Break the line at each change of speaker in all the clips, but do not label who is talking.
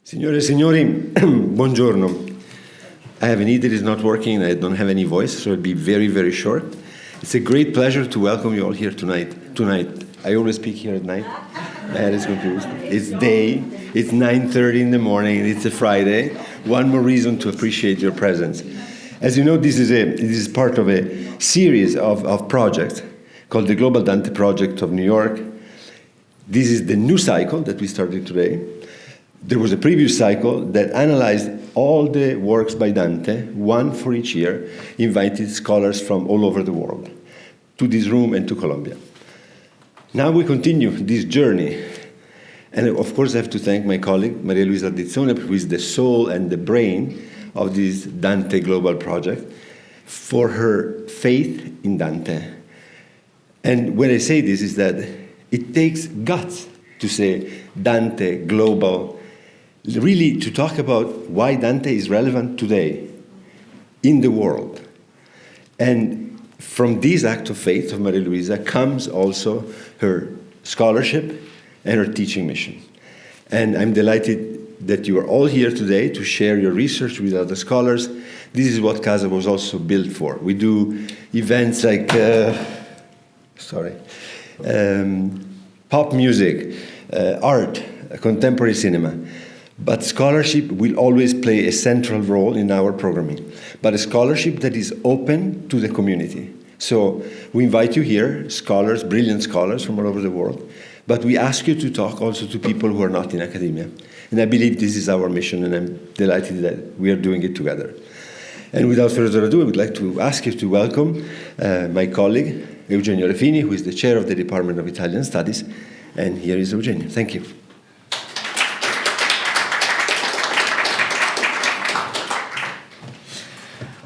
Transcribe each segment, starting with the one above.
Signore e signori, buongiorno. I have an ear that is not working and I don't have any voice, so it'll be very, very short. It's a great pleasure to welcome you all here tonight. I always speak here at night. My head is confused. It's day, it's 9:30 in the morning, it's a Friday. One more reason to appreciate your presence. As you know, this is part of a series of projects called the Global Dante Project of New York. This is the new cycle that we started today. There was a previous cycle that analyzed all the works by Dante, one for each year, invited scholars from all over the world to this room and to Colombia. Now we continue this journey. And of course, I have to thank my colleague, Maria Luisa Ardizzone, who is the soul and the brain of this Dante Global Project, for her faith in Dante. And when I say this is that it takes guts to say Dante Global, really to talk about why Dante is relevant today in the world. And from this act of faith of Maria Luisa comes also her scholarship and her teaching mission. And I'm delighted that you are all here today to share your research with other scholars. This is what CASA was also built for. We do events like, pop music, art, contemporary cinema. But scholarship will always play a central role in our programming, but a scholarship that is open to the community. So we invite you here, scholars, brilliant scholars from all over the world, but we ask you to talk also to people who are not in academia. And I believe this is our mission, and I'm delighted that we are doing it together. And without further ado, I would like to ask you to welcome my colleague, Eugenio Refini, who is the chair of the Department of Italian Studies. And here is Eugenio. Thank you.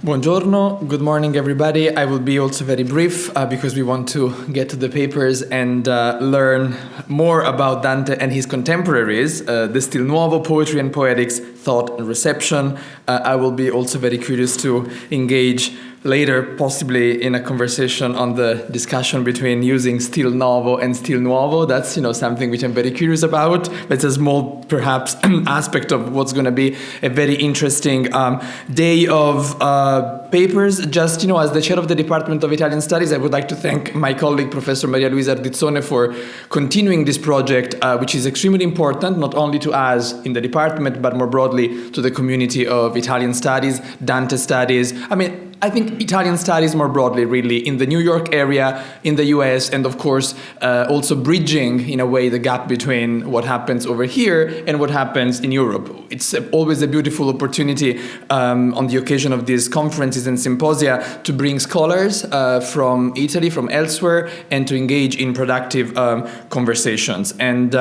Buongiorno, good morning everybody. I will be also very brief because we want to get to the papers and learn more about Dante and his contemporaries, the Stil Nuovo, poetry and poetics, thought and reception. I will be also very curious to engage later, possibly in a conversation on the discussion between using Stil Novo and Stil Nuovo. That's something which I'm very curious about. It's a small, perhaps, aspect of what's going to be a very interesting day of papers. Just as the chair of the Department of Italian Studies, I would like to thank my colleague, Professor Maria Luisa Ardizzone, for continuing this project, which is extremely important, not only to us in the department, but more broadly to the community of Italian studies, Dante studies. I think Italian studies more broadly, really, in the New York area, in the US, and of course, also bridging, in a way, the gap between what happens over here and what happens in Europe. It's always a beautiful opportunity on the occasion of these conferences and symposia to bring scholars from Italy, from elsewhere, and to engage in productive conversations. And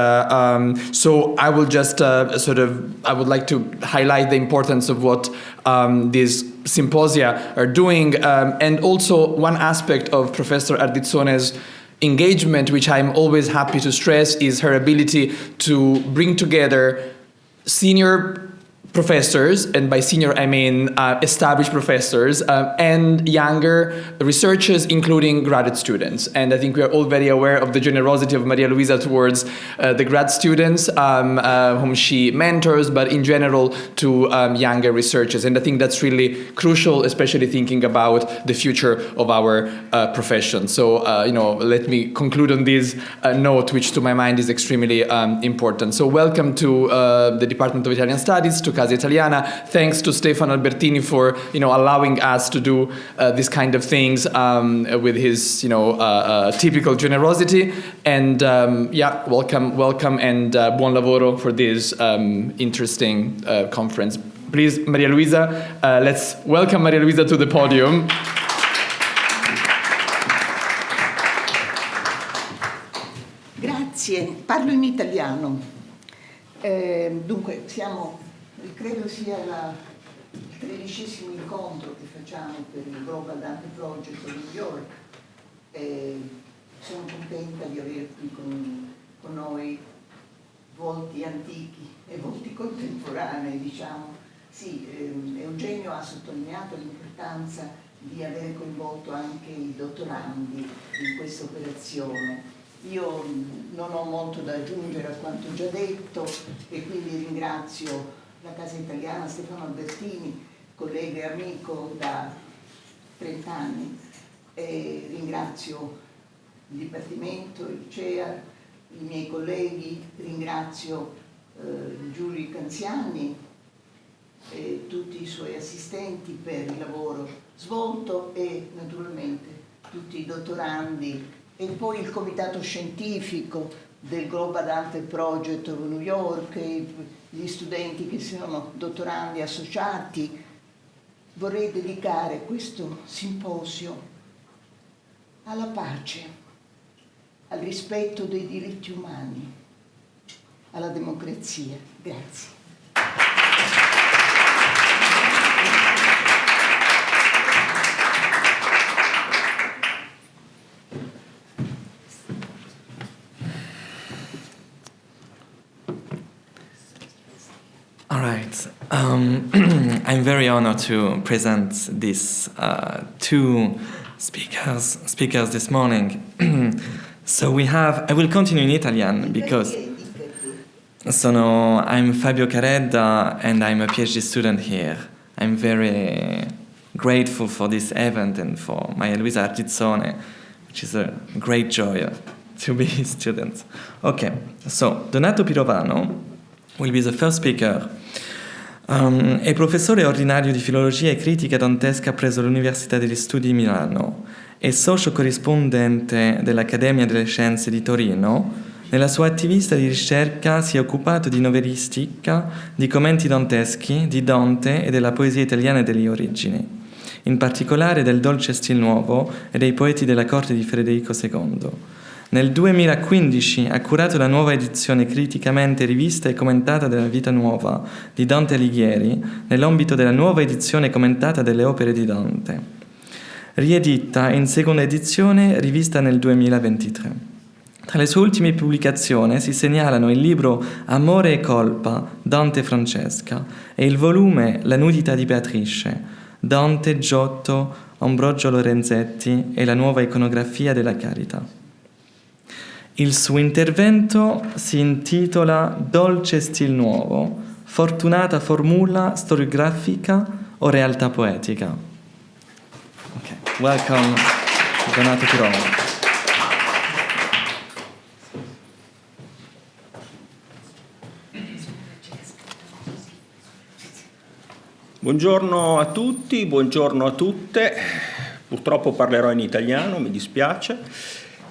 so I will just I would like to highlight the importance of what these symposia are doing, and also one aspect of Professor Ardizzone's engagement, which I'm always happy to stress, is her ability to bring together senior professors, and by senior I mean established professors, and younger researchers, including graduate students. And I think we are all very aware of the generosity of Maria Luisa towards the grad students whom she mentors, but in general to younger researchers. And I think that's really crucial, especially thinking about the future of our profession. So, let me conclude on this note, which to my mind is extremely important. So welcome to the Department of Italian Studies, to Casa Italiana. Thanks to Stefano Albertini for allowing us to do this kind of things with his typical generosity. And welcome and buon lavoro for this interesting conference. Please, Maria Luisa, let's welcome Maria Luisa to the podium.
Grazie, parlo in italiano. Dunque, credo sia il 13° incontro che facciamo per il Global Dante Project di New York. Sono contenta di avere qui con noi volti antichi e volti contemporanei, diciamo. Sì, Eugenio ha sottolineato l'importanza di avere coinvolto anche i dottorandi in questa operazione. Io non ho molto da aggiungere a quanto già detto e quindi ringrazio la Casa Italiana, Stefano Albertini, collega e amico da 30 anni, e ringrazio il Dipartimento, il CEA, i miei colleghi, ringrazio Giulio Canziani e tutti i suoi assistenti per il lavoro svolto e naturalmente tutti i dottorandi e poi il comitato scientifico del Global Dante Project of New York e gli studenti che sono dottorandi associati. Vorrei dedicare questo simposio alla pace, al rispetto dei diritti umani, alla democrazia. Grazie.
All right. I'm very honored to present these two speakers this morning. So I will continue in Italian because I'm Fabio Caredda and I'm a PhD student here. I'm very grateful for this event and for Maria Luisa Argizzone, which is a great joy to be his student. Okay, so Donato Pirovano will be the first speaker. È professore ordinario di filologia e critica dantesca presso l'Università degli Studi di Milano. È socio corrispondente dell'Accademia delle Scienze di Torino. Nella sua attività di ricerca si è occupato di novellistica, di commenti danteschi, di Dante e della poesia italiana e delle origini, in particolare del dolce stil nuovo e dei poeti della corte di Federico II. Nel 2015 ha curato la nuova edizione criticamente rivista e commentata della Vita Nuova di Dante Alighieri nell'ambito della nuova edizione commentata delle opere di Dante, riedita in seconda edizione rivista nel 2023. Tra le sue ultime pubblicazioni si segnalano il libro Amore e colpa, Dante e Francesca, e il volume La nudità di Beatrice, Dante, Giotto, Ambrogio Lorenzetti e la nuova iconografia della Carità. Il suo intervento si intitola Dolce stil nuovo, fortunata formula storiografica o realtà poetica. Okay. Welcome, Donato Pirovano.
Buongiorno a tutti, buongiorno a tutte. Purtroppo parlerò in italiano, mi dispiace.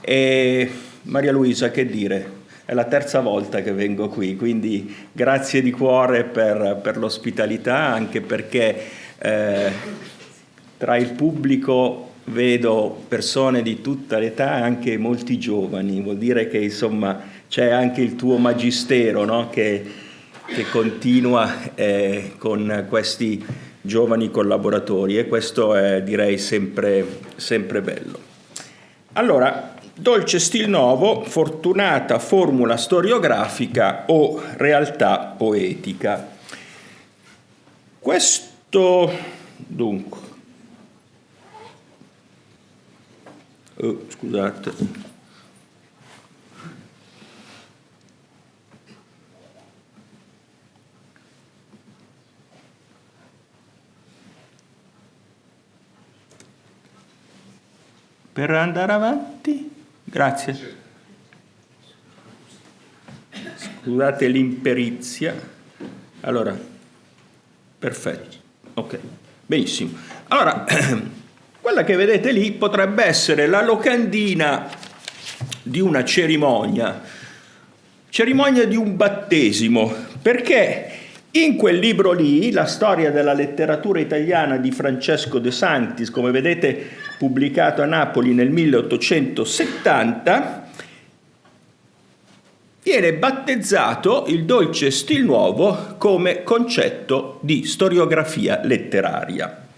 E Maria Luisa, che dire? È la terza volta che vengo qui, quindi grazie di cuore per l'ospitalità, anche perché tra il pubblico vedo persone di tutta l'età, anche molti giovani. Vuol dire che insomma c'è anche il tuo magistero, no? che continua con questi giovani collaboratori, e questo è, direi, sempre bello. Allora, dolce stil nuovo, fortunata formula storiografica o realtà poetica. Questo, dunque, scusate. Per andare avanti? Grazie. Scusate l'imperizia. Allora, perfetto. Ok, benissimo. Allora, quella che vedete lì potrebbe essere la locandina di una cerimonia di un battesimo, perché in quel libro lì, La storia della letteratura italiana di Francesco De Sanctis, come vedete pubblicato a Napoli nel 1870, viene battezzato il dolce stil nuovo come concetto di storiografia letteraria.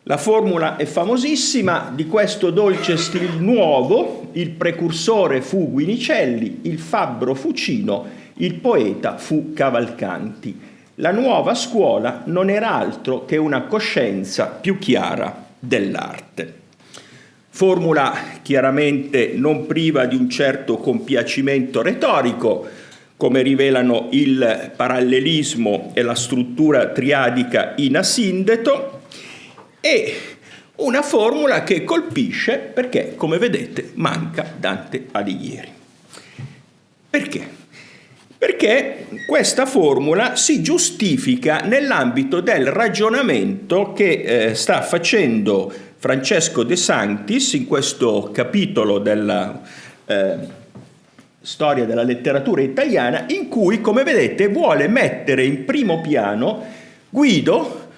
La formula è famosissima di questo dolce stil nuovo: il precursore fu Guinicelli, il fabbro fu Cino, il poeta fu Cavalcanti. La nuova scuola non era altro che una coscienza più chiara dell'arte. formula chiaramente non priva di un certo compiacimento retorico, come rivelano il parallelismo e la struttura triadica in asindeto, e una formula che colpisce perché, come vedete, manca Dante Alighieri. Perché? Perché questa formula si giustifica nell'ambito del ragionamento che sta facendo Francesco De Sanctis in questo capitolo della storia della letteratura italiana, in cui, come vedete, vuole mettere in primo piano Guido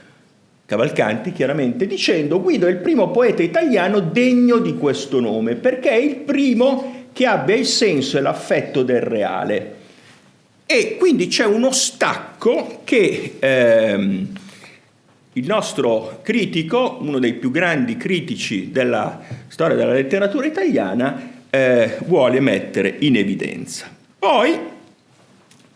Cavalcanti, chiaramente, dicendo: Guido è il primo poeta italiano degno di questo nome, perché è il primo che abbia il senso e l'affetto del reale. E quindi c'è uno stacco che il nostro critico, uno dei più grandi critici della storia della letteratura italiana, vuole mettere in evidenza. Poi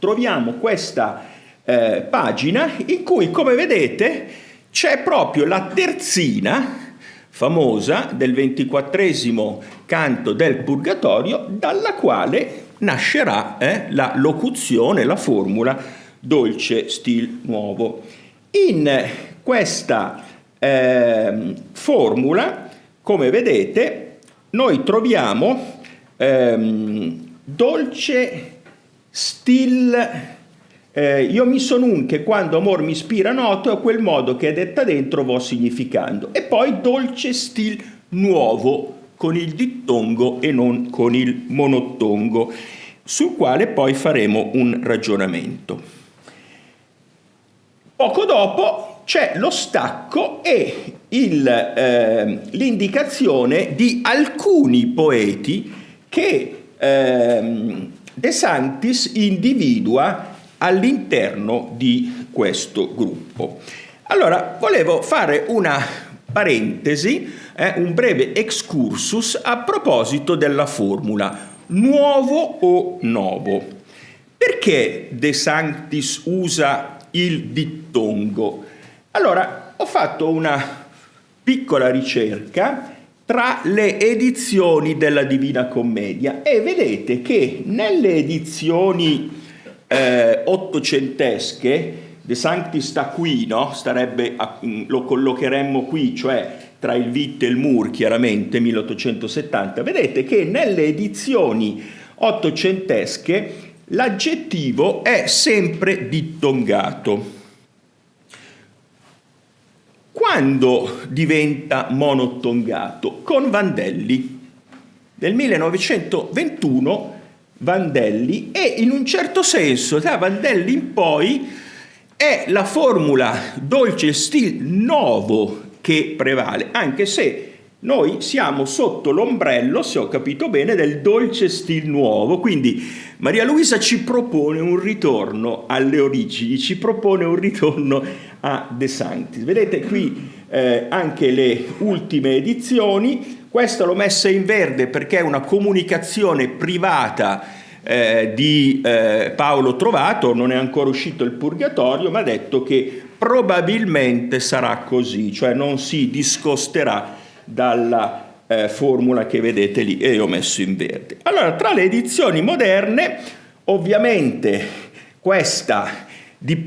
troviamo questa pagina in cui, come vedete, c'è proprio la terzina famosa del 24esimo canto del Purgatorio, dalla quale nascerà la locuzione, la formula dolce stil nuovo. In questa formula, come vedete, noi troviamo dolce stil io mi son un che quando amor mi ispira noto, è quel modo che è detta dentro vo significando. E poi dolce stil nuovo, con il dittongo e non con il monottongo, sul quale poi faremo un ragionamento. Poco dopo c'è lo stacco e l'indicazione di alcuni poeti che De Sanctis individua all'interno di questo gruppo. Allora, volevo fare una parentesi, un breve excursus a proposito della formula nuovo o novo. Perché De Sanctis usa il dittongo? Allora, ho fatto una piccola ricerca tra le edizioni della Divina Commedia e vedete che nelle edizioni ottocentesche, De Sanctis sta qui, no? Lo collocheremmo qui, cioè tra il Witt e il Moore, chiaramente, 1870. Vedete che nelle edizioni ottocentesche l'aggettivo è sempre dittongato. Quando diventa monottongato? Con Vandelli. Nel 1921 Vandelli, e in un certo senso da Vandelli in poi è la formula dolce stil nuovo che prevale, anche se noi siamo sotto l'ombrello, se ho capito bene, del dolce stil nuovo. Quindi Maria Luisa ci propone un ritorno alle origini, ci propone un ritorno a De Sanctis. Vedete qui anche le ultime edizioni. Questa l'ho messa in verde perché è una comunicazione privata di Paolo Trovato, non è ancora uscito il Purgatorio, ma ha detto che probabilmente sarà così, cioè non si discosterà dalla formula che vedete lì, e io ho messo in verde. Allora, tra le edizioni moderne, ovviamente questa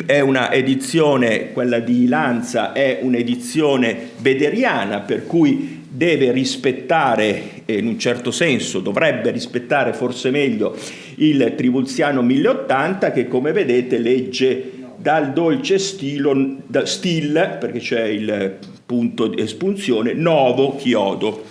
è una edizione, quella di Lanza è un'edizione bederiana, per cui deve rispettare, in un certo senso dovrebbe rispettare forse meglio il Trivulziano 1080, che come vedete legge dal dolce stil, perché c'è il punto di espunzione, novo chiodo.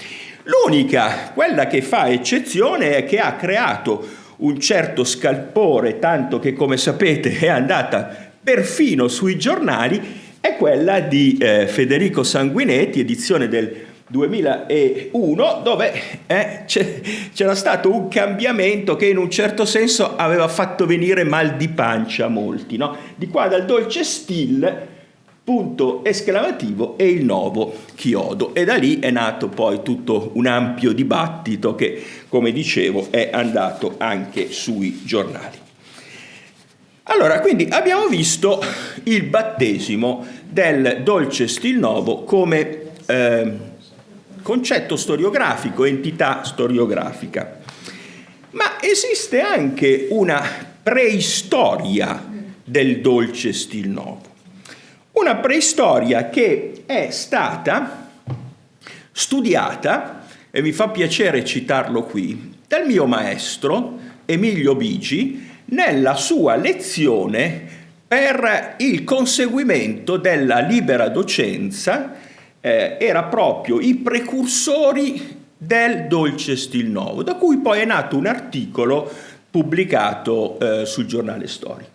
L'unica, quella che fa eccezione, è che ha creato un certo scalpore, tanto che, come sapete, è andata perfino sui giornali, è quella di Federico Sanguinetti, edizione del 2001, dove c'era stato un cambiamento che in un certo senso aveva fatto venire mal di pancia a molti, no? Di qua dal dolce stil, punto esclamativo, e il nuovo chiodo, e da lì è nato poi tutto un ampio dibattito che, come dicevo, è andato anche sui giornali. Allora, quindi abbiamo visto il battesimo del dolce stil nuovo come concetto storiografico, entità storiografica. Ma esiste anche una preistoria del dolce stil novo. Una preistoria che è stata studiata, e mi fa piacere citarlo qui, dal mio maestro Emilio Bigi nella sua lezione per il conseguimento della libera docenza. Era proprio i precursori del dolce stil novo, da cui poi è nato un articolo pubblicato sul giornale storico.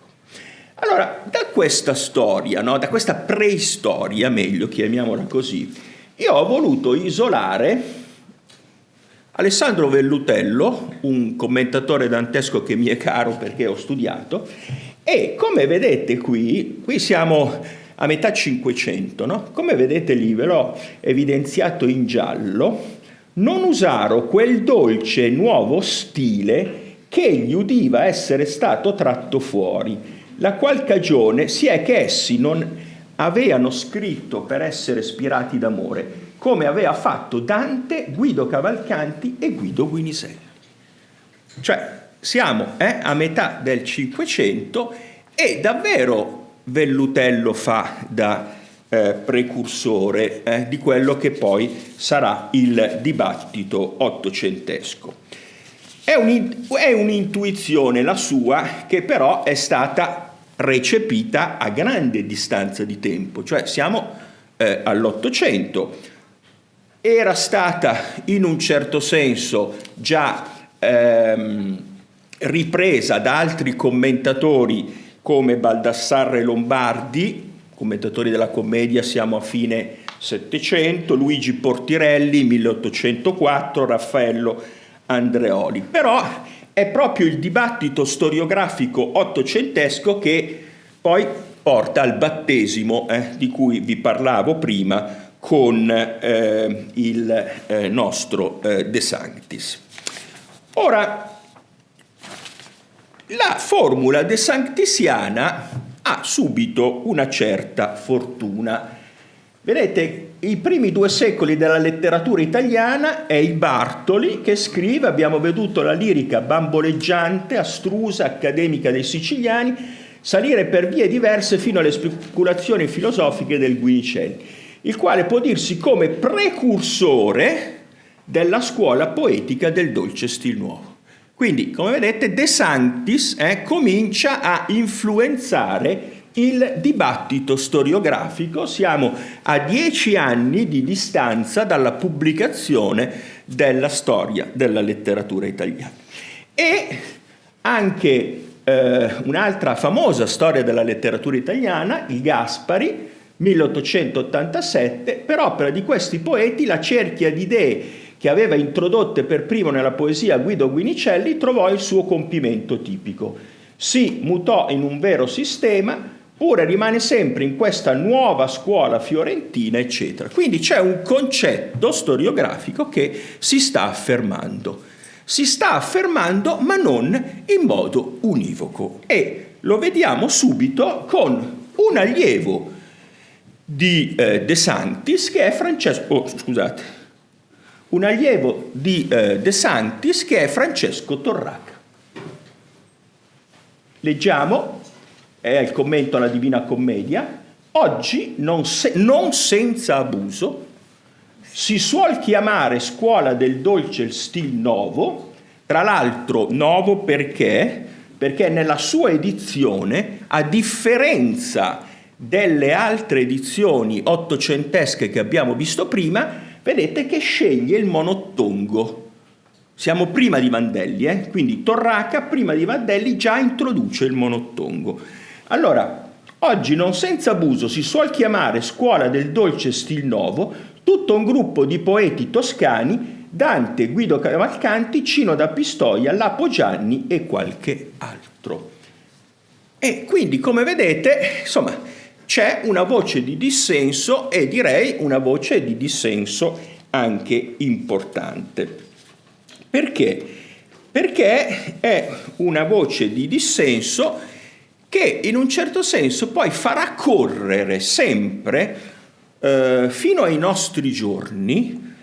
Allora, da questa storia, no, da questa preistoria, meglio, chiamiamola così, io ho voluto isolare Alessandro Vellutello, un commentatore dantesco che mi è caro perché ho studiato, e come vedete qui siamo a metà Cinquecento, no? Come vedete lì, ve l'ho evidenziato in giallo, non usarono quel dolce nuovo stile che gli udiva essere stato tratto fuori, la qual cagione sia che essi non aveano scritto per essere ispirati d'amore, come aveva fatto Dante, Guido Cavalcanti e Guido Guinizelli. Cioè, siamo a metà del Cinquecento e davvero Vellutello fa da precursore di quello che poi sarà il dibattito ottocentesco. È un'intuizione la sua che però è stata recepita a grande distanza di tempo, cioè siamo all'Ottocento. Era stata in un certo senso già ripresa da altri commentatori come Baldassarre Lombardi, commentatori della commedia, siamo a fine Settecento, Luigi Portirelli, 1804, Raffaello Andreoli. Però è proprio il dibattito storiografico ottocentesco che poi porta al battesimo di cui vi parlavo prima con il nostro De Sanctis. Ora, la formula de Sanctisiana ha subito una certa fortuna. Vedete, i primi 2 secoli della letteratura italiana è il Bartoli che scrive, abbiamo veduto la lirica bamboleggiante, astrusa, accademica dei siciliani, salire per vie diverse fino alle speculazioni filosofiche del Guinicelli, il quale può dirsi come precursore della scuola poetica del dolce stil nuovo. Quindi, come vedete, De Sanctis comincia a influenzare il dibattito storiografico. Siamo a 10 anni di distanza dalla pubblicazione della storia della letteratura italiana. E anche un'altra famosa storia della letteratura italiana, il Gaspari, 1887, per opera di questi poeti la cerchia di idee che aveva introdotte per primo nella poesia Guido Guinicelli trovò il suo compimento tipico. Si mutò in un vero sistema, pure rimane sempre in questa nuova scuola fiorentina, eccetera. Quindi c'è un concetto storiografico che si sta affermando. Si sta affermando, ma non in modo univoco. E lo vediamo subito con un allievo di De Sanctis che è un allievo di De Sanctis che è Francesco Torraca. Leggiamo, è il commento alla Divina Commedia. Oggi, non senza abuso, si suol chiamare scuola del dolce stil novo, tra l'altro novo perché nella sua edizione, a differenza delle altre edizioni ottocentesche che abbiamo visto prima, vedete che sceglie il monottongo. Siamo prima di Vandelli, quindi Torraca prima di Vandelli già introduce il monottongo. Allora, oggi non senza abuso si suol chiamare scuola del dolce stil novo tutto un gruppo di poeti toscani, Dante, Guido Cavalcanti, Cino da Pistoia, Lapo Gianni e qualche altro. E quindi, come vedete, insomma, c'è una voce di dissenso e direi una voce di dissenso anche importante. Perché? Perché è una voce di dissenso che in un certo senso poi farà correre sempre fino ai nostri giorni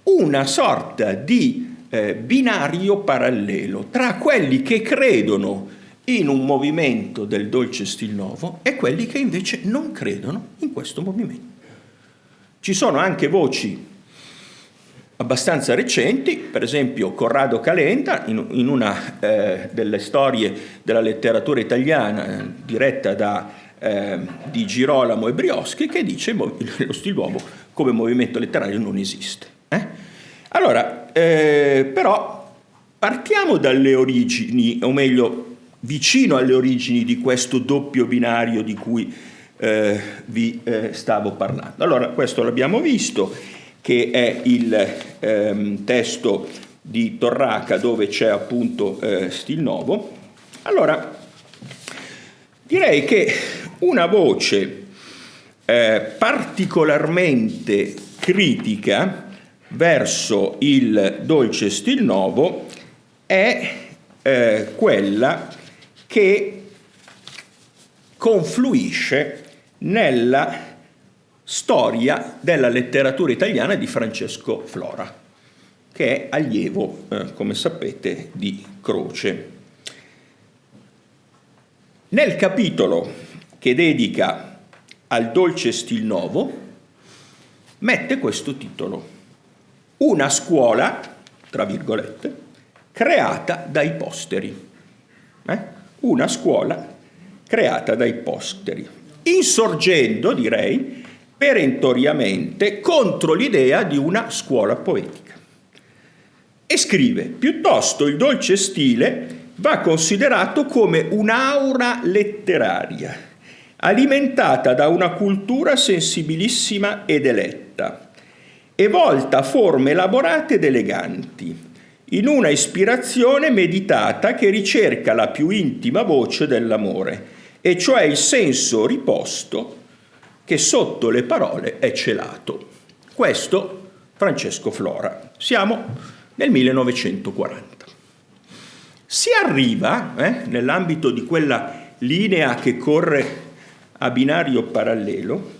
una sorta di binario parallelo tra quelli che credono in un movimento del dolce stil nuovo e quelli che invece non credono in questo movimento. Ci sono anche voci abbastanza recenti, per esempio Corrado Calenda, in una delle storie della letteratura italiana diretta di Girolamo e Brioschi, che dice che lo stil nuovo come movimento letterario non esiste. Allora, però partiamo dalle origini, o meglio, vicino alle origini di questo doppio binario di cui vi stavo parlando. Allora, questo l'abbiamo visto, che è il testo di Torraca dove c'è appunto stil nuovo. Allora, direi che una voce particolarmente critica verso il dolce stil nuovo è quella che confluisce nella storia della letteratura italiana di Francesco Flora, che è allievo, come sapete, di Croce. Nel capitolo che dedica al dolce stil nuovo mette questo titolo: una scuola, tra virgolette, creata dai posteri. Una scuola creata dai posteri, insorgendo, direi, perentoriamente contro l'idea di una scuola poetica. E scrive: piuttosto il dolce stile va considerato come un'aura letteraria, alimentata da una cultura sensibilissima ed eletta, e volta a forme elaborate ed eleganti, in una ispirazione meditata che ricerca la più intima voce dell'amore, e cioè il senso riposto che sotto le parole è celato. Questo Francesco Flora. Siamo nel 1940. Si arriva, nell'ambito di quella linea che corre a binario parallelo,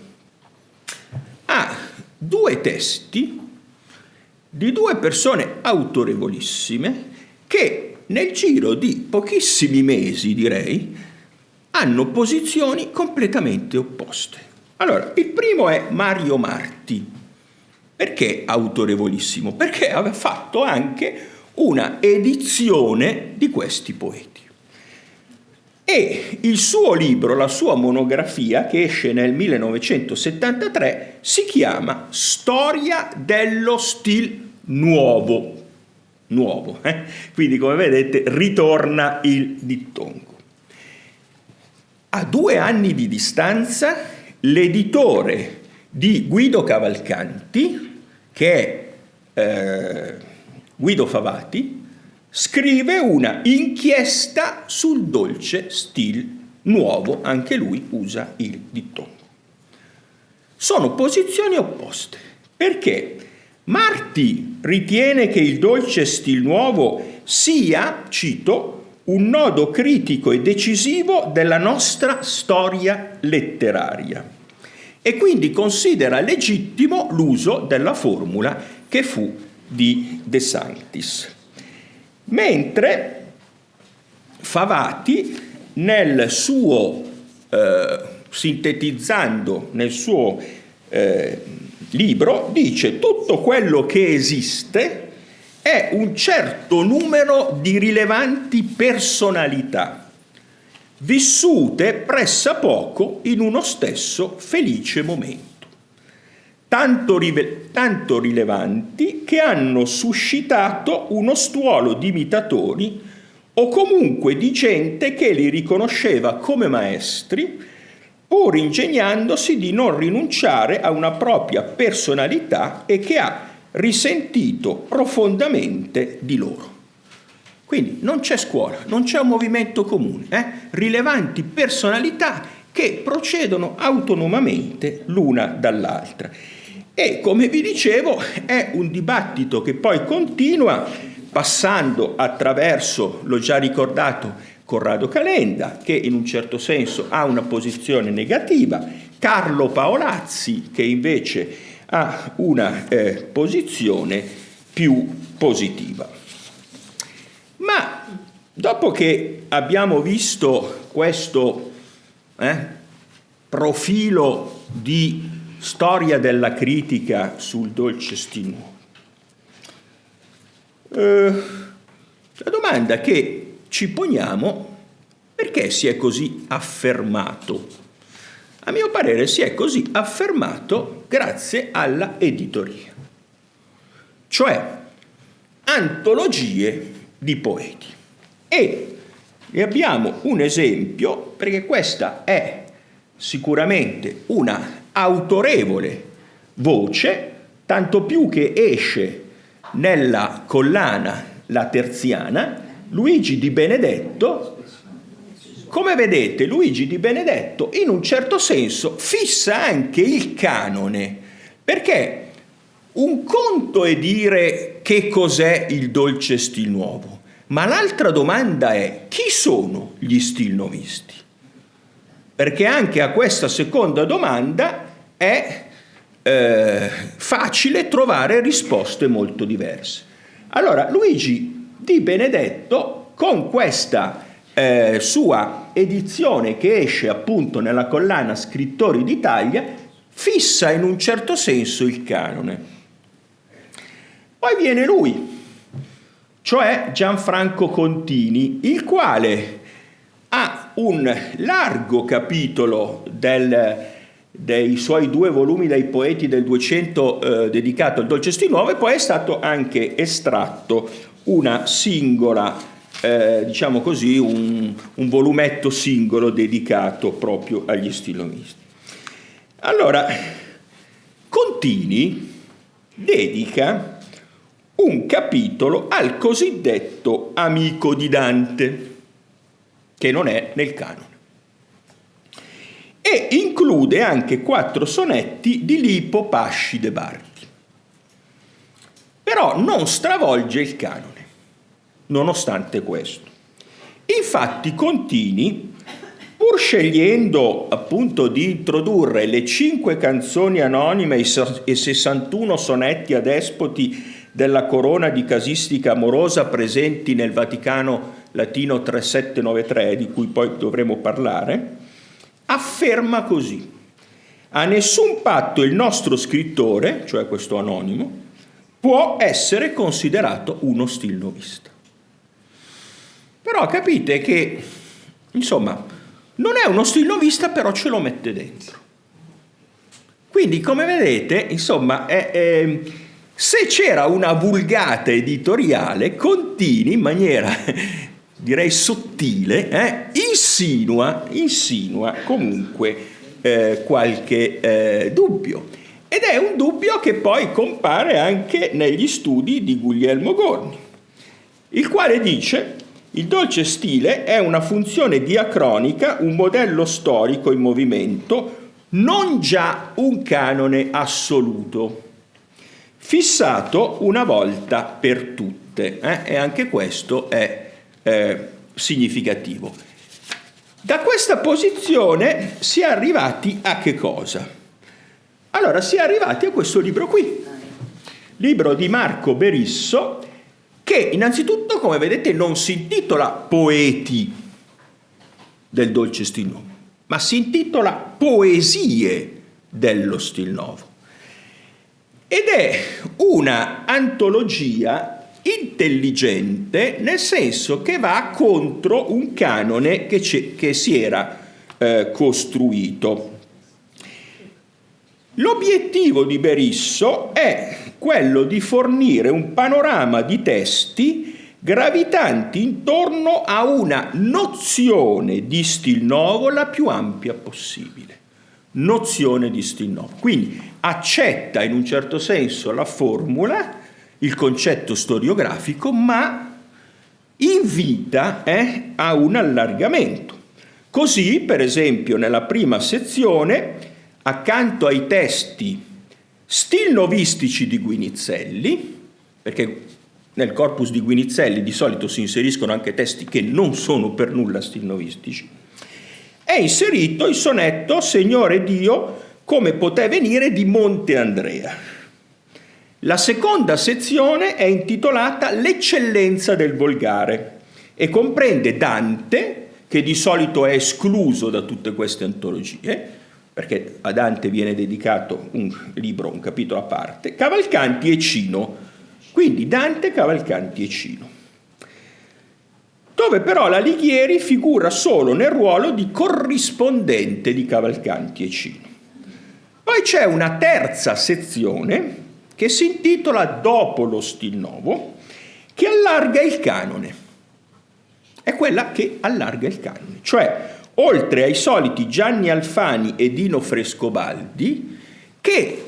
a due testi di due persone autorevolissime che nel giro di pochissimi mesi, direi, hanno posizioni completamente opposte. Allora, il primo è Mario Marti. Perché autorevolissimo? Perché aveva fatto anche una edizione di questi poeti. E il suo libro, la sua monografia, che esce nel 1973, si chiama Storia dello stil nuovo. Nuovo, Quindi, come vedete, ritorna il dittongo. A 2 anni di distanza, l'editore di Guido Cavalcanti, che è Guido Favati, scrive una inchiesta sul dolce stil nuovo, anche lui usa il dittongo. Sono posizioni opposte, perché Marti ritiene che il dolce stil nuovo sia, cito, un nodo critico e decisivo della nostra storia letteraria, e quindi considera legittimo l'uso della formula che fu di De Sanctis. Mentre Favati, nel suo sintetizzando nel suo libro, dice: tutto quello che esiste è un certo numero di rilevanti personalità, vissute pressappoco in uno stesso felice momento, tanto rilevanti che hanno suscitato uno stuolo di imitatori o comunque di gente che li riconosceva come maestri, pur ingegnandosi di non rinunciare a una propria personalità e che ha risentito profondamente di loro. Quindi non c'è scuola, non c'è un movimento comune, rilevanti personalità che procedono autonomamente l'una dall'altra. E come vi dicevo, è un dibattito che poi continua passando attraverso, l'ho già ricordato, Corrado Calenda, che in un certo senso ha una posizione negativa, Carlo Paolazzi, che invece a una posizione più positiva. Ma dopo che abbiamo visto questo profilo di storia della critica sul dolce stil nuovo, la domanda che ci poniamo: perché si è così affermato? A mio parere si è così affermato grazie alla editoria, cioè antologie di poeti. E ne abbiamo un esempio, perché questa è sicuramente una autorevole voce, tanto più che esce nella collana La Terziana, Luigi Di Benedetto. Come vedete, Luigi Di Benedetto in un certo senso fissa anche il canone, perché un conto è dire che cos'è il dolce stil nuovo, ma l'altra domanda è: chi sono gli stilnovisti? Perché anche a questa seconda domanda è facile trovare risposte molto diverse. Allora, Luigi Di Benedetto, con questa sua edizione che esce appunto nella collana Scrittori d'Italia, fissa in un certo senso il canone. Poi viene lui, cioè Gianfranco Contini, il quale ha un largo capitolo dei suoi 2 volumi dei poeti del 200 dedicato al dolce stil nuovo, e poi è stato anche estratto una singola, diciamo così, un volumetto singolo dedicato proprio agli stilnovisti. Allora, Contini dedica un capitolo al cosiddetto amico di Dante, che non è nel canone, e include anche 4 sonetti di Lipo Pasci de Bardi. Però non stravolge il canone, nonostante questo. Infatti Contini, pur scegliendo appunto di introdurre le 5 canzoni anonime e 61 sonetti adespoti della corona di casistica amorosa presenti nel Vaticano Latino 3793, di cui poi dovremo parlare, afferma così: a nessun patto il nostro scrittore, cioè questo anonimo, può essere considerato uno stilnovista. Però capite che, insomma, non è uno stilnovista, però ce lo mette dentro. Quindi, come vedete, insomma, se c'era una vulgata editoriale, Contini, in maniera direi sottile, insinua comunque qualche dubbio. Ed è un dubbio che poi compare anche negli studi di Guglielmo Gorni, il quale dice: il dolce stile è una funzione diacronica, un modello storico in movimento, non già un canone assoluto, fissato una volta per tutte. E anche questo è significativo. Da questa posizione si è arrivati a che cosa? Allora, si è arrivati a questo libro qui, libro di Marco Berisso, che innanzitutto, come vedete, non si intitola Poeti del dolce stil nuovo, ma si intitola Poesie dello stil nuovo. Ed è una antologia intelligente, nel senso che va contro un canone che si era costruito. L'obiettivo di Berisso è quello di fornire un panorama di testi gravitanti intorno a una nozione di stil nuovo la più ampia possibile. Nozione di stil nuovo. Quindi accetta in un certo senso la formula, il concetto storiografico, ma invita a un allargamento. Così, per esempio, nella prima sezione, accanto ai testi stilnovistici di Guinizelli, perché nel corpus di Guinizelli di solito si inseriscono anche testi che non sono per nulla stilnovistici, è inserito il sonetto Signore Dio come poté venire di Monte Andrea. La seconda sezione è intitolata L'eccellenza del volgare e comprende Dante, che di solito è escluso da tutte queste antologie, perché a Dante viene dedicato un libro, un capitolo a parte, Cavalcanti e Cino, quindi Dante, Cavalcanti e Cino, dove però l'Alighieri figura solo nel ruolo di corrispondente di Cavalcanti e Cino. Poi c'è una terza sezione che si intitola Dopo lo Stil Novo, che allarga il canone. È quella che allarga il canone, cioè oltre ai soliti Gianni Alfani e Dino Frescobaldi, che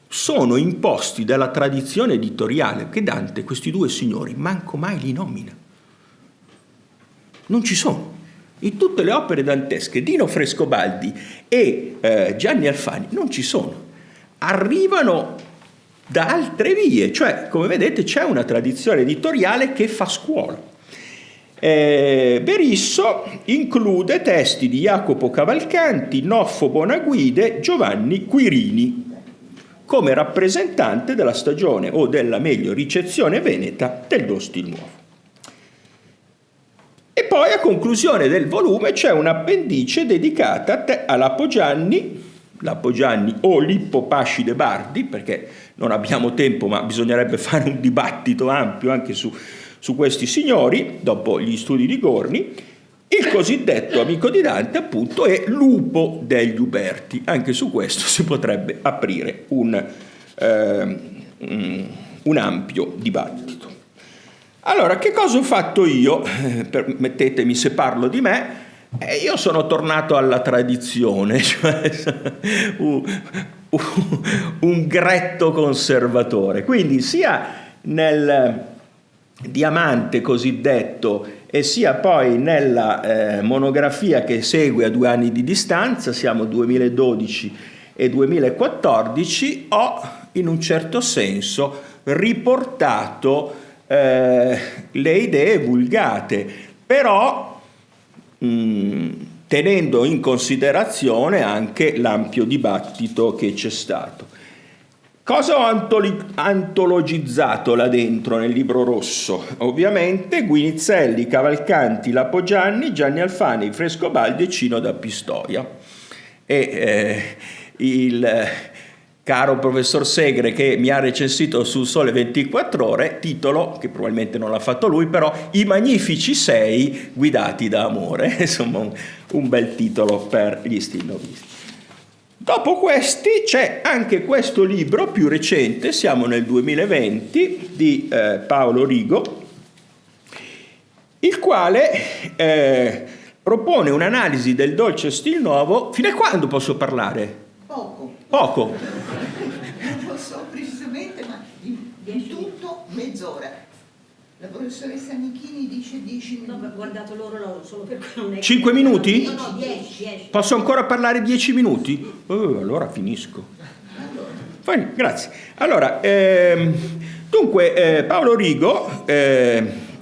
sono imposti dalla tradizione editoriale, che Dante questi due signori manco mai li nomina. Non ci sono. In tutte le opere dantesche Dino Frescobaldi e Gianni Alfani non ci sono. Arrivano da altre vie, cioè come vedete c'è una tradizione editoriale che fa scuola. Berisso include testi di Jacopo Cavalcanti, Noffo Bonaguide, Giovanni Quirini come rappresentante della stagione o della meglio ricezione veneta dello Stil Nuovo. E poi a conclusione del volume c'è un'appendice dedicata a Lapo Gianni o Lippo Pasci de Bardi, perché non abbiamo tempo ma bisognerebbe fare un dibattito ampio anche su questi signori, dopo gli studi di Gorni, il cosiddetto amico di Dante appunto è Lupo degli Uberti. Anche su questo si potrebbe aprire un ampio dibattito. Allora, che cosa ho fatto io? Permettetemi se parlo di me. Io sono tornato alla tradizione, cioè un gretto conservatore, quindi sia nel diamante cosiddetto e sia poi nella monografia che segue a 2 anni di distanza, siamo 2012 e 2014, ho in un certo senso riportato le idee vulgate, però tenendo in considerazione anche l'ampio dibattito che c'è stato. Cosa ho antologizzato là dentro nel libro rosso? Ovviamente Guinizelli, Cavalcanti, Lapo Gianni, Gianni Alfani, Frescobaldi e Cino da Pistoia. E il caro professor Segre, che mi ha recensito sul Sole 24 Ore, titolo che probabilmente non l'ha fatto lui, però I Magnifici 6 guidati da amore. Insomma un bel titolo per gli stilnovisti. Dopo questi c'è anche questo libro più recente, siamo nel 2020, di Paolo Rigo, il quale propone un'analisi del dolce Stil Nuovo. Fino a quando posso parlare? Poco.
Non lo so precisamente, ma in tutto mezz'ora. La professoressa Michini dice 10 minuti.
No, ho guardato l'orologio solo per quello.
5 minuti?
No, 10.
Posso ancora parlare 10 minuti? Allora finisco. Grazie. Allora, dunque, Paolo Rigo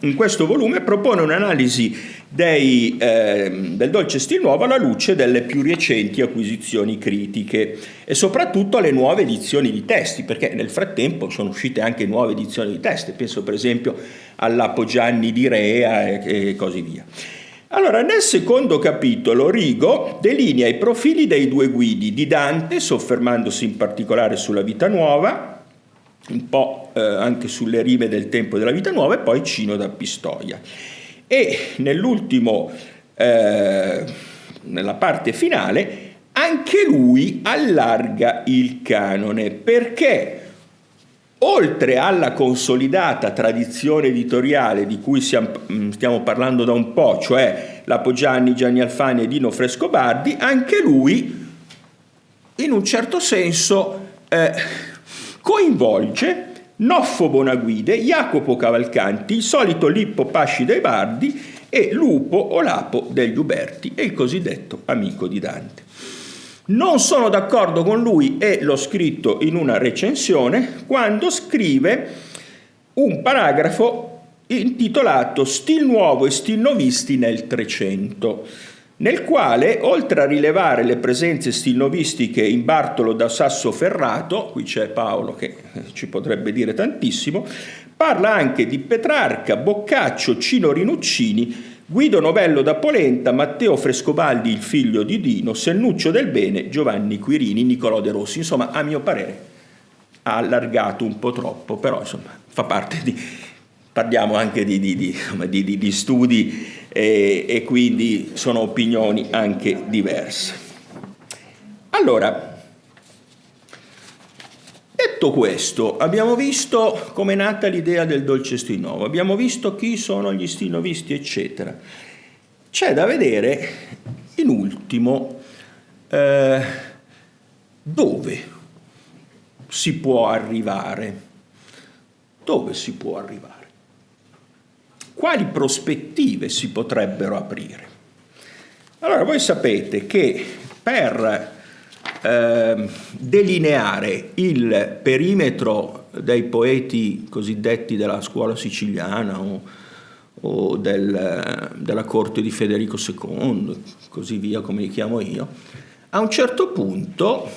in questo volume propone un'analisi del dolce Stil Nuovo alla luce delle più recenti acquisizioni critiche e soprattutto alle nuove edizioni di testi, perché nel frattempo sono uscite anche nuove edizioni di testi, penso per esempio all'Apo Gianni di Rea e così via. Allora, nel secondo capitolo Rigo delinea i profili dei due Guidi di Dante, soffermandosi in particolare sulla vita nuova, un po' anche sulle rime del tempo della vita nuova, e poi Cino da Pistoia. E nell'ultimo, nella parte finale, anche lui allarga il canone, perché oltre alla consolidata tradizione editoriale di cui stiamo parlando da un po', cioè Lapo Gianni, Gianni Alfani e Dino Frescobaldi, anche lui in un certo senso coinvolge Noffo Bonaguide, Jacopo Cavalcanti, il solito Lippo Pasci dei Bardi e Lupo o Lapo degli Uberti, e il cosiddetto amico di Dante. Non sono d'accordo con lui, e l'ho scritto in una recensione, quando scrive un paragrafo intitolato Stil Nuovo e Stilnovisti nel 300. nel quale, oltre a rilevare le presenze stilnovistiche in Bartolo da Sassoferrato, qui c'è Paolo che ci potrebbe dire tantissimo, parla anche di Petrarca, Boccaccio, Cino Rinuccini, Guido Novello da Polenta, Matteo Frescobaldi, il figlio di Dino, Sennuccio del Bene, Giovanni Quirini, Niccolò De Rossi. Insomma, a mio parere ha allargato un po' troppo, però insomma fa parte di... parliamo anche di studi e quindi sono opinioni anche diverse. Allora, detto questo, abbiamo visto come è nata l'idea del dolce stilnovo, abbiamo visto chi sono gli stilnovisti, eccetera. C'è da vedere, in ultimo, dove si può arrivare. Dove si può arrivare? Quali prospettive si potrebbero aprire? Allora, voi sapete che per delineare il perimetro dei poeti cosiddetti della scuola siciliana o della corte di Federico II, così via come li chiamo io, a un certo punto,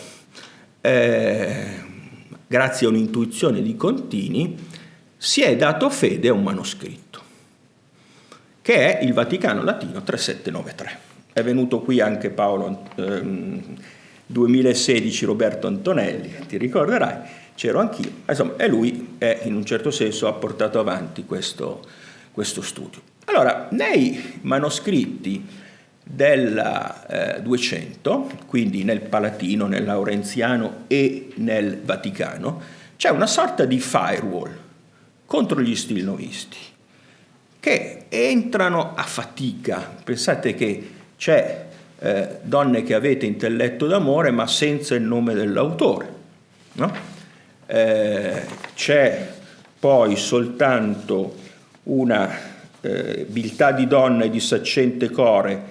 grazie a un'intuizione di Contini, si è dato fede a un manoscritto, che è il Vaticano Latino 3793. È venuto qui anche Paolo 2016 Roberto Antonelli, ti ricorderai, c'ero anch'io, insomma, e lui in un certo senso ha portato avanti questo studio. Allora, nei manoscritti del 200, quindi nel Palatino, nel Laurenziano e nel Vaticano, c'è una sorta di firewall contro gli stilnovisti, che entrano a fatica. Pensate che c'è Donne che avete intelletto d'amore ma senza il nome dell'autore, no? C'è poi soltanto una Biltà di donna e di saccente core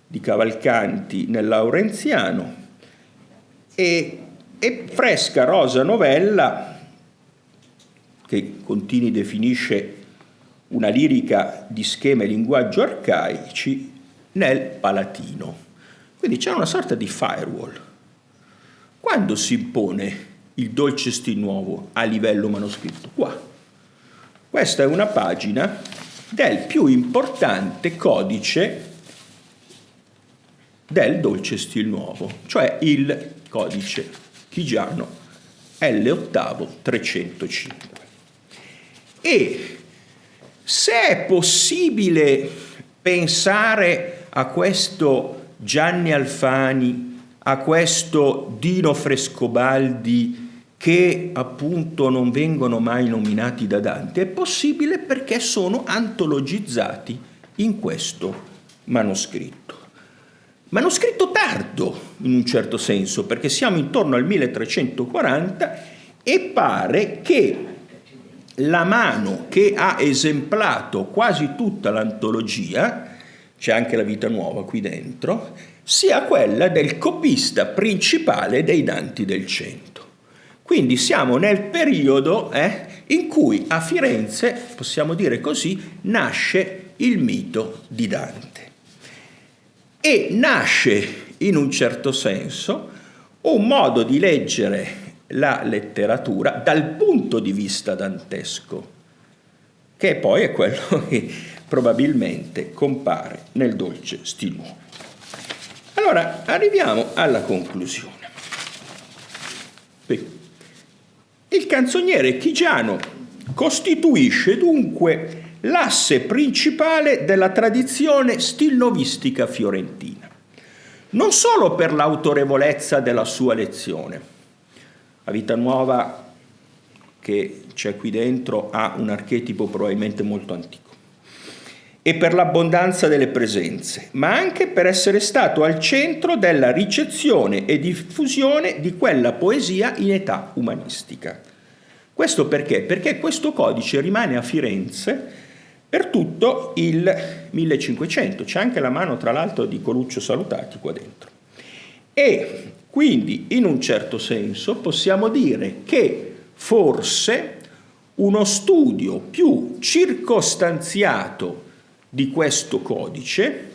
di Cavalcanti nel Laurenziano e fresca rosa novella che Contini definisce una lirica di schema e linguaggio arcaici nel Palatino. Quindi c'è una sorta di firewall. Quando si impone il dolce stilnuovo a livello manoscritto? Qua. Questa è una pagina del più importante codice del dolce stilnuovo, cioè il codice Chigiano L8 305. E se è possibile pensare a questo Gianni Alfani, a questo Dino Frescobaldi, che appunto non vengono mai nominati da Dante, è possibile perché sono antologizzati in questo manoscritto. Manoscritto tardo, in un certo senso, perché siamo intorno al 1340 e pare che la mano che ha esemplato quasi tutta l'antologia, c'è anche la Vita Nuova qui dentro, sia quella del copista principale dei Danti del Cento. Quindi siamo nel periodo in cui a Firenze, possiamo dire così, nasce il mito di Dante. E nasce, in un certo senso, un modo di leggere la letteratura dal punto di vista dantesco, che poi è quello che probabilmente compare nel dolce stilnuovo. Allora, arriviamo alla conclusione. Il canzoniere Chigiano costituisce dunque l'asse principale della tradizione stilnovistica fiorentina, non solo per l'autorevolezza della sua lezione. La Vita Nuova che c'è qui dentro ha un archetipo probabilmente molto antico, e per l'abbondanza delle presenze, ma anche per essere stato al centro della ricezione e diffusione di quella poesia in età umanistica. Questo perché? Perché questo codice rimane a Firenze per tutto il 1500, c'è anche la mano tra l'altro di Coluccio Salutati qua dentro. E quindi in un certo senso possiamo dire che forse uno studio più circostanziato di questo codice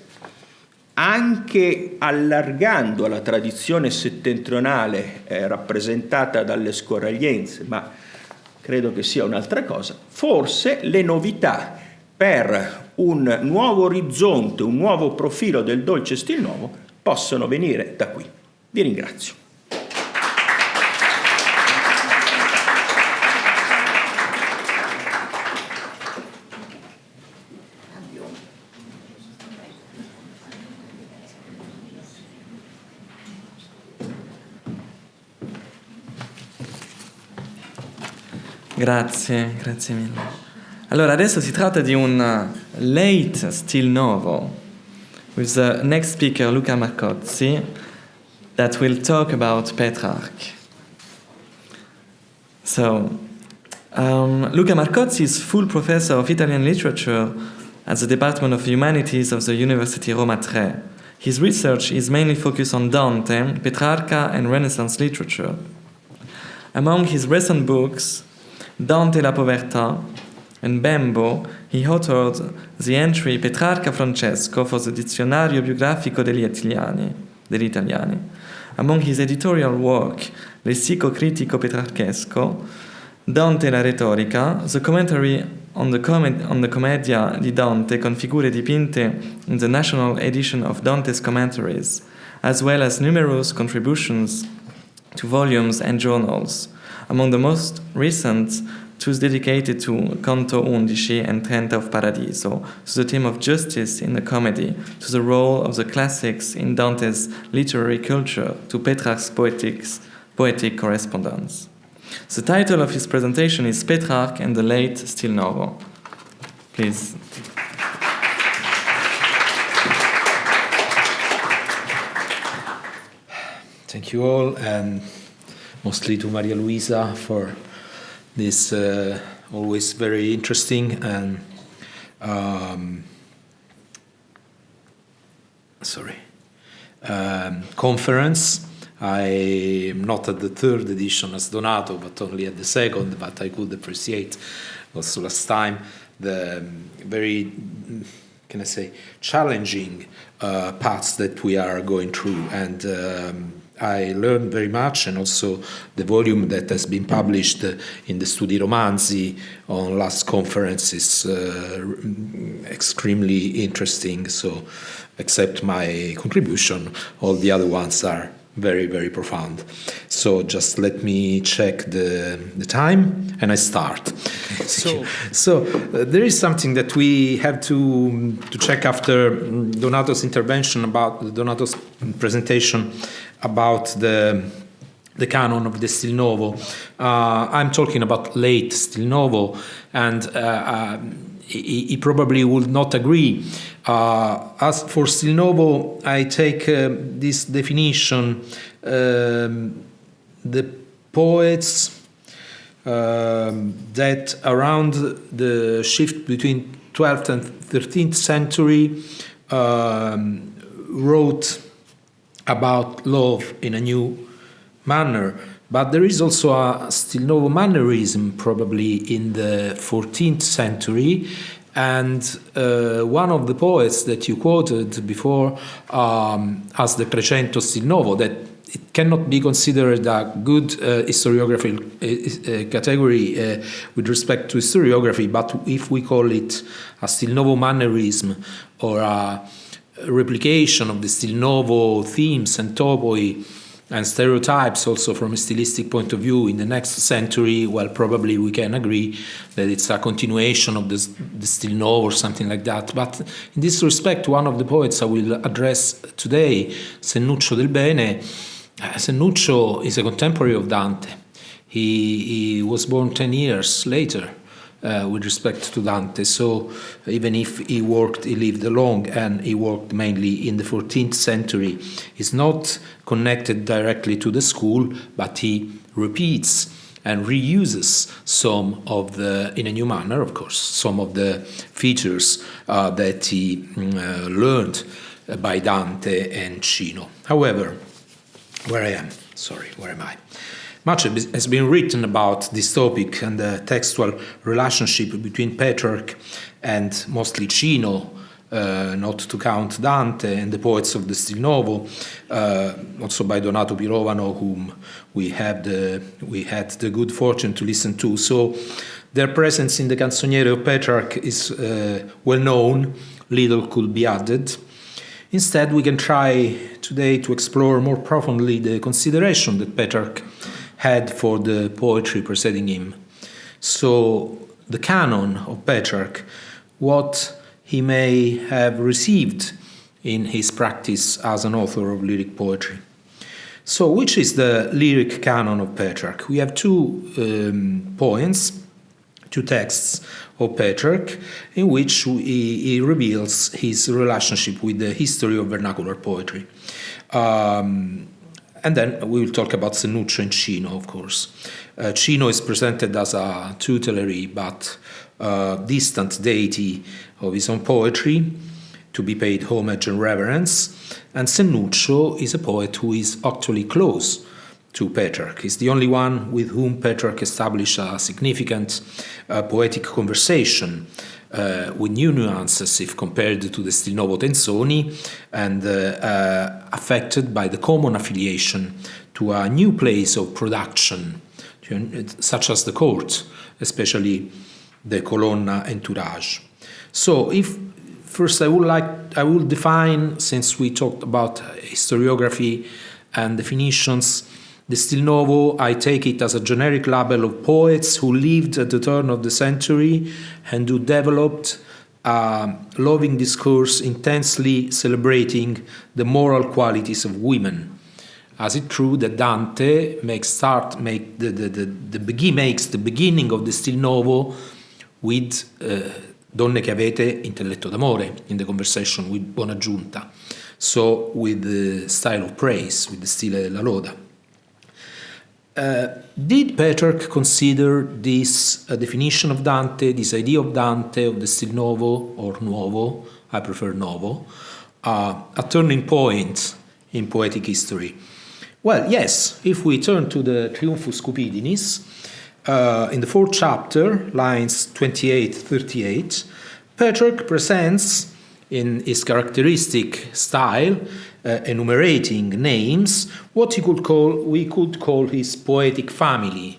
anche allargando la tradizione settentrionale rappresentata dalle scoraglienze, ma credo che sia un'altra cosa, forse le novità per un nuovo orizzonte, un nuovo profilo del dolce stil nuovo possono venire da qui. Vi ringrazio.
Grazie, grazie mille. Allora, adesso si tratta di un late stil nuovo with the next speaker, Luca Marcozzi, that will talk about Petrarch. So, Luca Marcozzi is full professor of Italian literature at the Department of Humanities of the University Roma Tre. His research is mainly focused on Dante, Petrarca, and Renaissance literature. Among his recent books, Dante la Povertà and Bembo, he authored the entry Petrarca Francesco for the Dizionario Biografico degli Italiani. Among his editorial work, Lessico Critico Petrarchesco, Dante la Retorica, the commentary on the Commedia di Dante con figure dipinte in the National Edition of Dante's Commentaries, as well as numerous contributions to volumes and journals. Among the most recent, two dedicated to Canto 11 and Trenta of Paradiso, to the theme of justice in the comedy, to the role of the classics in Dante's literary culture, to Petrarch's poetic correspondence. The title of his presentation is Petrarch and the Late Stil Novo. Please.
Thank you all, and mostly to Maria Luisa for this always very interesting and conference. I am not at the third edition as Donato, but only at the second, but I could appreciate also last time the very, can I say, challenging paths that we are going through, and I learned very much, and also the volume that has been published in the Studi Romanzi on last conference is extremely interesting. So, except my contribution, all the other ones are very, very profound. So just let me check the time, and I start. So there is something that we have to check after Donato's intervention, about Donato's presentation about the canon of the Stil Novo. I'm talking about late Stil Novo, and he probably would not agree. As for Stil Novo, I take this definition: the poets that around the shift between 12th and 13th century wrote about love in a new manner. But there is also a Stil Novo mannerism probably in the 14th century, and one of the poets that you quoted before as the Trecento Stil Novo, that it cannot be considered a good historiographical category with respect to historiography, but if we call it a Stil Novo mannerism or a replication of the Stil Novo themes and topoi and stereotypes also from a stylistic point of view in the next century, well, probably we can agree that it's a continuation of the Stil Novo or something like that. But in this respect, one of the poets I will address today, Sennuccio del Bene, Sennuccio is a contemporary of Dante. He was born 10 years later with respect to Dante. So even if he lived long, and he worked mainly in the 14th century, he's not connected directly to the school, but he repeats and reuses some of the, in a new manner, of course, some of the features that he learned by Dante and Cino. However, where am I? Much has been written about this topic and the textual relationship between Petrarch and mostly Cino not to count Dante and the poets of the Stil Novo, also by Donato Pirovano, whom we had the good fortune to listen to. So their presence in the Canzoniere of Petrarch is well known, little could be added. Instead, we can try today to explore more profoundly the consideration that Petrarch had for the poetry preceding him. So, the canon of Petrarch, what he may have received in his practice as an author of lyric poetry. So, which is the lyric canon of Petrarch? We have two poems, two texts of Petrarch, in which he reveals his relationship with the history of vernacular poetry. And then we will talk about Sennuccio and Cino, of course. Cino is presented as a tutelary but distant deity of his own poetry, to be paid homage and reverence, and Sennuccio is a poet who is actually close to Petrarch. He's the only one with whom Petrarch established a significant poetic conversation with new nuances if compared to the Stil Novo Tenzoni, and affected by the common affiliation to a new place of production, such as the court, especially the Colonna entourage. So if first I will define, since we talked about historiography and definitions, the Stil Novo, I take it as a generic label of poets who lived at the turn of the century and who developed a loving discourse intensely celebrating the moral qualities of women. As it's true that Dante makes the beginning of the Stil Novo with Donne che avete intelletto d'amore, in the conversation with Buonaggiunta. So with the style of praise, with the stile della loda. Did Petrarch consider this definition of Dante, this idea of Dante, of the Stil Novo, or Nuovo, I prefer Novo, a turning point in poetic history? Well, yes, if we turn to the Triumphus Cupidinis, in the fourth chapter, lines 28-38, Petrarch presents, in his characteristic style, enumerating names, what we could call his poetic family,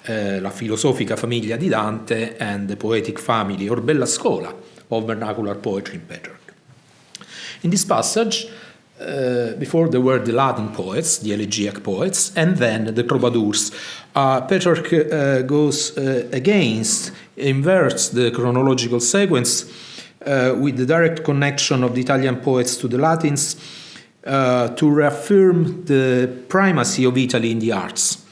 la filosofica famiglia di Dante and the poetic family, or bella scuola, of vernacular poetry in Petrarch. In this passage, before there were the Latin poets, the elegiac poets, and then the troubadours. Petrarch inverts the chronological sequence with the direct connection of the Italian poets to the Latins to reaffirm the primacy of Italy in the arts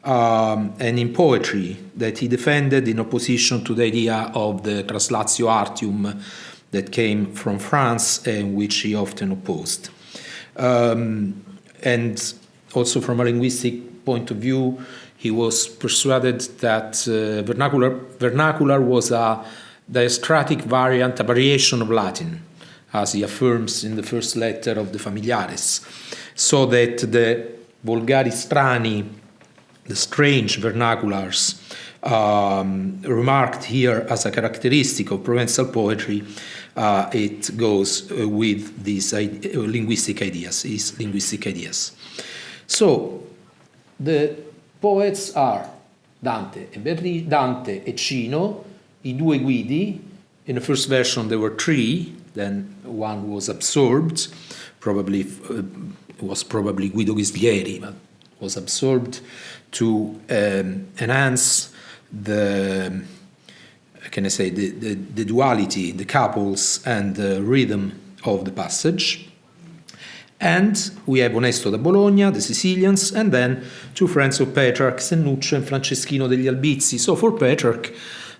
and in poetry that he defended in opposition to the idea of the translatio artium that came from France and which he often opposed. And also from a linguistic point of view, he was persuaded that vernacular was a diastratic variant, a variation of Latin, as he affirms in the first letter of the Familiares, so that the volgari strani, the strange vernaculars, remarked here as a characteristic of Provençal poetry, it goes with these linguistic ideas. So, the poets are Dante e Cino, I due Guidi. In the first version there were three, then one was absorbed, was probably Guido Ghislieri, but was absorbed to enhance the duality, the couples, and the rhythm of the passage. And we have Onesto da Bologna, the Sicilians, and then two friends of Petrarch, Sennuccio and Franceschino degli Albizzi. So for Petrarch,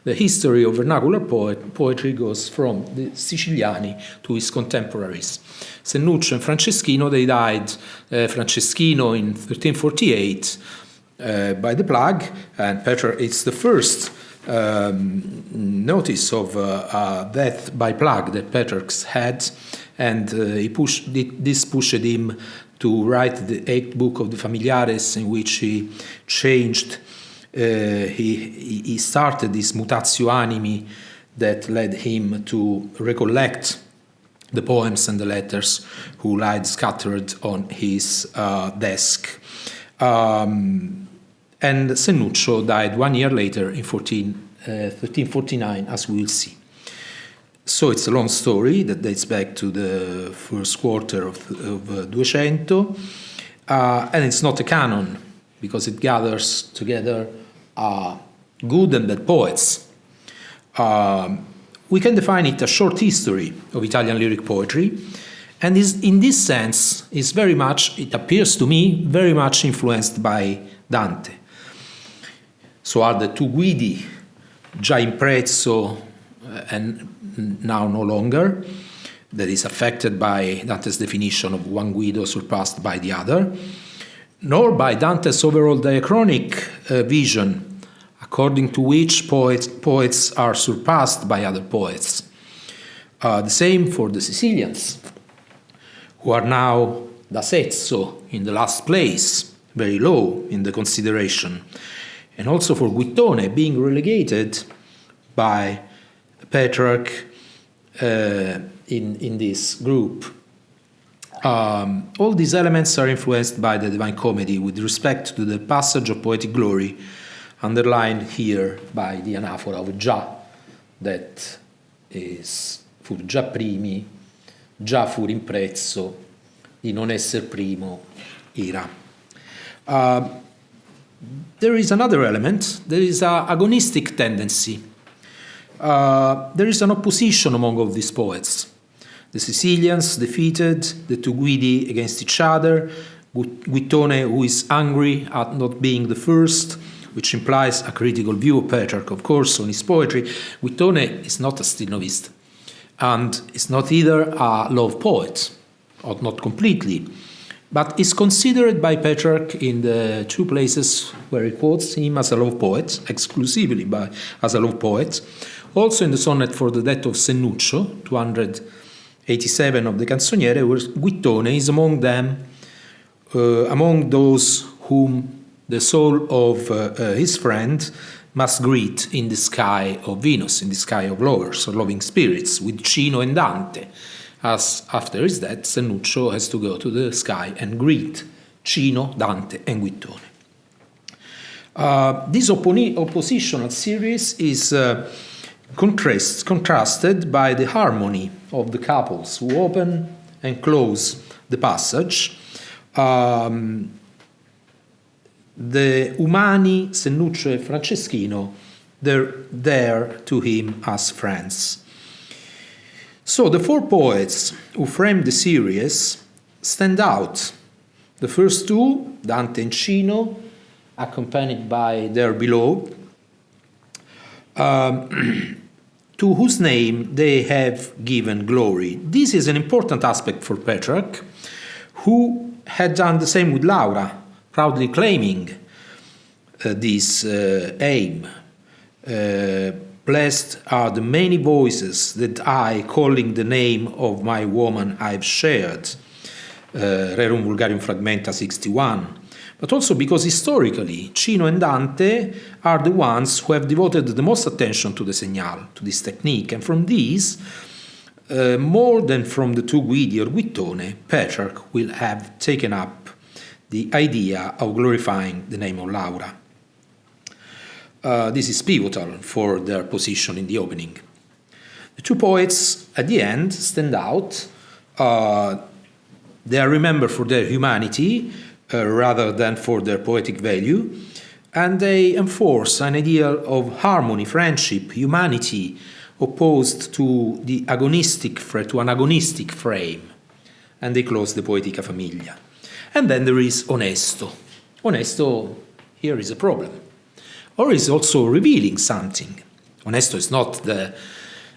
the history of vernacular poetry goes from the Siciliani to his contemporaries. Sennuccio and Franceschino, they died, Franceschino in 1348 by the plague, and Petrarch, it's the first notice of death by plague that Petrarch had, and this pushed him to write the 8th book of the Familiares, in which he changed, he started this mutatio animi, that led him to recollect the poems and the letters who lied scattered on his desk. And Sennuccio died 1 year later in 1349, as we will see. So it's a long story that dates back to the first quarter of 200, and it's not a canon because it gathers together good and bad poets. We can define it a short history of Italian lyric poetry, and is, in this sense, is very much, it appears to me, very much influenced by Dante. So are the two Guidi, già in prezzo and now no longer, that is affected by Dante's definition of one Guido surpassed by the other, nor by Dante's overall diachronic vision, according to which poets are surpassed by other poets. The same for the Sicilians, who are now da sezzo, in the last place, very low in the consideration, and also for Guittone, being relegated by Petrarch in this group. All these elements are influenced by the Divine Comedy with respect to the passage of poetic glory underlined here by the anaphora of già, that is fur già primi, già fur in prezzo, di non esser primo era. There is another element, there is an agonistic tendency. There is an opposition among all these poets. The Sicilians defeated the two Guidi against each other, Guittone, who is angry at not being the first, which implies a critical view of Petrarch, of course, on his poetry. Guittone is not a Stilnovist, and is not either a love poet, or not completely, but is considered by Petrarch in the two places where he quotes him as a love poet, exclusively as a love poet. Also in the sonnet for the death of Sennuccio, 287 of the Canzoniere, where Guittone is among them, among those whom the soul of his friend must greet in the sky of Venus, in the sky of lovers or loving spirits, with Cino and Dante, as after his death, Sennuccio has to go to the sky and greet Cino, Dante, and Guittone. This oppositional series is contrasted by the harmony of the couples who open and close the passage. The Umani, Sennuccio, and Franceschino, they're there to him as friends. So the four poets who frame the series stand out. The first two, Dante and Cino, accompanied by their beloved, to whose name they have given glory. This is an important aspect for Petrarch, who had done the same with Laura, proudly claiming this aim. Blessed are the many voices that I, calling the name of my woman, I've shared. Rerum Vulgarium Fragmenta 61. But also because historically, Cino and Dante are the ones who have devoted the most attention to the segnale, to this technique. And from these, more than from the two Guidi or Guittone, Petrarch will have taken up the idea of glorifying the name of Laura. This is pivotal for their position in the opening. The two poets at the end stand out. They are remembered for their humanity rather than for their poetic value, and they enforce an idea of harmony, friendship, humanity, opposed to an agonistic frame, and they close the Poetica Familia. And then there is Onesto. Onesto here is a problem, or is also revealing something. Onesto is not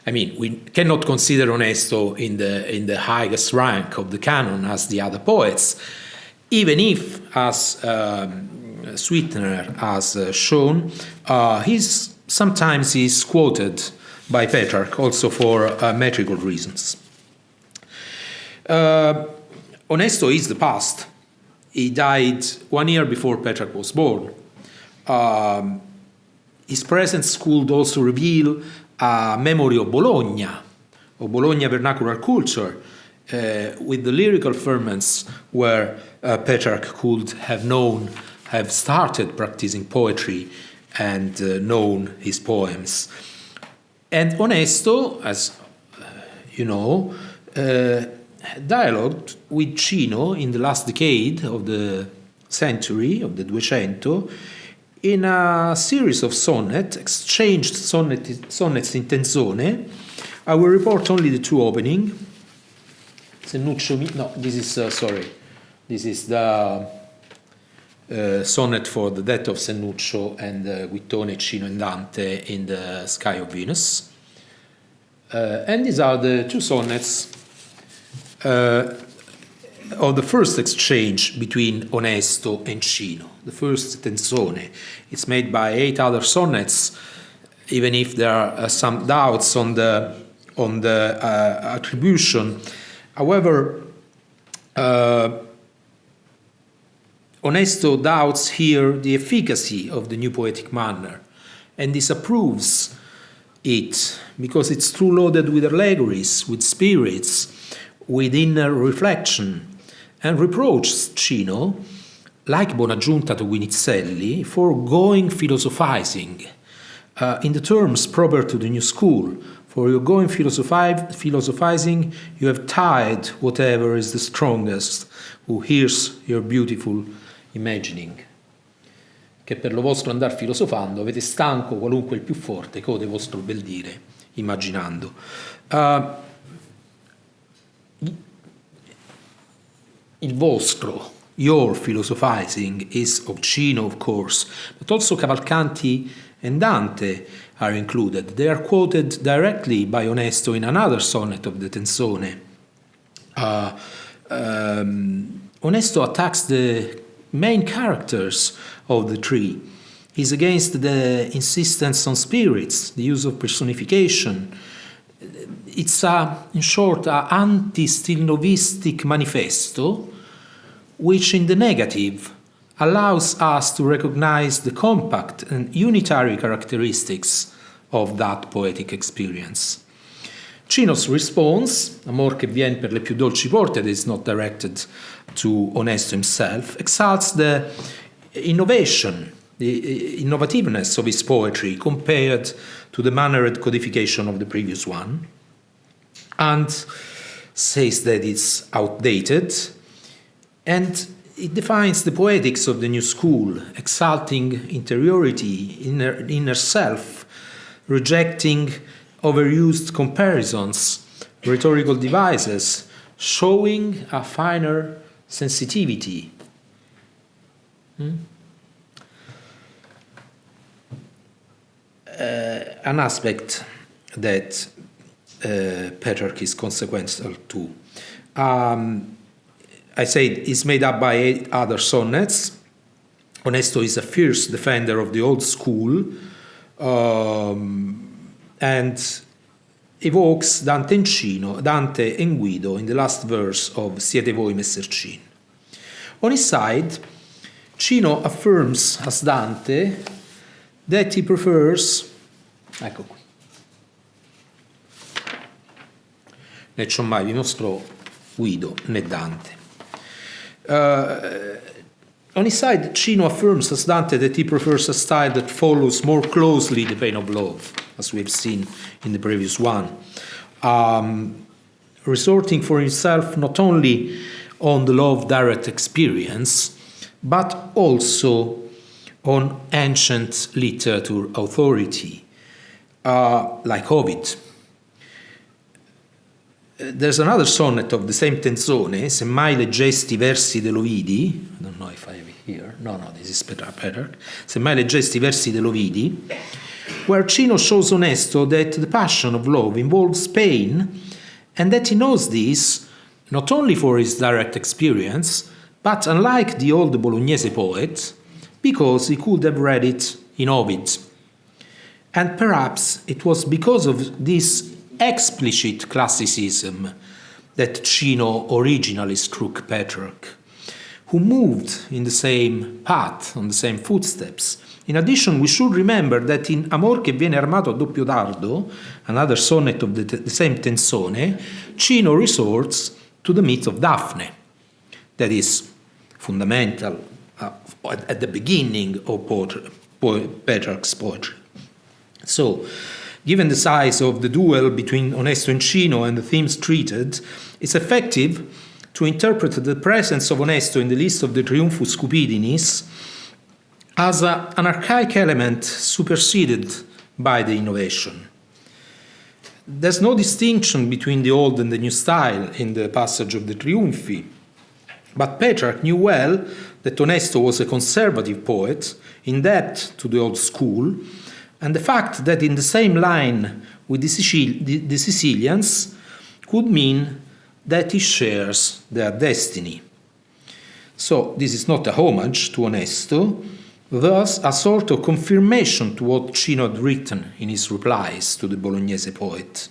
we cannot consider Onesto in the highest rank of the canon as the other poets, even if, as Sweetener has shown, sometimes he's quoted by Petrarch also for metrical reasons. Onesto is the past. He died 1 year before Petrarch was born. His presence could also reveal a memory of Bologna vernacular culture, with the lyrical ferments where Petrarch could have started practicing poetry and known his poems. And Onesto, as you know, dialogued with Cino in the last decade of the century, of the Duecento, in a series of exchanged sonnets in tenzone. I will report only the two opening. This is the sonnet for the death of Sennuccio and Guittone, Cino and Dante in the Sky of Venus. And these are the two sonnets of the first exchange between Onesto and Cino. The first tenzone. It's made by 8 other sonnets, even if there are some doubts on the attribution. However, Onesto doubts here the efficacy of the new poetic manner and disapproves it because it's too loaded with allegories, with spirits, with inner reflection, and reproaches Cino, like Bonaggiunta to Guinizelli, for going philosophizing in the terms proper to the new school. For your going philosophizing, you have tied whatever is the strongest, who hears your beautiful imagining. Che per lo vostro andar filosofando avete stanco qualunque il più forte, code vostro bel dire, immaginando. Il vostro, your philosophizing is of Cino, of course, but also Cavalcanti and Dante are included. They are quoted directly by Onesto in another sonnet of the Tenzone. Onesto attacks the main characters of the tree. He's against the insistence on spirits, the use of personification. It's in short, an anti-Stilnovistic manifesto, which in the negative allows us to recognize the compact and unitary characteristics of that poetic experience. Cino's response, Amor che vien per le più dolci porte, that is not directed to Onesto himself, exalts the innovation, the innovativeness of his poetry compared to the mannered codification of the previous one, and says that it's outdated, and it defines the poetics of the new school, exalting interiority, inner self, rejecting overused comparisons, rhetorical devices, showing a finer sensitivity. An aspect that Petrarch is consequential to. I said it's made up by 8 other sonnets. Onesto is a fierce defender of the old school and evokes Dante and Cino, Dante and Guido in the last verse of Siete voi messercini. On his side, Cino affirms as Dante that he prefers, ecco qui, né c'ho mai vi mostrò Guido né Dante. On his side, Cino affirms as Dante that he prefers a style that follows more closely the pain of love, as we've seen in the previous one, resorting for himself not only on the law of direct experience, but also on ancient literature authority, like Ovid. There's another sonnet of the same Tenzone, Se mai leggesti versi dell'Ovidi, I don't know if I have it here, no, this is Petrarch, Se mai leggesti versi dell'Ovidi, where Cino shows Onesto that the passion of love involves pain, and that he knows this not only for his direct experience, but unlike the old Bolognese poet, because he could have read it in Ovid. And perhaps it was because of this explicit classicism that Cino originally struck Petrarch, who moved in the same path, on the same footsteps, In addition, we should remember that in Amor che viene armato a doppio dardo, another sonnet of the same Tenzone, Cino resorts to the myth of Daphne. That is fundamental at the beginning of Petrarch's poetry. So, given the size of the duel between Onesto and Cino and the themes treated, it's effective to interpret the presence of Onesto in the list of the Triumphus Cupidinis as an archaic element superseded by the innovation. There's no distinction between the old and the new style in the passage of the Triumphi, but Petrarch knew well that Onesto was a conservative poet, indebted to the old school, and the fact that in the same line with the Sicilians could mean that he shares their destiny. So this is not a homage to Onesto, thus a sort of confirmation to what Cino had written in his replies to the Bolognese poet.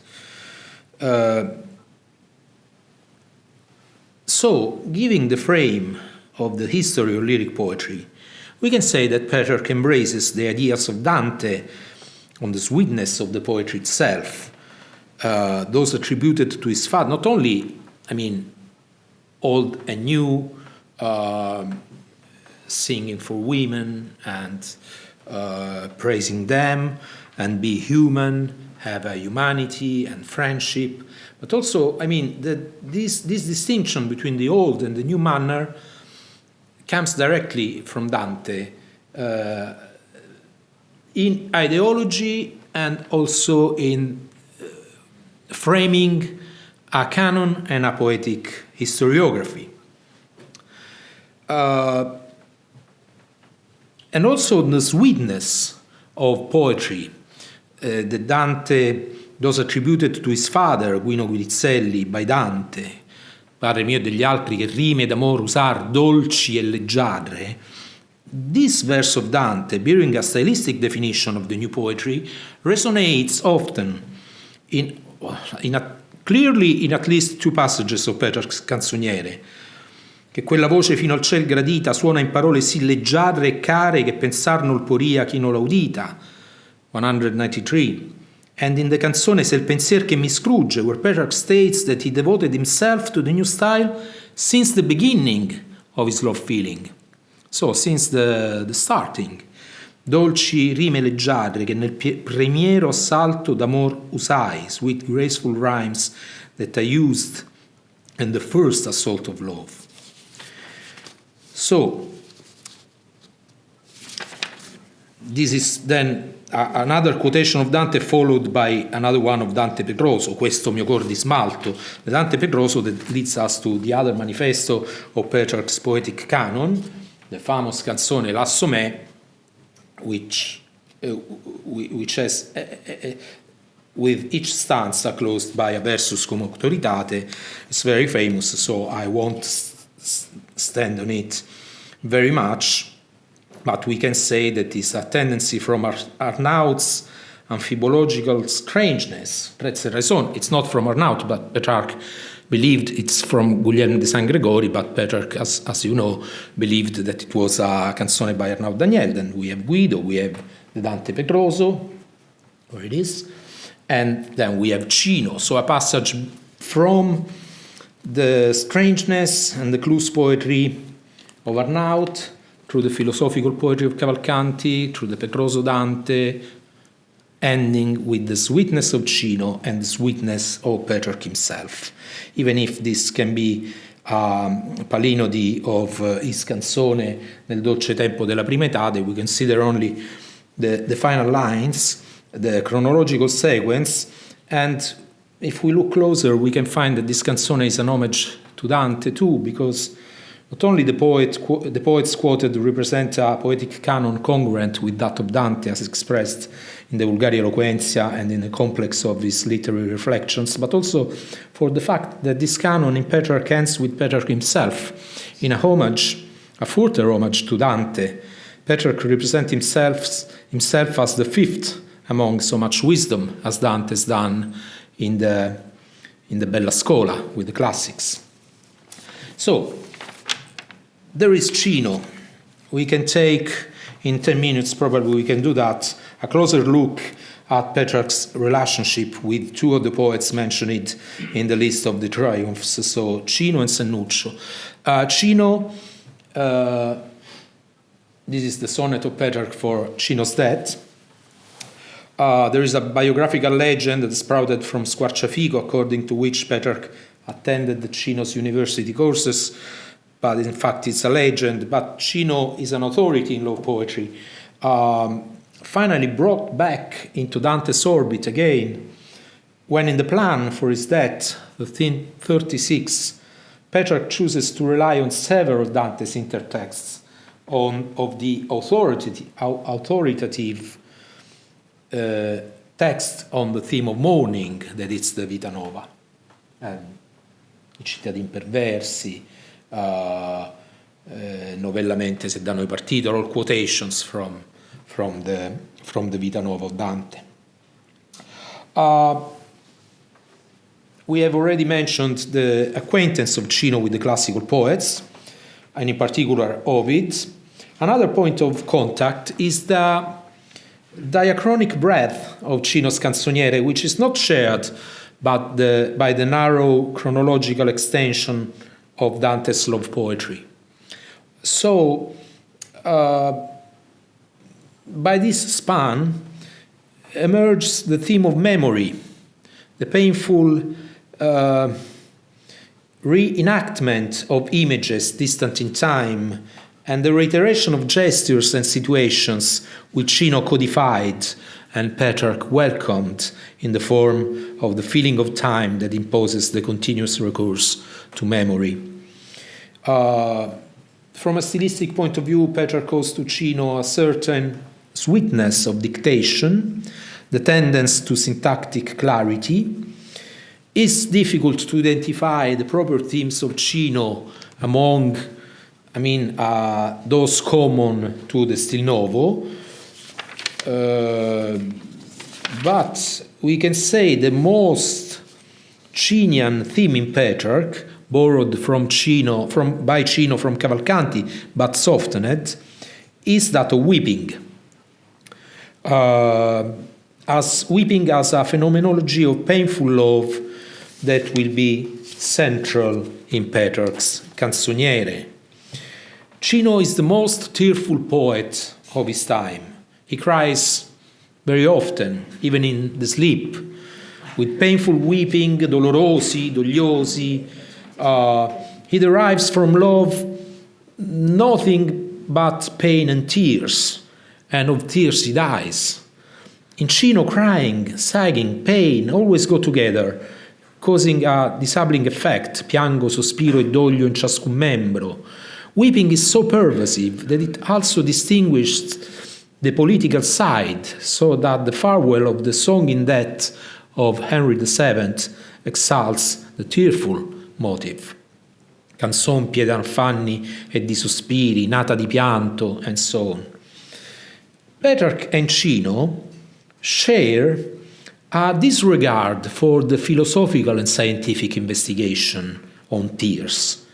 So, giving the frame of the history of lyric poetry, we can say that Petrarch embraces the ideas of Dante on the sweetness of the poetry itself, those attributed to his father, not only, old and new, singing for women and praising them and be human, have a humanity and friendship, but also, this distinction between the old and the new manner comes directly from Dante in ideology and also in framing a canon and a poetic historiography. And also the sweetness of poetry that Dante those attributed to his father, Guino Gurizzelli, by Dante, padre mio e degli altri, che rime d'amor usar dolci e leggiadre. This verse of Dante, bearing a stylistic definition of the new poetry, resonates often clearly in at least two passages of Petrarch's Canzoniere, che quella voce fino al ciel gradita suona in parole sì leggiadre e care che pensar nol poria chi non l'audita, 193. And in the canzone Se il pensier che mi scrugge, where Petrarch states that he devoted himself to the new style since the beginning of his love feeling. So, since the starting. Dolci rime leggiadre che nel primiero assalto d'amor usai, sweet graceful rhymes that I used in the first assault of love. So, this is then another quotation of Dante followed by another one of Dante Pedroso, Questo mio cor di smalto, the Dante Pedroso that leads us to the other manifesto of Petrarch's poetic canon, the famous canzone Lasso me, which has with each stanza closed by a versus cum auctoritate. It's very famous, so I won't stand on it very much. But we can say that it's a tendency from Arnaud's amphibological strangeness. It's not from Arnaud, but Petrarch believed it's from Guglielmo de San Gregori, but Petrarch, as you know, believed that it was a canzone by Arnaud Daniel. Then we have Guido, we have the Dante Pedroso, where it is, and then we have Cino. So a passage from the strangeness and the clues poetry of Arnaud, through the philosophical poetry of Cavalcanti, through the Pedroso Dante, ending with the sweetness of Cino and the sweetness of Petrarch himself. Even if this can be palinodi of his canzone Nel dolce tempo della prima etade, we consider only the final lines, the chronological sequence, and if we look closer, we can find that this canzone is an homage to Dante too, because not only the poets quoted represent a poetic canon congruent with that of Dante as expressed in the Vulgaria Eloquentia and in the complex of his literary reflections, but also for the fact that this canon in Petrarch ends with Petrarch himself in a further homage to Dante. Petrarch represents himself as the fifth among so much wisdom as Dante has done in the Bella Scola with the classics. So, there is Cino. We can take in 10 minutes probably we can do that, a closer look at Petrarch's relationship with two of the poets mentioned in the list of the triumphs, so Cino and Sennuccio. Cino, this is the sonnet of Petrarch for Cino's death. There is a biographical legend that sprouted from Squarciafico, according to which Petrarch attended the Cino's university courses, but in fact it's a legend. But Cino is an authority in love poetry. Finally brought back into Dante's orbit again, when in the plan for his death, 1336, Petrarch chooses to rely on several Dante's intertexts of the authoritative text on the theme of mourning, that is the Vita Nova, I cittadini perversi, novellamente se danno i partito, all quotations from the Vita Nova of Dante. We have already mentioned the acquaintance of Cino with the classical poets, and in particular Ovid. Another point of contact is the diachronic breadth of Cino's Canzoniere, which is not shared by the narrow chronological extension of Dante's love poetry. So, by this span emerges the theme of memory, the painful reenactment of images distant in time, and the reiteration of gestures and situations which Cino codified and Petrarch welcomed in the form of the feeling of time that imposes the continuous recourse to memory. From a stylistic point of view, Petrarch owes to Cino a certain sweetness of dictation, the tendency to syntactic clarity. It's difficult to identify the proper themes of Cino among those common to the Stil Novo, but we can say the most Cinian theme in Petrarch, borrowed by Cino from Cavalcanti, but softened, is that of weeping. As weeping as a phenomenology of painful love that will be central in Petrarch's Canzoniere. Cino is the most tearful poet of his time. He cries very often, even in the sleep, with painful weeping, dolorosi, dogliosi. He derives from love nothing but pain and tears, and of tears he dies. In Cino, crying, sighing, pain always go together, causing a disabling effect, piango, sospiro e doglio in ciascun membro. Weeping is so pervasive that it also distinguished the political side, so that the farewell of the song in death of Henry VII exalts the tearful motive. Canzon piena d'affanni e di sospiri, nata di pianto, and so on. Petrarch and Cino share a disregard for the philosophical and scientific investigation on tears.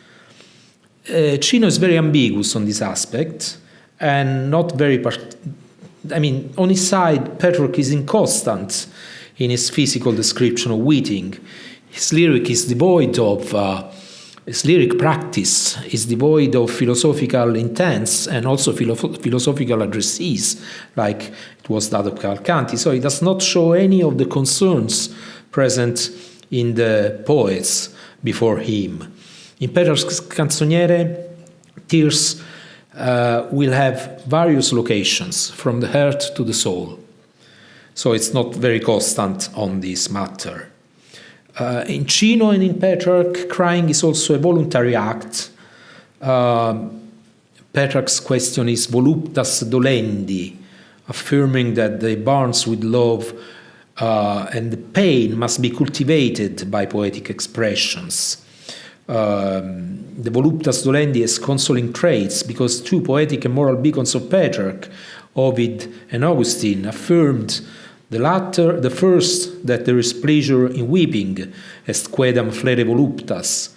Cino is very ambiguous on this aspect, and not very on his side, Petrarch is inconstant in his physical description of weeping. His lyric is devoid of his lyric practice is devoid of philosophical intents and also philosophical addressees, like it was that of Cavalcanti. So he does not show any of the concerns present in the poets before him. In Petrarch's Canzoniere, tears will have various locations, from the heart to the soul. So it's not very constant on this matter. In Cino and in Petrarch, crying is also a voluntary act. Petrarch's question is voluptas dolendi, affirming that the burns with love and the pain must be cultivated by poetic expressions. The voluptas dolendi as consoling traits, because two poetic and moral beacons of Petrarch, Ovid and Augustine, affirmed the first that there is pleasure in weeping, est quedam flere voluptas,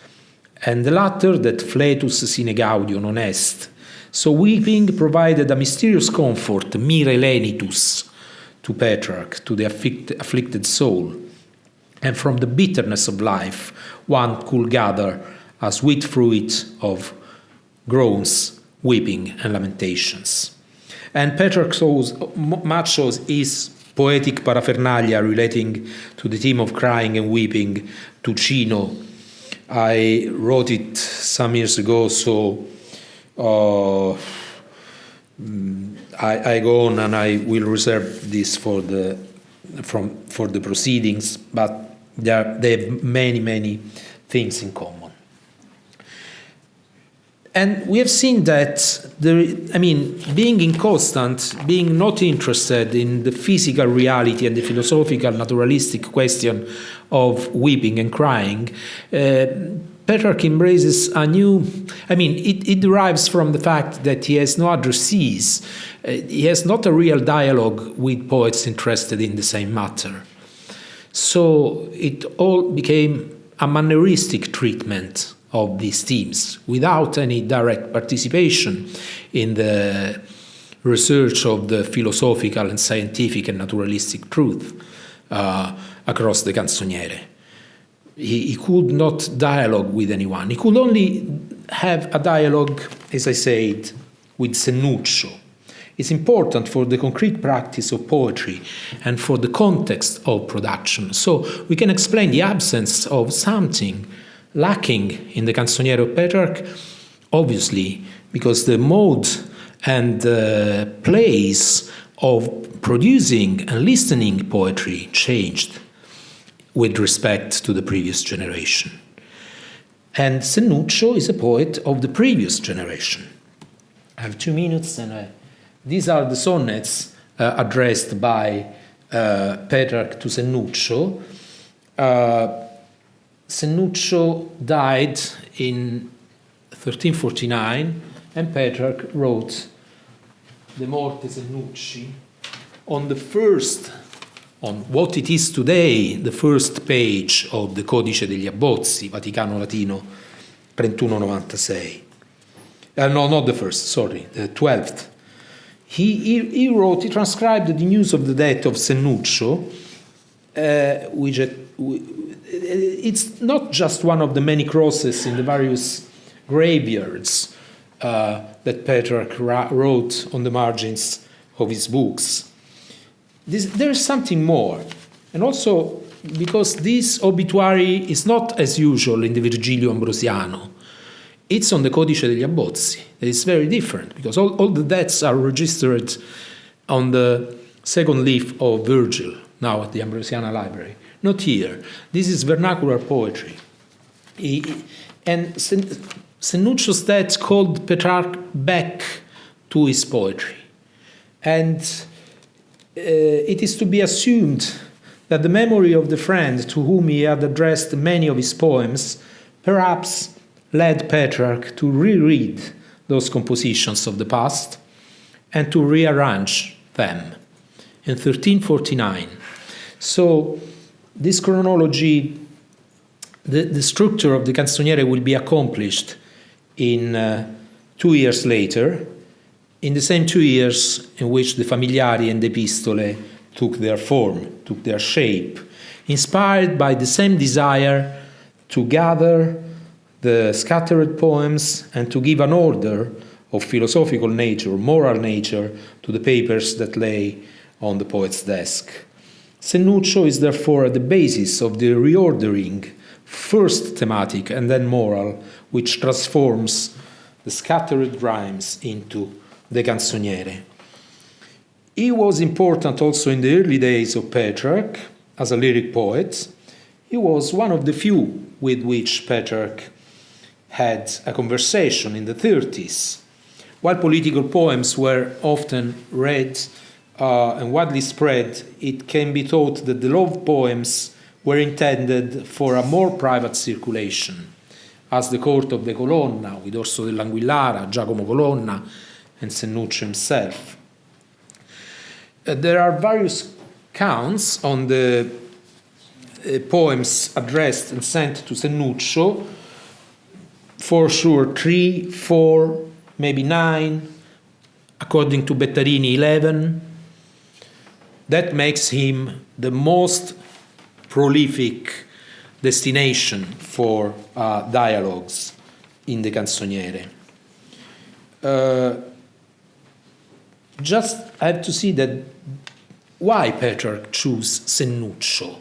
and the latter that fletus sine gaudio non est, So weeping provided a mysterious comfort, mire lenitus, to Petrarch, to the afflicted soul. And from the bitterness of life, one could gather a sweet fruit of groans, weeping, and lamentations. And Petrarch shows much of his poetic paraphernalia relating to the theme of crying and weeping to Cino. I wrote it some years ago, so I go on and I will reserve this for the proceedings, but they have many things in common. And we have seen that being inconstant, being not interested in the physical reality and the philosophical naturalistic question of weeping and crying, Petrarch embraces a new, it derives from the fact that he has no addressees. He has not a real dialogue with poets interested in the same matter. So it all became a manneristic treatment of these themes without any direct participation in the research of the philosophical and scientific and naturalistic truth across the canzoniere. He could not dialogue with anyone. He could only have a dialogue, as I said, with Sennuccio. It's important for the concrete practice of poetry and for the context of production. So we can explain the absence of something lacking in the Canzoniere of Petrarch, obviously, because the mode and the place of producing and listening poetry changed with respect to the previous generation. And Sennuccio is a poet of the previous generation. I have 2 minutes, and these are the sonnets addressed by Petrarch to Sennuccio. Sennuccio died in 1349, and Petrarch wrote De Morte Sennucci on what it is today, the first page of the Codice degli Abbozzi, Vaticano Latino 3196. No, not the first, sorry, the 12th. He transcribed the news of the death of Sennuccio, which it's not just one of the many crosses in the various graveyards that Petrarch wrote on the margins of his books. There's something more. And also because this obituary is not as usual in the Virgilio Ambrosiano. It's on the Codice degli Abbozzi. It's very different because all the deaths are registered on the second leaf of Virgil, now at the Ambrosiana Library. Not here. This is vernacular poetry. And Sennuccio's death called Petrarch back to his poetry. And it is to be assumed that the memory of the friend to whom he had addressed many of his poems perhaps led Petrarch to reread those compositions of the past and to rearrange them in 1349. So this chronology, the structure of the Canzoniere will be accomplished in 2 years later, in the same 2 years in which the Familiari and the Epistole took their form, took their shape, inspired by the same desire to gather the scattered poems and to give an order of philosophical nature, moral nature, to the papers that lay on the poet's desk. Sennuccio is therefore at the basis of the reordering, first thematic and then moral, which transforms the scattered rhymes into the Canzoniere. He was important also in the early days of Petrarch as a lyric poet. He was one of the few with which Petrarch had a conversation in the 30s. While political poems were often read and widely spread, it can be thought that the love poems were intended for a more private circulation, as the court of the Colonna, with Orso dell'Anguillara, Giacomo Colonna, and Sennuccio himself. There are various counts on the poems addressed and sent to Sennuccio. For sure, 3, 4, maybe 9, according to Bettarini 11. That makes him the most prolific destination for dialogues in the Canzoniere. Just I have to see that why Petrarch chose Sennuccio,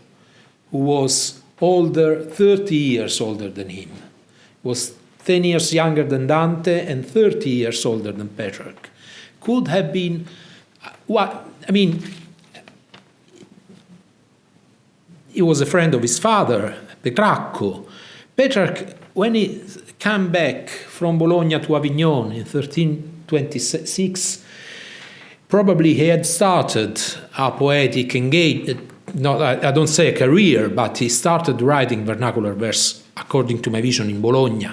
who was older, 30 years older than him, was 10 years younger than Dante and 30 years older than Petrarch. Could have been, he was a friend of his father, Petrarco. Petrarch, when he came back from Bologna to Avignon in 1326, probably he had started a poetic engagement. I don't say a career, but he started writing vernacular verse according to my vision in Bologna.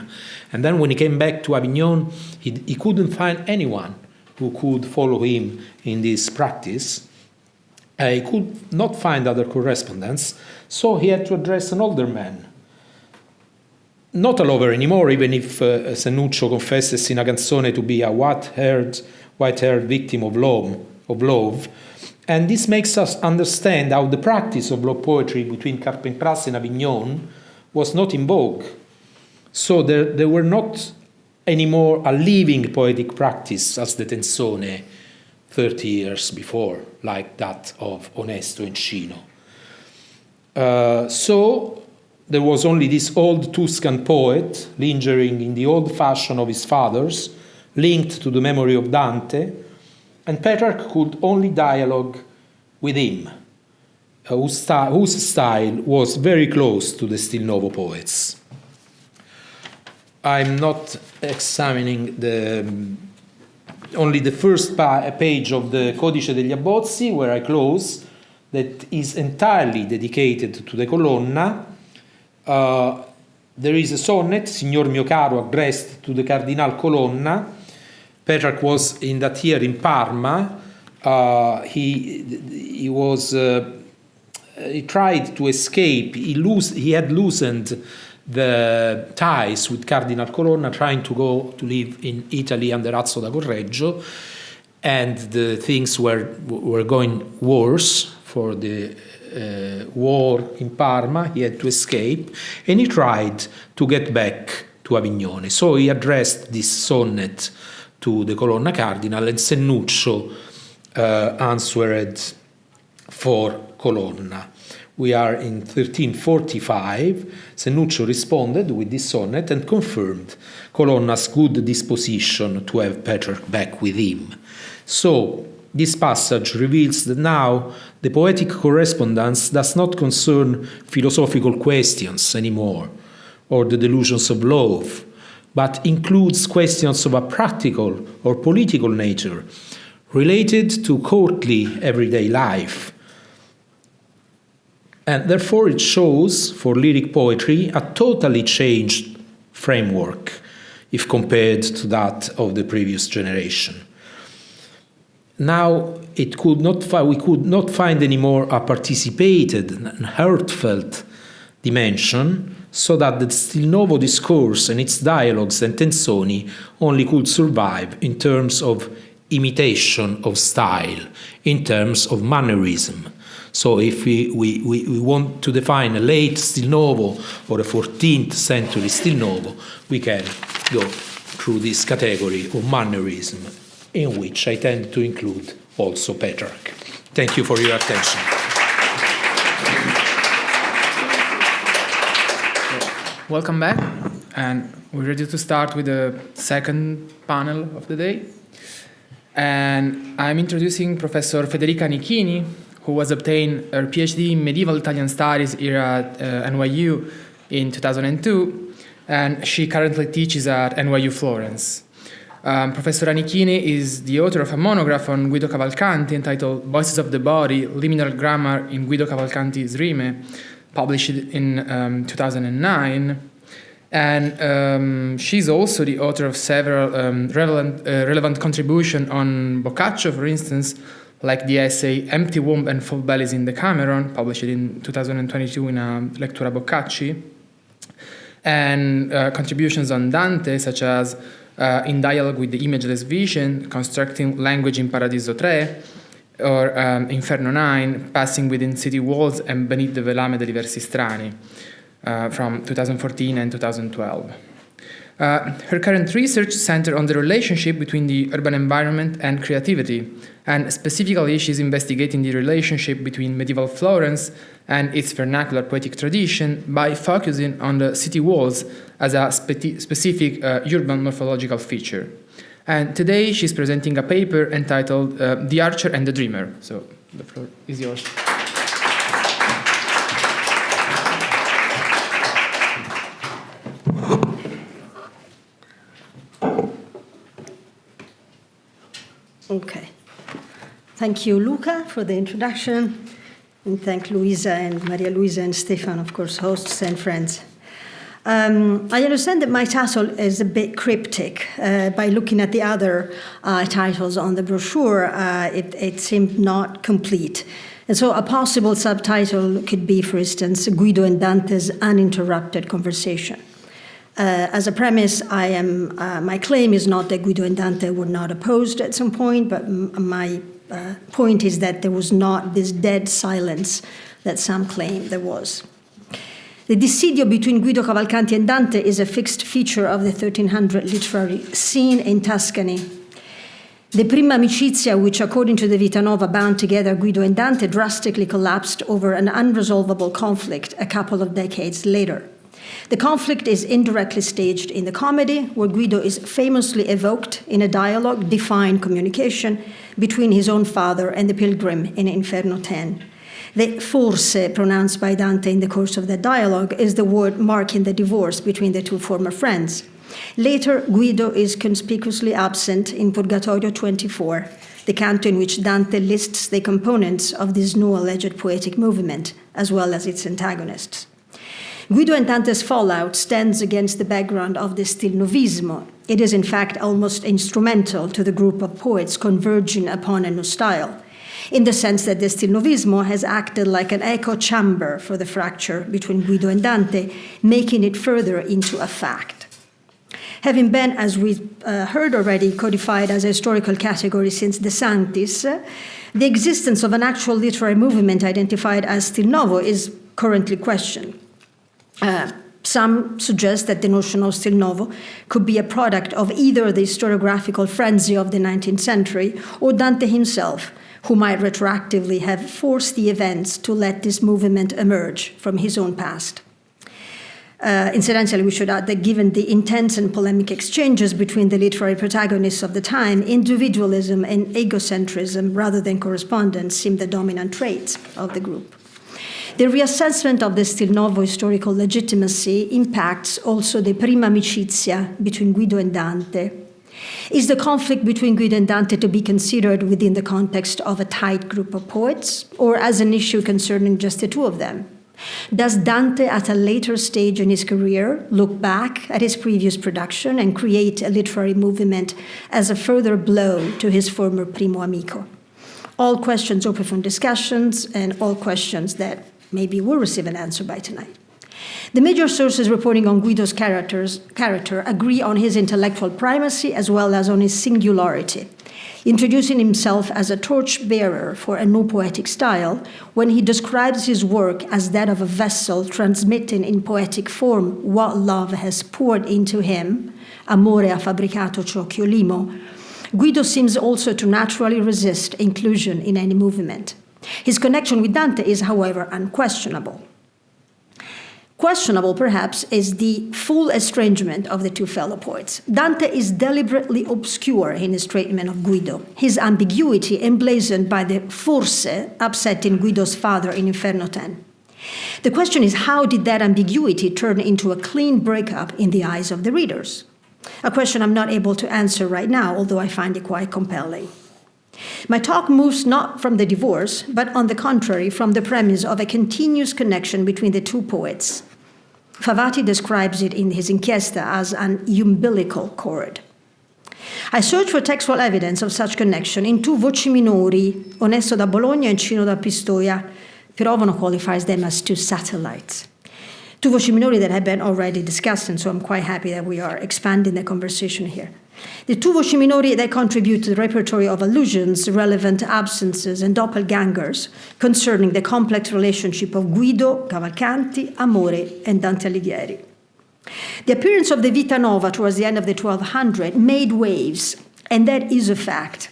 And then when he came back to Avignon, he couldn't find anyone who could follow him in this practice. He could not find other correspondents, so he had to address an older man. Not a lover anymore, even if Sennuccio confesses in a canzone to be a white-haired victim of love. And this makes us understand how the practice of love poetry between Carpentras and Avignon was not in vogue. So there were not anymore a living poetic practice as the Tenzone 30 years before, like that of Onesto and Cino. So there was only this old Tuscan poet lingering in the old fashion of his fathers, linked to the memory of Dante, and Petrarch could only dialogue with him, whose style was very close to the Stil Novo poets. I'm not examining only the first page of the Codice degli Abbozzi, where I close, that is entirely dedicated to the Colonna. There is a sonnet, Signor mio caro, addressed to the Cardinal Colonna. Petrarch was in that year in Parma. He tried to escape. He had loosened the ties with Cardinal Colonna, trying to go to live in Italy under Azzo da Correggio, and the things were going worse for the war in Parma. He had to escape, and he tried to get back to Avignone. So he addressed this sonnet to the Colonna Cardinal, and Sennuccio answered for Colonna. We are in 1345. Sennuccio responded with this sonnet and confirmed Colonna's good disposition to have Petrarch back with him. So this passage reveals that now the poetic correspondence does not concern philosophical questions anymore, or the delusions of love, but includes questions of a practical or political nature related to courtly everyday life. And therefore it shows, for lyric poetry, a totally changed framework if compared to that of the previous generation. Now we could not find anymore a participated and heartfelt dimension, so that the Stil Novo discourse and its dialogues and tenzoni only could survive in terms of imitation of style, in terms of mannerism. So if we want to define a late Stil Novo or a 14th century Stil Novo, we can go through this category of mannerism, in which I tend to include also Petrarch. Thank you for your attention.
Welcome back, and we're ready to start with the second panel of the day. And I'm introducing Professor Federica Anichini, who has obtained her PhD in Medieval Italian Studies here at NYU in 2002, and she currently teaches at NYU Florence. Professor Anichini is the author of a monograph on Guido Cavalcanti entitled Voices of the Body, Liminal Grammar in Guido Cavalcanti's Rime, published in 2009. And she's also the author of several relevant contributions on Boccaccio, for instance, like the essay Empty Womb and Full Bellies in Decameron, published in 2022 in a Lectura Boccacci, and contributions on Dante, such as
in dialogue with the imageless vision, constructing language in Paradiso 3, or Inferno 9, passing within city walls and beneath the velame degli versi strani, from 2014 and 2012. Her current research centers on the relationship between the urban environment and creativity, and specifically she's investigating the relationship between medieval Florence and its vernacular poetic tradition by focusing on the city walls as a specific urban morphological feature. And today she's presenting a paper entitled The Archer and the Dreamer. So the floor is yours.
Okay. Thank you, Luca, for the introduction. And thank Luisa and Maria Luisa and Stefan, of course, hosts and friends. I understand that my title is a bit cryptic. By looking at the other titles on the brochure, it seemed not complete. And so a possible subtitle could be, for instance, Guido and Dante's Uninterrupted Conversation. As a premise, my claim is not that Guido and Dante were not opposed at some point, but my point is that there was not this dead silence that some claim there was. The dissidio between Guido Cavalcanti and Dante is a fixed feature of the 1300 literary scene in Tuscany. The prima amicizia, which according to the Vita Nova bound together Guido and Dante, drastically collapsed over an unresolvable conflict a couple of decades later. The conflict is indirectly staged in the comedy, where Guido is famously evoked in a dialogue, defined communication, between his own father and the pilgrim in Inferno 10. The forse pronounced by Dante in the course of that dialogue is the word marking the divorce between the two former friends. Later, Guido is conspicuously absent in Purgatorio 24, the canto in which Dante lists the components of this new alleged poetic movement, as well as its antagonists. Guido and Dante's fallout stands against the background of the Stilnovismo. It is, in fact, almost instrumental to the group of poets converging upon a new style, in the sense that the Stilnovismo has acted like an echo chamber for the fracture between Guido and Dante, making it further into a fact. Having been, as we heard already, codified as a historical category since De Sanctis, the existence of an actual literary movement identified as Stil Novo is currently questioned. Some suggest that the notion of Stil Novo could be a product of either the historiographical frenzy of the 19th century or Dante himself, who might retroactively have forced the events to let this movement emerge from his own past. Incidentally, we should add that given the intense and polemic exchanges between the literary protagonists of the time, individualism and egocentrism rather than correspondence seem the dominant traits of the group. The reassessment of the Stil Novo historical legitimacy impacts also the prima amicizia between Guido and Dante. Is the conflict between Guido and Dante to be considered within the context of a tight group of poets, or as an issue concerning just the two of them? Does Dante, at a later stage in his career, look back at his previous production and create a literary movement as a further blow to his former primo amico? All questions open for discussions, and all questions that maybe will receive an answer by tonight. The major sources reporting on Guido's character agree on his intellectual primacy as well as on his singularity, introducing himself as a torch-bearer for a new poetic style when he describes his work as that of a vessel transmitting in poetic form what love has poured into him, amore ha fabbricato ciò ch'io limo. Guido seems also to naturally resist inclusion in any movement. His connection with Dante is, however, unquestionable. Questionable, perhaps, is the full estrangement of the two fellow poets. Dante is deliberately obscure in his treatment of Guido, his ambiguity emblazoned by the forse upsetting Guido's father in Inferno 10. The question is, how did that ambiguity turn into a clean breakup in the eyes of the readers? A question I'm not able to answer right now, although I find it quite compelling. My talk moves not from the divorce, but on the contrary, from the premise of a continuous connection between the two poets. Favati describes it in his Inchiesta as an umbilical cord. I searched for textual evidence of such connection in two voci minori, Onesto da Bologna and Cino da Pistoia. Pirovano qualifies them as two satellites. Two voci minori that have been already discussed, and so I'm quite happy that we are expanding the conversation here. The two voci minori that contribute to the repertory of allusions, relevant absences, and doppelgangers concerning the complex relationship of Guido, Cavalcanti, Amore, and Dante Alighieri. The appearance of the Vita Nova towards the end of the 1200s made waves, and that is a fact.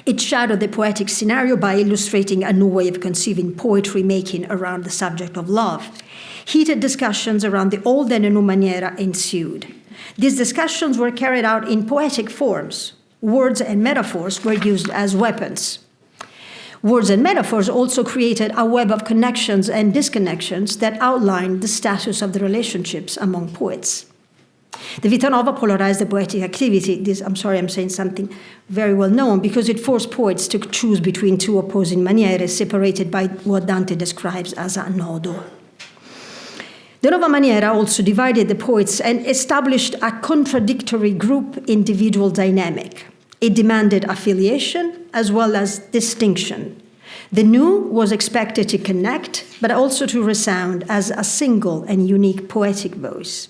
It shadowed the poetic scenario by illustrating a new way of conceiving poetry making around the subject of love. Heated discussions around the old and the new maniera ensued. These discussions were carried out in poetic forms. Words and metaphors were used as weapons. Words and metaphors also created a web of connections and disconnections that outlined the status of the relationships among poets. The Vita Nova polarized the poetic activity. I'm saying something very well known, because it forced poets to choose between two opposing maniere separated by what Dante describes as a nodo. The Nova Maniera also divided the poets and established a contradictory group-individual dynamic. It demanded affiliation as well as distinction. The new was expected to connect, but also to resound as a single and unique poetic voice.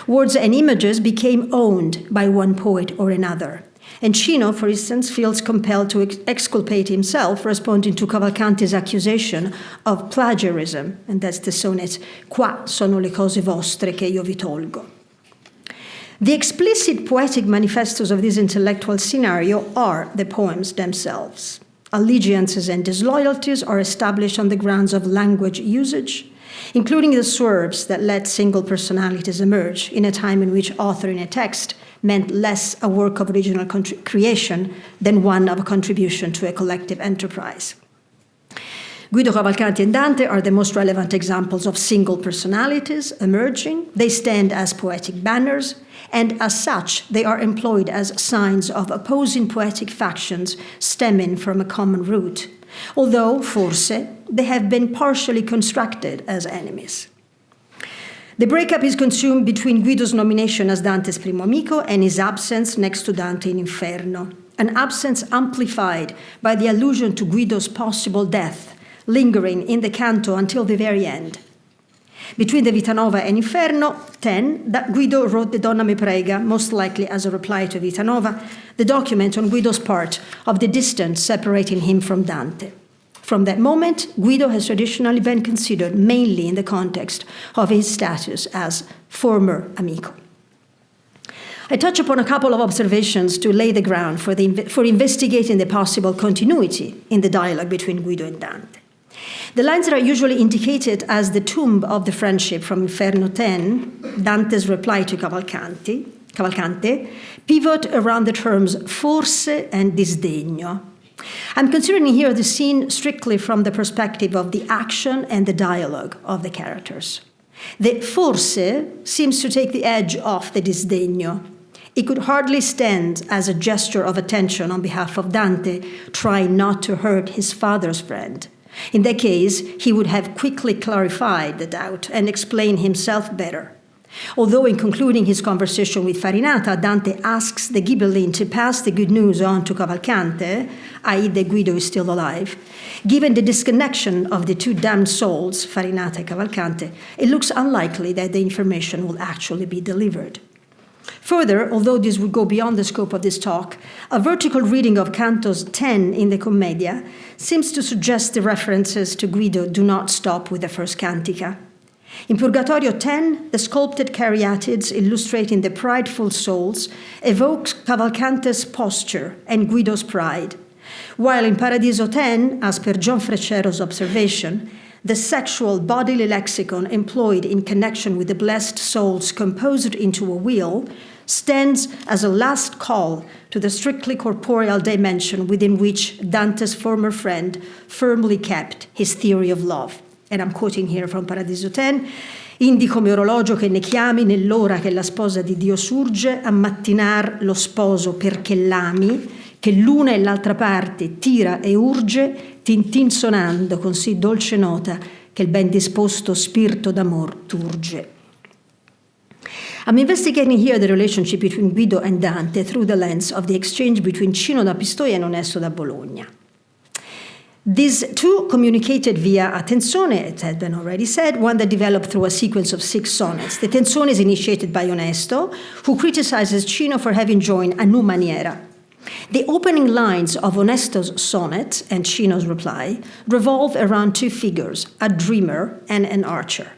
Words and images became owned by one poet or another. And Cino, for instance, feels compelled to exculpate himself, responding to Cavalcanti's accusation of plagiarism, and that's the sonnet, "Qua sono le cose vostre che io vi tolgo." The explicit poetic manifestos of this intellectual scenario are the poems themselves. Allegiances and disloyalties are established on the grounds of language usage, including the swerves that let single personalities emerge in a time in which authoring a text meant less a work of original creation than one of a contribution to a collective enterprise. Guido, Cavalcanti, and Dante are the most relevant examples of single personalities emerging. They stand as poetic banners, and as such, they are employed as signs of opposing poetic factions stemming from a common root, although, forse, they have been partially constructed as enemies. The breakup is consumed between Guido's nomination as Dante's primo amico and his absence next to Dante in Inferno, an absence amplified by the allusion to Guido's possible death, lingering in the canto until the very end. Between the Vita Nova and Inferno 10, Guido wrote the Donna mi prega, most likely as a reply to Vita Nova, the document on Guido's part of the distance separating him from Dante. From that moment, Guido has traditionally been considered mainly in the context of his status as former amico. I touch upon a couple of observations to lay the ground for investigating the possible continuity in the dialogue between Guido and Dante. The lines that are usually indicated as the tomb of the friendship from Inferno 10, Dante's reply to Cavalcante, pivot around the terms forse and disdegno. I'm considering here the scene strictly from the perspective of the action and the dialogue of the characters. The forse seems to take the edge off the disdegno. It could hardly stand as a gesture of attention on behalf of Dante, trying not to hurt his father's friend. In that case, he would have quickly clarified the doubt and explained himself better. Although in concluding his conversation with Farinata, Dante asks the Ghibelline to pass the good news on to Cavalcante, i.e. that Guido is still alive, given the disconnection of the two damned souls, Farinata and Cavalcante, it looks unlikely that the information will actually be delivered. Further, although this would go beyond the scope of this talk, a vertical reading of Cantos 10 in the Commedia seems to suggest the references to Guido do not stop with the first cantica. In Purgatorio 10, the sculpted caryatids illustrating the prideful souls evokes Cavalcante's posture and Guido's pride, while in Paradiso 10, as per John Freccero's observation, the sexual bodily lexicon employed in connection with the blessed souls composed into a wheel stands as a last call to the strictly corporeal dimension within which Dante's former friend firmly kept his theory of love. And I'm quoting here from Paradiso 10, «Indi come orologio che ne chiami nell'ora che la sposa di Dio surge, a mattinar lo sposo perché l'ami, che l'una e l'altra parte tira e urge, tintin sonando con sì dolce nota che il ben disposto spirito d'amor turge». I'm investigating here the relationship between Guido and Dante through the lens of the exchange between Cino da Pistoia and Onesto da Bologna. These two communicated via a tenzone, it had been already said, one that developed through a sequence of 6 sonnets. The tenzone is initiated by Onesto, who criticizes Cino for having joined a new maniera. The opening lines of Onesto's sonnet and Cino's reply revolve around 2 figures, a dreamer and an archer.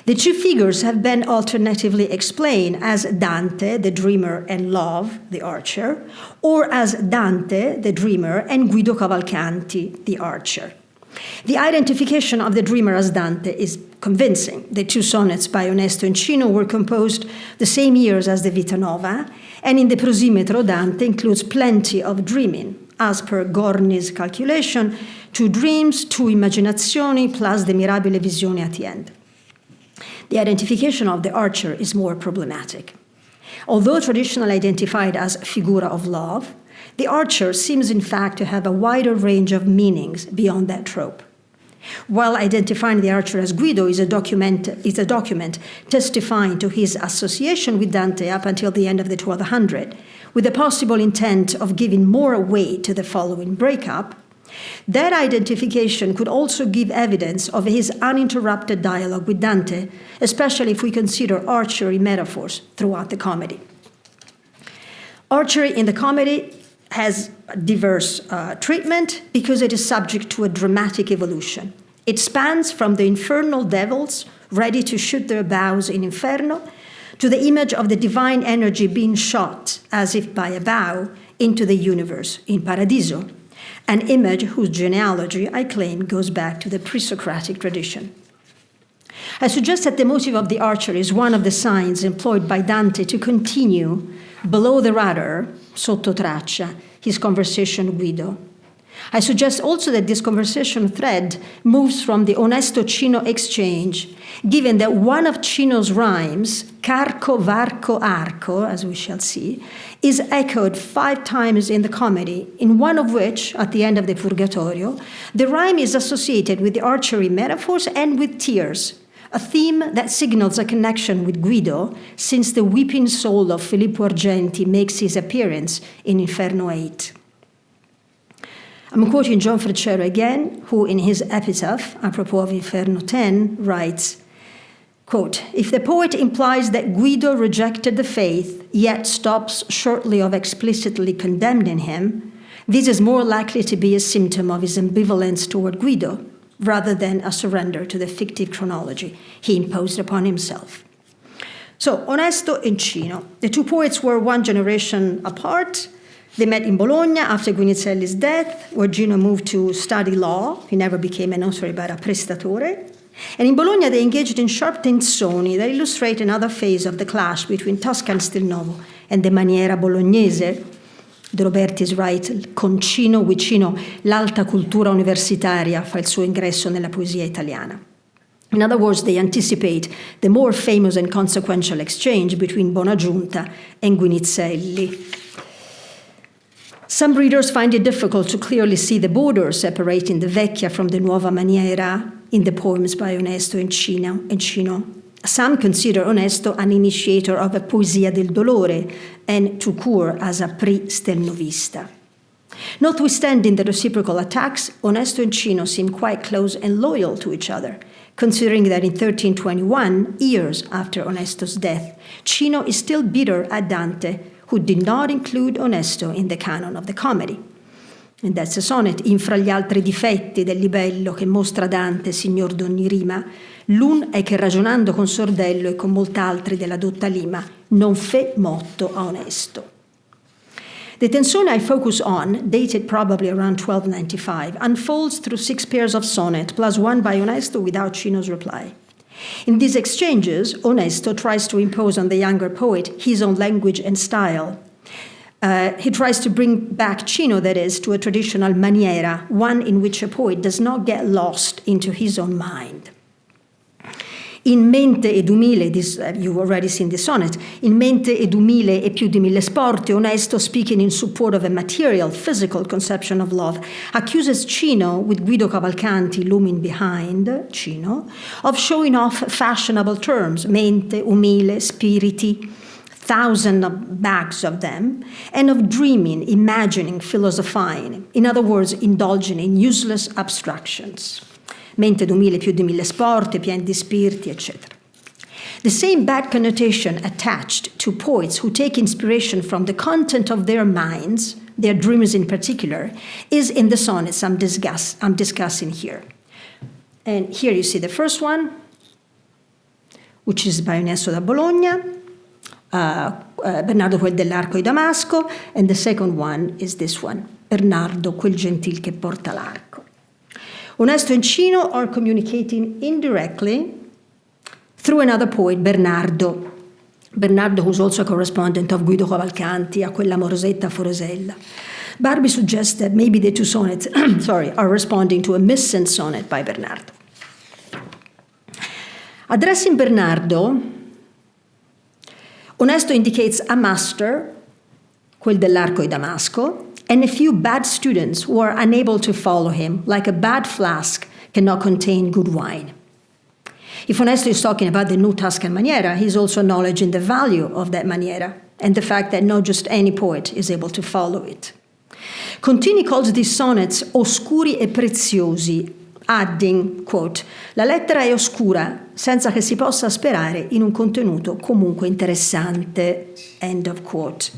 The 2 figures have been alternatively explained as Dante, the dreamer, and Love, the archer, or as Dante, the dreamer, and Guido Cavalcanti, the archer. The identification of the dreamer as Dante is convincing. The 2 sonnets by Onesto and Cino were composed the same years as the Vita Nova, and in the Prosimetro, Dante includes plenty of dreaming. As per Gorni's calculation, 2 dreams, 2 immaginazioni, plus the mirabile visione at the end. The identification of the archer is more problematic. Although traditionally identified as figura of love, the archer seems in fact to have a wider range of meanings beyond that trope. While identifying the archer as Guido is a document testifying to his association with Dante up until the end of the 1200, with the possible intent of giving more weight to the following breakup, that identification could also give evidence of his uninterrupted dialogue with Dante, especially if we consider archery metaphors throughout the comedy. Archery in the comedy has diverse treatment because it is subject to a dramatic evolution. It spans from the infernal devils ready to shoot their bows in Inferno to the image of the divine energy being shot, as if by a bow, into the universe in Paradiso, an image whose genealogy, I claim, goes back to the pre-Socratic tradition. I suggest that the motive of the archer is one of the signs employed by Dante to continue below the radar, sotto traccia, his conversation with Guido. I suggest also that this conversation thread moves from the Onesto-Cino exchange, given that one of Cino's rhymes, carco, varco, arco, as we shall see, is echoed 5 times in the comedy, in one of which, at the end of the Purgatorio, the rhyme is associated with the archery metaphors and with tears, a theme that signals a connection with Guido, since the weeping soul of Filippo Argenti makes his appearance in Inferno 8. I'm quoting John Freccero again, who in his epitaph, apropos of Inferno 10, writes, quote, "If the poet implies that Guido rejected the faith, yet stops shortly of explicitly condemning him, this is more likely to be a symptom of his ambivalence toward Guido, rather than a surrender to the fictive chronology he imposed upon himself." So, Onesto and Cino, the 2 poets were 1 generation apart. They met in Bologna after Guinizelli's death, where Cino moved to study law. He never became a notary, but a prestatore. And in Bologna, they engaged in sharp tenzoni that illustrate another phase of the clash between Toscan Stil Novo and the maniera bolognese. De Robertis write, con Cino vicino l'alta cultura universitaria fa il suo ingresso nella poesia italiana. In other words, they anticipate the more famous and consequential exchange between Bonagiunta and Guinizelli. Some readers find it difficult to clearly see the border separating the vecchia from the nuova maniera in the poems by Onesto and Cino. Some consider Onesto an initiator of a poesia del dolore and tout court as a pre-stelnovista. Notwithstanding the reciprocal attacks, Onesto and Cino seem quite close and loyal to each other, considering that in 1321, years after Onesto's death, Cino is still bitter at Dante, who did not include Onesto in the canon of the comedy. And that's a sonnet, infra gli altri difetti del libello che mostra Dante, signor d'ogni rima, l'un è che ragionando con Sordello e con molt'altri della dotta Lima, non fe motto a Onesto. The tenzone I focus on, dated probably around 1295, unfolds through 6 pairs of sonnet, plus 1 by Onesto without Cino's reply. In these exchanges, Onesto tries to impose on the younger poet his own language and style. He tries to bring back Cino, that is, to a traditional maniera, one in which a poet does not get lost into his own mind. In mente ed umile, you've already seen the sonnet, in mente ed umile e più di 1000 sporti, Onesto, speaking in support of a material, physical conception of love, accuses Cino, with Guido Cavalcanti looming behind Cino, of showing off fashionable terms, mente, umile, spiriti, thousands of bags of them, and of dreaming, imagining, philosophizing. In other words, indulging in useless abstractions. Mente d'umile più di mille sporti, pieni di spiriti, eccetera. The same bad connotation attached to poets who take inspiration from the content of their minds, their dreams in particular, is in the sonnets I'm discussing here. And here you see the first one, which is by Onesto da Bologna, Bernardo quel dell'arco di Damasco, and the second one is this one, Bernardo quel gentil che porta l'arco. Onesto and Cino are communicating indirectly through another poet, Bernardo. Bernardo, who's also a correspondent of Guido Cavalcanti, a quella Morsetta Forosella. Barbie suggests that maybe the two sonnets are responding to a missing sonnet by Bernardo. Addressing Bernardo, Onesto indicates a master, quel dell'arco di Damasco, and a few bad students who are unable to follow him, like a bad flask cannot contain good wine. If Onesto is talking about the new Tuscan maniera, he's also acknowledging the value of that maniera and the fact that not just any poet is able to follow it. Contini calls these sonnets oscuri e preziosi, adding, quote, la lettera è oscura senza che si possa sperare in un contenuto comunque interessante, end of quote.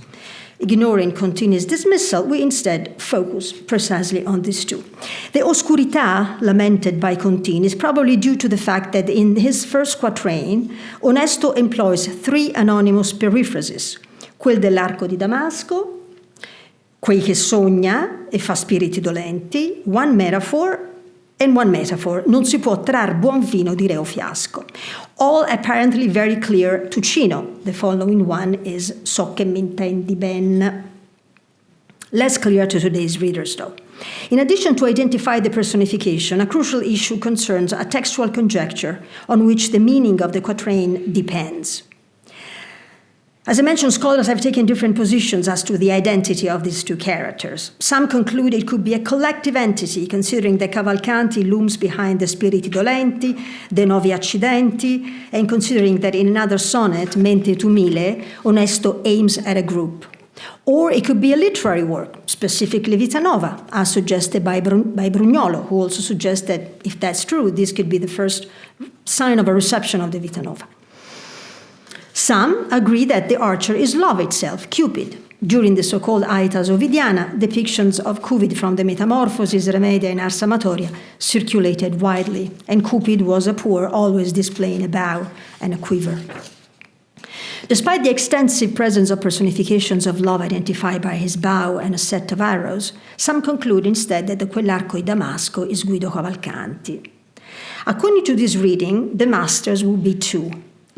Ignoring Contini's dismissal, we instead focus precisely on these two. The oscurità lamented by Contini is probably due to the fact that in his first quatrain, Onesto employs three anonymous periphrases, quel dell'arco di Damasco, quei che sogna e fa spiriti dolenti, one metaphor, non si può trar buon vino di reo fiasco. All apparently very clear to Cino. The following one is so che m'intendi ben. Less clear to today's readers, though. In addition to identify the personification, a crucial issue concerns a textual conjecture on which the meaning of the quatrain depends. As I mentioned, scholars have taken different positions as to the identity of these two characters. Some conclude it could be a collective entity, considering that Cavalcanti looms behind the Spiriti Dolenti, the Novi Accidenti, and considering that in another sonnet, Mente tu mille, Onesto aims at a group. Or it could be a literary work, specifically Vita Nova, as suggested by Brugnolo, who also suggests that if that's true, this could be the first sign of a reception of the Vita Nova. Some agree that the archer is love itself, Cupid. During the so-called Aetas Ovidiana, depictions of Cupid from the Metamorphoses, Remedia, and Ars Amatoria circulated widely, and Cupid was a poor, always displaying a bow and a quiver. Despite the extensive presence of personifications of love identified by his bow and a set of arrows, some conclude instead that the quell'arco di Damasco is Guido Cavalcanti. According to this reading, the masters would be two: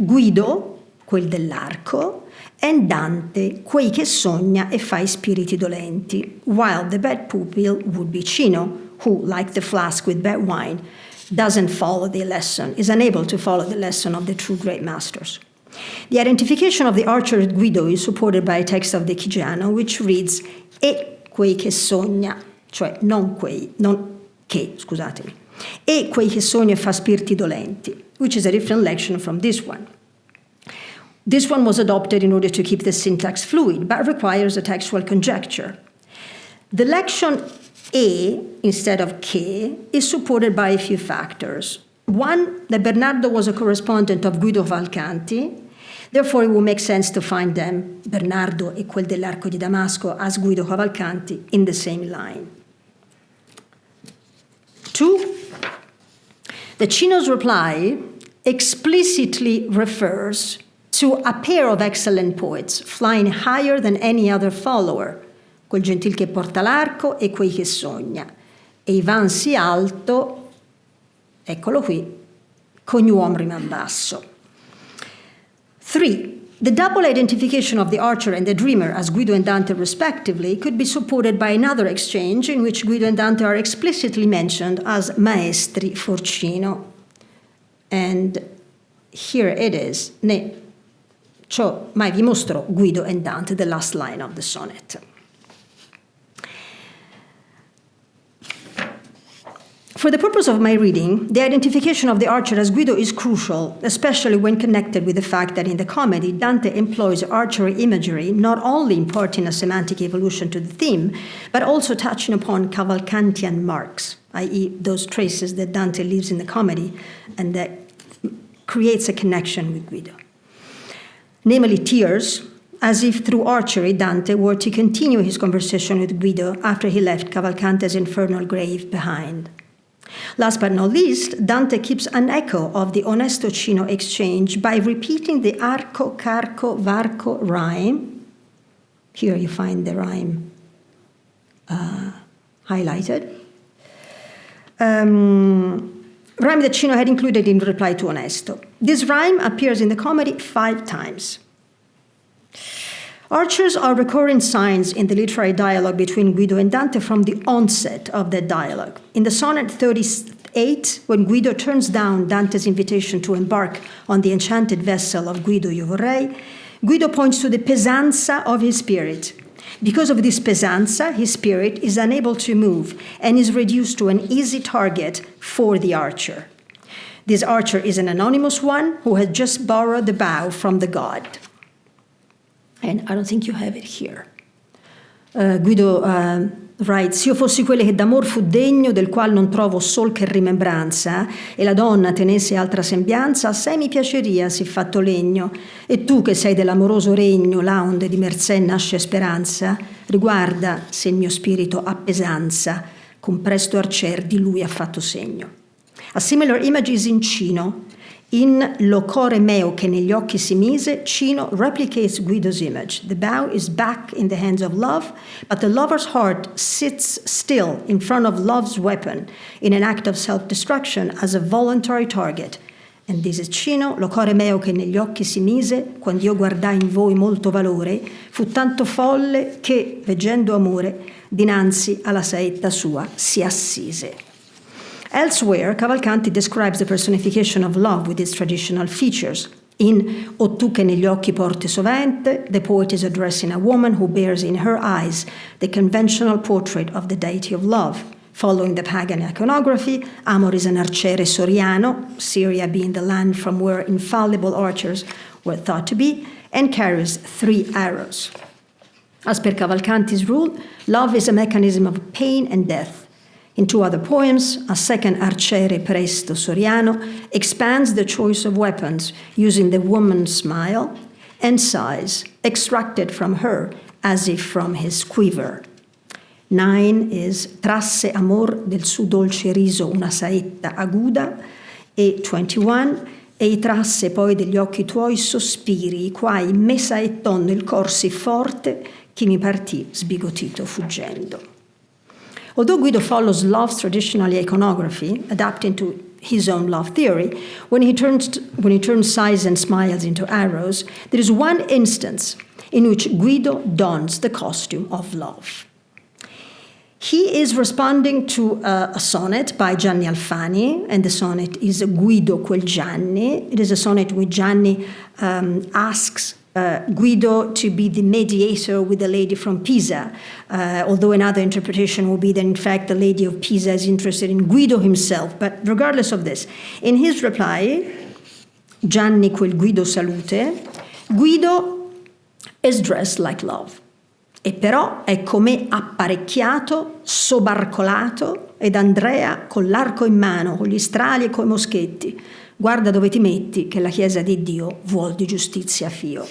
Guido, quel dell'arco, and Dante, quei che sogna e fa i spiriti dolenti, while the bad pupil would be Cino, who, like the flask with bad wine, doesn't follow the lesson, is unable to follow the lesson of the true great masters. The identification of the archer Guido is supported by a text of De Chigiano, which reads e quei che sogna, cioè e quei che sogna e fa spiriti dolenti, which is a different lection from this one. This one was adopted in order to keep the syntax fluid, but requires a textual conjecture. The lection e instead of che is supported by a few factors. One, that Bernardo was a correspondent of Guido Cavalcanti, therefore it would make sense to find them, Bernardo e quel dell'arco di Damasco, as Guido Cavalcanti, in the same line. Two, that Cino's reply explicitly refers to a pair of excellent poets, flying higher than any other follower, quel gentil che porta l'arco e quei che sogna, e Ivan sì alto, eccolo qui, qu'ogni uomo riman basso. 3. The double identification of the archer and the dreamer as Guido and Dante respectively could be supported by another exchange in which Guido and Dante are explicitly mentioned as maestri for Cino. And here it is. Mai vi mostro Guido and Dante, the last line of the sonnet. For the purpose of my reading, the identification of the archer as Guido is crucial, especially when connected with the fact that in the comedy, Dante employs archery imagery, not only imparting a semantic evolution to the theme, but also touching upon Cavalcantian marks, i.e. those traces that Dante leaves in the comedy and that creates a connection with Guido. Namely, tears, as if through archery Dante were to continue his conversation with Guido after he left Cavalcante's infernal grave behind. Last but not least, Dante keeps an echo of the Onesto Cino exchange by repeating the arco, carco, varco rhyme. Here you find the rhyme highlighted. Rhyme that Cino had included in reply to Onesto. This rhyme appears in the comedy 5 times. Archers are recurring signs in the literary dialogue between Guido and Dante from the onset of that dialogue. In the sonnet 38, when Guido turns down Dante's invitation to embark on the enchanted vessel of Guido Io Vorrei, Guido points to the pesanza of his spirit. Because of this pesanza, his spirit is unable to move and is reduced to an easy target for the archer. This archer is an anonymous one who had just borrowed the bow from the god. And I don't think you have it here. Guido writes, io fossi quelle che d'amor fu degno, del qual non trovo sol che rimembranza, e la donna tenesse altra sembianza, assai mi piaceria si fatto legno. E tu che sei dell'amoroso regno, laonde di merzè nasce speranza, riguarda se il mio spirito ha pesanza, con presto arcer di lui ha fatto segno. A similar image is in Cino. In Lo core meo che negli occhi si mise, Cino replicates Guido's image. The bow is back in the hands of love, but the lover's heart sits still in front of love's weapon in an act of self-destruction as a voluntary target. And this is Cino, lo core meo che negli occhi si mise, quando io guardai in voi molto valore, fu tanto folle che, veggendo amore, dinanzi alla saetta sua si assise. Elsewhere, Cavalcanti describes the personification of love with its traditional features. In O tu che negli occhi porti sovente, the poet is addressing a woman who bears in her eyes the conventional portrait of the deity of love. Following the pagan iconography, Amor is an arciere soriano, Syria being the land from where infallible archers were thought to be, and carries 3 arrows. As per Cavalcanti's rule, love is a mechanism of pain and death. In 2 other poems, a second arciere presto soriano expands the choice of weapons using the woman's smile and sighs extracted from her as if from his quiver. 9 is trasse amor del suo dolce riso una saetta aguda, e 21 e trasse poi degli occhi tuoi sospiri, quai me saettò nel cor sì forte che mi partì sbigottito fuggendo. Although Guido follows love's traditional iconography, adapting to his own love theory, when he turns sighs and smiles into arrows, there is one instance in which Guido dons the costume of love. He is responding to a sonnet by Gianni Alfani, and the sonnet is Guido quel Gianni. It is a sonnet where Gianni asks Guido to be the mediator with the lady from Pisa, although another interpretation will be that in fact the lady of Pisa is interested in Guido himself. But regardless of this, in his reply, Gianni quel Guido salute, Guido is dressed like love, e però è come apparecchiato, sobarcolato, ed Andrea con l'arco in mano, con gli strali e coi moschetti. Guarda dove ti metti, che la Chiesa di Dio vuol di giustizia fio.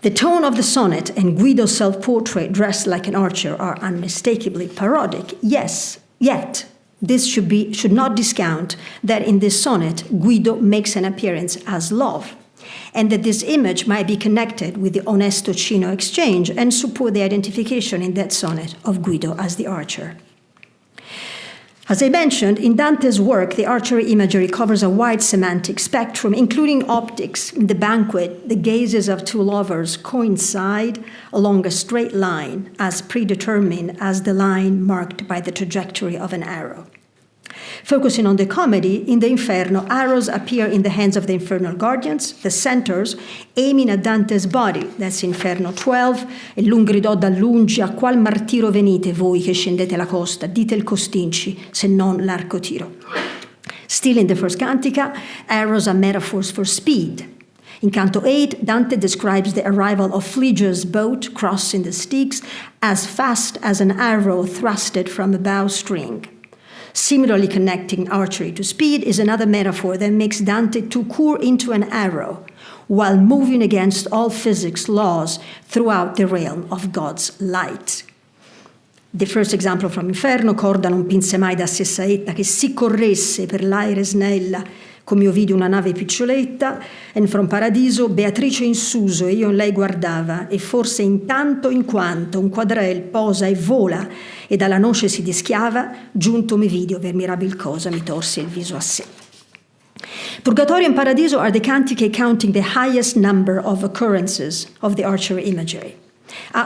The tone of the sonnet and Guido's self-portrait dressed like an archer are unmistakably parodic. Yes, yet this should not discount that in this sonnet Guido makes an appearance as love, and that this image might be connected with the Onesto Cino exchange and support the identification in that sonnet of Guido as the archer. As I mentioned, in Dante's work, the archery imagery covers a wide semantic spectrum, including optics. In the banquet, the gazes of 2 lovers coincide along a straight line, as predetermined as the line marked by the trajectory of an arrow. Focusing on the comedy, in the Inferno, arrows appear in the hands of the infernal guardians, the centaurs, aiming at Dante's body. That's Inferno 12. E l'un gridò da lungi: a qual martiro venite voi che scendete la costa? Dite il costinci, se non l'arco tiro. Still in the first cantica, arrows are metaphors for speed. In Canto 8, Dante describes the arrival of Phlege's boat crossing the Styx as fast as an arrow thrusted from a bowstring. Similarly, connecting archery to speed is another metaphor that makes Dante to cour into an arrow while moving against all physics laws throughout the realm of God's light. The first example from Inferno: corda non pinse mai da sé saetta che si corresse per l'aere snella come io vidi una nave piccioletta. And from Paradiso: Beatrice in suso e io in lei guardava, e forse in tanto in quanto un quadrel posa e vola e dalla noce si dischiava, giunto mi vidi over mirabil cosa, mi torse il viso a sé. Purgatorio and Paradiso are the cantiche counting the highest number of occurrences of the archery imagery.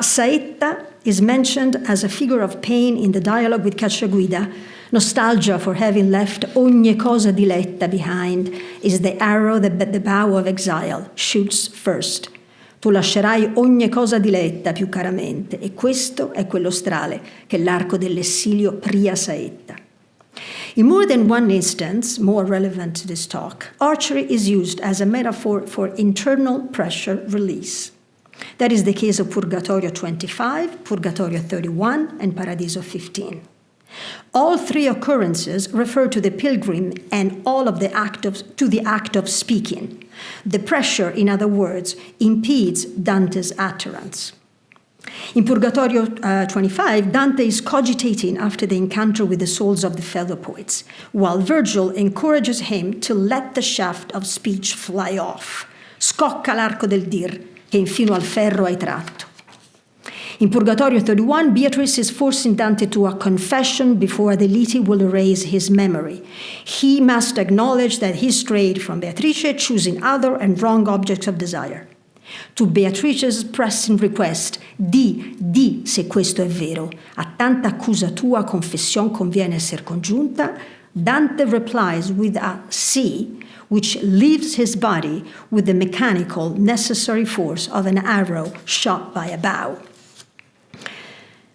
Saetta is mentioned as a figure of pain in the dialogue with Cacciaguida. Nostalgia for having left ogni cosa diletta behind is the arrow that the bow of exile shoots first. Tu lascerai ogni cosa diletta più caramente, e questo è quello strale che l'arco dell'essilio pria saetta. In more than one instance, more relevant to this talk, archery is used as a metaphor for internal pressure release. That is the case of Purgatorio 25, Purgatorio 31, and Paradiso 15. All three occurrences refer to the pilgrim and all of the act of speaking. The pressure, in other words, impedes Dante's utterance. In Purgatorio 25, Dante is cogitating after the encounter with the souls of the fellow poets, while Virgil encourages him to let the shaft of speech fly off. Scocca l'arco del dir, che infino al ferro hai tratto. In Purgatorio 31, Beatrice is forcing Dante to a confession before the Liti will erase his memory. He must acknowledge that he strayed from Beatrice, choosing other and wrong objects of desire. To Beatrice's pressing request, di se questo è vero, a tanta accusa tua confession conviene esser congiunta, Dante replies with a sì, which leaves his body with the mechanical necessary force of an arrow shot by a bow.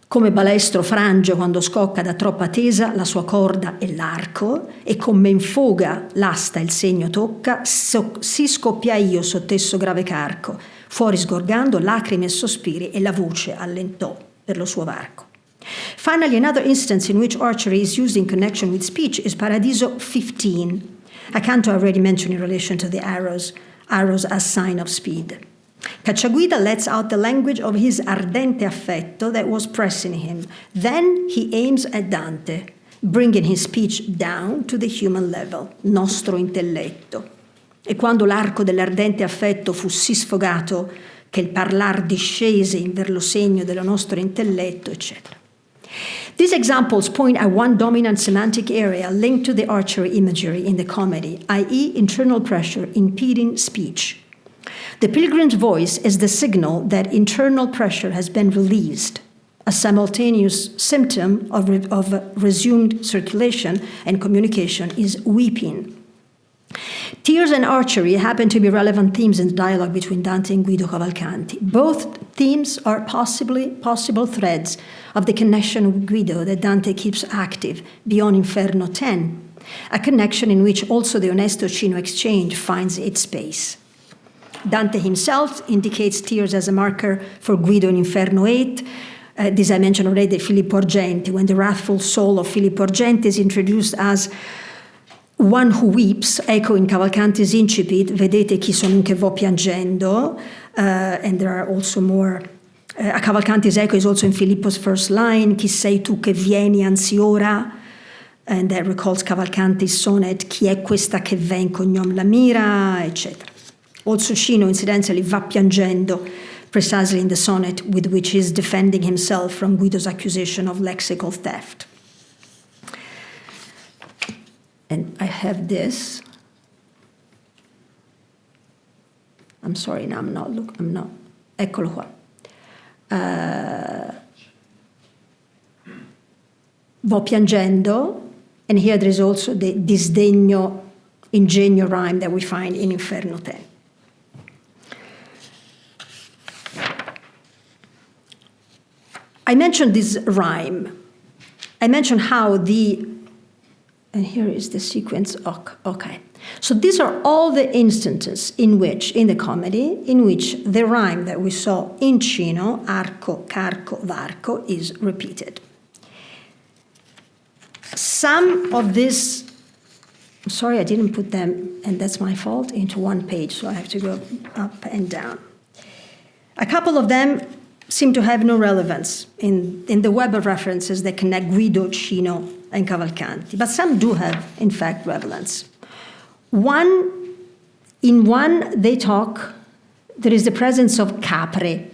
Come balestro frangio quando scocca da troppa tesa la sua corda e l'arco, e come in foga l'asta il segno tocca, si scoppia io sottesso grave carco, fuori sgorgando lacrime e sospiri, e la voce allentò per lo suo varco. Finally, another instance in which archery is used in connection with speech is Paradiso 15, a canto I already mentioned in relation to the arrows as sign of speed. Cacciaguida lets out the language of his ardente affetto that was pressing him. Then he aims at Dante, bringing his speech down to the human level, nostro intelletto. E quando l'arco dell'ardente affetto fu sì sfogato che il parlar discese in ver lo segno dello nostro intelletto, eccetera. These examples point at one dominant semantic area linked to the archery imagery in the comedy, i.e., internal pressure impeding speech. The pilgrim's voice is the signal that internal pressure has been released, a simultaneous symptom of resumed circulation and communication is weeping. Tears and archery happen to be relevant themes in the dialogue between Dante and Guido Cavalcanti. Both themes are possible threads of the connection with Guido that Dante keeps active beyond Inferno 10, a connection in which also the Onesto Cino exchange finds its space. Dante himself indicates tears as a marker for Guido in Inferno 8. This I mentioned already, Filippo Argenti, when the wrathful soul of Filippo Argenti is introduced as one who weeps, echo in Cavalcanti's incipit, vedete chi sono che vo piangendo, and there are also more. Cavalcanti's echo is also in Filippo's first line, chi sei tu che vieni anzi ora, and that recalls Cavalcanti's sonnet, chi è questa che ven cognom la mira, eccetera. Also Cino incidentally va piangendo, precisely in the sonnet with which he is defending himself from Guido's accusation of lexical theft. And I have this. I'm sorry, now I'm not. Eccolo qua. Vo piangendo, And here there is also the disdegno, ingegno rhyme that we find in Inferno 10. I mentioned this rhyme. I mentioned how and here is the sequence, okay. So these are all the instances in the comedy, in which the rhyme that we saw in Cino, arco, carco, varco, is repeated. Some of this, sorry, I didn't put them, and that's my fault, into one page, so I have to go up and down. A couple of them seem to have no relevance in the web of references that connect Guido, Cino, and Cavalcanti, but some do have, in fact, relevance. In one, they talk, there is the presence of capre.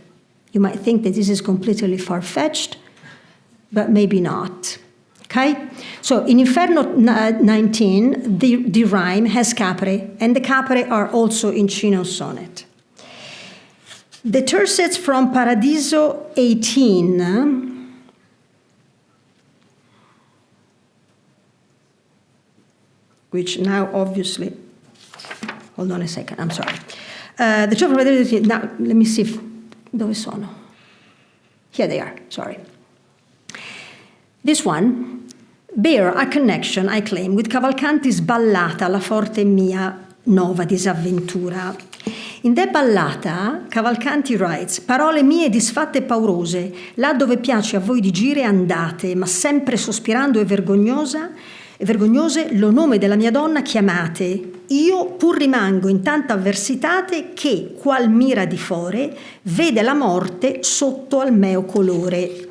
You might think that this is completely far-fetched, but maybe not. Okay? So in Inferno 19, the rhyme has capre, and the capre are also in Cino's sonnet. The tercets from Paradiso 18 which now obviously, hold on a second, I'm sorry. The children from Paradiso 18, now let me see dove sono. Here they are, sorry. This one bear a connection, I claim, with Cavalcanti's ballata La forte mia nova disavventura. In that ballata, Cavalcanti writes: parole mie disfatte e paurose, là dove piace a voi di gire andate, ma sempre sospirando e vergognose lo nome della mia donna chiamate. Io pur rimango in tanta avversitate che, qual mira di fore, vede la morte sotto al meo colore.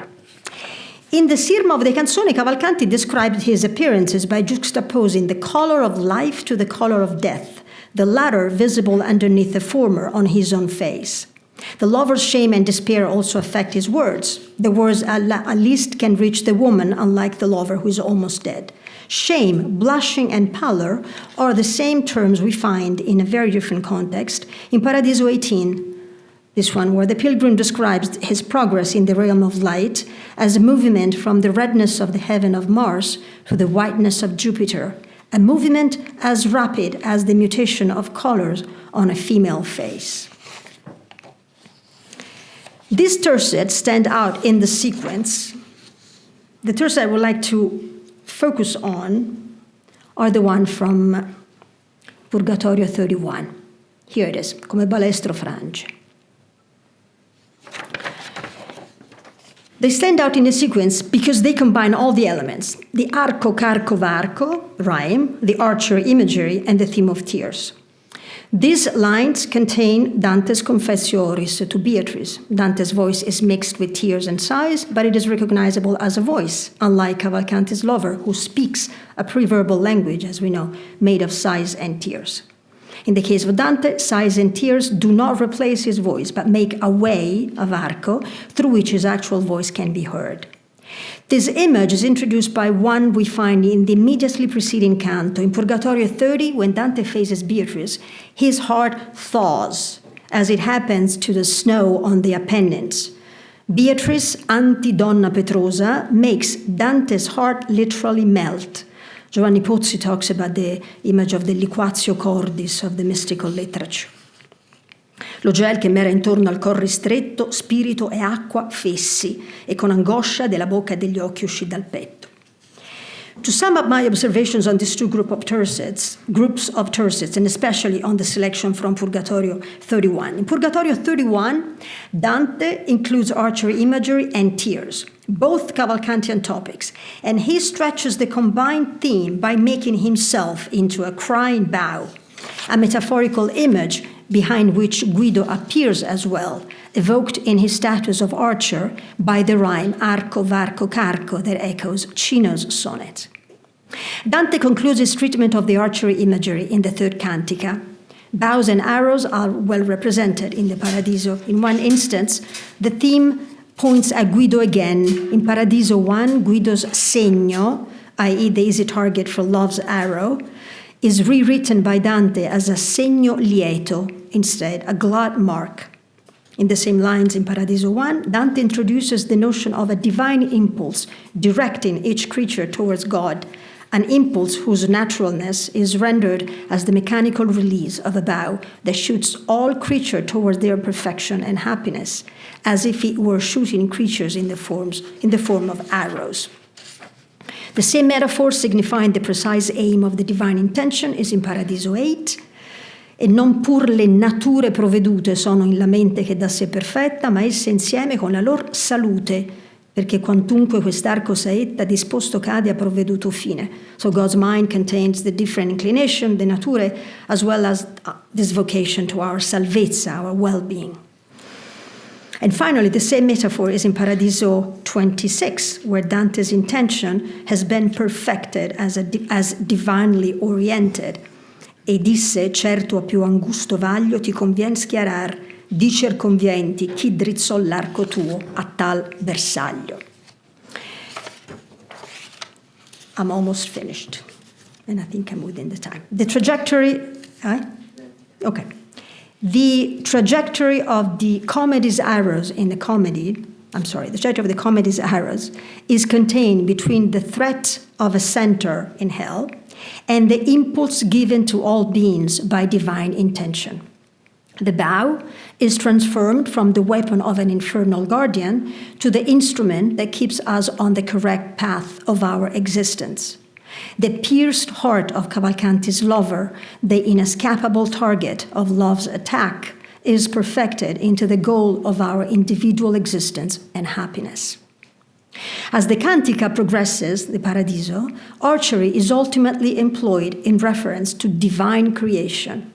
In the Sirma of the Canzone, Cavalcanti described his appearances by juxtaposing the color of life to the color of death, the latter visible underneath the former on his own face. The lover's shame and despair also affect his words. The words at least can reach the woman, unlike the lover who is almost dead. Shame, blushing, and pallor are the same terms we find in a very different context in Paradiso 18, this one, where the pilgrim describes his progress in the realm of light as a movement from the redness of the heaven of Mars to the whiteness of Jupiter, a movement as rapid as the mutation of colors on a female face. These tercets stand out in the sequence. The tercet I would like to focus on are the one from Purgatorio 31. Here it is, Come balestro frange. They stand out in the sequence because they combine all the elements: the arco, carco, varco, rhyme, the archery imagery, and the theme of tears. These lines contain Dante's Confessioris to Beatrice. Dante's voice is mixed with tears and sighs, but it is recognizable as a voice, unlike Cavalcanti's lover, who speaks a preverbal language, as we know, made of sighs and tears. In the case of Dante, sighs and tears do not replace his voice, but make a way, a varco, through which his actual voice can be heard. This image is introduced by one we find in the immediately preceding canto. In Purgatorio 30, when Dante faces Beatrice, his heart thaws, as it happens to the snow on the Apennines. Beatrice, anti-donna Petrosa, makes Dante's heart literally melt. Giovanni Pozzi talks about the image of the liquatio cordis of the mystical literature. Lo gel che mera intorno al cor ristretto, spirito e acqua fessi, e con angoscia della bocca e degli occhi uscì dal petto. To sum up my observations on these two groups of tercets, and especially on the selection from Purgatorio 31. In Purgatorio 31, Dante includes archery imagery and tears, both Cavalcantian topics, and he stretches the combined theme by making himself into a crying bow, a metaphorical image behind which Guido appears as well, evoked in his status of archer by the rhyme arco, varco, carco that echoes Cino's sonnet. Dante concludes his treatment of the archery imagery in the third cantica. Bows and arrows are well represented in the Paradiso. In one instance, the theme points at Guido again. In Paradiso 1, Guido's segno, i.e. the easy target for love's arrow, is rewritten by Dante as a segno lieto, instead, a glad mark. In the same lines in Paradiso 1, Dante introduces the notion of a divine impulse directing each creature towards God, an impulse whose naturalness is rendered as the mechanical release of a bow that shoots all creatures toward their perfection and happiness, as if it were shooting creatures in the form of arrows. The same metaphor signifying the precise aim of the divine intention is in Paradiso 8. E non pur le nature provvedute sono in la mente che da sé perfetta, ma esse insieme con la lor salute, perché quantunque quest'arco saetta disposto cade ha provveduto fine. So God's mind contains the different inclination, the nature, as well as this vocation to our salvezza, our well-being. And finally, the same metaphor is in Paradiso 26, where Dante's intention has been perfected as divinely oriented. E disse, certo a più angusto vaglio ti convien schiarar, di circonvienti chi drizzò l'arco tuo a tal bersaglio. I'm almost finished, and I think I'm within the time. The trajectory, okay. The trajectory of the comedy's arrows in the comedy, the trajectory of the comedy's arrows is contained between the threat of a center in hell and the impulse given to all beings by divine intention. The bow is transformed from the weapon of an infernal guardian to the instrument that keeps us on the correct path of our existence. The pierced heart of Cavalcanti's lover, the inescapable target of love's attack, is perfected into the goal of our individual existence and happiness. As the cantica progresses, the Paradiso, archery is ultimately employed in reference to divine creation.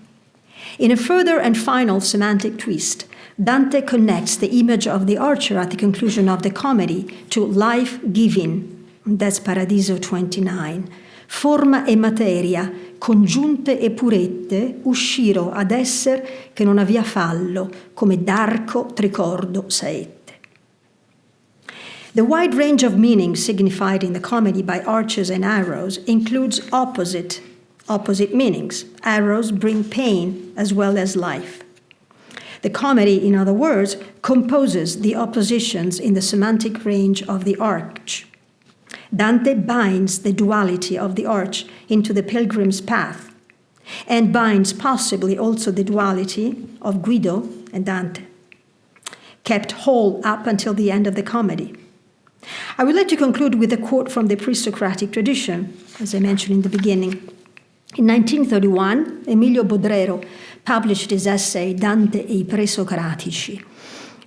In a further and final semantic twist, Dante connects the image of the archer at the conclusion of the comedy to life-giving. That's Paradiso 29. Forma e materia, congiunte e purette, usciro ad esser che non avvia fallo, come d'arco tricordo saette. The wide range of meanings signified in the comedy by archers and arrows includes opposite meanings. Arrows bring pain as well as life. The comedy, in other words, composes the oppositions in the semantic range of the arch. Dante binds the duality of the arch into the pilgrim's path, and binds possibly also the duality of Guido and Dante, kept whole up until the end of the comedy. I would like to conclude with a quote from the pre-Socratic tradition, as I mentioned in the beginning. In 1931, Emilio Bodrero published his essay Dante e i Presocratici.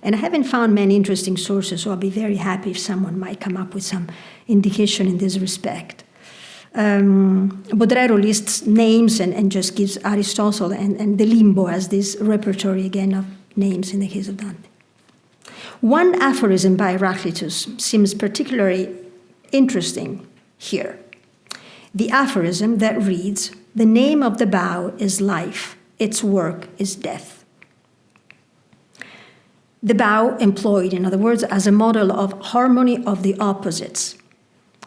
And I haven't found many interesting sources, so I'll be very happy if someone might come up with some indication in this respect. Bodrero lists names and just gives Aristotle and the limbo as this repertory again of names in the case of Dante. One aphorism by Heraclitus seems particularly interesting here. The aphorism that reads, "The name of the bow is life, its work is death." The bow employed, in other words, as a model of harmony of the opposites.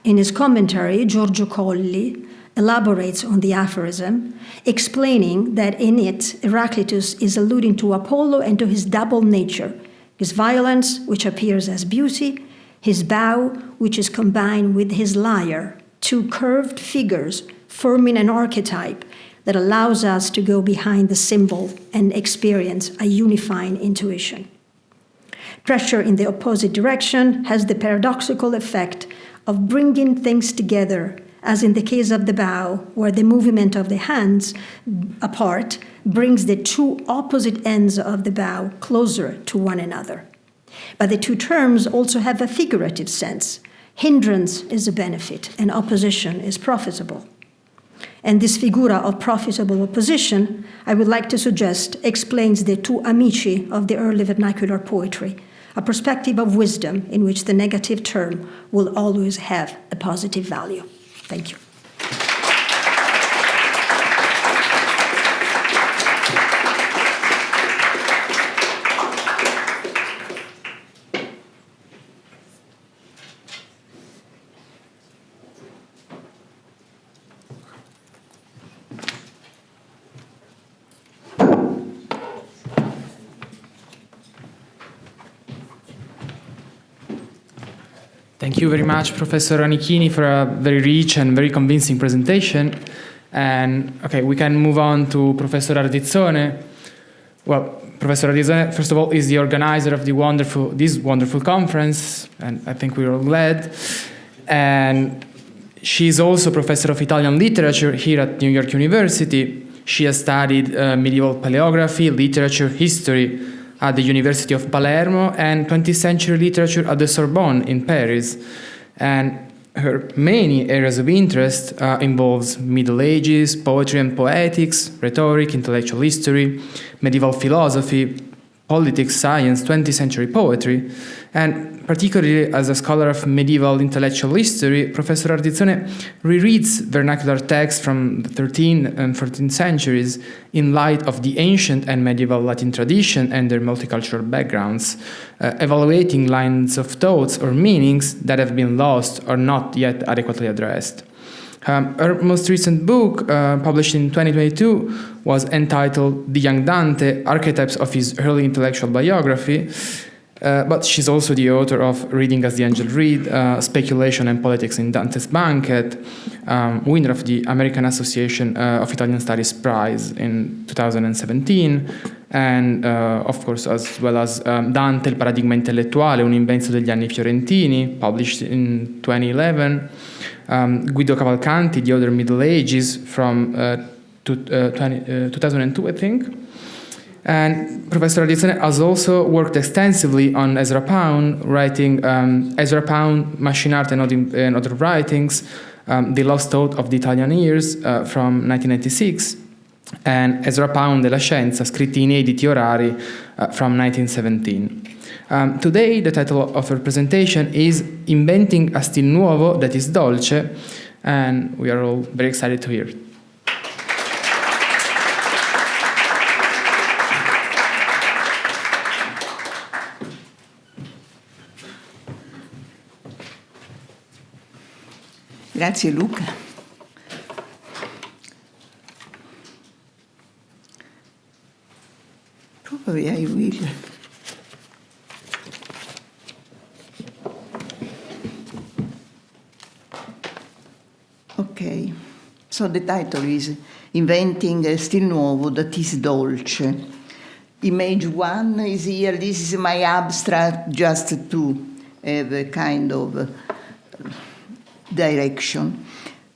In his commentary, Giorgio Colli elaborates on the aphorism, explaining that in it, Heraclitus is alluding to Apollo and to his double nature, his violence, which appears as beauty, his bow, which is combined with his lyre, two curved figures forming an archetype that allows us to go behind the symbol and experience a unifying intuition. Pressure in the opposite direction has the paradoxical effect of bringing things together, as in the case of the bow, where the movement of the hands apart brings the two opposite ends of the bow closer to one another. But the two terms also have a figurative sense. Hindrance is a benefit, and opposition is profitable. And this figura of profitable opposition, I would like to suggest, explains the two amici of the early vernacular poetry, a perspective of wisdom in which the negative term will always have a positive value. Thank you.
Thank
Thank you very much, Professor Anichini, for a very rich and very convincing presentation. And okay, we can move on to Professor Ardizzone. Well, Professor Ardizzone, first of all, is the organizer of this wonderful conference, and I think we're all glad. And she's also professor of Italian literature here at New York University. She has studied medieval paleography, literature, history at the University of Palermo, and 20th century literature at the Sorbonne in Paris. And her many areas of interest involves Middle Ages, poetry and poetics, rhetoric, intellectual history, medieval philosophy, politics, science, 20th century poetry. And particularly as a scholar of medieval intellectual history, Professor Ardizzone rereads vernacular texts from the 13th and 14th centuries in light of the ancient and medieval Latin tradition and their multicultural backgrounds, evaluating lines of thoughts or meanings that have been lost or not yet adequately addressed. Her most recent book, published in 2022, was entitled The Young Dante, Archetypes of His Early Intellectual Biography, but she's also the author of Reading as the Angel Read, Speculation and Politics in Dante's Banquet, winner of the American Association of Italian Studies Prize in 2017, and of course as well as Dante, il paradigma intellettuale, un invento degli anni fiorentini, published in 2011, Guido Cavalcanti, The Other Middle Ages, from 2002, I think. And Professor Ardizzone has also worked extensively on Ezra Pound, writing Ezra Pound, Machine Art and Other Writings, The Lost Thought of the Italian Years, from 1996, and Ezra Pound e la Scienza, scritti inediti orari, from 1917. Today, the title of her presentation is Inventing a Stil Nuovo that is Dolce, and we are all very excited to hear it.
Grazie Luca. Probably I will. Okay, so the title is Inventing a Stil Nuovo that is Dolce. Image 1 is here. This is my abstract just to have a kind of direction.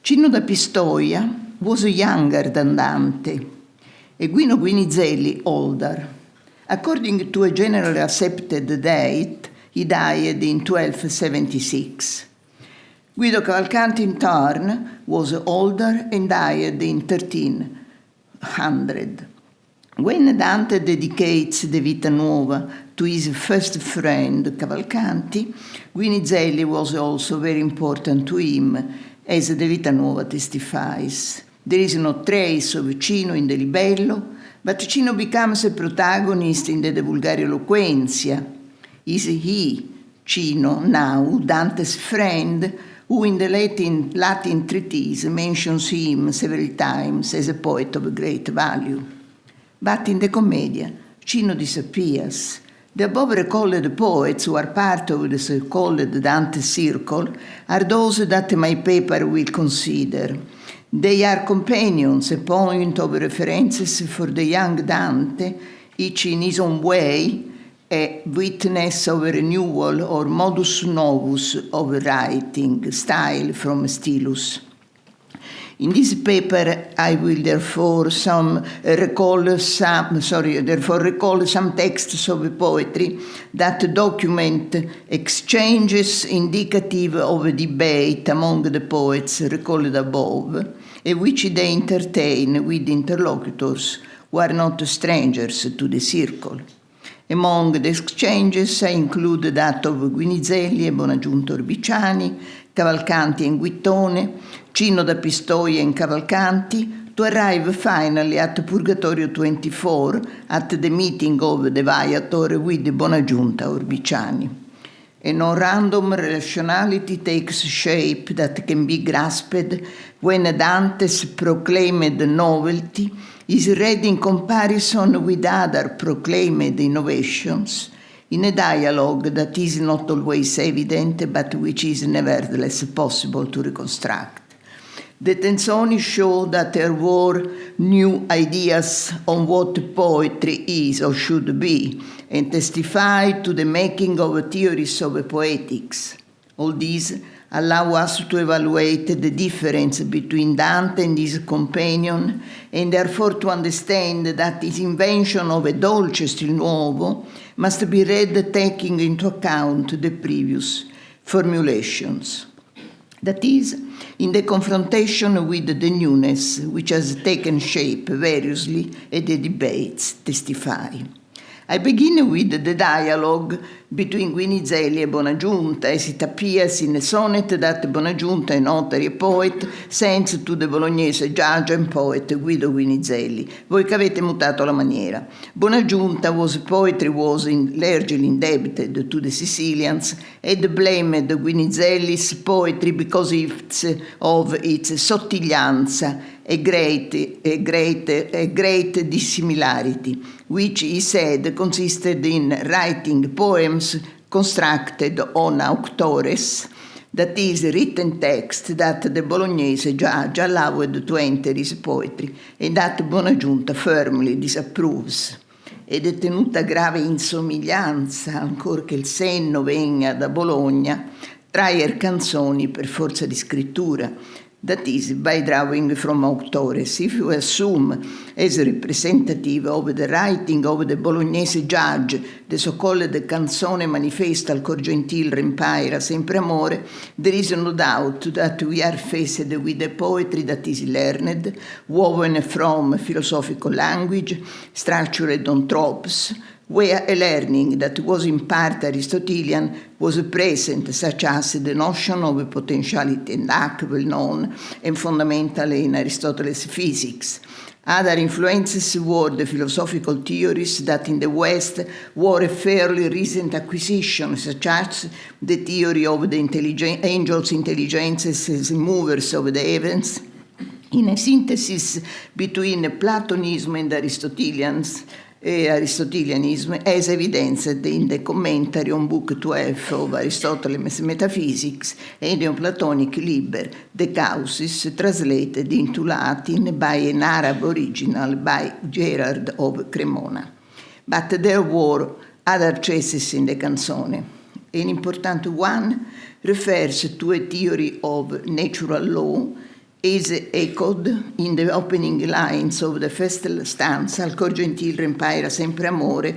Cino da Pistoia was younger than Dante, and Guido Guinizelli older. According to a generally accepted date, he died in 1276. Guido Cavalcanti, in turn, was older and died in 1300. When Dante dedicates the Vita Nuova to his first friend Cavalcanti, Guinizelli was also very important to him, as the Vita Nuova testifies. There is no trace of Cino in the libello, but Cino becomes a protagonist in the De Vulgaria Eloquentia. Is he, Cino, now Dante's friend, who in the Latin treatise mentions him several times as a poet of great value? But in the Commedia, Cino disappears. The above recalled poets who are part of the so-called Dante Circle are those that my paper will consider. They are companions, a point of references for the young Dante, each in his own way, a witness of a renewal or modus novus of writing style from Stylus. In this paper, I will therefore recall some texts of poetry that document exchanges indicative of a debate among the poets recalled above, and which they entertain with interlocutors who are not strangers to the circle. Among the exchanges I include that of Guinizelli and Bonagiunto Orbiciani, Cavalcanti and Guittone, Cino da Pistoia and Cavalcanti, to arrive finally at Purgatorio 24 at the meeting of the Viator with Bonagiunta Orbiciani. A non-random relationality takes shape that can be grasped when Dante's proclaimed novelty is read in comparison with other proclaimed innovations, in a dialogue that is not always evident, but which is nevertheless possible to reconstruct. The Tenzoni show that there were new ideas on what poetry is or should be, and testified to the making of theories of poetics. All these allow us to evaluate the difference between Dante and his companion, and therefore to understand that his invention of a dolce stil nuovo must be read taking into account the previous formulations. That is, in the confrontation with the newness which has taken shape variously and the debates testify. I begin with the dialogue between Guinizelli and Bonagiunta, as it appears in a sonnet that Bonagiunta, a notary poet, sends to the Bolognese judge and poet Guido Guinizelli. Voi che avete mutato la maniera. Bonagiunta's poetry was largely indebted to the Sicilians and blamed Guinizelli's poetry because of its sottiglianza, a great dissimilarity, which he said consisted in writing poems constructed on auctores, that is, written text that the Bolognese judge allowed to enter his poetry and that Bonagiunta firmly disapproves. Ed è tenuta grave insomiglianza, ancor che il senno venga da Bologna, traer canzoni per forza di scrittura. That is, by drawing from auctores. If you assume as representative of the writing of the Bolognese judge the so-called canzone manifesta al cor gentil rimpaira sempre amore, there is no doubt that we are faced with a poetry that is learned, woven from philosophical language, structured on tropes, where a learning that was in part Aristotelian was present, such as the notion of potentiality and lack, well known and fundamental in Aristotle's physics. Other influences were the philosophical theories that in the West were a fairly recent acquisition, such as the theory of the angels' intelligences as movers of the heavens, in a synthesis between Platonism and Aristotelianism, as evidenced in the commentary on Book 12 of Aristotle's Metaphysics and the Platonic Liber, the Causes, translated into Latin by an Arab original by Gerard of Cremona. But there were other traces in the canzone. An important one refers to a theory of natural law, is echoed in the opening lines of the first stanza, al cor gentil rimpaira sempre amore,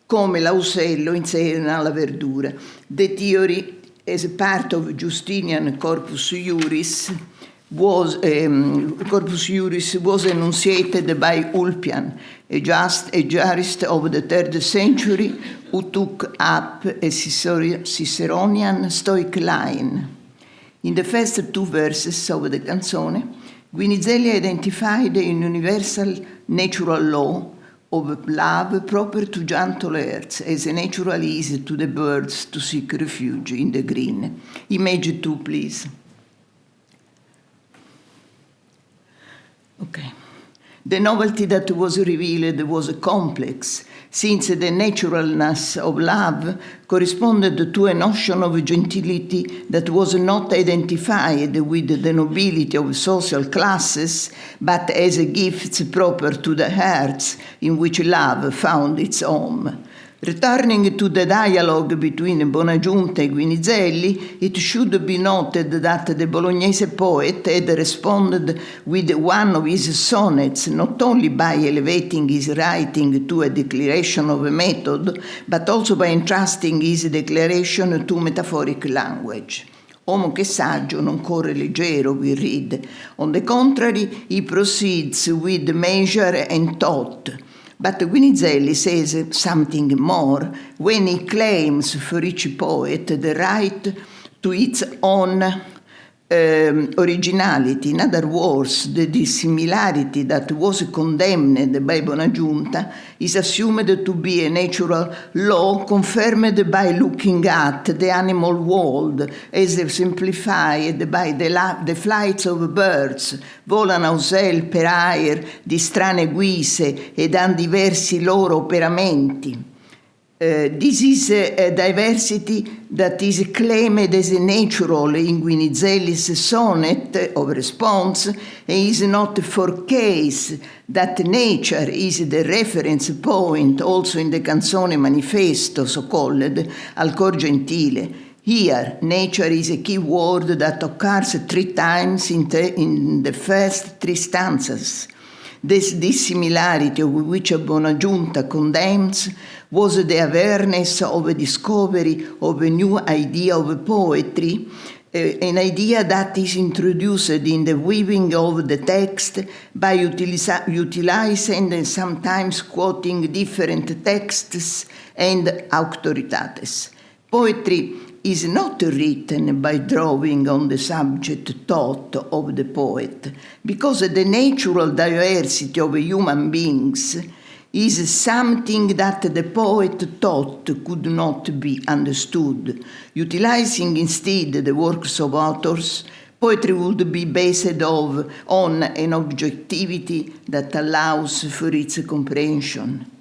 come l'ausello inserna la verdura. The theory, as a part of Justinian Corpus Juris, was enunciated by Ulpian, a jurist of the 3rd century who took up a Ciceronian Stoic line. In the first two verses of the canzone, Guinizelli identified a universal natural law of love proper to gentle earth, as a natural ease to the birds to seek refuge in the green. Image 2, please. Okay. The novelty that was revealed was complex, since the naturalness of love corresponded to a notion of gentility that was not identified with the nobility of social classes, but as a gift proper to the hearts in which love found its home. Returning to the dialogue between Bonagiunta and Guinizelli, it should be noted that the Bolognese poet had responded with one of his sonnets not only by elevating his writing to a declaration of a method, but also by entrusting his declaration to metaphoric language. Uomo che saggio non corre leggero, we read. On the contrary, he proceeds with measure and thought. But Guinizelli says something more when he claims for each poet the right to its own originality. In other words, the dissimilarity that was condemned by Bonagiunta is assumed to be a natural law confirmed by looking at the animal world as simplified by the flights of birds, volano ausel per aer di strane guise ed han diversi loro operamenti. This is a diversity that is claimed as natural in Guinizelli's sonnet of response, and is not for case that nature is the reference point also in the Canzone Manifesto, so-called, al cor gentile. Here, nature is a key word that occurs 3 times in the first 3 stanzas. This dissimilarity of which Buonaggiunta condemns was the awareness of a discovery of a new idea of poetry, an idea that is introduced in the weaving of the text by utilizing and sometimes quoting different texts and auctoritates. Poetry is not written by drawing on the subject thought of the poet, because the natural diversity of human beings is something that the poet thought could not be understood. Utilizing instead the works of authors, poetry would be based on an objectivity that allows for its comprehension.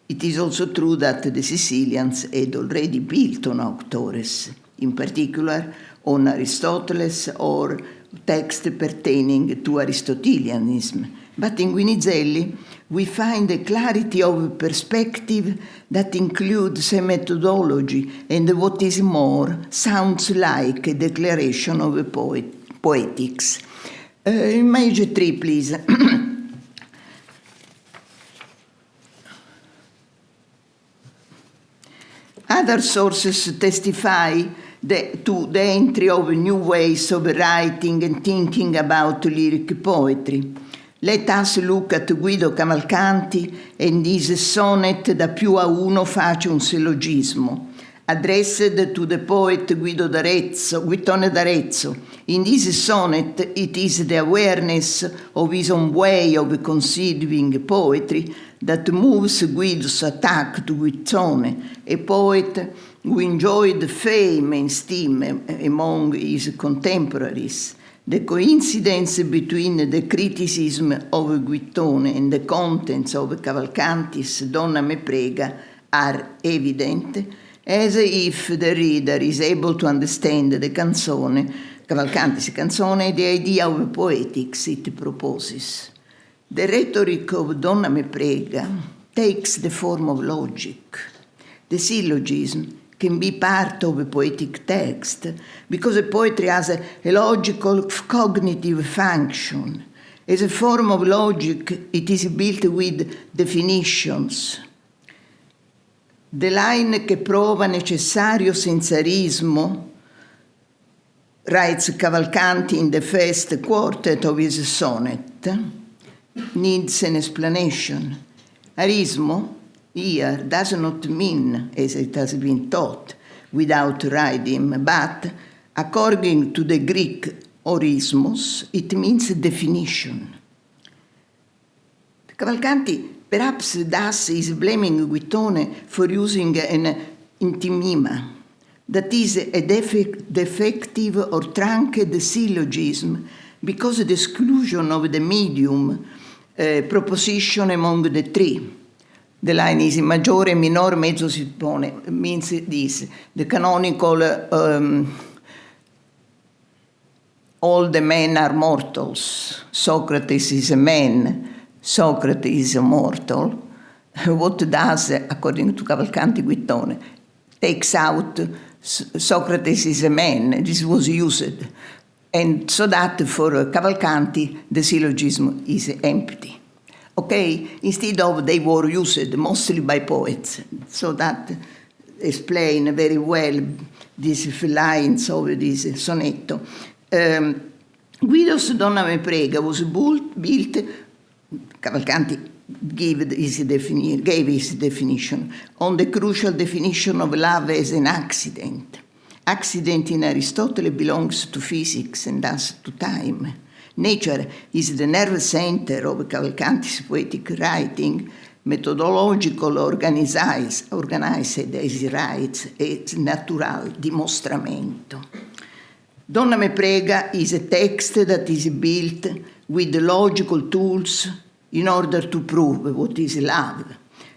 It is also true that the Sicilians had already built on authors, in particular on Aristoteles or texts pertaining to Aristotelianism. But in Guinizelli, we find a clarity of perspective that includes a methodology and, what is more, sounds like a declaration of a poetics. Image 3, please. Other sources testify to the entry of new ways of writing and thinking about lyric poetry. Let us look at Guido Cavalcanti and his sonnet Da più a uno face un sillogismo, addressed to the poet Guittone d'Arezzo. In this sonnet, it is the awareness of his own way of conceiving poetry that moves Guido's attack to Guittone, a poet who enjoyed fame and esteem among his contemporaries. The coincidence between the criticism of Guittone and the contents of Cavalcanti's Donna me prega are evident, as if the reader is able to understand the canzone, Cavalcanti's canzone, the idea of poetics it proposes. The rhetoric of Donna me prega takes the form of logic. The syllogism can be part of a poetic text because poetry has a logical cognitive function. As a form of logic, it is built with definitions. The line che prova necessario senzarismo, writes Cavalcanti in the first quartet of his sonnet, needs an explanation. Arismo here does not mean, as it has been taught, without rhyme, but according to the Greek orismos, it means definition. Cavalcanti perhaps thus is blaming Guittone for using an intimima, that is a defective or truncate syllogism, because the exclusion of the medium proposition among the 3. The line is in maggiore, minor, mezzo si pone, means this. The canonical all the men are mortals. Socrates is a man. Socrates is a mortal. What does, according to Cavalcanti Guittone, takes out Socrates is a man. This was used. And so that for Cavalcanti, the syllogism is empty. Okay? Instead of they were used mostly by poets. So that explain very well these lines of this sonetto. Guido's Donna me prega was built, Cavalcanti gave his definition, on the crucial definition of love as an accident. Accident in Aristotle belongs to physics and thus to time. Nature is the nerve center of Cavalcanti's poetic writing, methodological organized, as he writes, as natural dimostramento. Donna me prega is a text that is built with logical tools in order to prove what is love.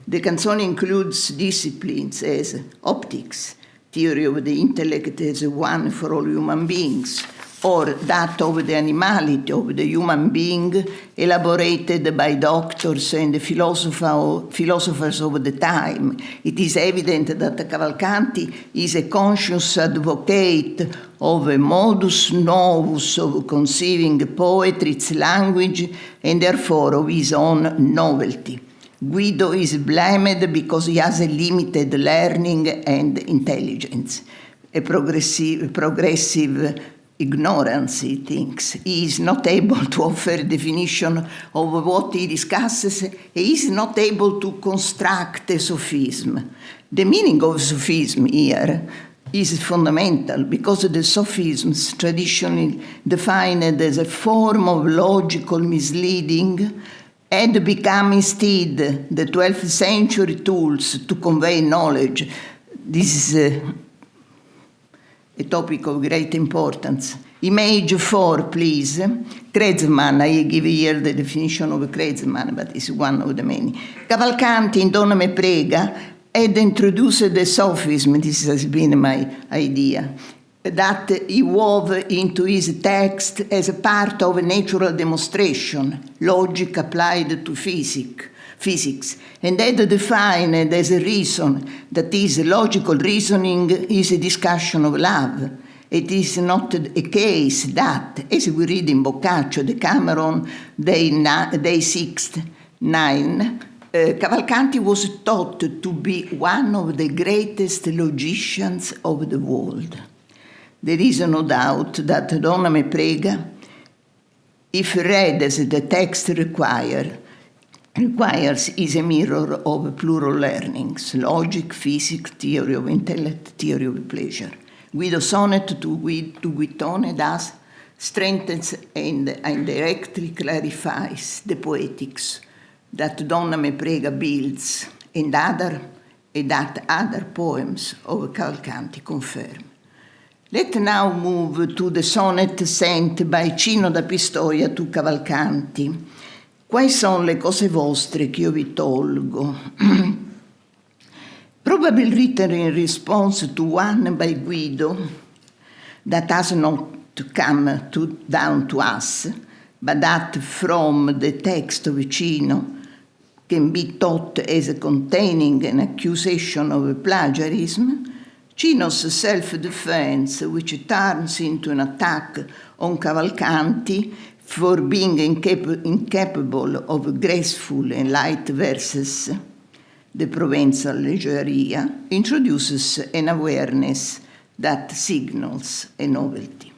The canzone includes disciplines as optics, theory of the intellect as one for all human beings, or that of the animality of the human being elaborated by doctors and philosophers of the time. It is evident that Cavalcanti is a conscious advocate of a modus novus of conceiving poetry, its language, and therefore of his own novelty. Guido is blamed because he has a limited learning and intelligence, a progressive ignorance, he thinks. He is not able to offer a definition of what he discusses. He is not able to construct a sophism. The meaning of sophism here is fundamental because the sophisms traditionally defined as a form of logical misleading had become instead the 12th century tools to convey knowledge. This is a topic of great importance. Image 4, please. Kreutzmann, I give here the definition of Kreutzmann, but it's one of the many. Cavalcanti in Donna Me Prega had introduced the sophism, this has been my idea, that he wove into his text as a part of a natural demonstration, logic applied to physics, and had defined as a reason that is logical reasoning is a discussion of love. It is not a case that, as we read in Boccaccio, Decameron, day 6, 9, Cavalcanti was thought to be one of the greatest logicians of the world. There is no doubt that Donna Me Prega, if read as the text requires, is a mirror of plural learnings, logic, physics, theory of intellect, theory of pleasure. Guido's sonnet to Guittone thus strengthens and indirectly clarifies the poetics that Donna Me Prega builds and that other poems of Cavalcanti confirm. Let's now move to the sonnet sent by Cino da Pistoia to Cavalcanti. Quali sono le cose vostre che io vi tolgo? Probably written in response to one by Guido that has not come down to us, but that from the text of Cino can be taught as containing an accusation of plagiarism. Cino's self-defense, which turns into an attack on Cavalcanti for being incapable of graceful and light verses, the Provençal leggeria, introduces an awareness that signals a novelty.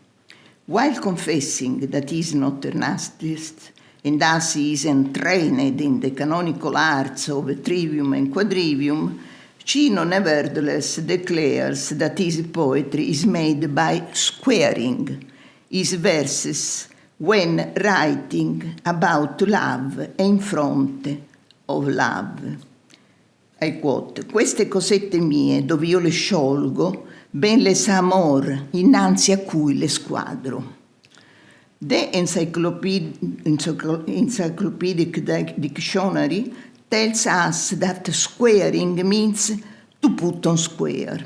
While confessing that he is not an artist, and thus he is entrained in the canonical arts of trivium and quadrivium, Cino nevertheless declares that his poetry is made by squaring his verses when writing about love e in fronte of love. I quote: queste cosette mie dove io le sciolgo, ben le sa amor innanzi a cui le squadro. The Encyclopedic Dictionary tells us that squaring means to put on square,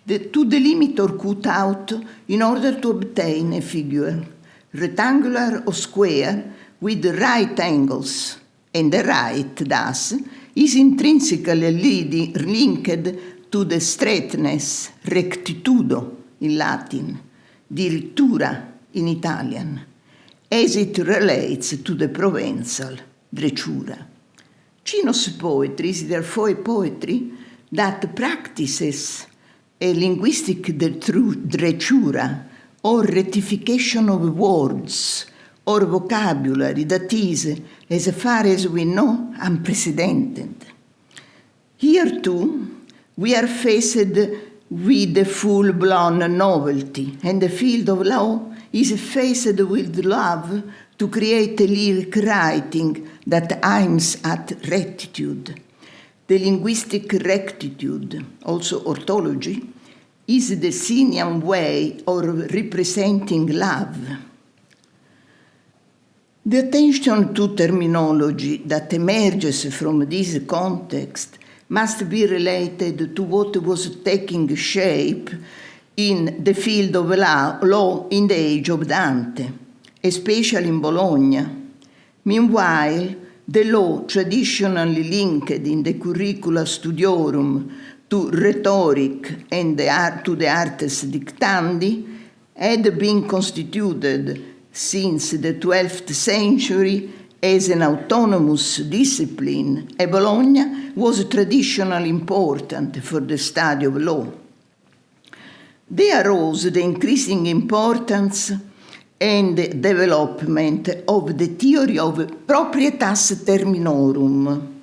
to delimit or cut out in order to obtain a figure, rectangular or square, with right angles, and the right, thus, is intrinsically linked to the straightness, rectitudo in Latin, dirittura in Italian, as it relates to the Provençal, drecciura. Cino's poetry is therefore a poetry that practices a linguistic drecciura or rectification of words or vocabulary that is, as far as we know, unprecedented. Here too, we are faced with the full-blown novelty, and the field of law is faced with love to create a lyric writing that aims at rectitude. The linguistic rectitude, also orthology, is the Sinian way of representing love. The attention to terminology that emerges from this context must be related to what was taking shape in the field of law in the age of Dante, especially in Bologna. Meanwhile, the law traditionally linked in the curricula studiorum to rhetoric and to the artes dictandi had been constituted since the 12th century as an autonomous discipline, and Bologna was traditionally important for the study of law. There arose the increasing importance and development of the theory of proprietas terminorum,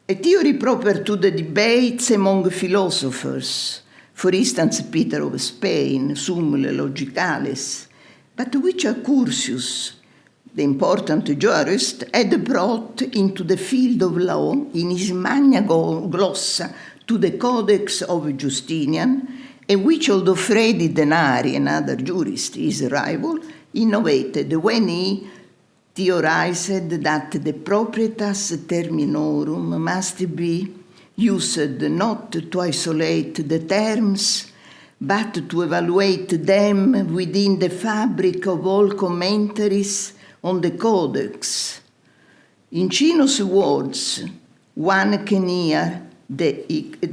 a theory proper to the debates among philosophers, for instance, Peter of Spain, Summum Logicales, but which Accursius, the important jurist, had brought into the field of law in his Magna Glossa to the Codex of Justinian, and which Aldofredi Denari, another jurist, his rival, innovated when he theorized that the proprietas terminorum must be used not to isolate the terms, but to evaluate them within the fabric of all commentaries on the Codex. In Cino's words, one can hear the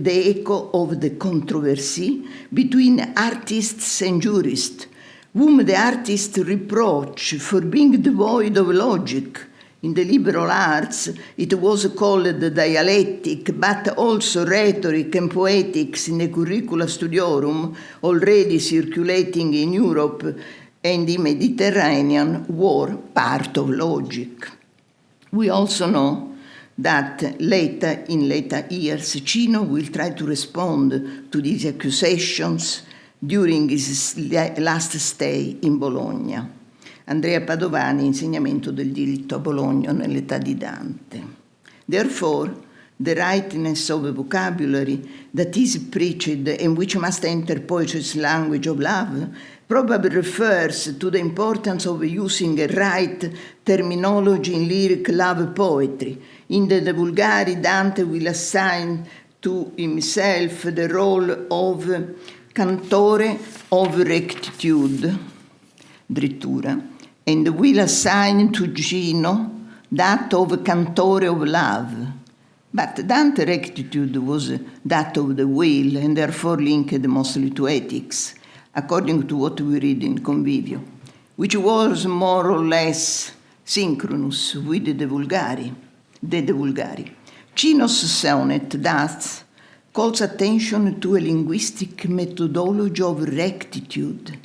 echo of the controversy between artists and jurists, whom the artists reproach for being devoid of logic. In the liberal arts, it was called dialectic, but also rhetoric and poetics in the curricula studiorum, already circulating in Europe and the Mediterranean, were part of logic. We also know that in later years, Cino will try to respond to these accusations during his last stay in Bologna. Andrea Padovani, Insegnamento del diritto a Bologna nell'età di Dante. Therefore, the rightness of a vocabulary that is preached and which must enter poetry's language of love probably refers to the importance of using a right terminology in lyric love poetry. In the De Vulgari, Dante will assign to himself the role of cantore of rectitude, drittura, and will assign to Cino that of cantore of love. But Dante's rectitude was that of the will, and therefore linked mostly to ethics, according to what we read in Convivio, which was more or less synchronous with the De Vulgari. Cino's sonnet thus calls attention to a linguistic methodology of rectitude,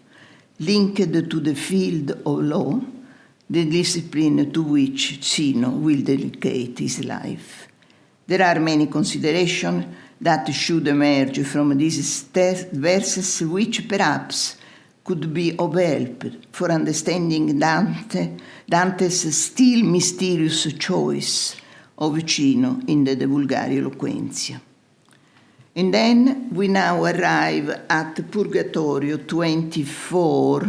linked to the field of law, the discipline to which Cino will dedicate his life. There are many considerations that should emerge from these verses, which perhaps could be of help for understanding Dante's still mysterious choice of Cino in the De Vulgari Eloquentia. And then we now arrive at Purgatorio 24.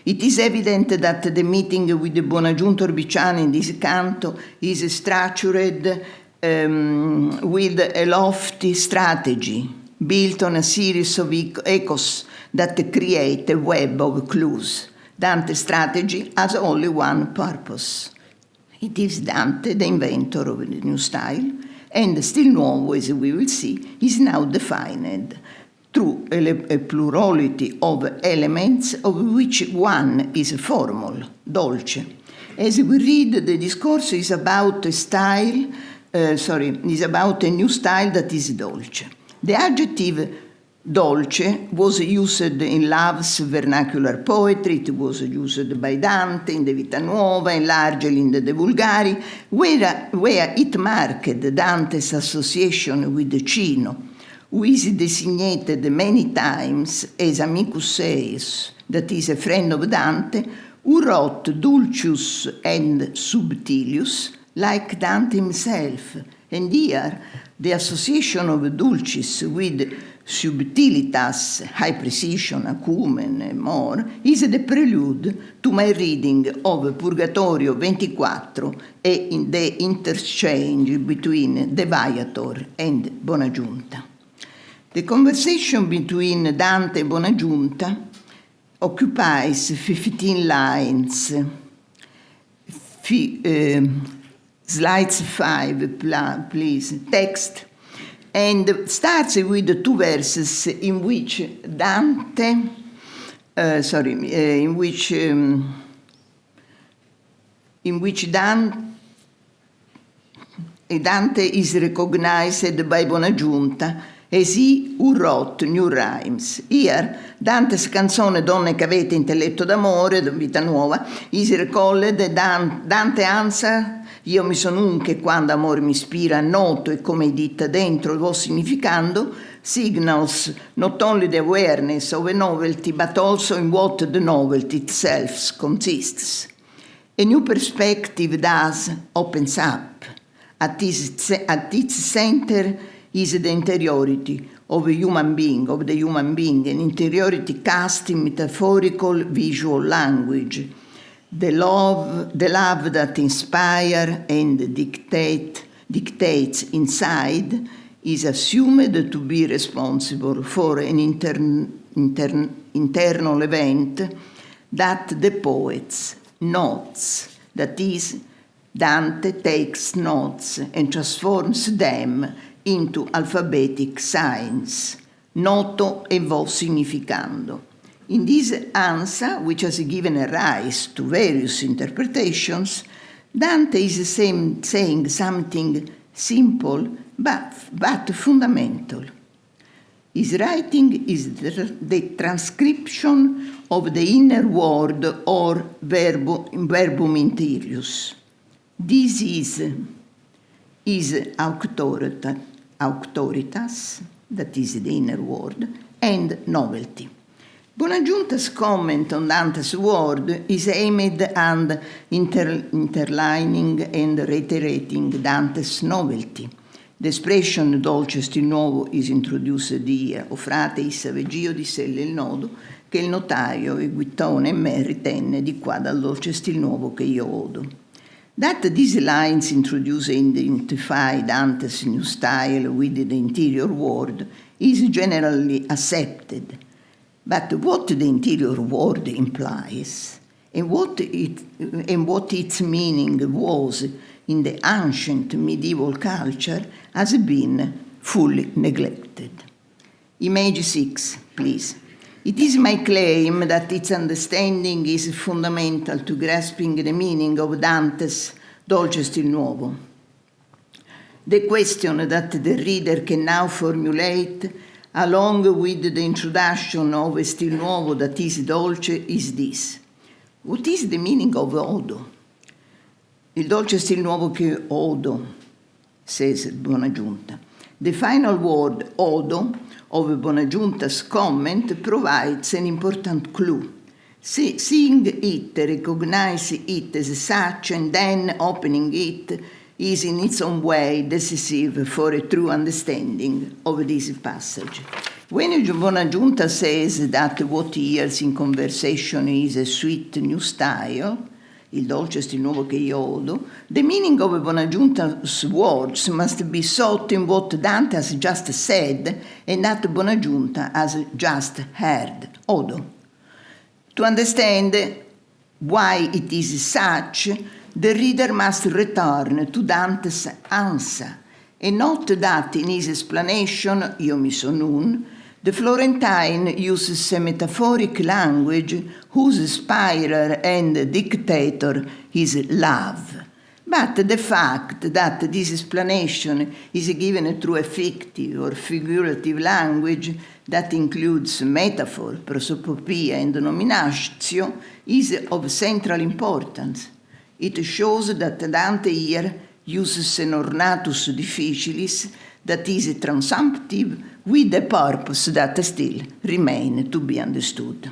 It is evident that the meeting with the Buonaggiunto Orbiciani in this canto is structured with a lofty strategy built on a series of echoes that create a web of clues. Dante's strategy has only one purpose. It is Dante, the inventor of the new style, and Stil Nuovo, as we will see, is now defined through a plurality of elements, of which one is formal, dolce. As we read, the discourse is about is about a new style that is dolce. The adjective dolce was used in Love's vernacular poetry. It was used by Dante in the Vita Nuova and largely in the De Vulgari, where it marked Dante's association with Cino, who is designated many times as amicus eius, that is, a friend of Dante, who wrote Dulcius and Subtilius, like Dante himself. And here, the association of Dulcis with subtilitas, high precision, acumen, and more, is the prelude to my reading of Purgatorio 24 e in the interchange between the Viator and Bonagiunta. The conversation between Dante and Bonagiunta occupies 15 lines. Slides 5, please. Text. And starts with the two verses in which Dante is recognized by Bonagiunta as he who wrote new rhymes. Here, Dante's canzone Donne che avete intelletto d'amore, vita nuova, is recalled. Dante answer, io mi sono un che quando amore mi ispira, noto e come dita dentro il vostro significando, signals not only the awareness of a novelty, but also in what the novelty itself consists. A new perspective thus opens up. At its center is the interiority of the human being, an interiority cast in metaphorical visual language. The love that inspires and dictates inside is assumed to be responsible for an internal event that the poets notes, that is, Dante takes notes and transforms them into alphabetic signs, noto e vo significando. In this answer, which has given rise to various interpretations, Dante is saying something simple but fundamental. His writing is the transcription of the inner word or verbum interius. This is auctoritas, that is the inner word, and novelty. Bonagiunta's comment on Dante's word is aimed at interlining and reiterating Dante's novelty. The expression dolce stil nuovo is introduced here, o frate issa veggio di selle il nodo, che il notaio e Guittone e me ritenne di qua dal dolce stil nuovo che io odo. That these lines introduce and identify Dante's new style with the interior world is generally accepted. But what the interior world implies and what its meaning was in the ancient medieval culture has been fully neglected. Image 6, please. It is my claim that its understanding is fundamental to grasping the meaning of Dante's Dolce Stil Nuovo. The question that the reader can now formulate, along with the introduction of a Stil Nuovo that is dolce, is this. What is the meaning of odo? Il dolce stil nuovo che odo, says Bonagiunta. The final word odo of Bonagiunta's comment provides an important clue. Seeing it, recognize it as such, and then opening it is in its own way decisive for a true understanding of this passage. When Bonagiunta says that what he hears in conversation is a sweet new style, il dolce stil nuovo che io odo, the meaning of Bonagiunta's words must be sought in what Dante has just said and that Bonagiunta has just heard, odo. To understand why it is such, the reader must return to Dante's answer, and note that in his explanation, io mi son un, the Florentine uses a metaphoric language whose inspirer and dictator is love. But the fact that this explanation is given through a fictive or figurative language that includes metaphor, prosopopoeia, and nominatio is of central importance. It shows that Dante here uses an ornatus difficilis that is transumptive with a purpose that still remains to be understood.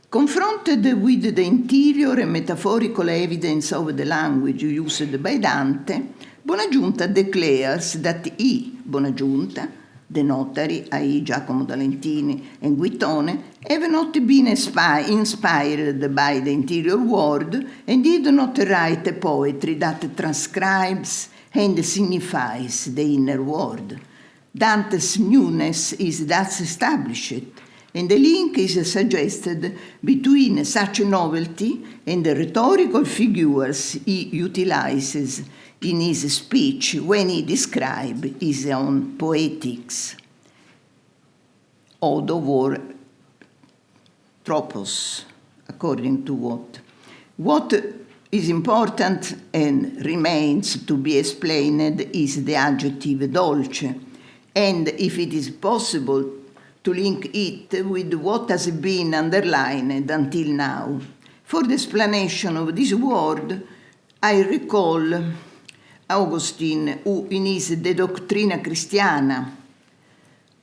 Confronted with the interior and metaphorical evidence of the language used by Dante, Bonagiunta declares that he, Bonagiunta, the notary, i.e. Giacomo Valentini and Guittone, have not been inspired by the interior world and did not write a poetry that transcribes and signifies the inner world. Dante's newness is thus established, and the link is suggested between such a novelty and the rhetorical figures he utilizes in his speech when he describes his own poetics. Odo war tropos, according to what? What is important and remains to be explained is the adjective dolce, and if it is possible to link it with what has been underlined until now. For the explanation of this word, I recall Augustine, who in his De Doctrina Christiana,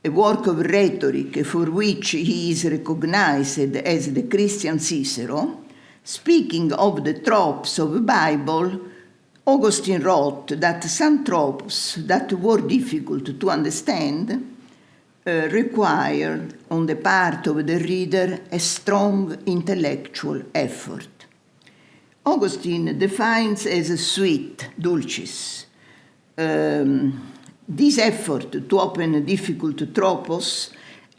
a work of rhetoric for which he is recognized as the Christian Cicero, speaking of the tropes of the Bible, Augustine wrote that some tropes that were difficult to understand required on the part of the reader a strong intellectual effort. Augustine defines as sweet, dulcis, this effort to open difficult tropos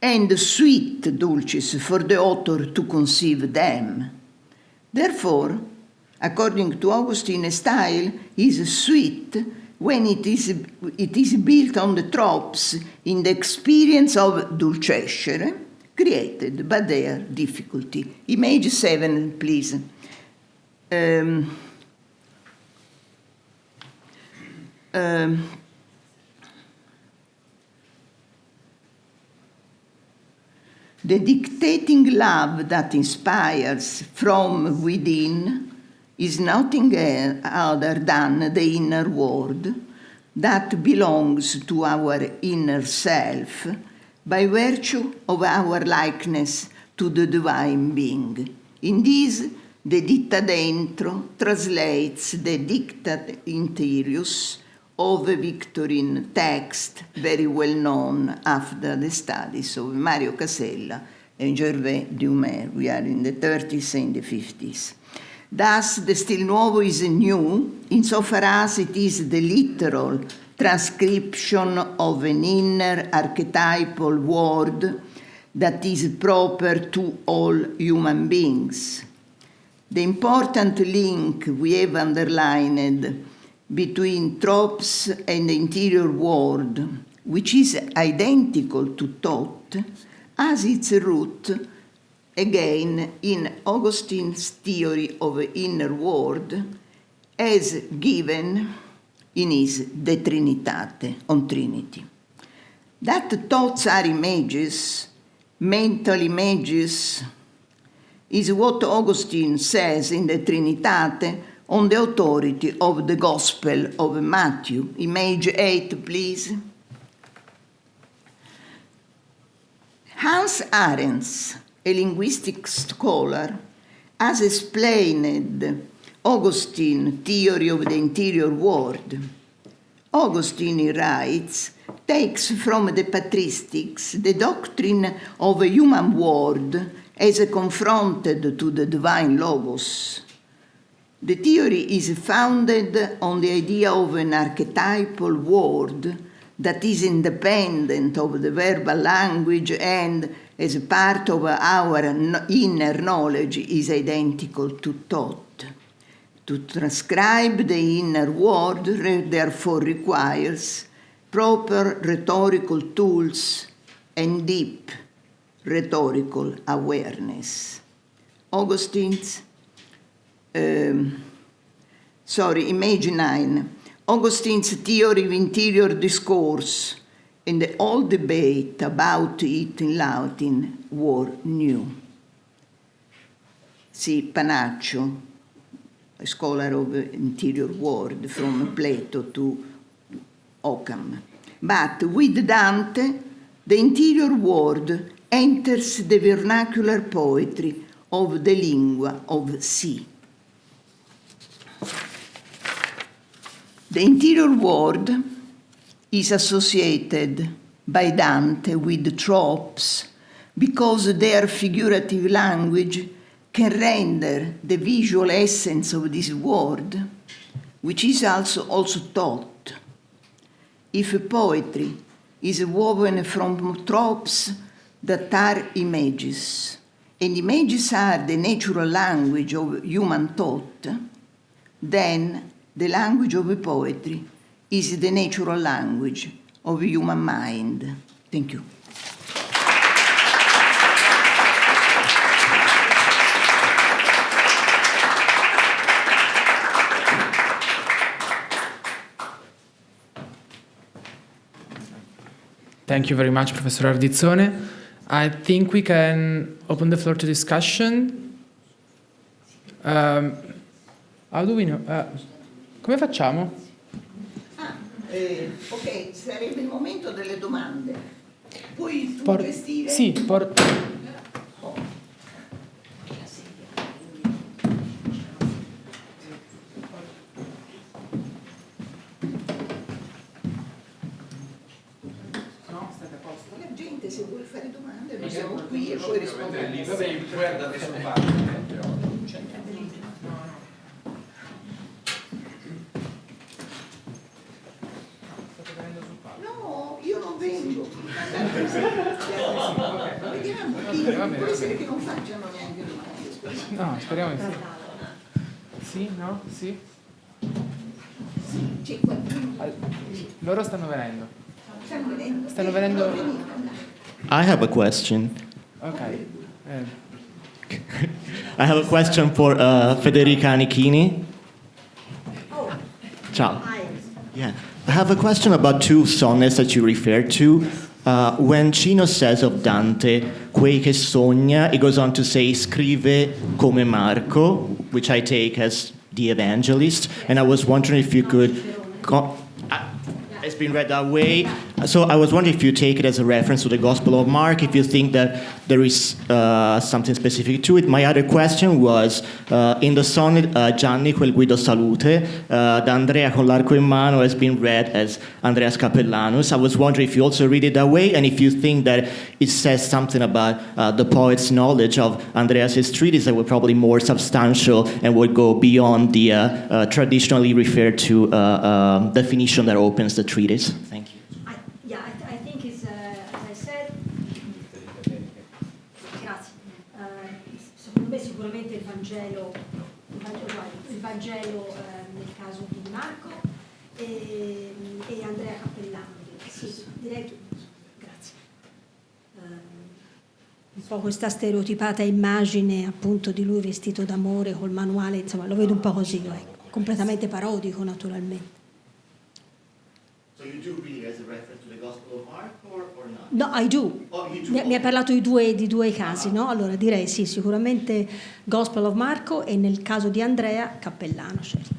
and sweet dulcis for the author to conceive them. Therefore, according to Augustine's style, is sweet when it is built on the tropes in the experience of dulcescere created by their difficulty. Image 7, please. The dictating love that inspires from within is nothing other than the inner world that belongs to our inner self by virtue of our likeness to the divine being. In this, the dicta dentro translates the dicta interius of a Victorine text very well known after the studies of Mario Casella and Gervais Dumas. We are in the 30s and the 50s. Thus, the Stil Nuovo is new insofar as it is the literal transcription of an inner archetypal word that is proper to all human beings. The important link we have underlined between tropes and the interior world, which is identical to thought, has its root again in Augustine's theory of inner world as given in his De Trinitate, on Trinity. That thoughts are images, mental images, is what Augustine says in De Trinitate on the authority of the Gospel of Matthew. Image 8, please. Hans Arens, a linguistic scholar, has explained Augustine's theory of the interior world. Augustine, he writes, takes from the patristics the doctrine of a human world as confronted to the divine logos. The theory is founded on the idea of an archetypal world that is independent of the verbal language and, as a part of our inner knowledge, is identical to thought. To transcribe the inner world, therefore, requires proper rhetorical tools and deep rhetorical awareness. Augustine's image 9. Augustine's theory of interior discourse and the whole debate about it in Latin were new. See Panaccio, a scholar of interior world, from Plato to Occam. But with Dante, the interior world enters the vernacular poetry of the lingua of Si. The interior world is associated by Dante with tropes because their figurative language can render the visual essence of this world, which is also taught. If poetry is woven from tropes that are images, and images are the natural language of human thought, then the language of poetry is the natural language of human mind. Thank you.
Thank you very much, Professor Ardizzone. I think we can open the floor to discussion. How do we know? Come facciamo?
Ok, sarebbe il momento delle domande. Poi tu gestire...
Sì,
La gente se vuole fare domande, noi siamo qui e poi rispondiamo.
Puoi andare sul palco.
No, io non vengo. Vediamo, può essere che non facciano neanche domande.
no, speriamo di sì. Sì, no, sì.
C'è qualcuno.
Loro stanno venendo.
Stanno venendo.
I have a question.
Ok.
I have a question for Federica Anichini. Ciao. Yeah. I have a question about two sonnets that you referred to. When Cino says of Dante, quei che sogna, he goes on to say, scrive come Marco, which I take as the evangelist. And I was wondering if you could... It's been read that way. So I was wondering if you take it as a reference to the Gospel of Mark, if you think that there is something specific to it. My other question was, in the sonnet Gianni quel Guido salute, the Andrea con l'arco in mano has been read as Andreas Capellanus. I was wondering if you also read it that way, and if you think that it says something about the poet's knowledge of Andreas' treatise that were probably more substantial and would go beyond the traditionally referred to definition that opens the treatise. Thank you.
I think it's, as I said, grazie. Secondo me sicuramente il Vangelo nel caso di Marco e Andrea Cappellano. Sì, direi grazie. Un po' questa stereotipata immagine appunto di lui vestito d'amore col manuale, insomma lo vedo un po' così, completamente parodico naturalmente.
So you do read it as a reference to the Gospel of Mark or not?
No, I do.
Oh, you do.
Mi ha parlato di due casi, no? Allora direi sì, sicuramente Gospel of Marco e nel caso di Andrea Cappellano, certo.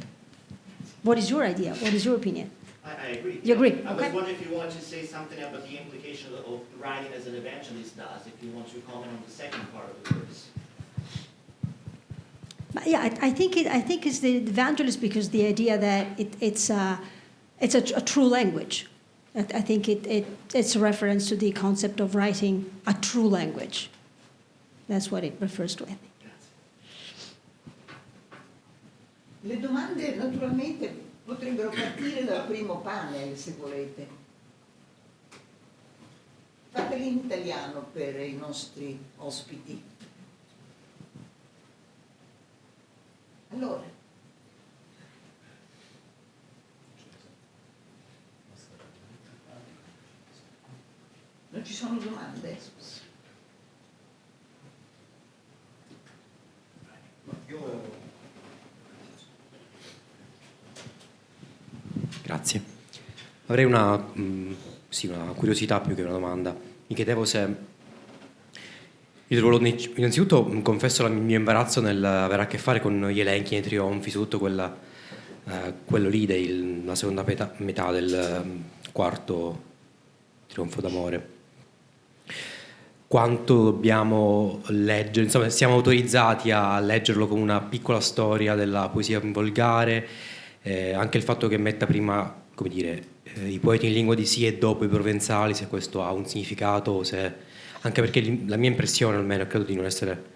What is your idea? What is your opinion?
I agree.
You agree?
I
Okay.
was wondering if you want to say something about the implication of writing as an evangelist does, if you want to comment on the second part of the verse.
But yeah, I think it's the evangelist because the idea that it's a true language. I think it's a reference to the concept of writing a true language. That's what it refers to, I think.
Le domande naturalmente potrebbero partire dal primo panel, se volete. Fatele in italiano per i nostri ospiti. Allora. Non ci sono domande?
Grazie. Avrei una curiosità più che una domanda. Mi chiedevo se il ruolo innanzitutto confesso il mio imbarazzo nell'avere a che fare con gli elenchi e i trionfi, su tutto quello lì della seconda metà del quarto trionfo d'amore. Quanto dobbiamo leggere, insomma, siamo autorizzati a leggerlo come una piccola storia della poesia volgare, anche il fatto che metta prima, come dire, i poeti in lingua di sì e dopo i provenzali, se questo ha un significato, anche perché la mia impressione, almeno, credo di non essere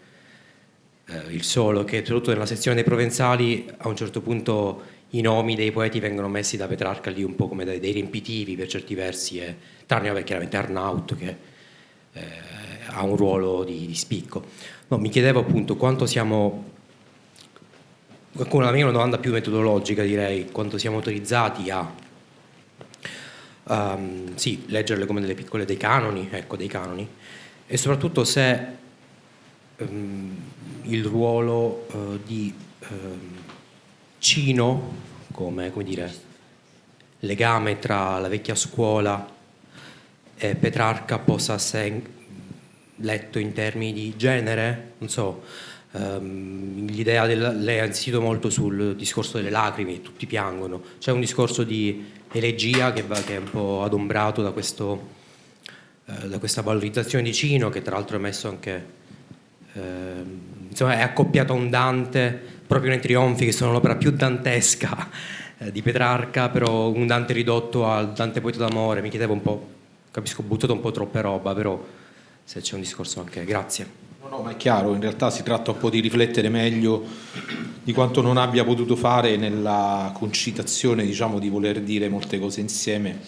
il solo, che soprattutto nella sezione dei provenzali a un certo punto i nomi dei poeti vengono messi da Petrarca lì un po' come dei riempitivi per certi versi, tranne chiaramente Arnaut che ha un ruolo di spicco. No, mi chiedevo appunto quanto siamo, la mia è una domanda più metodologica, direi, quanto siamo autorizzati a leggerle come dei canoni, e soprattutto se il ruolo di Cino come dire, legame tra la vecchia scuola e Petrarca possa essere letto in termini di genere, non so, l'idea lei ha insistito molto sul discorso delle lacrime, tutti piangono, c'è un discorso di elegia che è un po' adombrato da questa valorizzazione di Cino, che tra l'altro è messo anche insomma è accoppiato a un Dante proprio nei Trionfi, che sono l'opera più dantesca di Petrarca, però un Dante ridotto al Dante poeta d'amore. Mi chiedevo un po', capisco, ho buttato un po' troppe roba, però se c'è un discorso anche, grazie.
No, ma è chiaro, in realtà si tratta un po' di riflettere meglio di quanto non abbia potuto fare nella concitazione, diciamo, di voler dire molte cose insieme,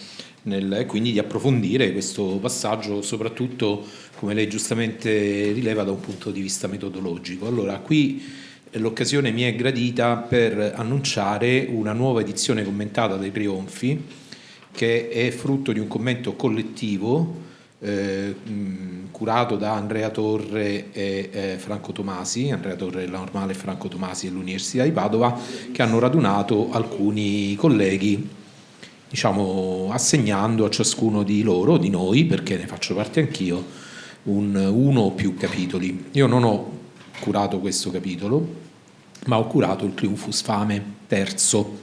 e quindi di approfondire questo passaggio, soprattutto, come lei giustamente rileva, da un punto di vista metodologico. Allora, qui l'occasione mi è gradita per annunciare una nuova edizione commentata dei Trionfi, che è frutto di un commento collettivo curato da Andrea Torre e Franco Tomasi, Andrea Torre della Normale e Franco Tomasi dell'Università di Padova, che hanno radunato alcuni colleghi, diciamo, assegnando a ciascuno di loro, di noi, perché ne faccio parte anch'io, uno o più capitoli. Io non ho curato questo capitolo, ma ho curato il Triumphus Fame terzo,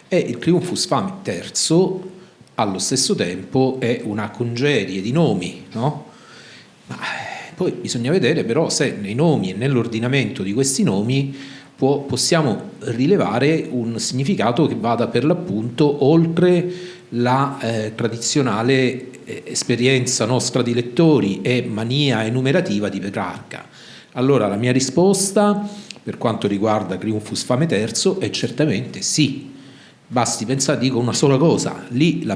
e il Triumphus Fame terzo allo stesso tempo è una congerie di nomi, no? Ma poi bisogna vedere però se nei nomi e nell'ordinamento di questi nomi possiamo rilevare un significato che vada per l'appunto oltre la tradizionale esperienza nostra di lettori e mania enumerativa di Petrarca. Allora la mia risposta per quanto riguarda Triumphus Fame terzo è certamente sì. Basti pensare, dico una sola cosa, lì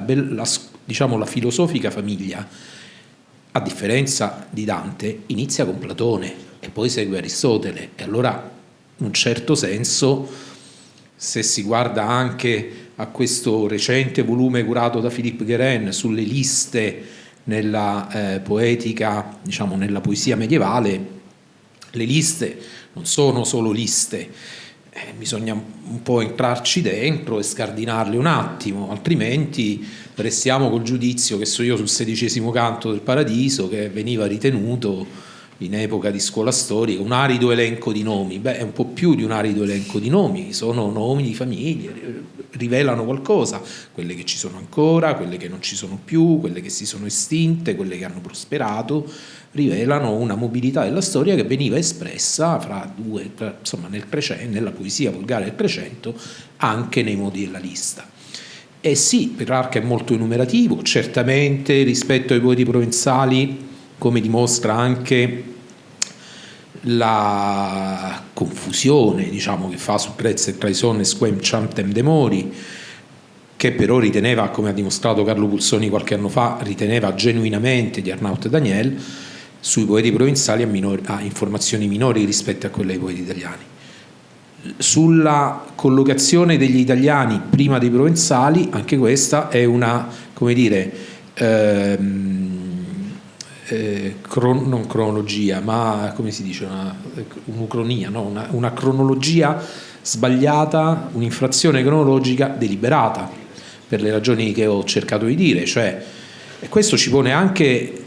diciamo, la filosofica famiglia, a differenza di Dante, inizia con Platone e poi segue Aristotele, e allora in un certo senso, se si guarda anche a questo recente volume curato da Philippe Guérin sulle liste nella poetica, diciamo nella poesia medievale, le liste non sono solo liste, bisogna un po' entrarci dentro e scardinarle un attimo, altrimenti restiamo col giudizio che so io sul 16° canto del Paradiso, che veniva ritenuto in epoca di scuola storica un arido elenco di nomi. Beh, è un po' più di un arido elenco di nomi, sono nomi di famiglie, rivelano qualcosa, quelle che ci sono ancora, quelle che non ci sono più, quelle che si sono estinte, quelle che hanno prosperato, rivelano una mobilità della storia che veniva espressa insomma, nella poesia volgare del Trecento, anche nei modi della lista. E sì, Petrarca è molto enumerativo, certamente rispetto ai poeti provenzali, come dimostra anche la confusione, diciamo, che fa su Trezza e Traisones quem chantem demori, che però riteneva, come ha dimostrato Carlo Pulsoni qualche anno fa, riteneva genuinamente di Arnaut e Daniel. Sui poeti provenzali ha informazioni minori rispetto a quelle dei poeti italiani. Sulla collocazione degli italiani prima dei provenzali, anche questa è una, come dire, non cronologia, ma come si dice, un'ucronia, no? una cronologia sbagliata, un'infrazione cronologica deliberata, per le ragioni che ho cercato di dire, cioè, e questo ci pone anche,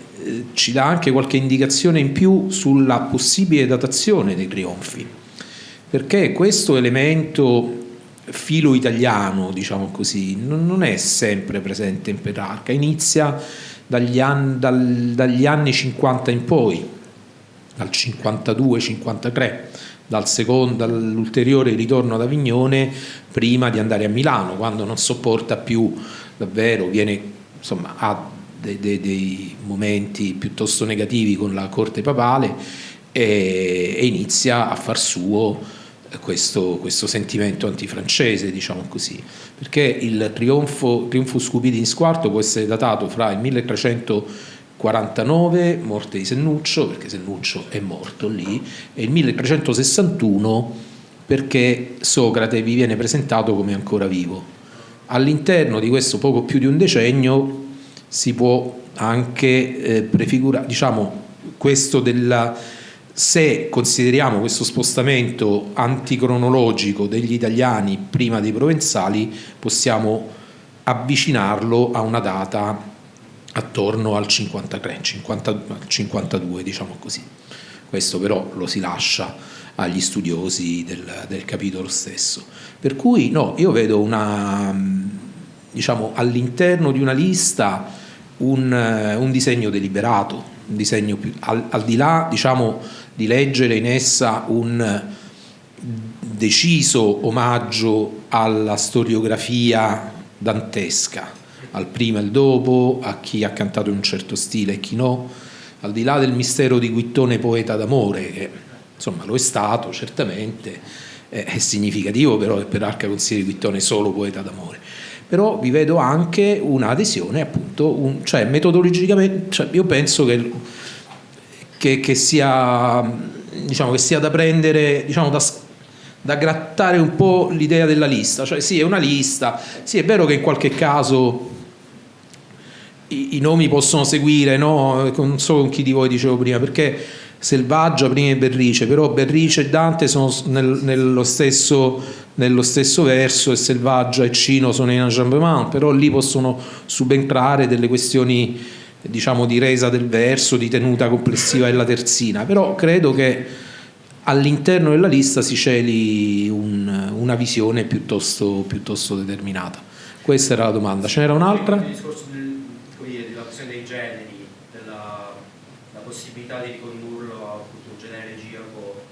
ci dà anche qualche indicazione in più sulla possibile datazione dei trionfi, perché questo elemento filo italiano, diciamo così, non è sempre presente in Petrarca, inizia dagli anni 50 in poi, dal 52-53, dall'ulteriore ritorno ad Avignone prima di andare a Milano, quando non sopporta più davvero, ha dei momenti piuttosto negativi con la corte papale e inizia a far suo questo sentimento antifrancese, diciamo così, perché il Triumphus Cupidinis IV può essere datato fra il 1349, morte di Sennuccio, perché Sennuccio è morto lì, e il 1361, perché Socrate vi viene presentato come ancora vivo. All'interno di questo poco più di un decennio si può anche prefigurare, diciamo, questo se consideriamo questo spostamento anticronologico degli italiani prima dei provenzali, possiamo avvicinarlo a una data attorno al 53, 52, diciamo così. Questo però lo si lascia agli studiosi del capitolo stesso. Per cui no, io vedo all'interno di una lista un disegno deliberato, un disegno più, al di là, di leggere in essa un deciso omaggio alla storiografia dantesca, al prima e il dopo, a chi ha cantato in un certo stile e chi no, al di là del mistero di Guittone poeta d'amore, che lo è stato certamente, è significativo però che Petrarca consideri Guittone solo poeta d'amore. Però vi vedo anche un'adesione, appunto, metodologicamente, io penso che sia, che sia da prendere, da grattare un po' l'idea della lista, sì, è una lista, sì, è vero che in qualche caso i nomi possono seguire, no? Non so con chi di voi dicevo prima, perché Selvaggia prima di Berrice, però Berrice e Dante sono nello stesso verso, e Selvaggia e Cino sono in enjambement, però lì possono subentrare delle questioni, di resa del verso, di tenuta complessiva della terzina, però credo che all'interno della lista si celi una visione piuttosto determinata. Questa era la domanda. Ce n'era un'altra?
Il discorso della questione dei generi, la possibilità di ricondurlo a un genere elegiaco.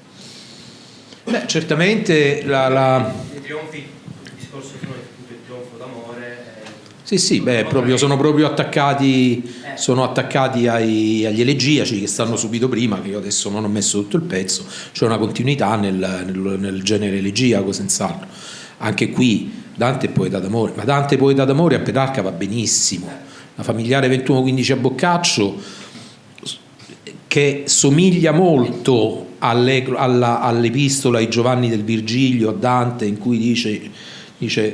Beh, certamente
I trionfi, il discorso fino al trionfo d'amore.
Sì, sono proprio attaccati agli elegiaci che stanno subito prima, che io adesso non ho messo tutto il pezzo, c'è una continuità nel genere elegiaco, senz'altro. Anche qui Dante è poeta d'amore, ma Dante poeta d'amore a Petrarca va benissimo. La familiare 21-15 a Boccaccio, che somiglia molto all'epistola ai Giovanni del Virgilio a Dante, in cui dice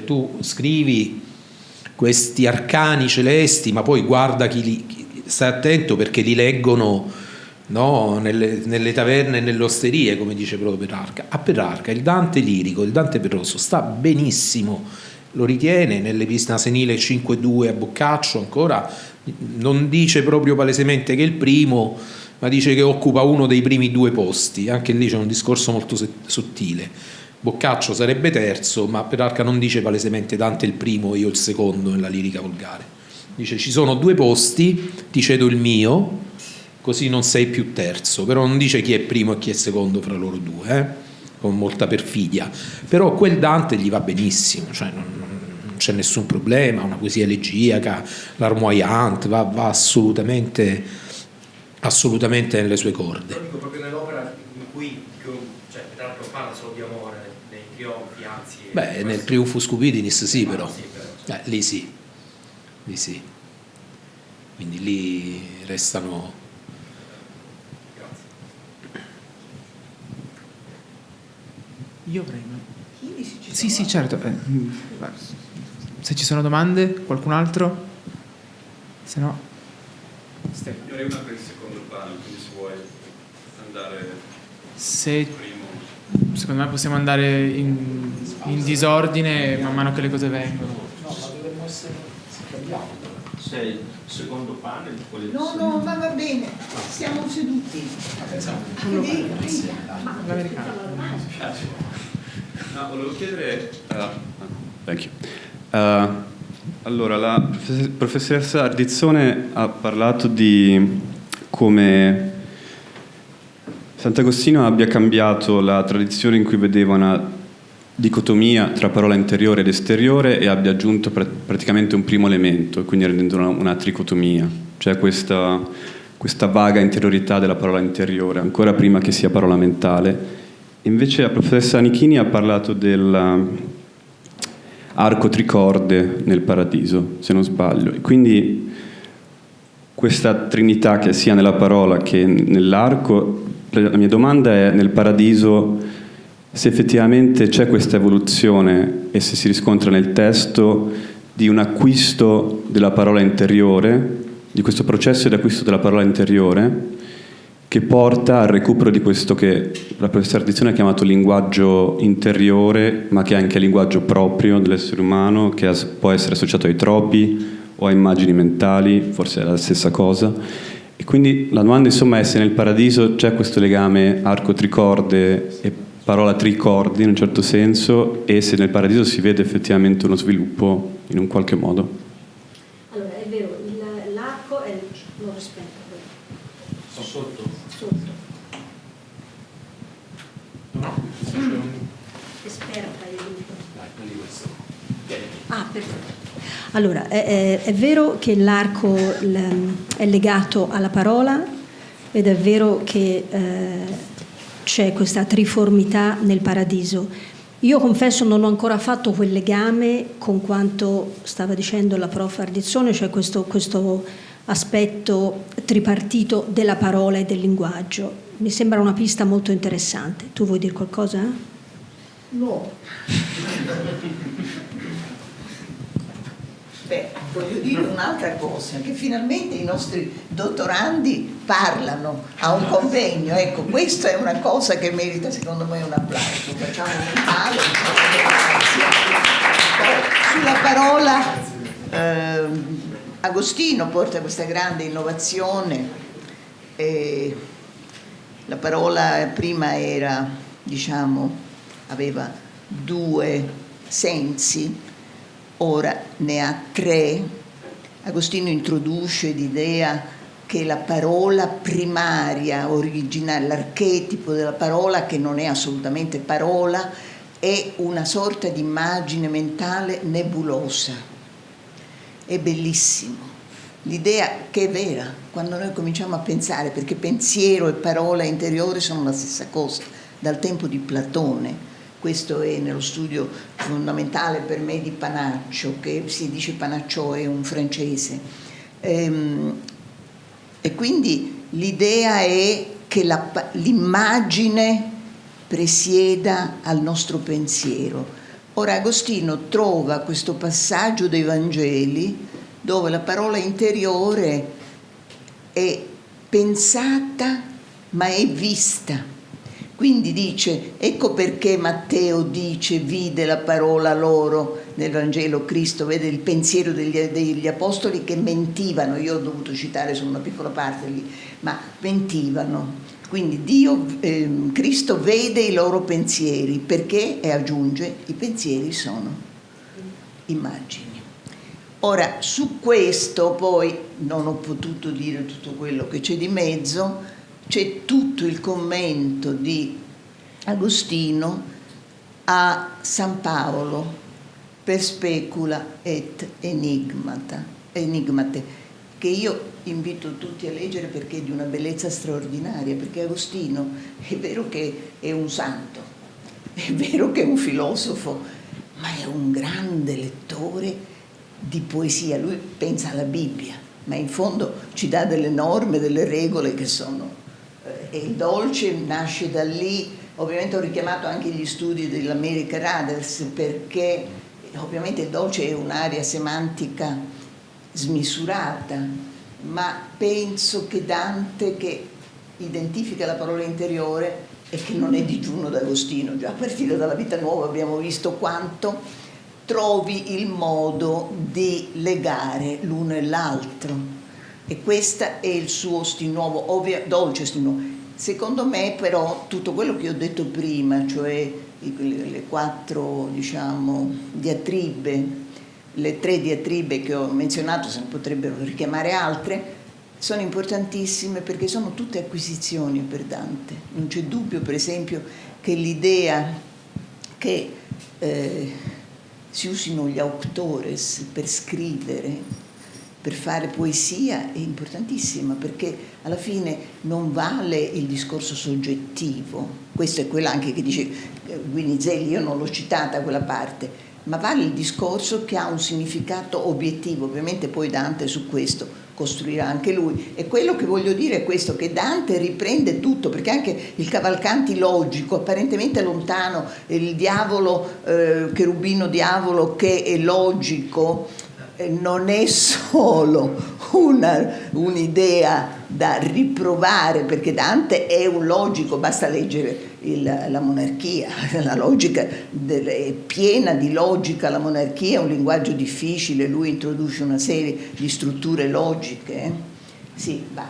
tu scrivi questi arcani celesti, ma poi guarda stai attento perché li leggono, no, nelle taverne e nelle osterie, come dice proprio Petrarca. A Petrarca il Dante lirico, il Dante perroso sta benissimo, lo ritiene nell'epistola senile 5-2 a Boccaccio, ancora non dice proprio palesemente che è il primo, ma dice che occupa uno dei primi due posti. Anche lì c'è un discorso molto sottile. Boccaccio sarebbe terzo, ma Petrarca non dice palesemente Dante il primo, io il secondo nella lirica volgare. Dice ci sono due posti, ti cedo il mio, così non sei più terzo, però non dice chi è primo e chi è secondo fra loro due, con molta perfidia. Però quel Dante gli va benissimo, non c'è nessun problema, una poesia elegiaca, l'armoiante, va assolutamente nelle sue corde.
Lo dico proprio nell'opera in cui Petrarca parla solo di amore, nei trionfi, anzi.
Beh, nel Triumphus Cupidinis sì, però. Lì sì. Quindi lì restano.
Io avrei. Sì, certo. Se ci sono domande, qualcun altro? Se no.
Io avrei una per il secondo panel, quindi se vuoi andare primo.
Secondo me possiamo andare in disordine man mano che le cose vengono.
No, ma dovremmo essere. Sei secondo panel?
No, ma va bene, siamo seduti.
L'americano.
No, volevo chiedere. Thank you. Allora, la professoressa Ardizzone ha parlato di come Sant'Agostino abbia cambiato la tradizione in cui vedeva una dicotomia tra parola interiore ed esteriore e abbia aggiunto praticamente un primo elemento, quindi rendendola una tricotomia, cioè questa vaga interiorità della parola interiore, ancora prima che sia parola mentale. Invece la professoressa Anichini ha parlato dell'arco tricorde nel paradiso, se non sbaglio, e quindi questa trinità che sia nella parola che nell'arco. La mia domanda è: nel paradiso, se effettivamente c'è questa evoluzione e se si riscontra nel testo di un acquisto della parola interiore, di questo processo di acquisto della parola interiore che porta al recupero di questo che la professoressa Ardizzone ha chiamato linguaggio interiore, ma che è anche linguaggio proprio dell'essere umano, che può essere associato ai tropi o a immagini mentali, forse è la stessa cosa. E quindi la domanda insomma è se nel paradiso c'è questo legame arco tricorde e parola tricordi in un certo senso, e se nel paradiso si vede effettivamente uno sviluppo in un qualche modo.
Allora, è vero, l'arco è... non rispetto.
Sotto.
No? Esperta io. Ah, perfetto. Allora, è vero che l'arco è legato alla parola ed è vero che c'è questa triformità nel paradiso. Io confesso non ho ancora fatto quel legame con quanto stava dicendo la prof Ardizzone, cioè questo aspetto tripartito della parola e del linguaggio. Mi sembra una pista molto interessante. Tu vuoi dire qualcosa?
No. Beh, voglio dire un'altra cosa, che finalmente i nostri dottorandi parlano a un convegno, ecco, questa è una cosa che merita secondo me un applauso, facciamo un tale, sulla parola Agostino porta questa grande innovazione, la parola prima era, diciamo, aveva 2 sensi, ora ne ha 3. Agostino introduce l'idea che la parola primaria, originale, l'archetipo della parola, che non è assolutamente parola, è una sorta di immagine mentale nebulosa. È bellissimo. L'idea che è vera, quando noi cominciamo a pensare, perché pensiero e parola interiore sono la stessa cosa, dal tempo di Platone. Questo è nello studio fondamentale per me di Panaccio, che si dice Panaccio è un francese. E quindi l'idea è che l'immagine presieda al nostro pensiero. Ora Agostino trova questo passaggio dei Vangeli dove la parola interiore è pensata ma è vista. Quindi dice, ecco perché Matteo dice, vide la parola loro nel Vangelo, Cristo vede il pensiero degli apostoli che mentivano, io ho dovuto citare solo una piccola parte lì, ma mentivano. Quindi Cristo vede i loro pensieri, perché, e aggiunge, i pensieri sono immagini. Ora, su questo poi non ho potuto dire tutto quello che c'è di mezzo. C'è tutto il commento di Agostino a San Paolo per specula et enigmate, che io invito tutti a leggere perché è di una bellezza straordinaria, perché Agostino è vero che è un santo, è vero che è un filosofo, ma è un grande lettore di poesia. Lui pensa alla Bibbia, ma in fondo ci dà delle norme, delle regole che sono... E il dolce nasce da lì. Ovviamente ho richiamato anche gli studi dell'America Raders, perché ovviamente il dolce è un'area semantica smisurata, ma penso che Dante, che identifica la parola interiore e che non è digiuno d'Agostino, già a partire dalla Vita Nuova abbiamo visto quanto trovi il modo di legare l'uno e l'altro. E questo è il suo stile nuovo, dolce stile nuovo. Secondo me però tutto quello che ho detto prima, cioè le 4 diciamo diatribe, le 3 diatribe che ho menzionato, se ne potrebbero richiamare altre, sono importantissime perché sono tutte acquisizioni per Dante. Non c'è dubbio, per esempio, che l'idea che si usino gli autores per scrivere, per fare poesia, è importantissima, perché alla fine non vale il discorso soggettivo. Questo è quello anche che dice Guinizelli, io non l'ho citata quella parte, ma vale il discorso che ha un significato obiettivo. Ovviamente poi Dante su questo costruirà anche lui, e quello che voglio dire è questo, che Dante riprende tutto, perché anche il Cavalcanti logico, apparentemente lontano, il diavolo, cherubino diavolo che è logico, non è solo un'idea da riprovare, perché Dante è un logico, basta leggere la monarchia, la logica è piena di logica, la monarchia è un linguaggio difficile, lui introduce una serie di strutture logiche. Sì, va.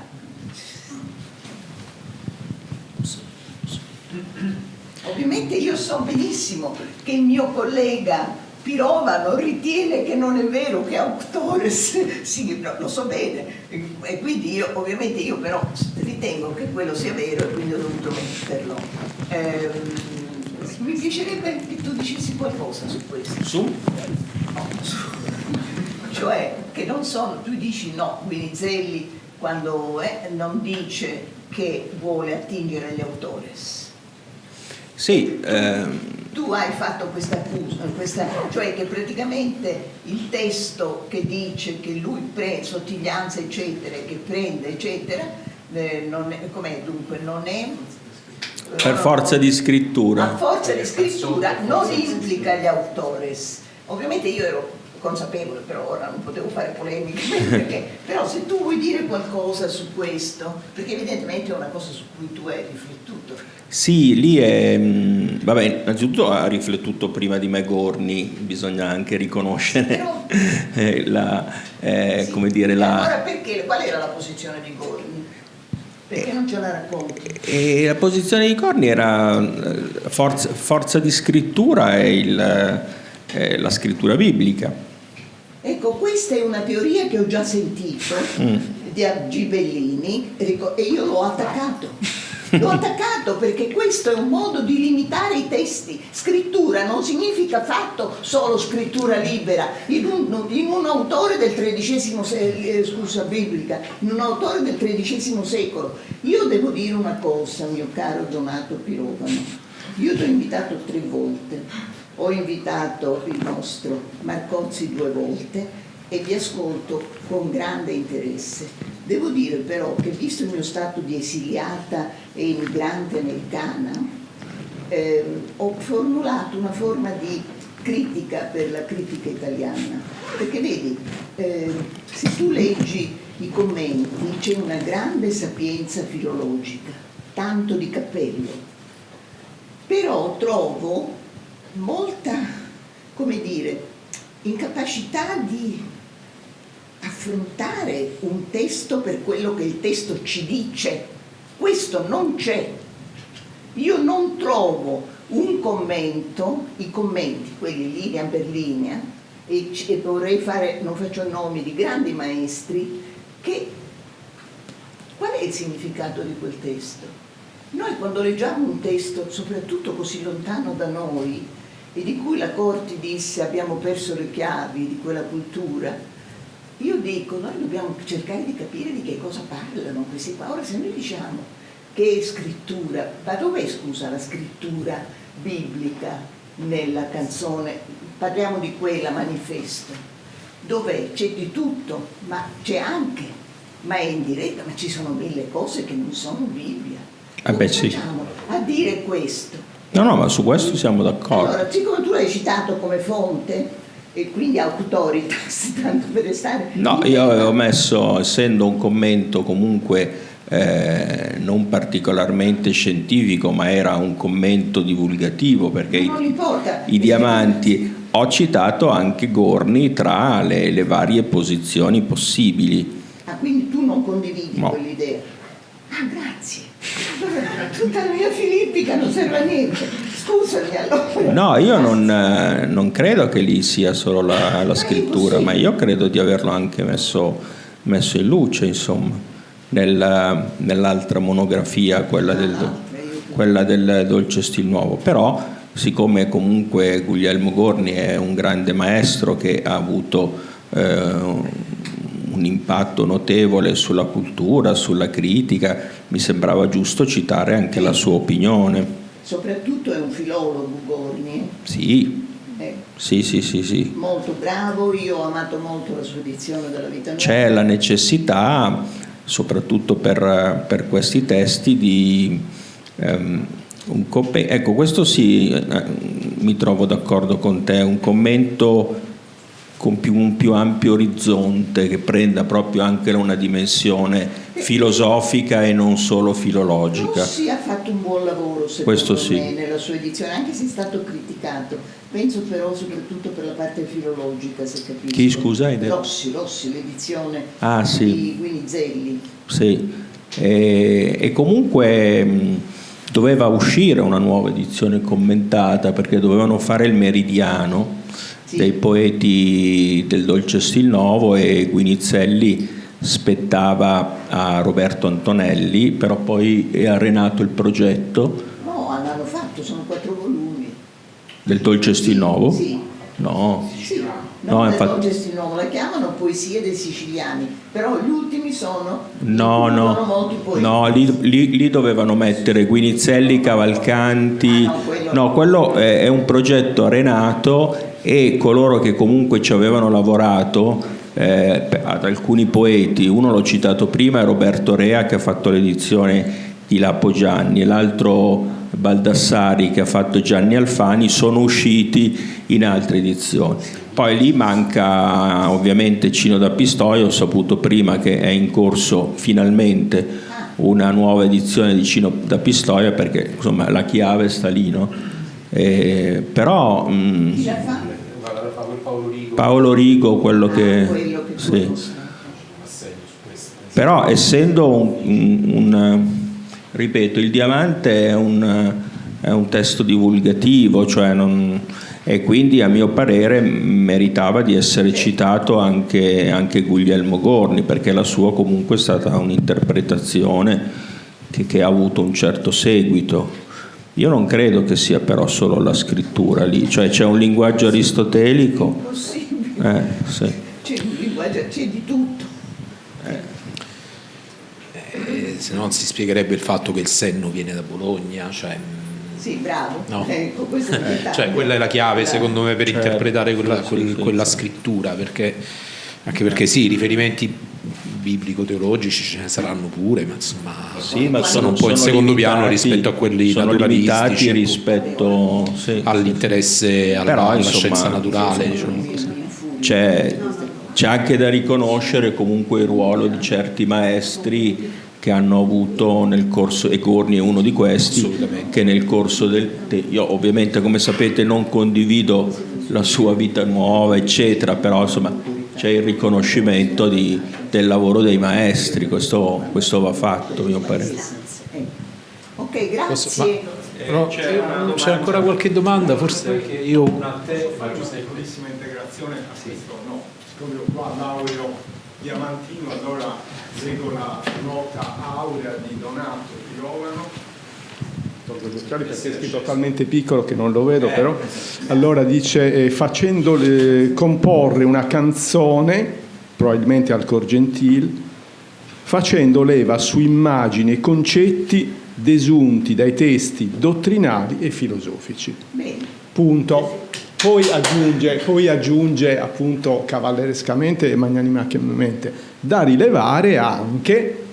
Ovviamente io so benissimo che il mio collega Pirovano ritiene che non è vero che autores, sì, no, lo so bene, e quindi io, ovviamente io però ritengo che quello sia vero e quindi ho dovuto metterlo. Mi piacerebbe che tu dicessi qualcosa su questo.
Su?
No. Cioè che non sono, tu dici no, Guinizelli quando non dice che vuole attingere agli autores.
Sì.
Tu hai fatto questa accusa, cioè che praticamente il testo che dice che lui prende sottiglianza eccetera, che prende eccetera, non è, com'è dunque, non è
Per forza di scrittura.
a forza di scrittura non implica gli autores. Ovviamente io ero consapevole, però ora non potevo fare polemiche, perché, però se tu vuoi dire qualcosa su questo, perché evidentemente è una cosa su cui tu hai riflettuto.
Sì, lì è, vabbè, innanzitutto ha riflettuto prima di me Gorni, bisogna anche riconoscere come dire,
Allora perché, qual era la posizione di Gorni? Perché non ce la racconti?
E la posizione di Gorni era forza di scrittura e la scrittura biblica.
Ecco, questa è una teoria che ho già sentito di Gibellini e io l'ho attaccato. L'ho attaccato perché questo è un modo di limitare i testi. Scrittura non significa fatto solo scrittura libera. In un autore del XIII secolo, biblica, in un autore del XIII secolo. Io devo dire una cosa, mio caro Donato Pirovano. Io ti ho invitato 3 volte. Ho invitato il nostro Marcozzi 2 volte e vi ascolto con grande interesse. Devo dire però che, visto il mio stato di esiliata e immigrante americana, ho formulato una forma di critica per la critica italiana, perché vedi, se tu leggi i commenti c'è una grande sapienza filologica, tanto di cappello, però trovo molta, come dire, incapacità di affrontare un testo per quello che il testo ci dice. Questo non c'è. Io non trovo un commento, i commenti, quelli linea per linea, e vorrei fare, non faccio nomi di grandi maestri, che qual è il significato di quel testo? Noi quando leggiamo un testo, soprattutto così lontano da noi, e di cui la Corti disse abbiamo perso le chiavi di quella cultura, io dico, noi dobbiamo cercare di capire di che cosa parlano questi qua. Ora se noi diciamo che è scrittura, ma dov'è, scusa, la scrittura biblica nella canzone? Parliamo di quella, Manifesto. Dov'è? C'è di tutto, ma c'è anche, ma è in diretta, ma ci sono 1000 cose che non sono Bibbia. Come facciamo a dire questo?
No, ma su questo siamo d'accordo.
Allora, siccome tu l'hai citato come fonte, e quindi autoritas, tanto per restare...
No, io avevo messo, essendo un commento comunque non particolarmente scientifico, ma era un commento divulgativo, perché
non importa.
I diamanti, ho citato anche Gorni tra le varie posizioni possibili.
Ah, quindi tu non condividi quell'idea? Ah, grazie. Tutta la mia filippica non serve a niente. Scusami allora.
No, io non credo che lì sia solo la scrittura, ma io credo di averlo anche messo in luce, insomma. nell'altra monografia, quella del dolce stil nuovo. Però, siccome comunque Guglielmo Gorni è un grande maestro che ha avuto un impatto notevole sulla cultura, sulla critica, mi sembrava giusto citare anche la sua opinione.
Soprattutto è un filologo Gorni.
Sì. Sì.
Molto bravo, io ho amato molto la sua edizione della Vita Nuova.
C'è la necessità, soprattutto per questi testi, di ecco, questo sì, mi trovo d'accordo con te, un commento con un più ampio orizzonte, che prenda proprio anche una dimensione filosofica e non solo filologica.
Rossi ha fatto un buon lavoro, secondo me, nella sua edizione, anche se è stato criticato. Penso però soprattutto per la parte filologica, se capisco.
Chi, scusa?
Rossi, l'edizione
sì.
di Guinizelli.
Sì, e comunque doveva uscire una nuova edizione commentata, perché dovevano fare il meridiano dei poeti del dolce stil nuovo, e Guinizelli spettava a Roberto Antonelli, però poi è arenato il progetto.
No, l'hanno fatto, sono 4 volumi.
Del dolce stil nuovo?
Sì.
No.
Sì. No, del dolce stil nuovo, la chiamano Poesie dei Siciliani, però gli ultimi sono molti poeti.
No, lì dovevano mettere Guinizelli, Cavalcanti. Quello è un progetto arenato, e coloro che comunque ci avevano lavorato, ad alcuni poeti, uno l'ho citato prima, è Roberto Rea, che ha fatto l'edizione di Lapo Gianni, e l'altro Baldassari, che ha fatto Gianni Alfani, sono usciti in altre edizioni. Poi lì manca ovviamente Cino da Pistoia. Ho saputo prima che è in corso finalmente una nuova edizione di Cino da Pistoia, perché insomma la chiave sta lì, no? Però Paolo Rigo, quello che sì. Però essendo ripeto, il Diamante è un testo divulgativo, cioè e quindi a mio parere meritava di essere citato anche Guglielmo Gorni, perché la sua comunque è stata un'interpretazione che ha avuto un certo seguito. Io non credo che sia però solo la scrittura lì, cioè c'è un linguaggio aristotelico.
Possibile.
Sì.
C'è un linguaggio, c'è di tutto.
Se no non si spiegherebbe il fatto che il senno viene da Bologna, cioè...
Sì, bravo.
No.
Ecco, questo è
cioè quella è la chiave, secondo me, per interpretare quella
sì.
scrittura, anche perché sì, riferimenti biblico-teologici ce ne saranno pure, ma insomma
ma
sono un po' in secondo piano rispetto a quelli naturalistici,
rispetto
all'interesse alla scienza naturale, diciamo così.
C'è anche da riconoscere comunque il ruolo di certi maestri che hanno avuto nel corso, e Gorni è uno di questi, che nel corso io ovviamente, come sapete, non condivido la sua vita nuova eccetera, però insomma c'è il riconoscimento del lavoro dei maestri, questo va fatto, a mio parere.
Ok, grazie.
C'è ancora qualche domanda? Forse io
una a te, faccio una piccolissima integrazione a questo, no, siccome ho qua l'aureo diamantino, allora leggo la nota aurea di Donato Pirovano. Tolgo gli occhiali perché è scritto talmente piccolo che non lo vedo, però. Allora dice, facendo comporre una canzone, probabilmente al Cor Gentil, facendo leva su immagini e concetti desunti dai testi dottrinali e filosofici. Punto. Poi aggiunge appunto cavallerescamente e magnanimamente, da rilevare anche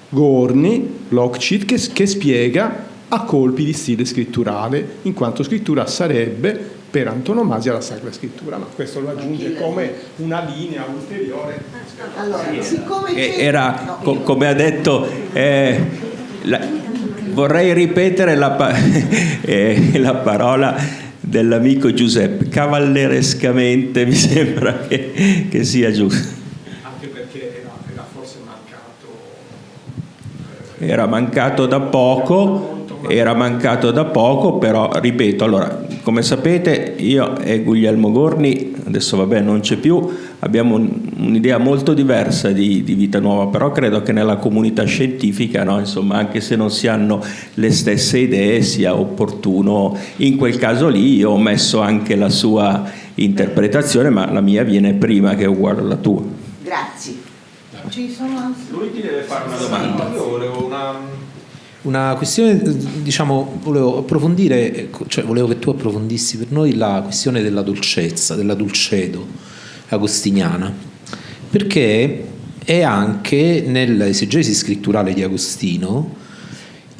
Gorni, Lockchit, che spiega a colpi di stile scritturale, in quanto scrittura sarebbe per antonomasia la Sacra Scrittura, ma questo lo aggiunge come una linea ulteriore.
Allora, siccome
Era, come ha detto, vorrei ripetere la parola dell'amico Giuseppe, cavallerescamente mi sembra che sia giusto.
Anche perché era forse mancato da poco, però ripeto, allora, come sapete io e Guglielmo Gorni
adesso vabbè non c'è più, abbiamo un'idea molto diversa di vita nuova, però credo che nella comunità scientifica, no, insomma, anche se non si hanno le stesse idee, sia opportuno. In quel caso lì io ho messo anche la sua interpretazione, ma la mia viene prima, che è uguale alla tua.
Grazie. Ci sono altri?
Lui ti deve fare una domanda.
Io volevo una questione, diciamo, volevo approfondire, cioè volevo che tu approfondissi per noi la questione della dolcezza, della dulcedo agostiniana, perché è anche nell'esegesi scritturale di Agostino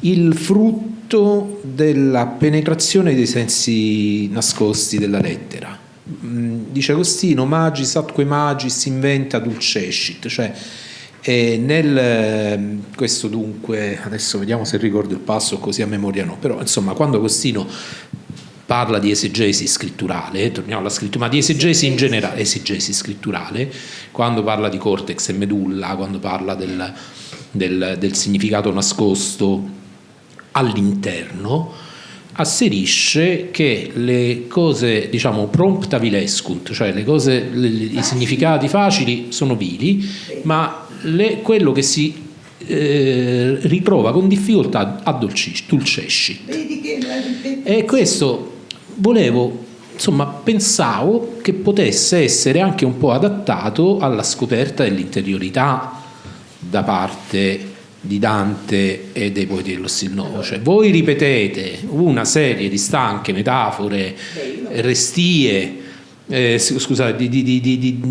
il frutto della penetrazione dei sensi nascosti della lettera. Dice Agostino, magis atque magis inventa dulcescit, cioè questo dunque, adesso vediamo se ricordo il passo così a memoria no, però insomma quando Agostino parla di esegesi scritturale, torniamo alla scrittura, ma di esegesi in generale, esegesi scritturale, quando parla di cortex e medulla, quando parla del significato nascosto all'interno, asserisce che le cose, diciamo, prompta vilescunt, cioè le cose, i significati facili sono vili, ma quello che si ritrova con difficoltà dulcesci. E questo pensavo che potesse essere anche un po' adattato alla scoperta dell'interiorità da parte di Dante e dei poeti dello stil nuovo, cioè voi ripetete una serie di stanche metafore, restie, di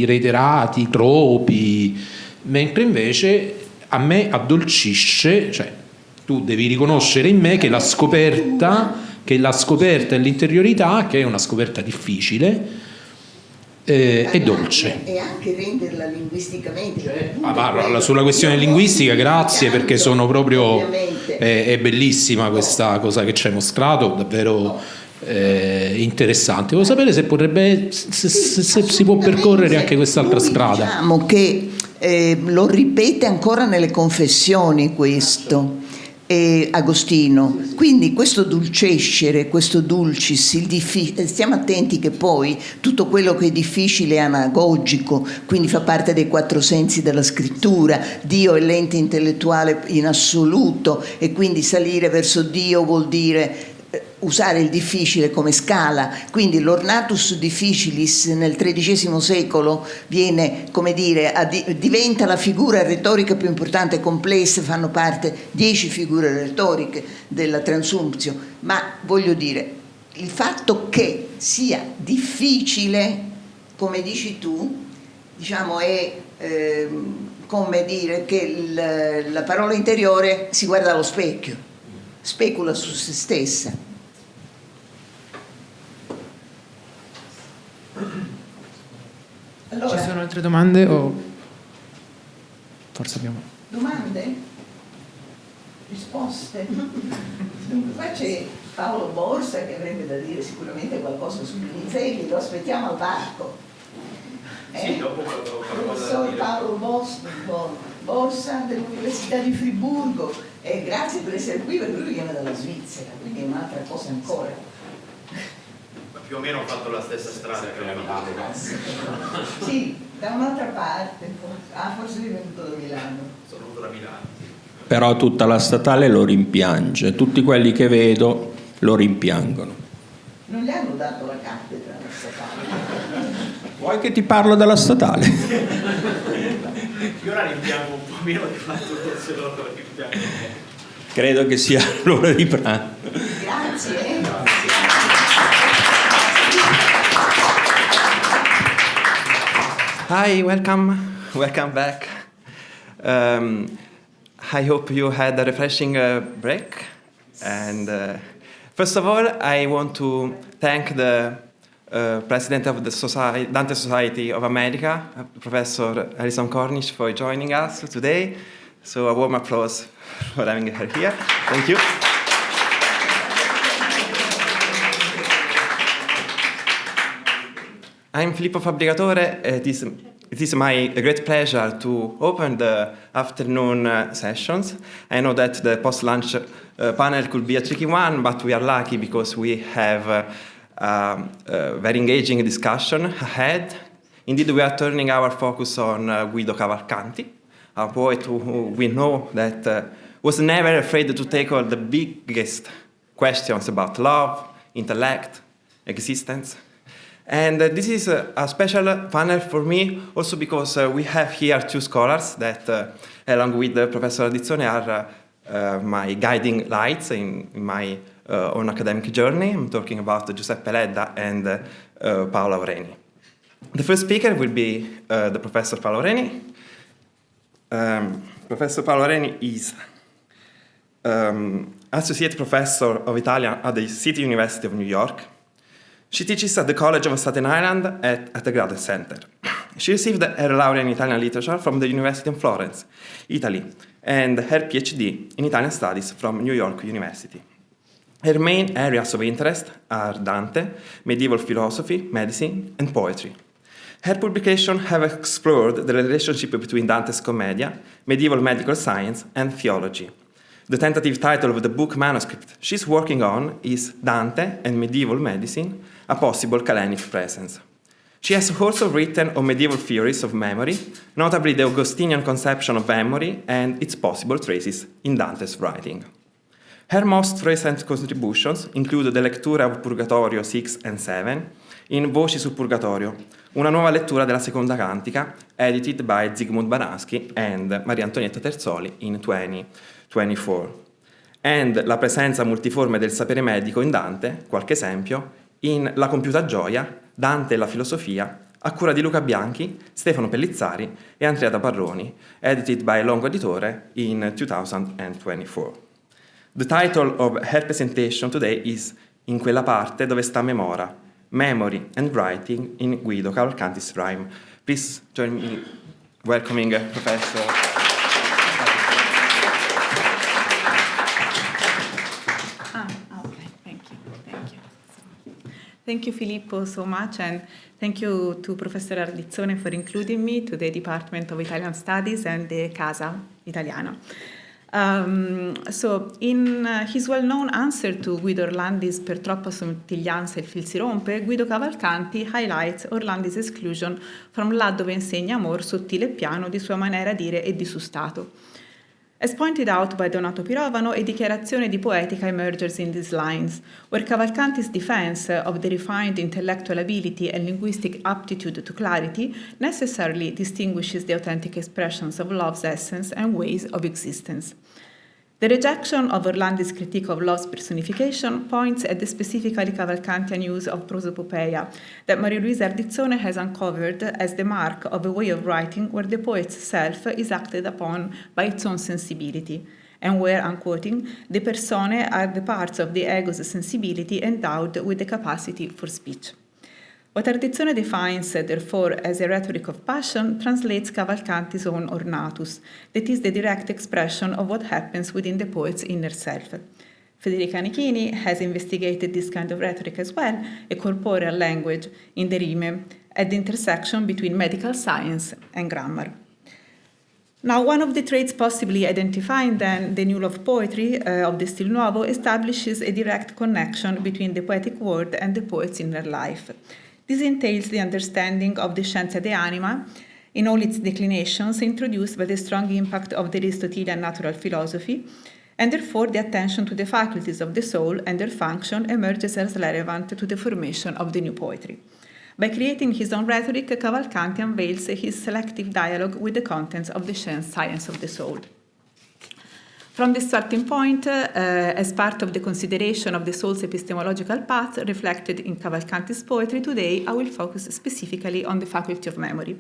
reiterati tropi, mentre invece a me addolcisce, cioè tu devi riconoscere in me che la scoperta e l'interiorità, che è una scoperta difficile, è dolce.
E anche renderla linguisticamente.
Sulla questione linguistica, grazie, perché sono proprio è bellissima questa cosa che ci hai mostrato, davvero interessante. Volevo sapere se potrebbe, se si può percorrere anche quest'altra strada.
Diciamo che lo ripete ancora nelle confessioni questo. Agostino, quindi questo dulcescere, questo dulcis, stiamo attenti che poi tutto quello che è difficile è anagogico, quindi fa parte dei 4 sensi della scrittura. Dio è l'ente intellettuale in assoluto e quindi salire verso Dio vuol dire usare il difficile come scala, quindi l'ornatus difficilis nel XIII secolo viene, come dire, diventa la figura retorica più importante e complessa, fanno parte 10 figure retoriche della Transumptio, ma voglio dire, il fatto che sia difficile, come dici tu, diciamo è come dire che la parola interiore si guarda allo specchio, specula su se stessa. Allora,
ci sono altre domande o forse abbiamo
domande? Risposte? Dunque qua c'è Paolo Borsa che avrebbe da dire sicuramente qualcosa su Donizetti, lo aspettiamo al varco.
Sì, dopo
professor Paolo Borsa dell'Università di Friburgo, e grazie per essere qui perché lui viene dalla Svizzera, quindi è un'altra cosa ancora.
Più o meno ho fatto la stessa strada che a Milano.
Sì, da un'altra parte, forse è venuto da Milano.
Sono venuto da Milano.
Però tutta la statale lo rimpiange, tutti quelli che vedo lo rimpiangono.
Non gli hanno dato la cattedra alla statale.
Vuoi che ti parlo della statale?
Io ora rimpiango un po' meno di fatto se loro rimpiangono.
Credo che sia l'ora di pranzo.
Grazie.
Hi, welcome back. I hope you had a refreshing break. And first of all, I want to thank the president of the Dante Society of America, Professor Alison Cornish, for joining us today. So a warm applause for having her here. Thank you. I'm Filippo Fabbricatore. It is my great pleasure to open the afternoon sessions. I know that the post-lunch panel could be a tricky one, but we are lucky because we have
very engaging discussion ahead. Indeed, we are turning our focus on Guido Cavalcanti, a poet who we know that was never afraid to tackle the biggest questions about love, intellect, existence. And this is a special panel for me, also because we have here two scholars that, along with Professor Ardizzone, are my guiding lights in my own academic journey. I'm talking about Giuseppe Ledda and Paolo Aureni. The first speaker will be the Professor Paolo Aureni. Professor Paolo Aureni is Associate Professor of Italian at the City University of New York. She teaches at the College of Staten Island at the Graduate Center. She received her laurea in Italian literature from the University of Florence, Italy, and her PhD in Italian studies from New York University. Her main areas of interest are Dante, medieval philosophy, medicine, and poetry. Her publications have explored the relationship between Dante's Commedia, medieval medical science, and theology. The tentative title of the book manuscript she's working on is Dante and Medieval Medicine, a Possible Calenic Presence. She has also written on medieval theories of memory, notably the Augustinian conception of memory and its possible traces in Dante's writing. Her most recent contributions include the lettura of Purgatorio 6 and 7 in Voci sul Purgatorio, una nuova lettura della seconda cantica, edited by Zygmunt Baranski and Maria Antonietta Terzoli in 2024. And la presenza multiforme del sapere medico in Dante, qualche esempio, in La compiuta gioia, Dante e la filosofia, a cura di Luca Bianchi, Stefano Pellizzari e Andrea da Parroni, edited by Longo Editore in 2024. The title of her presentation today is In quella parte dove sta Memora, Memory and Writing in Guido Cavalcanti's Rime. Please join me in welcoming Professor.
Okay, thank you. Thank you, Filippo, so much, and thank you to Professor Ardizzone for including me to the Department of Italian Studies and the Casa Italiana. So, in his well-known answer to Guido Orlandi's Per troppa somiglianza il fil si rompe, Guido Cavalcanti highlights Orlandi's exclusion from là dove insegna amor sottile e piano di sua maniera dire e di suo stato. As pointed out by Donato Pirovano, a dichiarazione di poetica emerges in these lines, where Cavalcanti's defense of the refined intellectual ability and linguistic aptitude to clarity necessarily distinguishes the authentic expressions of love's essence and ways of existence. The rejection of Orlandi's critique of love's personification points at the specifically Cavalcantian use of prosopopeia that Maria Luisa Ardizzone has uncovered as the mark of a way of writing where the poet's self is acted upon by its own sensibility, and where, I'm quoting, the personae are the parts of the ego's sensibility endowed with the capacity for speech. What Ardizzone defines, therefore, as a rhetoric of passion translates Cavalcanti's own ornatus, that is the direct expression of what happens within the poet's inner self. Federica Anichini has investigated this kind of rhetoric as well, a corporeal language in the rime, at the intersection between medical science and grammar. Now, one of the traits possibly identifying then the new love poetry of the Stil Nuovo establishes a direct connection between the poetic word and the poet's inner life. This entails the understanding of the scienza de anima in all its declinations introduced by the strong impact of the Aristotelian natural philosophy, and therefore the attention to the faculties of the soul and their function emerges as relevant to the formation of the new poetry. By creating his own rhetoric, Cavalcanti unveils his selective dialogue with the contents of the science of the soul. From this starting point, as part of the consideration of the soul's epistemological path reflected in Cavalcanti's poetry, today I will focus specifically on the faculty of memory.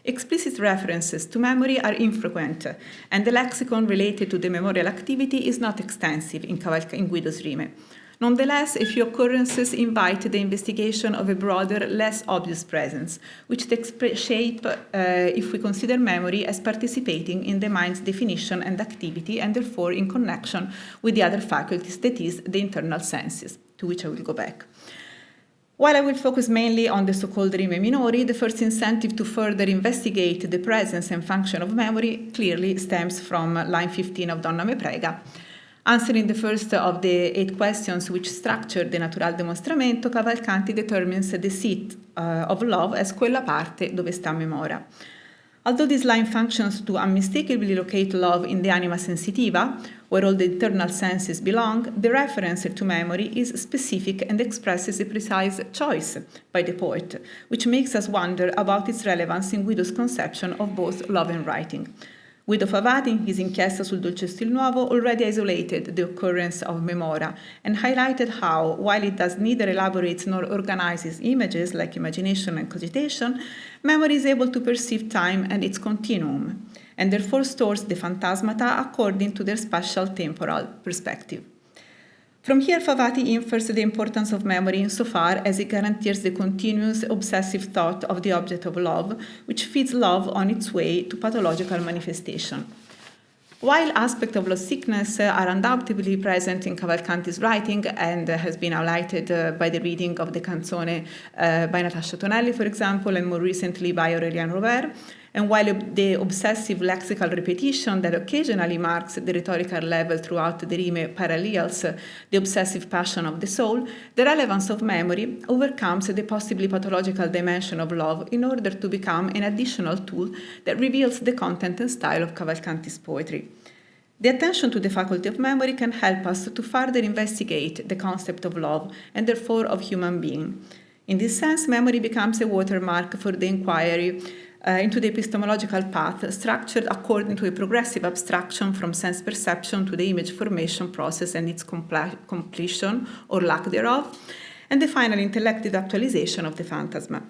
Explicit references to memory are infrequent, and the lexicon related to the memorial activity is not extensive in Guido's rime. Nonetheless, a few occurrences invite the investigation of a broader, less obvious presence, which takes shape if we consider memory as participating in the mind's definition and activity, and therefore in connection with the other faculties, that is, the internal senses, to which I will go back. While I will focus mainly on the so-called rime minori, the first incentive to further investigate the presence and function of memory clearly stems from line 15 of Donna Me Prega. Answering the first of the 8 questions which structure the natural demonstramento, Cavalcanti determines the seat of love as quella parte dove sta memora. Although this line functions to unmistakably locate love in the anima sensitiva, where all the internal senses belong, the reference to memory is specific and expresses a precise choice by the poet, which makes us wonder about its relevance in Guido's conception of both love and writing. Guido Favati, in his Inchiesta sul dolce stil nuovo, already isolated the occurrence of memora and highlighted how, while it does neither elaborate nor organizes images like imagination and cogitation, memory is able to perceive time and its continuum, and therefore stores the phantasmata according to their spatial temporal perspective. From here, Favati infers the importance of memory insofar as it guarantees the continuous obsessive thought of the object of love, which feeds love on its way to pathological manifestation. While aspects of love sickness are undoubtedly present in Cavalcanti's writing and has been highlighted by the reading of the Canzone by Natascia Tonelli, for example, and more recently by Aurélien Robert, and while the obsessive lexical repetition that occasionally marks the rhetorical level throughout the rime parallels the obsessive passion of the soul, the relevance of memory overcomes the possibly pathological dimension of love in order to become an additional tool that reveals the content and style of Cavalcanti's poetry. The attention to the faculty of memory can help us to further investigate the concept of love and therefore of human being. In this sense, memory becomes a watermark for the inquiry into the epistemological path structured according to a progressive abstraction from sense perception to the image formation process and its completion or lack thereof, and the final intellective actualization of the phantasma.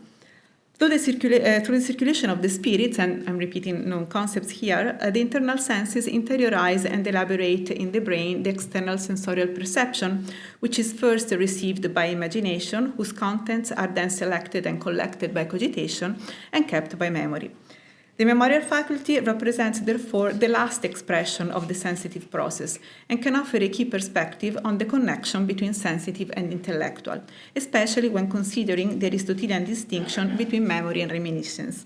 Through the circulation of the spirits, and I'm repeating known concepts here, the internal senses interiorize and elaborate in the brain the external sensorial perception, which is first received by imagination, whose contents are then selected and collected by cogitation and kept by memory. The memorial faculty represents, therefore, the last expression of the sensitive process and can offer a key perspective on the connection between sensitive and intellectual, especially when considering the Aristotelian distinction between memory and reminiscence.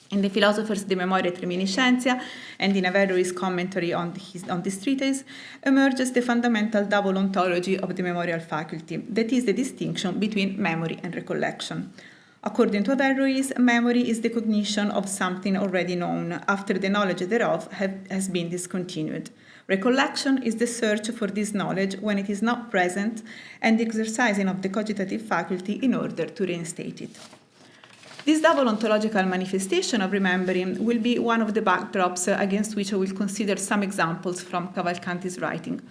In the philosopher's De Memoria et Reminiscentia and in Averroes' commentary on this treatise emerges the fundamental double ontology of the memorial faculty, that is, the distinction between memory and recollection. According to Averroes, memory is the cognition of something already known after the knowledge thereof has been discontinued. Recollection is the search for this knowledge when it is not present and the exercising of the cogitative faculty in order to reinstate it. This double ontological manifestation of remembering will be one of the backdrops against which I will consider some examples from Cavalcanti's writing.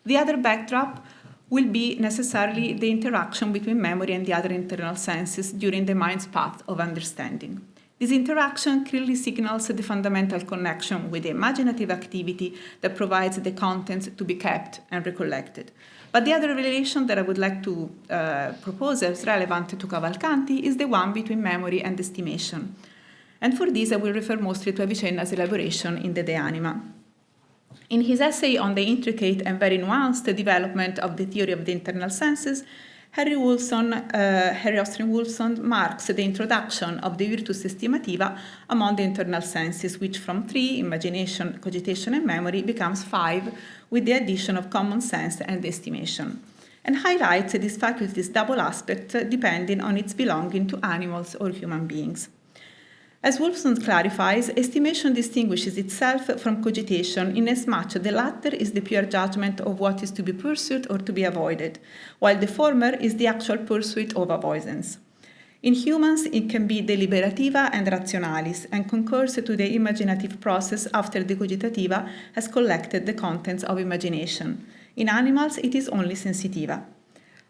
The other backdrop will be necessarily the interaction between memory and the other internal senses during the mind's path of understanding. This interaction clearly signals the fundamental connection with the imaginative activity that provides the contents to be kept and recollected. But the other relation that I would like to propose as relevant to Cavalcanti is the one between memory and estimation. And for this I will refer mostly to Avicenna's elaboration in the De Anima. In his essay on the intricate and very nuanced development of the theory of the internal senses, Harry Austin Wolfson marks the introduction of the virtus estimativa among the internal senses, which from 3, imagination, cogitation, and memory, becomes 5 with the addition of common sense and estimation, and highlights this faculty's double aspect depending on its belonging to animals or human beings. As Wolfson clarifies, estimation distinguishes itself from cogitation inasmuch the latter is the pure judgment of what is to be pursued or to be avoided, while the former is the actual pursuit of avoidance. In humans, it can be deliberativa and rationalis, and concurs to the imaginative process after the cogitativa has collected the contents of imagination. In animals, it is only sensitiva.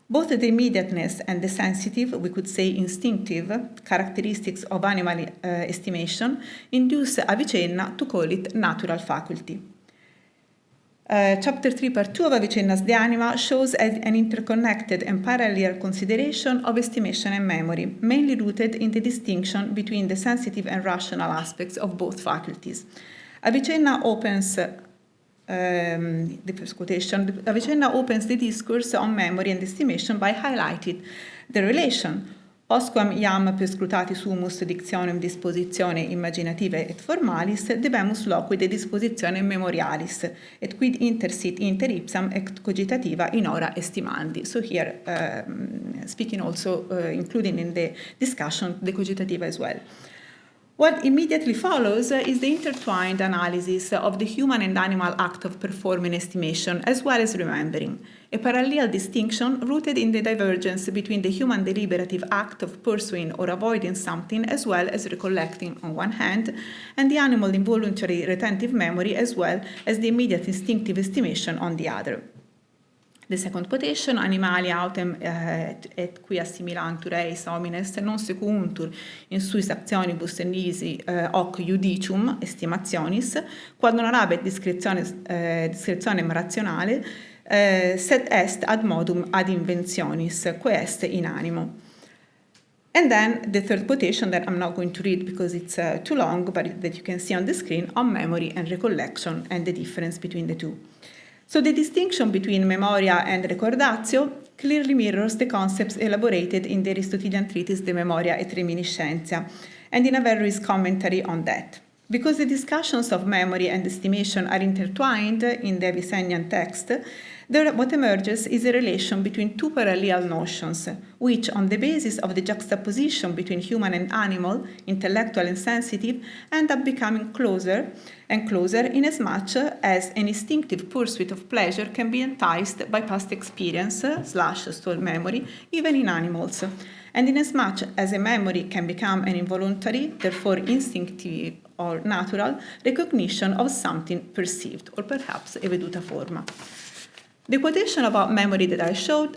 Both the immediateness and the sensitive, we could say instinctive, characteristics of animal estimation induce Avicenna to call it natural faculty. Chapter 3, part 2 of Avicenna's De Anima shows an interconnected and parallel consideration of estimation and memory, mainly rooted in the distinction between the sensitive and rational aspects of both faculties. Avicenna opens the first quotation, Avicenna opens the discourse on memory and estimation by highlighting the relation Osquam iam perscrutatis humus dictionem dispositione immaginative et formalis, debemus loquide dispositione memorialis, et quid intersit inter ipsam et cogitativa in hora estimandi. So here, speaking also, including in the discussion, the cogitativa as well. What immediately follows is the intertwined analysis of the human and animal act of performing estimation as well as remembering, a parallel distinction rooted in the divergence between the human deliberative act of pursuing or avoiding something as well as recollecting on one hand, and the animal involuntary retentive memory as well as the immediate instinctive estimation on the other. The second quotation, animalia autem et quia assimilantur eis homines non secuntur in suis actionibus nisi hoc judicium estimationis, quod non habet discretionem rationale, sed est ad modum ad inventionis, quae est in animo. And then the third quotation that I'm not going to read because it's too long, but that you can see on the screen, on memory and recollection and the difference between the two. So the distinction between memoria and recordatio clearly mirrors the concepts elaborated in the Aristotelian treatise De Memoria et Reminiscentia, and in Averroes' commentary on that. Because the discussions of memory and estimation are intertwined in the Avicennian text, what emerges is a relation between two parallel notions, which, on the basis of the juxtaposition between human and animal, intellectual and sensitive, end up becoming closer and closer inasmuch as an instinctive pursuit of pleasure can be enticed by past experience / stored memory, even in animals, and inasmuch as a memory can become an involuntary, therefore instinctive or natural, recognition of something perceived, or perhaps a veduta forma. The quotation about memory that I showed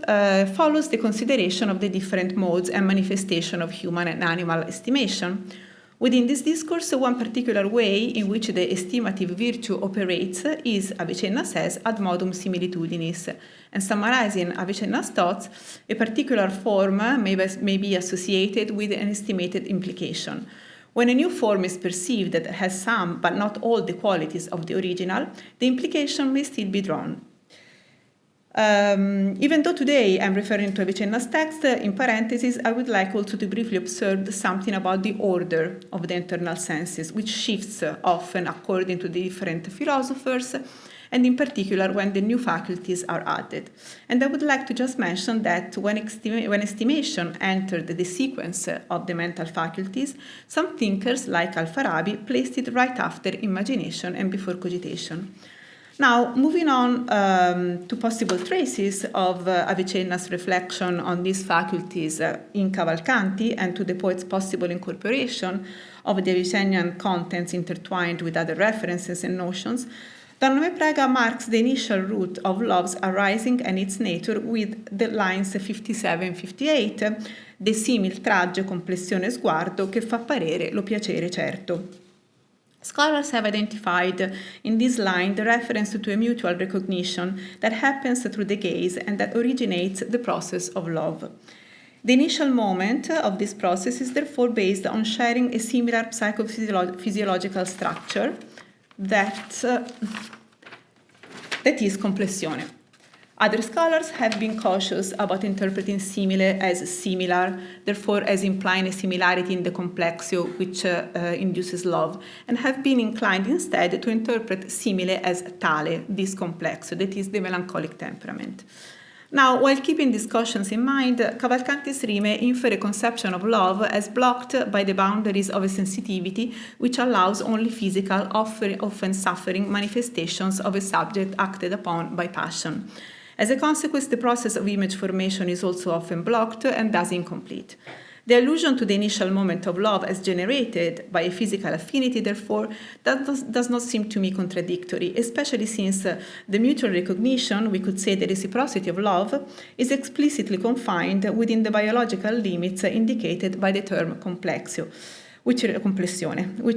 follows the consideration of the different modes and manifestation of human and animal estimation. Within this discourse, one particular way in which the estimative virtue operates is, Avicenna says, ad modum similitudinis. And summarizing Avicenna's thoughts, a particular form may be associated with an estimated implication. When a new form is perceived that has some but not all the qualities of the original, the implication may still be drawn. Even though today I'm referring to Avicenna's text, in parentheses, I would like also to briefly observe something about the order of the internal senses, which shifts often according to the different philosophers, and in particular when the new faculties are added. And I would like to just mention that when estimation entered the sequence of the mental faculties, some thinkers like Al-Farabi placed it right after imagination and before cogitation. Now, moving on to possible traces of Avicenna's reflection on these faculties in Cavalcanti and to the poet's possible incorporation of the Avicennian contents intertwined with other references and notions, Donna Me Prega marks the initial root of love's arising and its nature with the lines 57-58, de simil tragge complessione sguardo che fa parere lo piacere certo. Scholars have identified in this line the reference to a mutual recognition that happens through the gaze and that originates the process of love. The initial moment of this process is therefore based on sharing a similar psychophysiological structure that is complessione. Other scholars have been cautious about interpreting simile as similar, therefore as implying a similarity in the complexio which induces love, and have been inclined instead to interpret simile as tale, this complexio, that is the melancholic temperament. Now, while keeping these cautions in mind, Cavalcanti's rime infer a conception of love as blocked by the boundaries of a sensitivity which allows only physical, often suffering manifestations of a subject acted upon by passion. As a consequence, the process of image formation is also often blocked and thus incomplete. The allusion to the initial moment of love as generated by a physical affinity, therefore, does not seem to me contradictory, especially since the mutual recognition, we could say the reciprocity of love, is explicitly confined within the biological limits indicated by the term complessione, which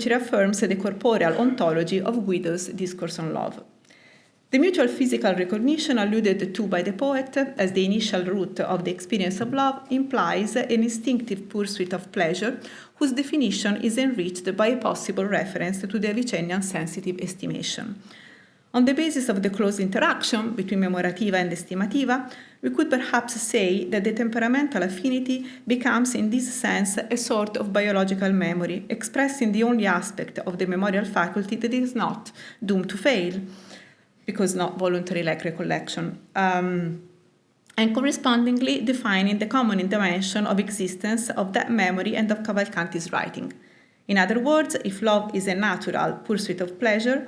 reaffirms the corporeal ontology of Guido's discourse on love. The mutual physical recognition alluded to by the poet as the initial root of the experience of love implies an instinctive pursuit of pleasure whose definition is enriched by a possible reference to the Avicennian sensitive estimation. On the basis of the close interaction between memorativa and estimativa, we could perhaps say that the temperamental affinity becomes in this sense a sort of biological memory, expressing the only aspect of the memorial faculty that is not doomed to fail, because not voluntary like recollection, and correspondingly defining the common dimension of existence of that memory and of Cavalcanti's writing. In other words, if love is a natural pursuit of pleasure,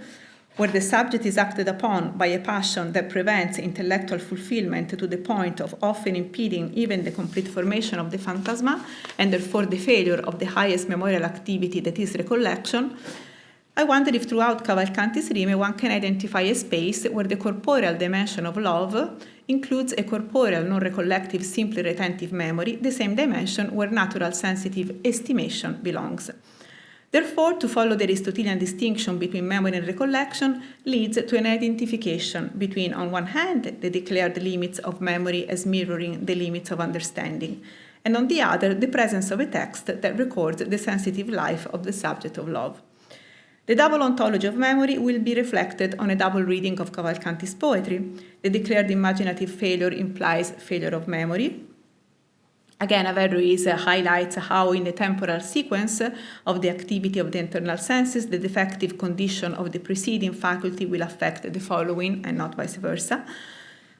where the subject is acted upon by a passion that prevents intellectual fulfillment to the point of often impeding even the complete formation of the phantasma, and therefore the failure of the highest memorial activity that is recollection, I wonder if throughout Cavalcanti's rime one can identify a space where the corporeal dimension of love includes a corporeal, non-recollective, simply retentive memory, the same dimension where natural sensitive estimation belongs. Therefore, to follow the Aristotelian distinction between memory and recollection leads to an identification between, on one hand, the declared limits of memory as mirroring the limits of understanding, and on the other, the presence of a text that records the sensitive life of the subject of love. The double ontology of memory will be reflected on a double reading of Cavalcanti's poetry. The declared imaginative failure implies failure of memory. Again, Averroes highlights how in the temporal sequence of the activity of the internal senses, the defective condition of the preceding faculty will affect the following and not vice versa,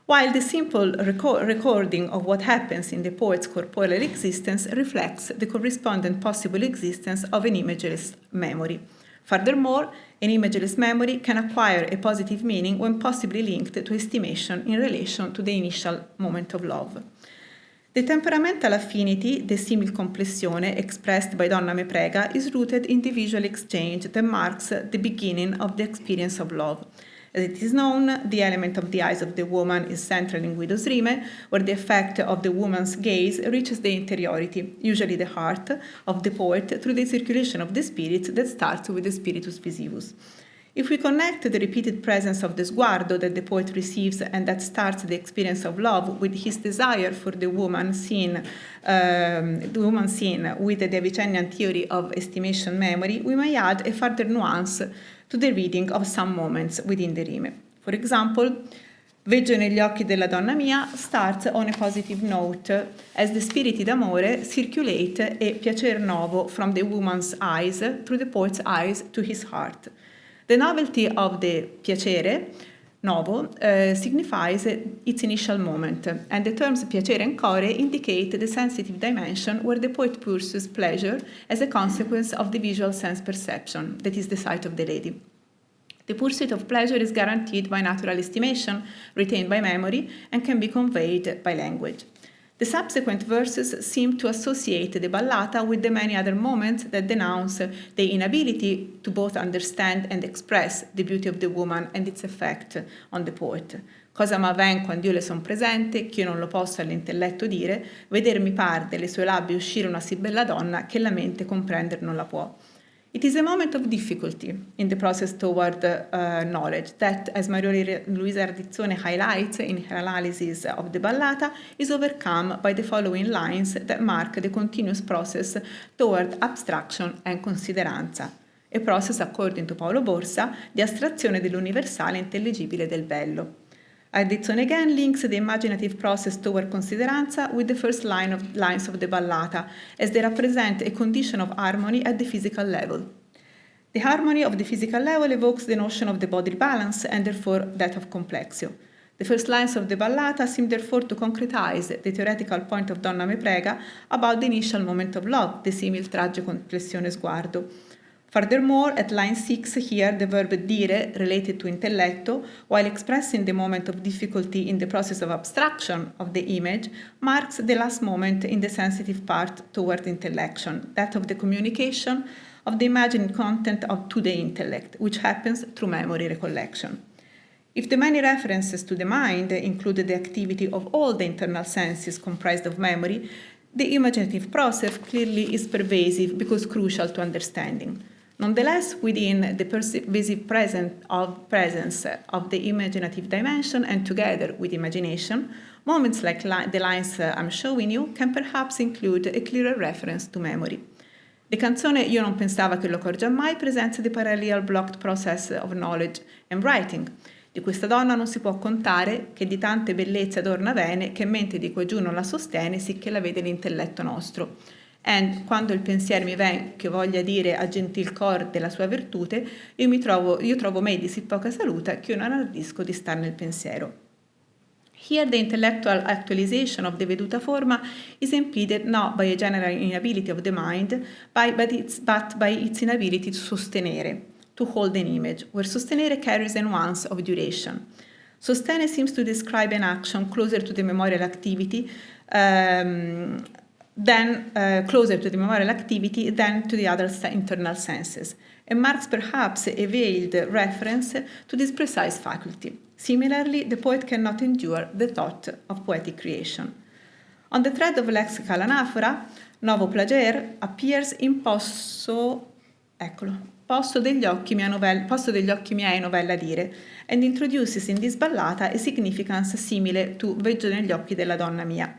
while the simple recording of what happens in the poet's corporeal existence reflects the correspondent possible existence of an imageless memory. Furthermore, an imageless memory can acquire a positive meaning when possibly linked to estimation in relation to the initial moment of love. The temperamental affinity, the simil-complessione, expressed by Donna Me Prega, is rooted in the visual exchange that marks the beginning of the experience of love. As it is known, the element of the eyes of the woman is central in Guido's rime, where the effect of the woman's gaze reaches the interiority, usually the heart, of the poet through the circulation of the spirit that starts with the spiritus visivus. If we connect the repeated presence of the sguardo that the poet receives and that starts the experience of love with his desire for the woman seen with the Avicenian theory of estimation memory, we may add a further nuance to the reading of some moments within the rime. For example, Veggio negli occhi della donna mia starts on a positive note as the spiriti d'amore circulate a piacer novo from the woman's eyes through the poet's eyes to his heart. The novelty of the piacere novo signifies its initial moment, and the terms piacere and core indicate the sensitive dimension where the poet pursues pleasure as a consequence of the visual sense perception, that is the sight of the lady. The pursuit of pleasure is guaranteed by natural estimation, retained by memory, and can be conveyed by language. The subsequent verses seem to associate the ballata with the many other moments that denounce the inability to both understand and express the beauty of the woman and its effect on the poet. Cosa m'avven quando io le son presente, che io non lo posso all'intelletto dire, vedermi par delle sue labbra uscire una sì bella donna che la mente comprender non la può. It is a moment of difficulty in the process toward knowledge that, as Maria Luisa Ardizzone highlights in her analysis of the ballata, is overcome by the following lines that mark the continuous process toward abstraction and consideranza. A process, according to Paolo Borsa, di astrazione dell'universale intelligibile del bello. Ardizzone again links the imaginative process toward consideranza with the first lines of the ballata, as they represent a condition of harmony at the physical level. The harmony of the physical level evokes the notion of the body balance and therefore that of complexio. The first lines of the ballata seem therefore to concretize the theoretical point of Donna Me Prega about the initial moment of love, the simil tragge complessione sguardo. Furthermore, at line 6 here, the verb dire, related to intelletto, while expressing the moment of difficulty in the process of abstraction of the image, marks the last moment in the sensitive part toward intellection, that of the communication of the imagined content to the intellect, which happens through memory recollection. If the many references to the mind include the activity of all the internal senses comprised of memory, the imaginative process clearly is pervasive because crucial to understanding. Nonetheless, within the pervasive presence of the imaginative dimension and together with imagination, moments like the lines I'm showing you can perhaps include a clearer reference to memory. The canzone Io non pensava che lo accorgia mai presents the parallel blocked process of knowledge and writing. Di questa donna non si può contare, che di tante bellezze adorna vene, che mente di qua giù non la sostiene, sicché la vede l'intelletto nostro. And quando il pensier mi ven che voglia dire a gentil cor della sua virtute, io trovo me di sì poca salute che io non ardisco di star nel pensiero. Here the intellectual actualization of the veduta forma is impeded not by a general inability of the mind, but by its inability to sostenere, to hold an image, where sostenere carries a nuance of duration. Sostene seems to describe an action closer to the memorial activity closer to the memorial activity than to the other internal senses, and marks perhaps a veiled reference to this precise faculty. Similarly, the poet cannot endure the thought of poetic creation. On the thread of lexical anaphora, Novo plager appears in Posso degli occhi miei novella dire, and introduces in this ballata a significance simile to veggio negli occhi della donna mia.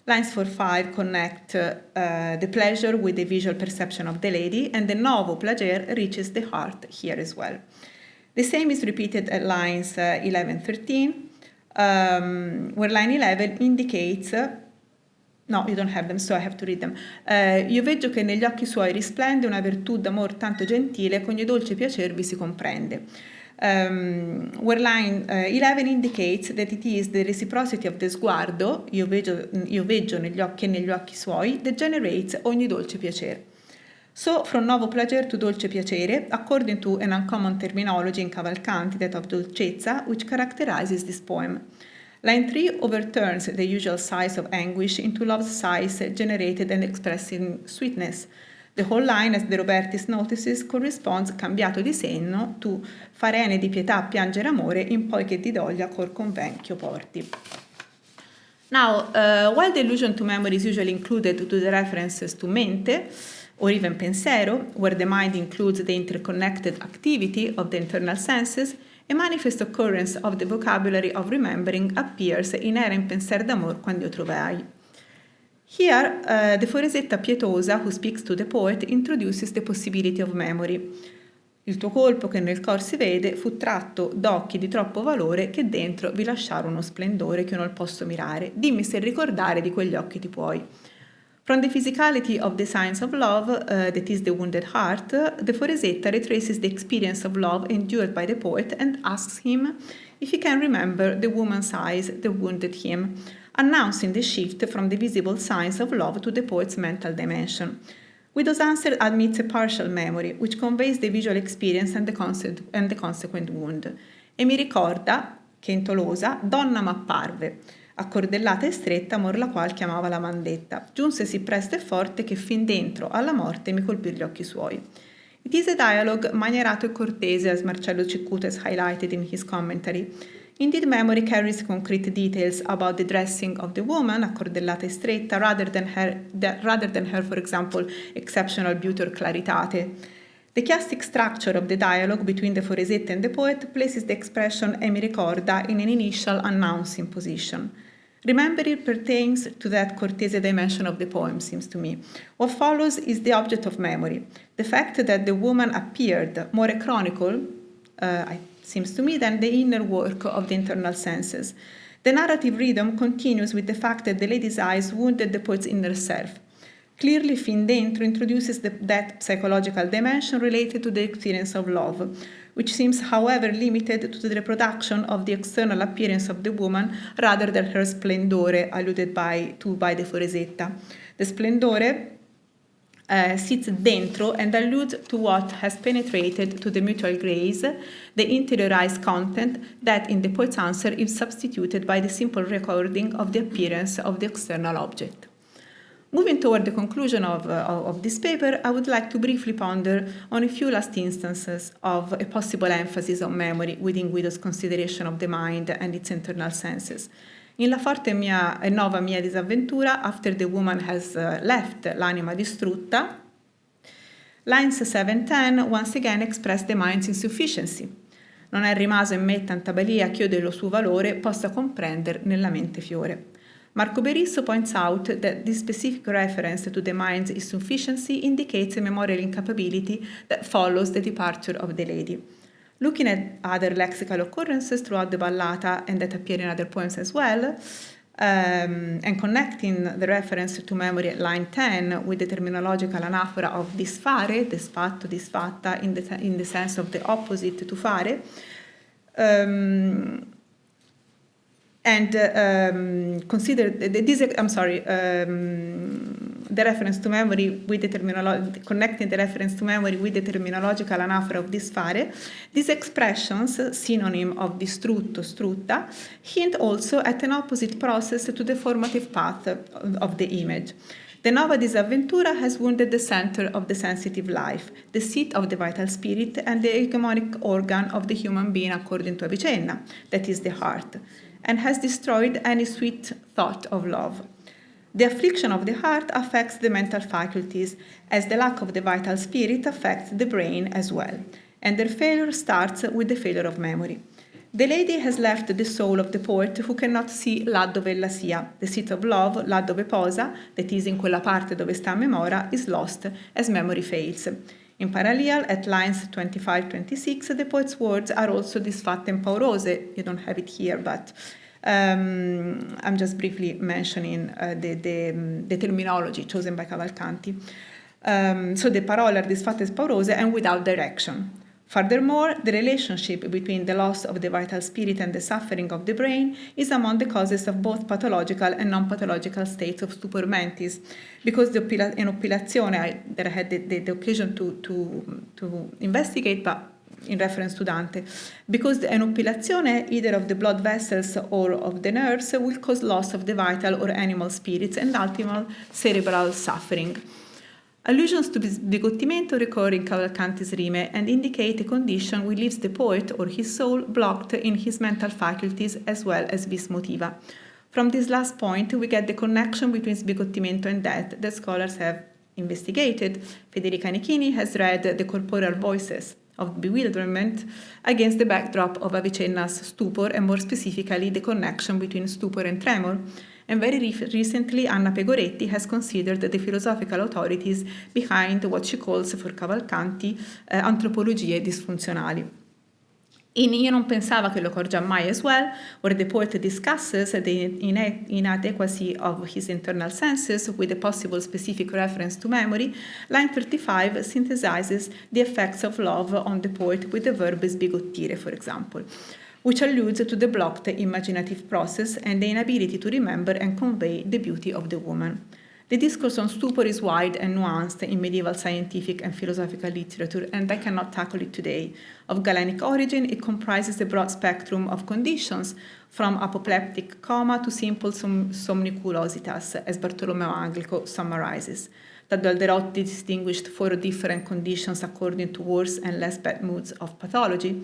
Lines 4-5 connect the pleasure with the visual perception of the lady, and the Novo plager reaches the heart here as well. The same is repeated at lines 11-13, where line 11 indicates no, you don't have them, so I have to read them. Io veggio che negli occhi suoi risplende una virtù d'amor tanto gentile, con ogni dolce piacer vi si comprende. Where line 11 indicates that it is the reciprocity of the sguardo, io veggio negli occhi suoi, that generates ogni dolce piacere. So, from Novo plager to dolce piacere, according to an uncommon terminology in Cavalcanti, that of dolcezza, which characterizes this poem. Line 3 overturns the usual sighs of anguish into love's sighs generated and expressing sweetness. The whole line, as De Robertis notices, corresponds, cambiato di senno, to farene di pietà piangere amore, in poi che di doglia cor convenchio porti. Now, while the allusion to memory is usually included to the references to mente, or even pensiero, where the mind includes the interconnected activity of the internal senses, a manifest occurrence of the vocabulary of remembering appears in Era in penser d'amor quando io trovai. Here, the Foresetta pietosa, who speaks to the poet, introduces the possibility of memory. Il tuo colpo che nel cor si vede fu tratto d'occhi di troppo valore che dentro vi lasciarono uno splendore che io non posso mirare. Dimmi se ricordare di quegli occhi ti puoi. From the physicality of the signs of love, that is the wounded heart, the Foresetta retraces the experience of love endured by the poet and asks him if he can remember the woman's eyes that wounded him, announcing the shift from the visible signs of love to the poet's mental dimension. Guido's answer admits a partial memory, which conveys the visual experience and the consequent wound. E mi ricorda che in Tolosa donna m'apparve, accordellata e stretta, amor la qual chiamava la mandetta. Giunse sì presto e forte che fin dentro alla morte mi colpì gli occhi suoi. It is a dialogue manierato e cortese, as Marcello Ciccuta has highlighted in his commentary. Indeed, memory carries concrete details about the dressing of the woman, accordellata e stretta, rather than her, for example, exceptional beauty or claritate. The chiastic structure of the dialogue between the Foresetta and the poet places the expression "e mi ricorda" in an initial announcing position. Remember, it pertains to that cortese dimension of the poem, seems to me. What follows is the object of memory. The fact that the woman appeared more a chronicle, seems to me, than the inner work of the internal senses. The narrative rhythm continues with the fact that the lady's eyes wounded the poet's inner self. Clearly, fin dentro introduces that psychological dimension related to the experience of love, which seems, however, limited to the reproduction of the external appearance of the woman rather than her splendore, alluded to by the Foresetta. The splendore sits dentro and alludes to what has penetrated to the mutual grace, the interiorized content that in the poet's answer is substituted by the simple recording of the appearance of the external object. Moving toward the conclusion of this paper, I would like to briefly ponder on a few last instances of a possible emphasis on memory within Guido's consideration of the mind and its internal senses. In La forte e nova mia disavventura, after the woman has left l'anima distrutta, lines 7-10 once again express the mind's insufficiency. Non è rimaso in me tanta balia che io dello suo valore possa comprender nella mente fiore. Marco Berisso points out that this specific reference to the mind's insufficiency indicates a memorial incapability that follows the departure of the lady. Looking at other lexical occurrences throughout the ballata and that appear in other poems as well, and connecting the reference to memory at line 10 with the terminological anaphora of disfare, disfatto, disfatta, in the sense of the opposite to fare, consider the reference to memory with the connecting the reference to memory with the terminological anaphora of disfare. These expressions, synonym of distrutto, strutta, hint also at an opposite process to the formative path of the image. The Nova Disavventura has wounded the center of the sensitive life, the seat of the vital spirit and the hegemonic organ of the human being according to Avicenna, that is the heart, and has destroyed any sweet thought of love. The affliction of the heart affects the mental faculties, as the lack of the vital spirit affects the brain as well, and their failure starts with the failure of memory. The lady has left the soul of the poet who cannot see là dove ella sia, the seat of love, là dove posa, that is in quella parte dove sta memora, is lost as memory fails. In parallel, at lines 25-26, the poet's words are also disfatte and paurose. You don't have it here, but I'm just briefly mentioning the terminology chosen by Cavalcanti. So the parole are disfatte and paurose and without direction. Furthermore, the relationship between the loss of the vital spirit and the suffering of the brain is among the causes of both pathological and non-pathological states of stupor mentis, because the inopilazione that I had the occasion to investigate, but in reference to Dante, because the inopilazione either of the blood vessels or of the nerves will cause loss of the vital or animal spirits and ultimate cerebral suffering. Allusions to sbigottimento recur in Cavalcanti's rime and indicate a condition which leaves the poet or his soul blocked in his mental faculties as well as vis motiva. From this last point, we get the connection between sbigottimento and death that scholars have investigated. Federica Nichini has read the corporeal voices of bewilderment against the backdrop of Avicenna's stupor, and more specifically the connection between stupor and tremor. And very recently, Anna Pegoretti has considered the philosophical authorities behind what she calls for Cavalcanti antropologie disfunzionali. In Io non pensava che lo accorgia mai as well, where the poet discusses the inadequacy of his internal senses with a possible specific reference to memory, line 35 synthesizes the effects of love on the poet with the verb sbigottire, for example, which alludes to the blocked imaginative process and the inability to remember and convey the beauty of the woman. The discourse on stupor is wide and nuanced in medieval scientific and philosophical literature, and I cannot tackle it today. Of Galenic origin, it comprises a broad spectrum of conditions, from apoplectic coma to simple somniculositas, as Bartolomeo Anglico summarizes. That Alderotti distinguished 4 different conditions according to worse and less bad moods of pathology.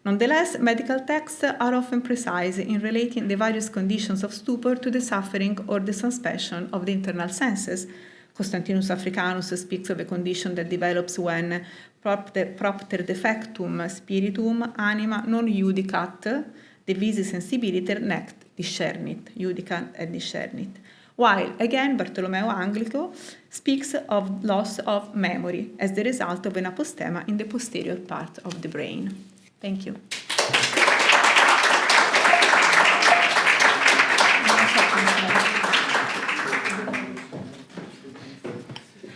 Nonetheless, medical texts are often precise in relating the various conditions of stupor to the suffering or the suspension of the internal senses. Constantinus Africanus speaks of a condition that develops when propter defectum spiritum anima non judicat, divisi sensibiliter nec discernit, judicat et discernit. While, again, Bartolomeo Anglico speaks of loss of memory as the result of an apostema in the posterior part of the brain. Thank you.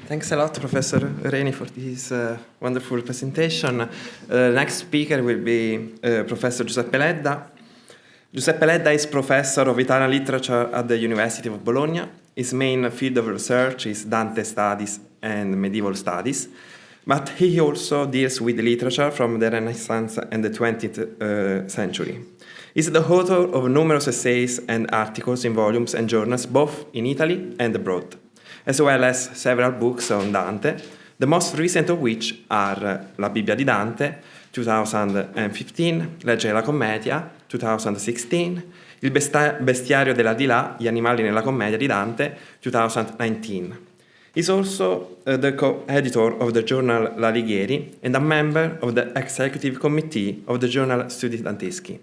Thanks a lot, Professor Reni, for this wonderful presentation. Next speaker will be Professor Giuseppe Ledda. Giuseppe Ledda is Professor of Italian Literature at the University of Bologna. His main field of research is Dante studies and medieval studies, but he also deals with literature from the Renaissance and the 20th century. He's the author of numerous essays and articles in volumes and journals both in Italy and abroad, as well as several books on Dante, the most recent of which are La Bibbia di Dante, 2015, Legge la Commedia, 2016, Il Bestiario dell'Aldilà, Gli animali nella commedia di Dante, 2019. He's also the co-editor of the journal L'Alighieri and a member of the executive committee of the journal Studi Danteschi.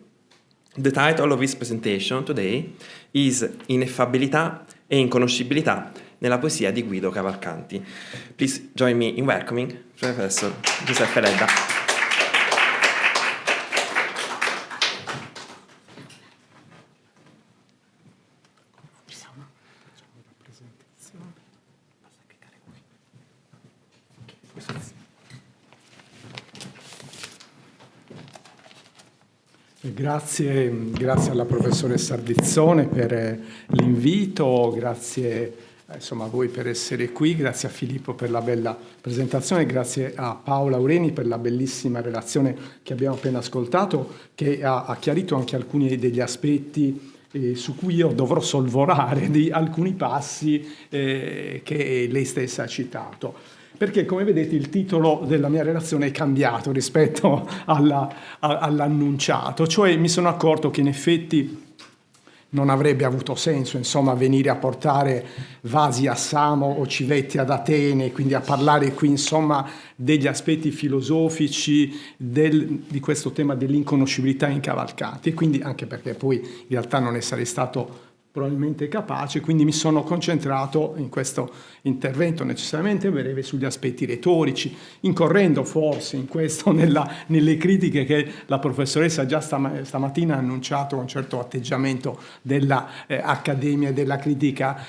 The title of his presentation today is Ineffabilità e inconoscibilità nella poesia di Guido Cavalcanti. Please join me in welcoming Professor Giuseppe Ledda.
Grazie alla professoressa Ardizzone per l'invito, grazie insomma, a voi per essere qui, grazie a Filippo per la bella presentazione, grazie a Paola Aureni per la bellissima relazione che abbiamo appena ascoltato, che ha chiarito anche alcuni degli aspetti su cui io dovrò sorvolare di alcuni passi che lei stessa ha citato. Perché, come vedete, il titolo della mia relazione è cambiato rispetto all'annunciato, cioè mi sono accorto che in effetti non avrebbe avuto senso, insomma, venire a portare vasi a Samo o civetti ad Atene, quindi a parlare qui, insomma, degli aspetti filosofici di questo tema dell'inconoscibilità in Cavalcanti, e quindi anche perché poi in realtà non ne sarei stato probabilmente capace, quindi mi sono concentrato in questo intervento necessariamente breve sugli aspetti retorici, incorrendo forse in questo nelle critiche che la professoressa già stamattina ha annunciato, un certo atteggiamento dell'accademia e della critica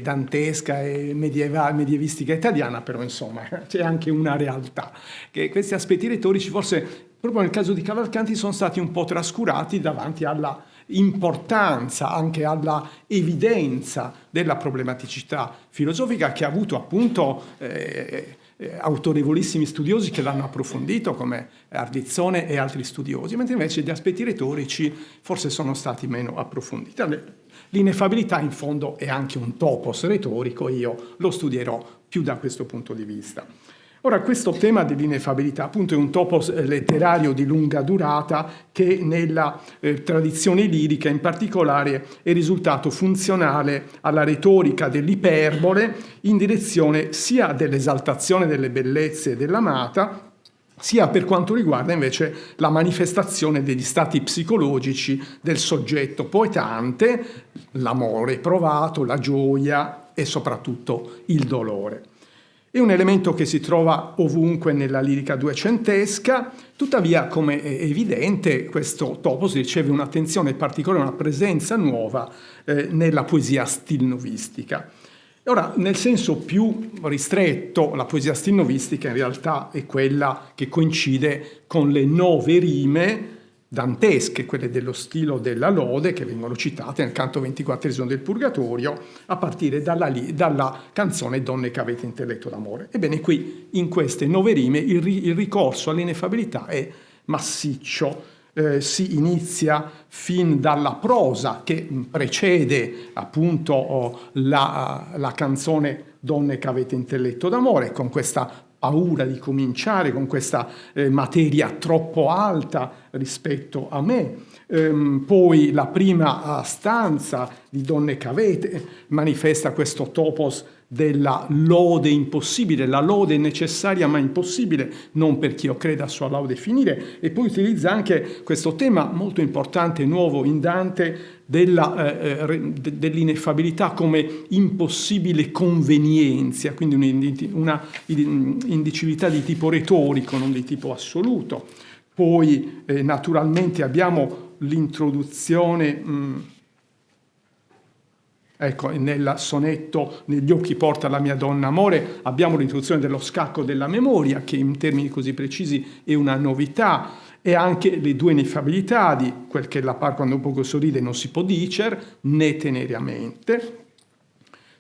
dantesca e medievistica italiana, però insomma c'è anche una realtà, che questi aspetti retorici forse proprio nel caso di Cavalcanti sono stati un po' trascurati davanti alla importanza, anche alla evidenza della problematicità filosofica che ha avuto appunto autorevolissimi studiosi che l'hanno approfondito come Ardizzone e altri studiosi, mentre invece gli aspetti retorici forse sono stati meno approfonditi. L'ineffabilità in fondo è anche un topos retorico, io lo studierò più da questo punto di vista. Ora, questo tema dell'ineffabilità appunto è un topos letterario di lunga durata che nella tradizione lirica in particolare è risultato funzionale alla retorica dell'iperbole in direzione sia dell'esaltazione delle bellezze dell'amata, sia per quanto riguarda invece la manifestazione degli stati psicologici del soggetto poetante, l'amore provato, la gioia e soprattutto il dolore. È un elemento che si trova ovunque nella lirica duecentesca, tuttavia, come è evidente, questo topos riceve un'attenzione particolare, una presenza nuova nella poesia stilnovistica. Ora, nel senso più ristretto, la poesia stilnovistica in realtà è quella che coincide con le 9 rime dantesche, quelle dello stilo della lode, che vengono citate nel canto 24 del Purgatorio, a partire dalla canzone Donne che avete intelletto d'amore. Ebbene, qui, in queste 9 rime, il ricorso all'ineffabilità è massiccio. Si inizia fin dalla prosa che precede appunto la canzone Donne che avete intelletto d'amore, con questa paura di cominciare, con questa materia troppo alta rispetto a me. Poi la prima stanza di Donne che avete manifesta questo topos della lode impossibile, la lode necessaria ma impossibile, non per chi io creda a sua laude finire, e poi utilizza anche questo tema molto importante e nuovo in Dante dell'ineffabilità come impossibile convenienza, quindi una indicibilità di tipo retorico, non di tipo assoluto. Poi naturalmente abbiamo l'introduzione ecco, nel sonetto Negli occhi porta la mia donna amore, abbiamo l'introduzione dello scacco della memoria, che in termini così precisi è una novità, e anche le 2 ineffabilità di quel che la par quando un poco sorride non si può dicer, né teneriamente,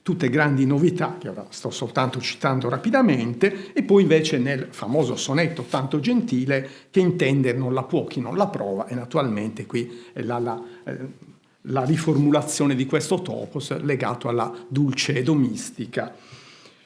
tutte grandi novità che ora sto soltanto citando rapidamente, e poi invece nel famoso sonetto tanto gentile che intendere non la può chi non la prova, e naturalmente qui è la riformulazione di questo topos legato alla dulcedo mistica.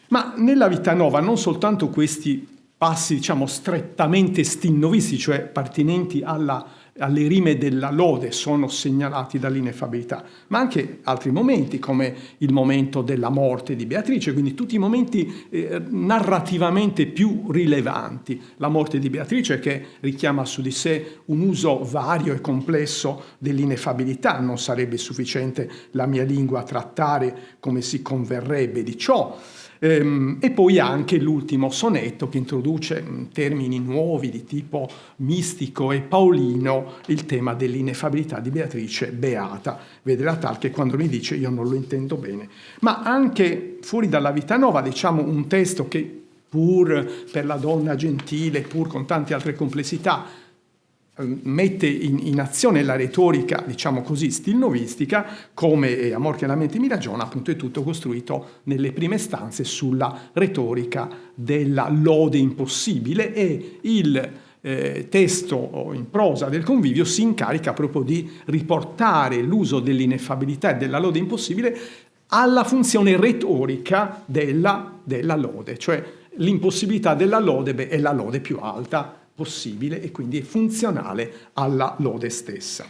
Ma nella Vita Nova non soltanto questi passi, diciamo, strettamente stilnovisti, cioè appartenenti alle rime della lode, sono segnalati dall'ineffabilità, ma anche altri momenti, come il momento della morte di Beatrice, quindi tutti i momenti narrativamente più rilevanti. La morte di Beatrice che richiama su di sé un uso vario e complesso dell'ineffabilità, non sarebbe sufficiente la mia lingua a trattare come si converrebbe di ciò. E poi anche l'ultimo sonetto che introduce termini nuovi di tipo mistico e paolino, il tema dell'ineffabilità di Beatrice beata. Vedrà tal che quando mi dice io non lo intendo bene. Ma anche fuori dalla Vita Nova, diciamo, un testo che pur per la donna gentile, pur con tante altre complessità, mette in azione la retorica, diciamo così, stilnovistica, come Amor che la mente mi ragiona, appunto è tutto costruito nelle prime stanze sulla retorica della lode impossibile, e il testo in prosa del Convivio si incarica proprio di riportare l'uso dell'ineffabilità e della lode impossibile alla funzione retorica della lode, cioè l'impossibilità della lode è la lode più alta possibile e quindi è funzionale alla lode stessa.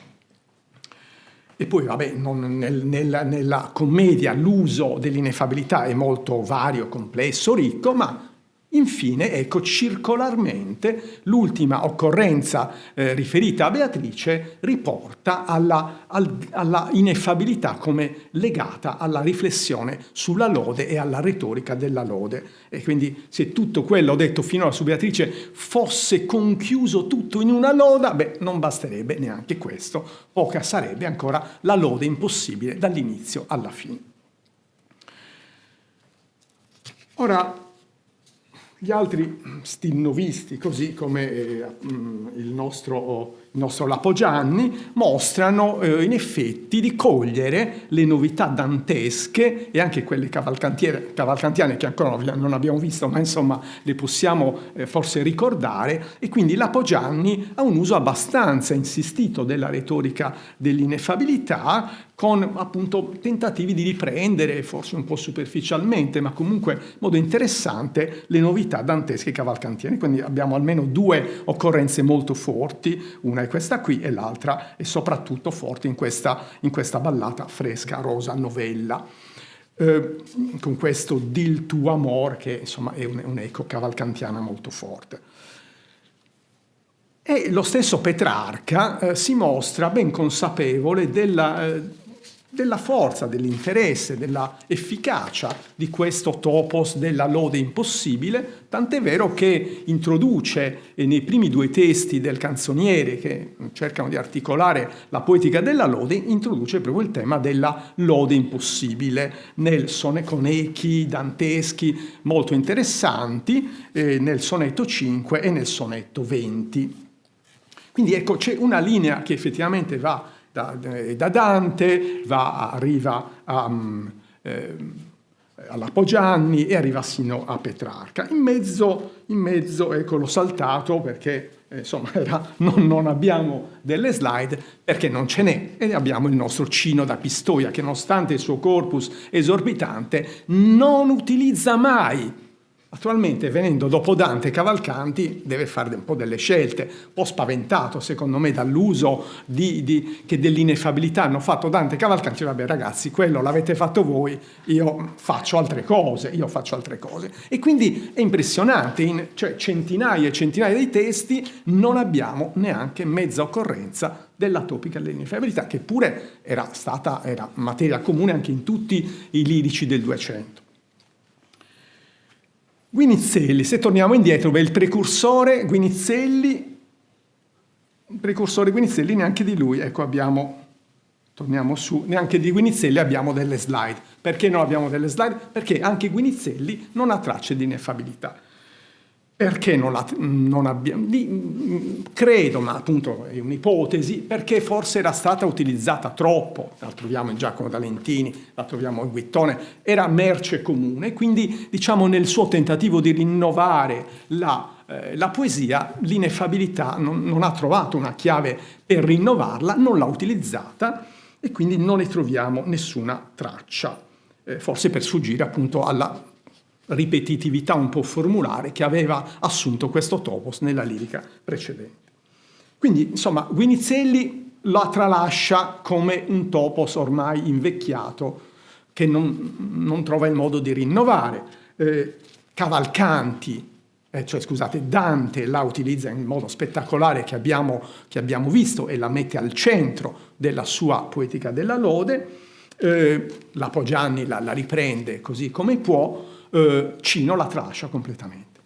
E poi, vabbè, nella commedia l'uso dell'ineffabilità è molto vario, complesso, ricco, ma infine, ecco, circolarmente l'ultima occorrenza riferita a Beatrice riporta alla ineffabilità come legata alla riflessione sulla lode e alla retorica della lode. E quindi se tutto quello detto finora su Beatrice fosse conchiuso tutto in una loda, beh, non basterebbe neanche questo, poca sarebbe ancora la lode impossibile dall'inizio alla fine. Ora, gli altri stilnovisti, così come il nostro Lapogianni, mostrano in effetti di cogliere le novità dantesche e anche quelle cavalcantiane che ancora non abbiamo visto, ma insomma le possiamo forse ricordare, e quindi Lapogianni ha un uso abbastanza insistito della retorica dell'ineffabilità, con appunto tentativi di riprendere, forse un po' superficialmente, ma comunque in modo interessante, le novità dantesche cavalcantiane. Quindi abbiamo almeno due occorrenze molto forti, una è questa qui e l'altra è soprattutto forte in questa ballata fresca, rosa, novella, con questo Dil tuo amor, che insomma è un'eco cavalcantiana molto forte. E lo stesso Petrarca si mostra ben consapevole della forza, dell'interesse, della efficacia di questo topos della lode impossibile, tant'è vero che introduce nei primi due testi del canzoniere, che cercano di articolare la poetica della lode, introduce proprio il tema della lode impossibile con echi danteschi molto interessanti nel sonetto 5 e nel sonetto 20. Quindi ecco, c'è una linea che effettivamente va da Dante, arriva all'Apogianni e arriva sino a Petrarca. In mezzo ecco, l'ho saltato perché insomma non abbiamo delle slide, perché non ce n'è, e abbiamo il nostro Cino da Pistoia, che nonostante il suo corpus esorbitante non utilizza mai. Attualmente, venendo dopo Dante e Cavalcanti, deve fare un po' delle scelte, un po' spaventato secondo me dall'uso che dell'ineffabilità hanno fatto Dante e Cavalcanti. Vabbè ragazzi, quello l'avete fatto voi, io faccio altre cose. E quindi è impressionante, cioè centinaia e centinaia di testi non abbiamo neanche mezza occorrenza della topica dell'ineffabilità, che pure era materia comune anche in tutti i lirici del 200. Guinizelli, se torniamo indietro, il precursore Guinizelli, neanche di lui, ecco torniamo su, neanche di Guinizelli abbiamo delle slide. Perché non abbiamo delle slide? Perché anche Guinizelli non ha tracce di ineffabilità. Perché non abbiamo? Credo, ma appunto è un'ipotesi, perché forse era stata utilizzata troppo. La troviamo in Giacomo da Lentini, la troviamo in Guittone, era merce comune, quindi diciamo nel suo tentativo di rinnovare la poesia, l'ineffabilità non ha trovato una chiave per rinnovarla, non l'ha utilizzata e quindi non ne troviamo nessuna traccia, forse per sfuggire appunto alla ripetitività un po' formulare che aveva assunto questo topos nella lirica precedente. Quindi, insomma, Guinizelli la tralascia come un topos ormai invecchiato che non trova il modo di rinnovare. Dante la utilizza in modo spettacolare che abbiamo visto e la mette al centro della sua poetica della lode. L'Apogianni la riprende così come può. Cino la tralascia completamente.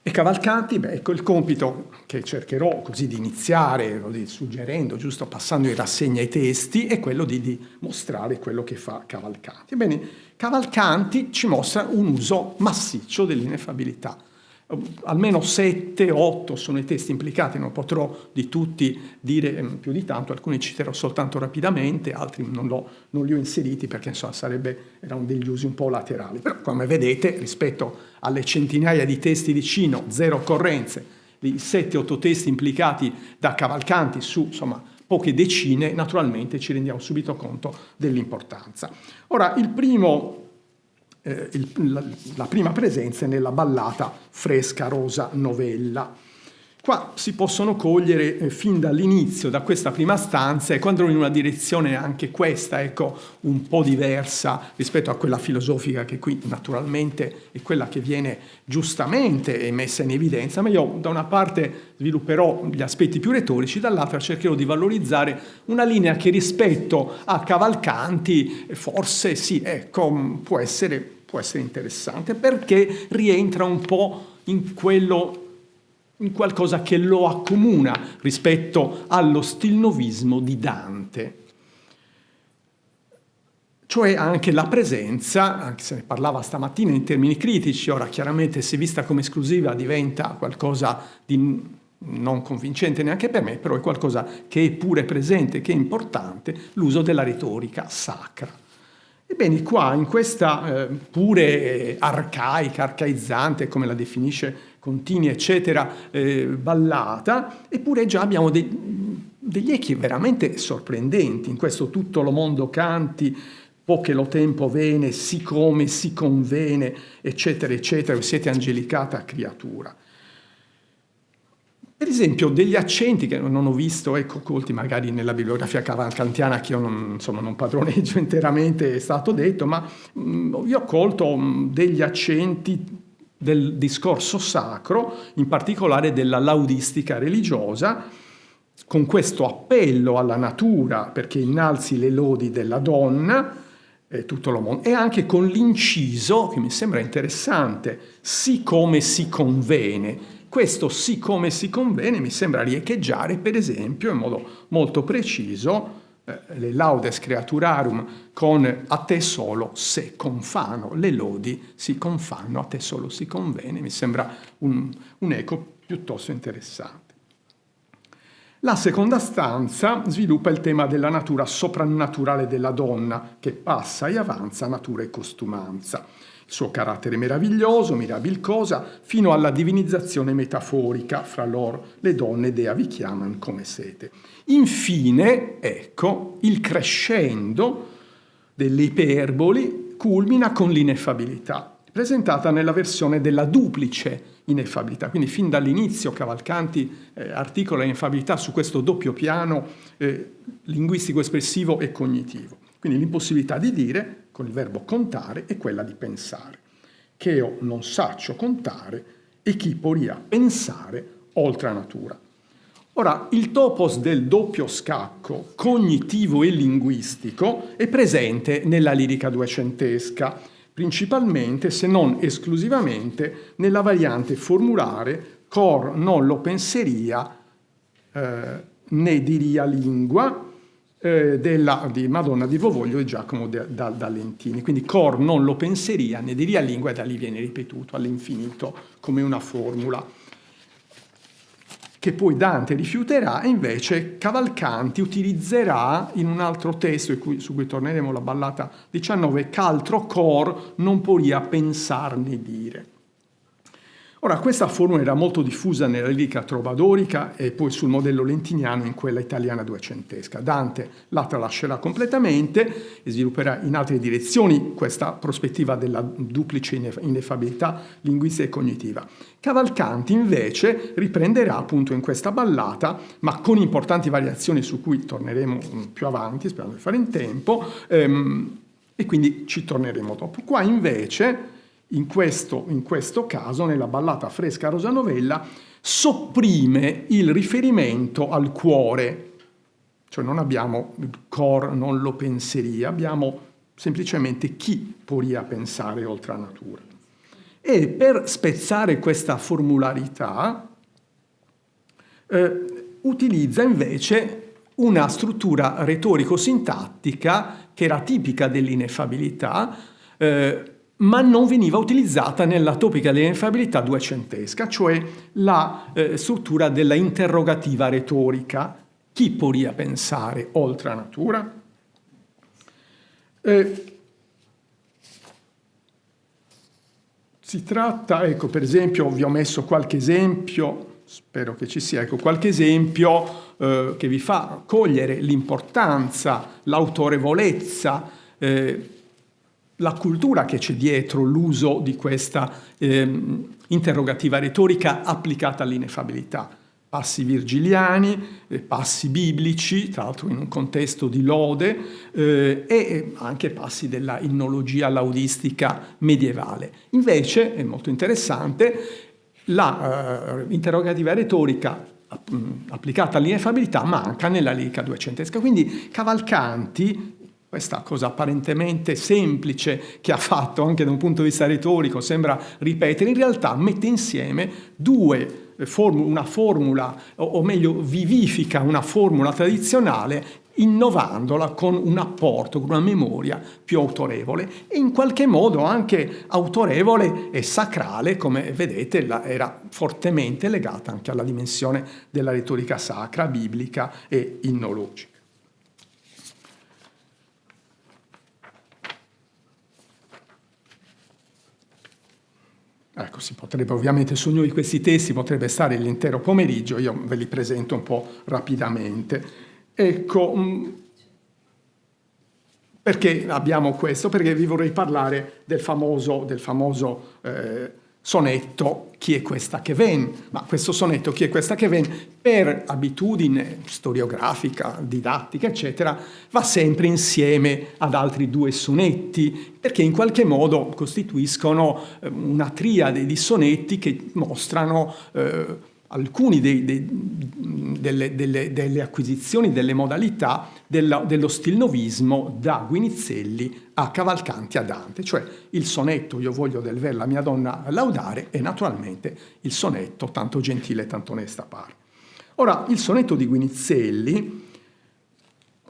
E Cavalcanti, ecco il compito che cercherò così di iniziare, suggerendo, giusto passando in rassegna i testi, è quello di mostrare quello che fa Cavalcanti. Ebbene, Cavalcanti ci mostra un uso massiccio dell'ineffabilità. almeno 7-8 sono i testi implicati, non potrò di tutti dire più di tanto, alcuni citerò soltanto rapidamente, altri non li ho inseriti perché insomma erano degli usi un po' laterali. Però come vedete, rispetto alle centinaia di testi di Cino, 0 occorrenze, i 7-8 testi implicati da Cavalcanti su insomma poche decine, naturalmente ci rendiamo subito conto dell'importanza. Ora, la prima presenza è nella ballata Fresca Rosa Novella. Qua si possono cogliere fin dall'inizio, da questa prima stanza, e quando in una direzione anche questa, ecco, un po' diversa rispetto a quella filosofica che qui naturalmente è quella che viene giustamente messa in evidenza, ma io da una parte svilupperò gli aspetti più retorici, dall'altra cercherò di valorizzare una linea che rispetto a Cavalcanti forse sì, ecco, può essere interessante, perché rientra un po' in qualcosa che lo accomuna rispetto allo stilnovismo di Dante. Cioè anche la presenza, anche se ne parlava stamattina in termini critici, ora chiaramente se vista come esclusiva diventa qualcosa di non convincente neanche per me, però è qualcosa che è pure presente, che è importante, l'uso della retorica sacra. Ebbene, qua in questa pure arcaica, arcaizzante, come la definisce Contini, eccetera, ballata, eppure già abbiamo degli echi veramente sorprendenti. In questo tutto lo mondo canti, poche lo tempo vene, sì come si convene, eccetera, eccetera, siete angelicata creatura. Per esempio, degli accenti che non ho visto, ecco, colti magari nella bibliografia cavalcantiana, che io non padroneggio interamente, è stato detto, ma io ho colto degli accenti del discorso sacro, in particolare della laudistica religiosa, con questo appello alla natura perché innalzi le lodi della donna, tutto lo mondo, e anche con l'inciso, che mi sembra interessante, sì come si convene. Questo sì come si convene mi sembra riecheggiare, per esempio, in modo molto preciso, le laudes creaturarum con a te solo se confano, le lodi si confanno, a te solo si convene, mi sembra un eco piuttosto interessante. La seconda stanza sviluppa il tema della natura soprannaturale della donna, che passa e avanza natura e costumanza, il suo carattere meraviglioso, mirabilcosa, fino alla divinizzazione metaforica, fra loro le donne dea vi chiaman come siete. Infine, ecco, il crescendo delle iperboli culmina con l'ineffabilità, presentata nella versione della duplice ineffabilità. Quindi fin dall'inizio Cavalcanti articola l'ineffabilità su questo doppio piano linguistico-espressivo e cognitivo. Quindi l'impossibilità di dire, con il verbo contare, è quella di pensare. Che io non saccio contare e chi poria pensare oltre a natura. Ora, il topos del doppio scacco cognitivo e linguistico è presente nella lirica duecentesca, principalmente, se non esclusivamente, nella variante formulare cor non lo penseria né diria lingua di Madonna di Vovoglio e Giacomo da Lentini. Quindi cor non lo penseria né diria lingua, e da lì viene ripetuto all'infinito come una formula che poi Dante rifiuterà, e invece Cavalcanti utilizzerà in un altro testo su cui torneremo, la ballata 19, ch'altro cor non poria pensarne dire. Ora, questa formula era molto diffusa nella lirica trovadorica e poi sul modello lentiniano in quella italiana duecentesca. Dante la tralascerà completamente e svilupperà in altre direzioni questa prospettiva della duplice ineffabilità linguistica e cognitiva. Cavalcanti invece riprenderà appunto in questa ballata, ma con importanti variazioni su cui torneremo più avanti, sperando di fare in tempo, e quindi ci torneremo dopo. Qua invece, in questo caso, nella ballata Fresca Rosa Novella, sopprime il riferimento al cuore, cioè non abbiamo il cor non lo penseria, abbiamo semplicemente chi poria pensare oltre a natura. E per spezzare questa formularità utilizza invece una struttura retorico-sintattica che era tipica dell'ineffabilità, ma non veniva utilizzata nella topica dell'ineffabilità duecentesca, cioè la struttura della interrogativa retorica. Chi podría pensare oltre la natura? Si tratta, ecco, per esempio, vi ho messo qualche esempio, spero che ci sia, ecco, qualche esempio che vi fa cogliere l'importanza, l'autorevolezza, la cultura che c'è dietro l'uso di questa interrogativa retorica applicata all'ineffabilità. Passi virgiliani, passi biblici, tra l'altro in un contesto di lode, e anche passi della innologia laudistica medievale. Invece, è molto interessante, la interrogativa retorica applicata all'ineffabilità manca nella lirica duecentesca. Quindi Cavalcanti, questa cosa apparentemente semplice che ha fatto anche da un punto di vista retorico, sembra ripetere, in realtà mette insieme una formula, o meglio vivifica una formula tradizionale innovandola con un apporto, con una memoria più autorevole e in qualche modo anche autorevole e sacrale, come vedete era fortemente legata anche alla dimensione della retorica sacra, biblica e innologica. Ecco, si potrebbe ovviamente su ognuno di questi testi potrebbe stare l'intero pomeriggio, io ve li presento un po' rapidamente. Ecco, perché abbiamo questo? Perché vi vorrei parlare del famoso sonetto Chi è questa che ven? Ma questo sonetto Chi è questa che ven, per abitudine storiografica, didattica, eccetera, va sempre insieme ad altri due sonetti, perché in qualche modo costituiscono una triade di sonetti che mostrano alcuni delle acquisizioni, delle modalità dello stilnovismo da Guinizelli a Cavalcanti a Dante, cioè il sonetto Io voglio del ver la mia donna laudare e naturalmente il sonetto Tanto gentile tanto onesta pare. Ora, il sonetto di Guinizelli,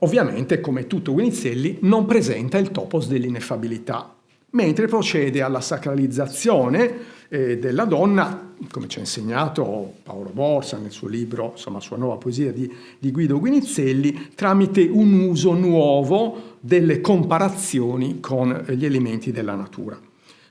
ovviamente come tutto Guinizelli, non presenta il topos dell'ineffabilità, mentre procede alla sacralizzazione della donna, come ci ha insegnato Paolo Borsa nel suo libro, insomma, sua nuova poesia di Guido Guinizelli, tramite un uso nuovo delle comparazioni con gli elementi della natura.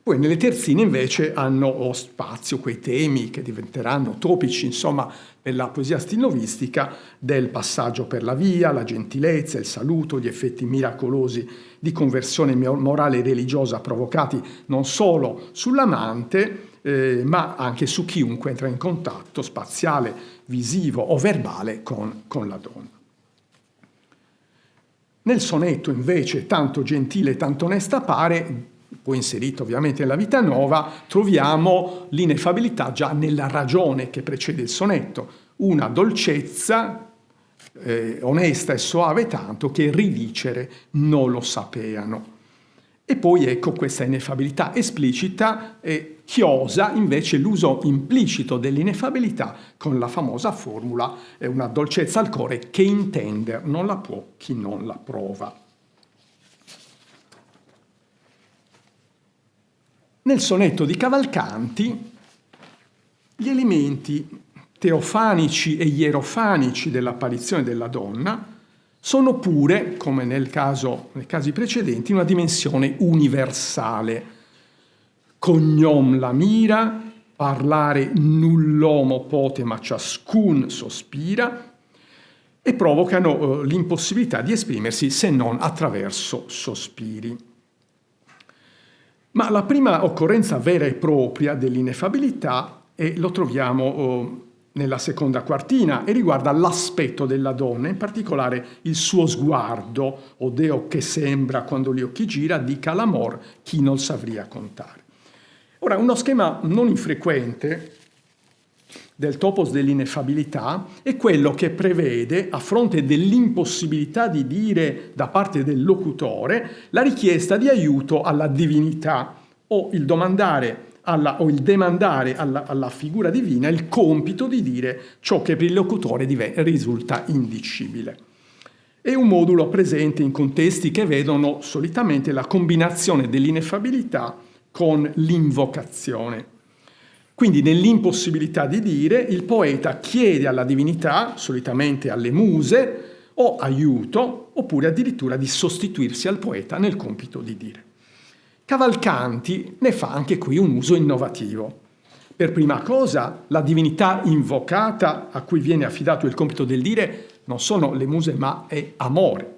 Poi nelle terzine invece hanno spazio quei temi che diventeranno topici, insomma, per la poesia stilnovistica, del passaggio per la via, la gentilezza, il saluto, gli effetti miracolosi di conversione morale e religiosa provocati non solo sull'amante, ma anche su chiunque entra in contatto spaziale, visivo o verbale con la donna. Nel sonetto invece Tanto gentile tanto onesta pare, poi inserito ovviamente nella Vita Nuova, troviamo l'ineffabilità già nella ragione che precede il sonetto, una dolcezza onesta e soave tanto che ridicere non lo sapeano. E poi ecco questa ineffabilità esplicita e chiosa invece l'uso implicito dell'ineffabilità con la famosa formula una dolcezza al cuore che intender non la può chi non la prova. Nel sonetto di Cavalcanti gli elementi teofanici e ierofanici dell'apparizione della donna sono pure, come nei casi precedenti, una dimensione universale. Cognom la mira, parlare null'uomo pote ma ciascun sospira, e provocano l'impossibilità di esprimersi se non attraverso sospiri. Ma la prima occorrenza vera e propria dell'ineffabilità lo troviamo nella seconda quartina e riguarda l'aspetto della donna, in particolare il suo sguardo, o Deo che sembra quando gli occhi gira, dica l'amor chi non savria contare. Ora, uno schema non infrequente del topos dell'ineffabilità è quello che prevede, a fronte dell'impossibilità di dire da parte del locutore, la richiesta di aiuto alla divinità o il demandare alla figura divina il compito di dire ciò che per il locutore risulta indicibile. È un modulo presente in contesti che vedono solitamente la combinazione dell'ineffabilità con l'invocazione. Quindi nell'impossibilità di dire, il poeta chiede alla divinità, solitamente alle muse, o aiuto, oppure addirittura di sostituirsi al poeta nel compito di dire. Cavalcanti ne fa anche qui un uso innovativo. Per prima cosa, la divinità invocata a cui viene affidato il compito del dire non sono le muse, ma è amore.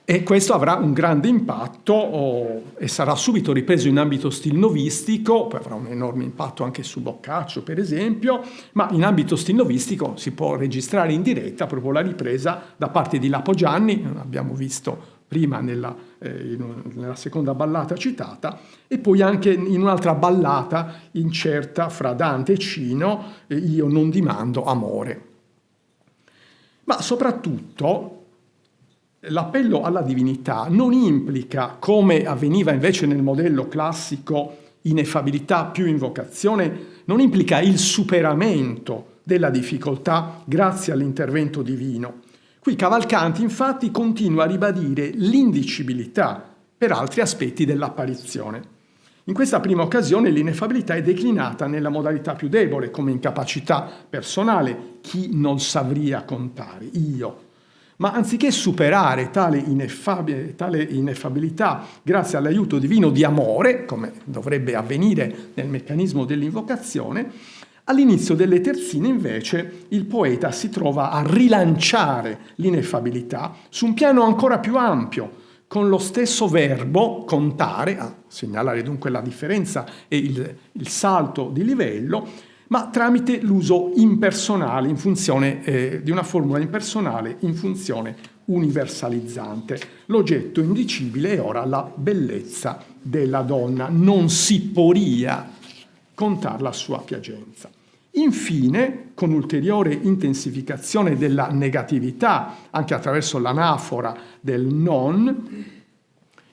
E questo avrà un grande impatto e sarà subito ripreso in ambito stilnovistico, poi avrà un enorme impatto anche su Boccaccio, per esempio, ma in ambito stilnovistico si può registrare in diretta proprio la ripresa da parte di Lapo Gianni, abbiamo visto prima nella seconda ballata citata, e poi anche in un'altra ballata incerta fra Dante e Cino, Io non dimando amore. Ma soprattutto l'appello alla divinità non implica, come avveniva invece nel modello classico, ineffabilità più invocazione, non implica il superamento della difficoltà grazie all'intervento divino. Qui Cavalcanti infatti continua a ribadire l'indicibilità per altri aspetti dell'apparizione. In questa prima occasione l'ineffabilità è declinata nella modalità più debole, come incapacità personale, chi non savria contare, io. Ma anziché superare tale ineffabilità grazie all'aiuto divino di amore, come dovrebbe avvenire nel meccanismo dell'invocazione, all'inizio delle terzine invece il poeta si trova a rilanciare l'ineffabilità su un piano ancora più ampio, con lo stesso verbo contare, a segnalare dunque la differenza e il salto di livello, ma tramite l'uso impersonale in funzione di una formula impersonale in funzione universalizzante. L'oggetto indicibile è ora la bellezza della donna, non si poria contar la sua piacenza. Infine, con ulteriore intensificazione della negatività, anche attraverso l'anafora del non,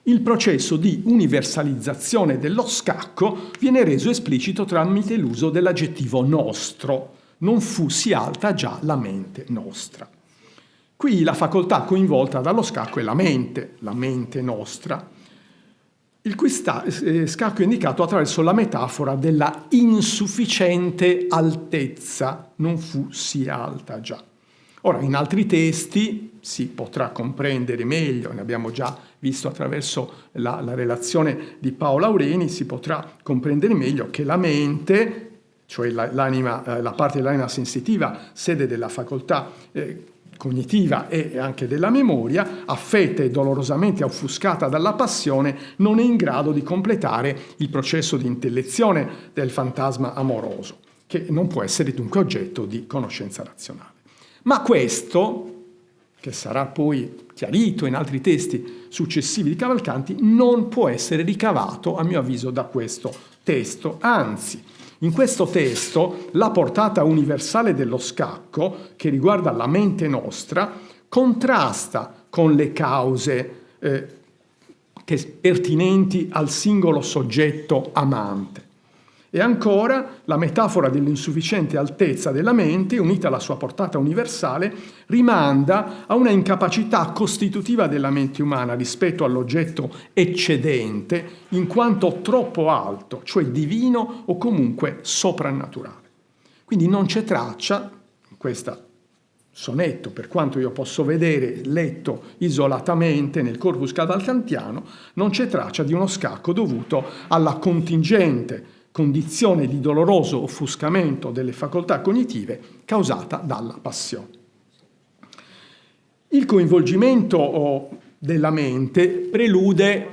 il processo di universalizzazione dello scacco viene reso esplicito tramite l'uso dell'aggettivo nostro. Non fu sì alta già la mente nostra. Qui la facoltà coinvolta dallo scacco è la mente nostra, il cui scacco è indicato attraverso la metafora della insufficiente altezza. Non fu sì alta già. Ora, in altri testi si potrà comprendere meglio, ne abbiamo già visto attraverso la relazione di Paolo Aureni, si potrà comprendere meglio che la mente, cioè la parte dell'anima sensitiva, sede della facoltà cognitiva e anche della memoria, affetta e dolorosamente offuscata dalla passione, non è in grado di completare il processo di intellezione del fantasma amoroso, che non può essere dunque oggetto di conoscenza razionale. Ma questo, che sarà poi chiarito in altri testi successivi di Cavalcanti, non può essere ricavato, a mio avviso, da questo testo. Anzi, in questo testo la portata universale dello scacco, che riguarda la mente nostra, contrasta con le cause pertinenti al singolo soggetto amante. E ancora, la metafora dell'insufficiente altezza della mente, unita alla sua portata universale, rimanda a una incapacità costitutiva della mente umana rispetto all'oggetto eccedente, in quanto troppo alto, cioè divino o comunque soprannaturale. Quindi non c'è traccia, in questo sonetto, per quanto io posso vedere, letto isolatamente nel corpus cavalcantiano, non c'è traccia di uno scacco dovuto alla contingente condizione di doloroso offuscamento delle facoltà cognitive causata dalla passione. Il coinvolgimento della mente prelude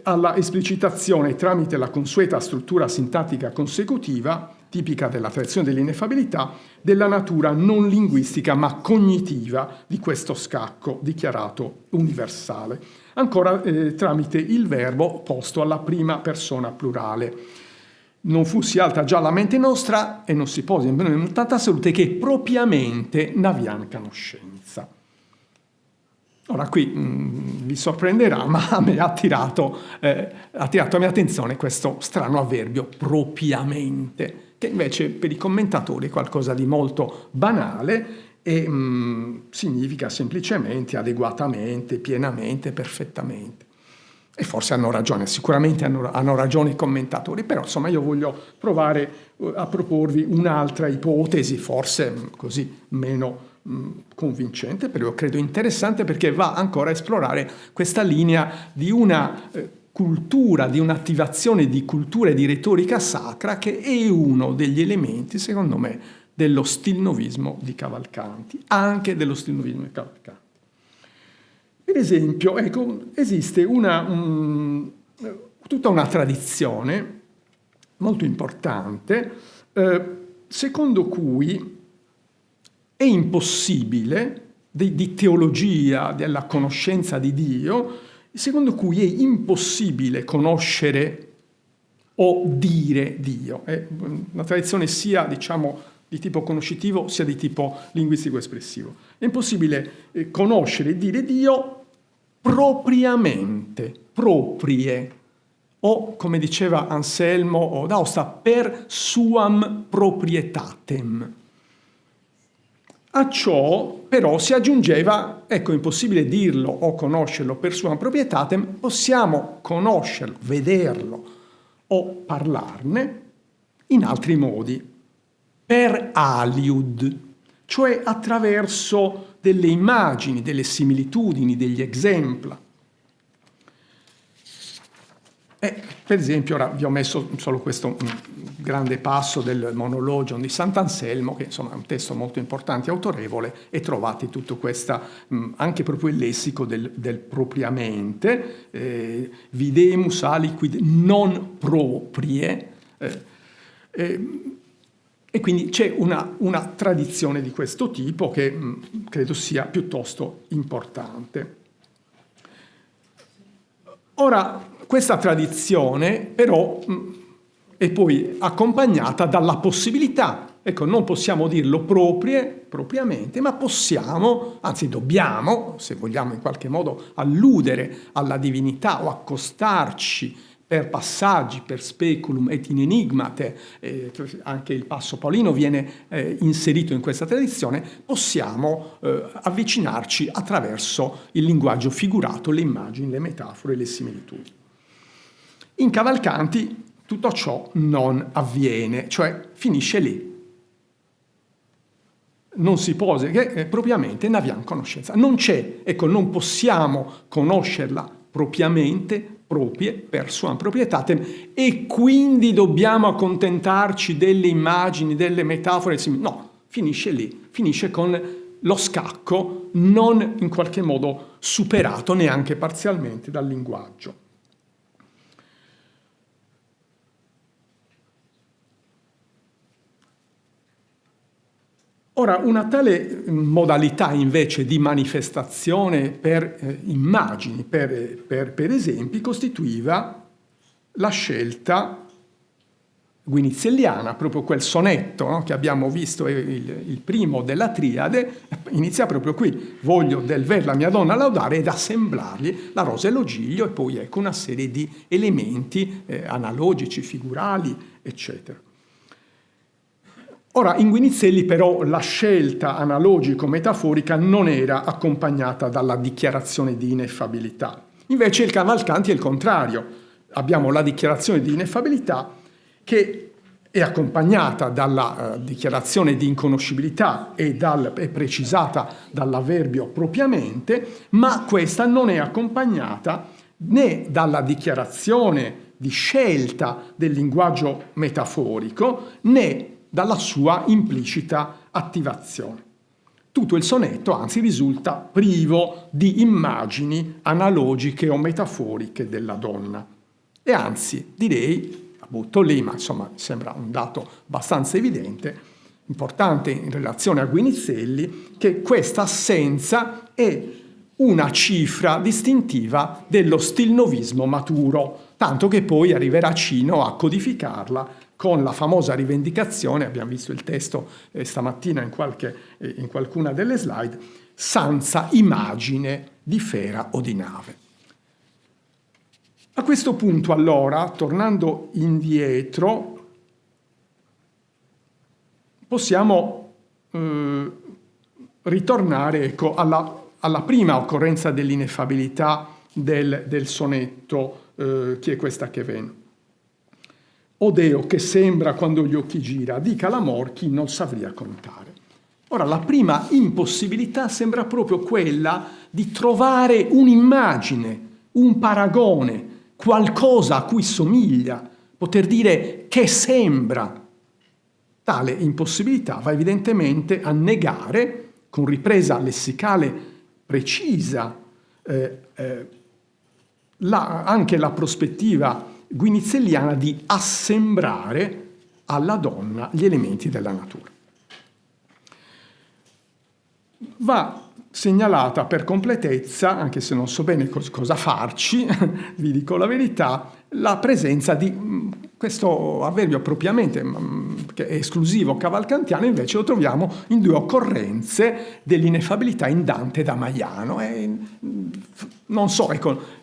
alla esplicitazione tramite la consueta struttura sintattica consecutiva, tipica della tradizione dell'ineffabilità, della natura non linguistica ma cognitiva di questo scacco dichiarato universale. Ancora tramite il verbo posto alla prima persona plurale. Non fu sì alta già la mente nostra e non si posa in tanta salute che propriamente n'aviam conoscenza. Ora qui vi sorprenderà, ma a me ha attirato la mia attenzione questo strano avverbio propriamente, che invece per i commentatori è qualcosa di molto banale e significa semplicemente, adeguatamente, pienamente, perfettamente. E forse hanno ragione, sicuramente hanno ragione i commentatori, però insomma io voglio provare a proporvi un'altra ipotesi, forse così meno convincente, però credo interessante perché va ancora a esplorare questa linea di una cultura, di un'attivazione di cultura e di retorica sacra che è uno degli elementi, secondo me, dello stilnovismo di Cavalcanti, anche dello stilnovismo di Cavalcanti. Per esempio, ecco, esiste tutta una tradizione molto importante secondo cui è impossibile, di teologia, della conoscenza di Dio, secondo cui è impossibile conoscere o dire Dio. È una tradizione sia, diciamo, di tipo conoscitivo sia di tipo linguistico-espressivo. È impossibile conoscere e dire Dio propriamente, proprie, o come diceva Anselmo o d'Aosta, per suam proprietatem. A ciò però si aggiungeva, ecco, è impossibile dirlo o conoscerlo per suam proprietatem, possiamo conoscerlo, vederlo o parlarne in altri modi, per aliud, cioè attraverso delle immagini, delle similitudini, degli exempla. Per esempio, ora vi ho messo solo questo grande passo del Monologion di Sant'Anselmo, che insomma è un testo molto importante e autorevole, e trovate tutto questo, anche proprio il lessico del propriamente, videmus aliquid non proprie, e quindi c'è una tradizione di questo tipo che credo sia piuttosto importante. Ora, questa tradizione però è poi accompagnata dalla possibilità, ecco, non possiamo dirlo propriamente, ma possiamo, anzi dobbiamo, se vogliamo in qualche modo alludere alla divinità o accostarci per passaggi, per speculum et in enigmate, anche il passo paolino viene inserito in questa tradizione, possiamo avvicinarci attraverso il linguaggio figurato, le immagini, le metafore, le similitudini. In Cavalcanti tutto ciò non avviene, cioè finisce lì. Non si pose, che propriamente ne abbiamo conoscenza. Non c'è, ecco, non possiamo conoscerla propriamente, proprie, per suam proprietatem, e quindi dobbiamo accontentarci delle immagini, delle metafore. No, finisce lì, finisce con lo scacco non in qualche modo superato neanche parzialmente dal linguaggio. Ora, una tale modalità invece di manifestazione per immagini, per esempi, costituiva la scelta guinizelliana, proprio quel sonetto, no, che abbiamo visto, il primo della triade, inizia proprio qui: voglio del ver la mia donna laudare ed assemblargli la rosa e lo giglio, e poi ecco una serie di elementi analogici, figurali, eccetera. Ora, in Guinizelli però la scelta analogico-metaforica non era accompagnata dalla dichiarazione di ineffabilità. Invece il Cavalcanti è il contrario. Abbiamo la dichiarazione di ineffabilità che è accompagnata dalla dichiarazione di inconoscibilità e è precisata dall'avverbio propriamente, ma questa non è accompagnata né dalla dichiarazione di scelta del linguaggio metaforico né dalla sua implicita attivazione. Tutto il sonetto, anzi, risulta privo di immagini analogiche o metaforiche della donna. E anzi, direi, la butto lì, ma insomma sembra un dato abbastanza evidente, importante in relazione a Guinizelli, che questa assenza è una cifra distintiva dello stilnovismo maturo, tanto che poi arriverà Cino a codificarla con la famosa rivendicazione, abbiamo visto il testo stamattina in qualcuna delle slide, senza immagine di fera o di nave. A questo punto, allora, tornando indietro, possiamo ritornare, ecco, alla prima occorrenza dell'ineffabilità del sonetto Chi è questa che ven? O Deo che sembra quando gli occhi gira, dica l'amor chi non savria contare. Ora, la prima impossibilità sembra proprio quella di trovare un'immagine, un paragone, qualcosa a cui somiglia, poter dire che sembra. Tale impossibilità va evidentemente a negare, con ripresa lessicale precisa, anche la prospettiva guinizelliana di assembrare alla donna gli elementi della natura. Va segnalata per completezza, anche se non so bene cosa farci, vi dico la verità, la presenza di questo avverbio propriamente, che è esclusivo cavalcantiano, invece lo troviamo in 2 occorrenze dell'ineffabilità in Dante da Maiano. Non so, ecco,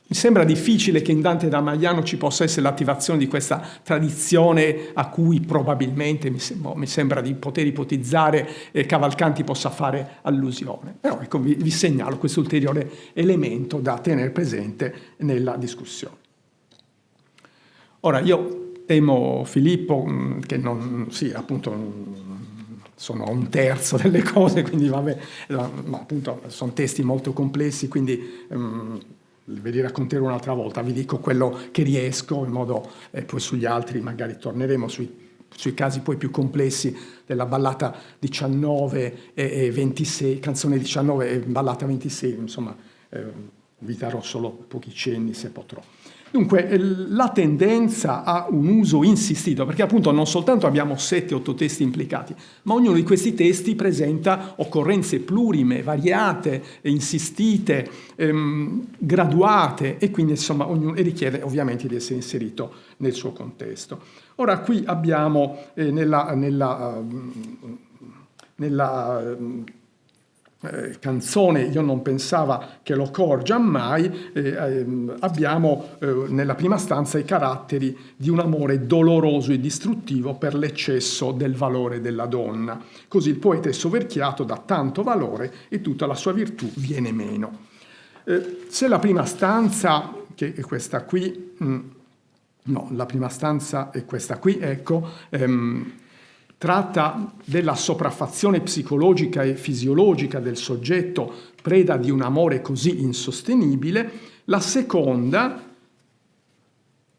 mi sembra difficile che in Dante da Maiano ci possa essere l'attivazione di questa tradizione a cui probabilmente mi sembra di poter ipotizzare Cavalcanti possa fare allusione. Però ecco, vi segnalo questo ulteriore elemento da tenere presente nella discussione. Ora, io temo, Filippo, che non, sì, appunto, sono a 1/3 delle cose, quindi vabbè, ma appunto sono testi molto complessi, quindi ve li racconterò un'altra volta, vi dico quello che riesco, in modo poi sugli altri magari torneremo sui casi poi più complessi della ballata 19 e 26, canzone 19 e ballata 26, insomma vi darò solo pochi cenni se potrò. Dunque, la tendenza a un uso insistito, perché appunto non soltanto abbiamo 7-8 testi implicati, ma ognuno di questi testi presenta occorrenze plurime, variate, insistite, graduate, e quindi insomma ognuno richiede ovviamente di essere inserito nel suo contesto. Ora qui abbiamo nella canzone Io non pensava che lo cor giammai, abbiamo nella prima stanza i caratteri di un amore doloroso e distruttivo per l'eccesso del valore della donna. Così il poeta è soverchiato da tanto valore e tutta la sua virtù viene meno. Se la prima stanza, che è questa qui, no, la prima stanza è questa qui, ecco, tratta della sopraffazione psicologica e fisiologica del soggetto preda di un amore così insostenibile, la seconda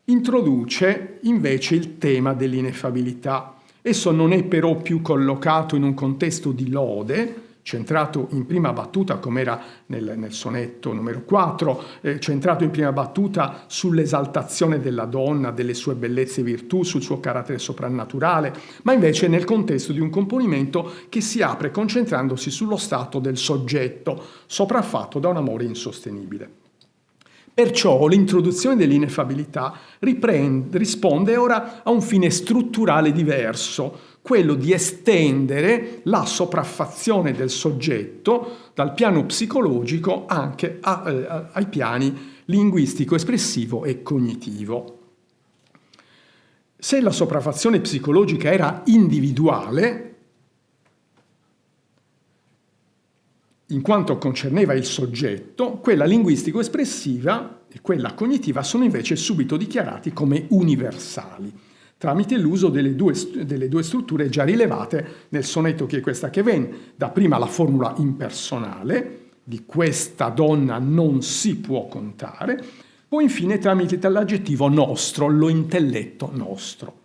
introduce invece il tema dell'ineffabilità. Esso non è però più collocato in un contesto di lode, centrato in prima battuta, come era nel sonetto numero 4, centrato in prima battuta sull'esaltazione della donna, delle sue bellezze e virtù, sul suo carattere soprannaturale, ma invece nel contesto di un componimento che si apre concentrandosi sullo stato del soggetto, sopraffatto da un amore insostenibile. Perciò l'introduzione dell'ineffabilità risponde ora a un fine strutturale diverso, quello di estendere la sopraffazione del soggetto dal piano psicologico anche ai piani linguistico, espressivo e cognitivo. Se la sopraffazione psicologica era individuale, in quanto concerneva il soggetto, quella linguistico-espressiva e quella cognitiva sono invece subito dichiarati come universali, tramite l'uso delle due strutture già rilevate nel sonetto Chi è questa che ven, dapprima la formula impersonale, di questa donna non si può contare, poi infine tramite l'aggettivo nostro, lo intelletto nostro.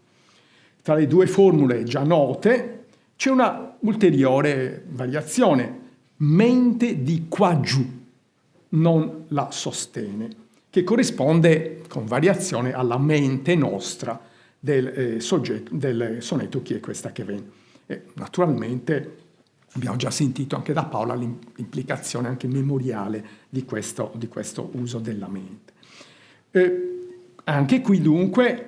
Tra le due formule già note c'è una ulteriore variazione, mente di qua giù, non la sostene, che corrisponde con variazione alla mente nostra del sonetto Chi è questa che ven. E naturalmente abbiamo già sentito anche da Paola l'implicazione anche memoriale di questo uso della mente. Anche qui dunque,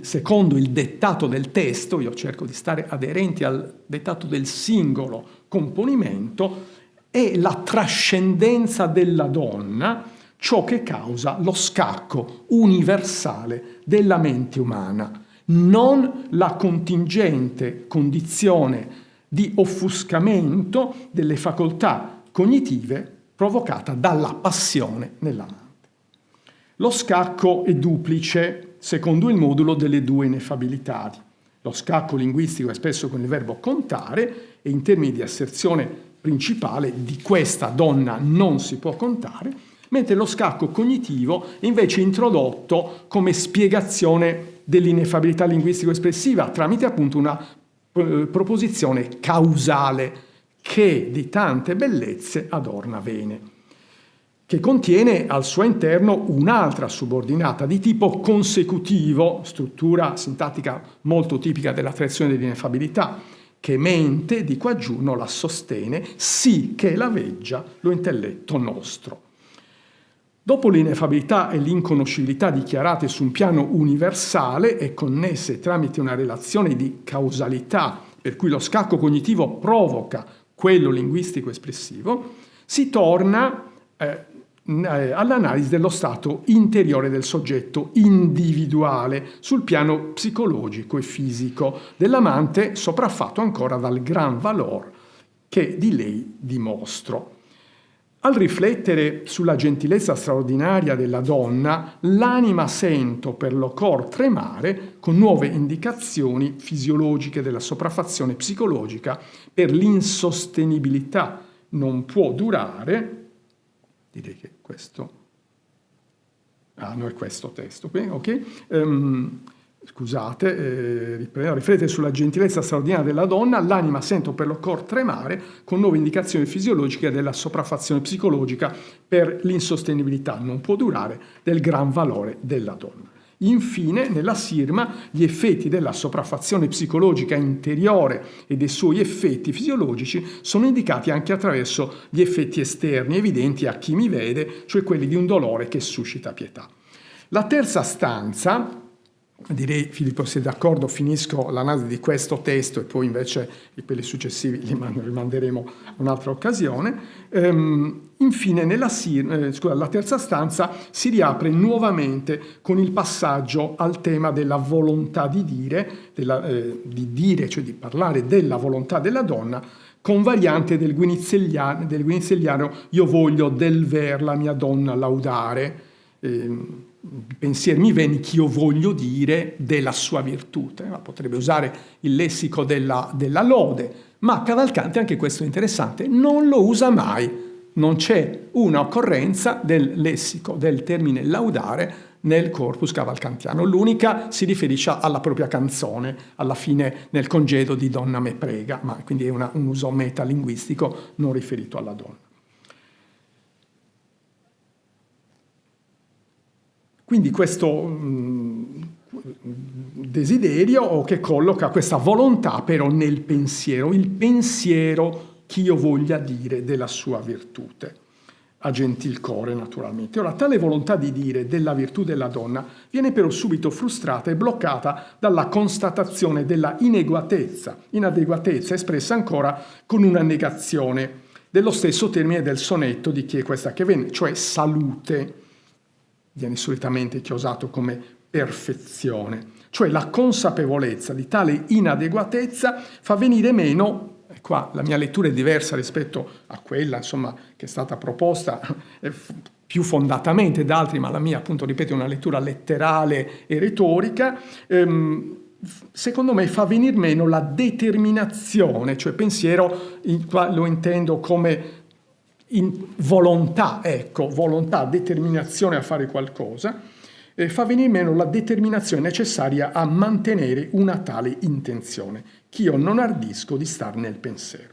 secondo il dettato del testo, io cerco di stare aderenti al dettato del singolo componimento, è la trascendenza della donna ciò che causa lo scacco universale della mente umana, non la contingente condizione di offuscamento delle facoltà cognitive provocata dalla passione nell'amante. Lo scacco è duplice secondo il modulo delle due ineffabilità. Lo scacco linguistico è espresso con il verbo contare e in termini di asserzione principale di questa donna non si può contare, mentre lo scacco cognitivo è invece introdotto come spiegazione dell'ineffabilità linguistico-espressiva tramite appunto una proposizione causale che di tante bellezze adorna bene, che contiene al suo interno un'altra subordinata di tipo consecutivo, struttura sintattica molto tipica della tradizione dell'ineffabilità, che mente, di qua giù, non la sostene, sì che la veggia lo intelletto nostro. Dopo l'ineffabilità e l'inconoscibilità dichiarate su un piano universale e connesse tramite una relazione di causalità, per cui lo scacco cognitivo provoca quello linguistico-espressivo, si torna all'analisi dello stato interiore del soggetto individuale sul piano psicologico e fisico dell'amante, sopraffatto ancora dal gran valor che di lei dimostro. Al riflettere sulla gentilezza straordinaria della donna, l'anima sento per lo cor tremare con nuove indicazioni fisiologiche della sopraffazione psicologica per l'insostenibilità non può durare. Direi che questo... no, è questo testo qui, ok? Scusate, riprendo. Riflettere sulla gentilezza straordinaria della donna, l'anima sento per lo cor tremare con nuove indicazioni fisiologiche della sopraffazione psicologica per l'insostenibilità non può durare del gran valore della donna. Infine, nella sirma, gli effetti della sopraffazione psicologica interiore e dei suoi effetti fisiologici sono indicati anche attraverso gli effetti esterni evidenti a chi mi vede, cioè quelli di un dolore che suscita pietà. La terza stanza, direi, Filippo, se d'accordo, finisco l'analisi di questo testo e poi invece quelli successivi li rimanderemo a un'altra occasione. Infine, la terza stanza si riapre nuovamente con il passaggio al tema della volontà di dire, cioè di parlare della volontà della donna, con variante del guinizelliano io voglio del ver la mia donna laudare, pensier mi veni che io voglio dire della sua virtute. Potrebbe usare il lessico della lode, ma Cavalcanti, anche questo è interessante, non lo usa mai. Non c'è una occorrenza del lessico del termine laudare nel corpus cavalcantiano. L'unica si riferisce alla propria canzone, alla fine nel congedo di Donna me prega, ma quindi è un uso metalinguistico non riferito alla donna. Quindi questo desiderio che colloca questa volontà però nel pensiero, il pensiero che io voglia dire della sua virtute, a gentil core naturalmente. Ora, tale volontà di dire della virtù della donna viene però subito frustrata e bloccata dalla constatazione della inadeguatezza espressa ancora con una negazione dello stesso termine del sonetto di chi è questa che viene, cioè salute. Viene solitamente chiosato come perfezione, cioè la consapevolezza di tale inadeguatezza fa venire meno, e qua la mia lettura è diversa rispetto a quella che è stata proposta più fondatamente da altri, ma la mia, appunto, ripeto, è una lettura letterale e retorica, secondo me fa venir meno la determinazione, cioè pensiero, qua lo intendo come volontà, volontà, determinazione a fare qualcosa, fa venire meno la determinazione necessaria a mantenere una tale intenzione, che io non ardisco di star nel pensiero.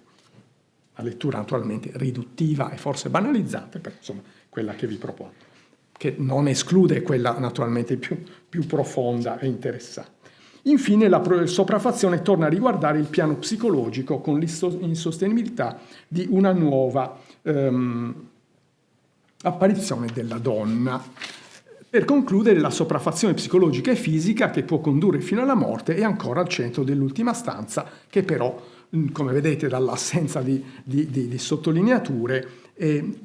La lettura naturalmente riduttiva e forse banalizzante, però insomma quella che vi propongo, che non esclude quella naturalmente più profonda e interessante. Infine la sopraffazione torna a riguardare il piano psicologico con l'insostenibilità di una nuova apparizione della donna. Per concludere, la sopraffazione psicologica e fisica che può condurre fino alla morte è ancora al centro dell'ultima stanza, che però, come vedete dall'assenza di sottolineature,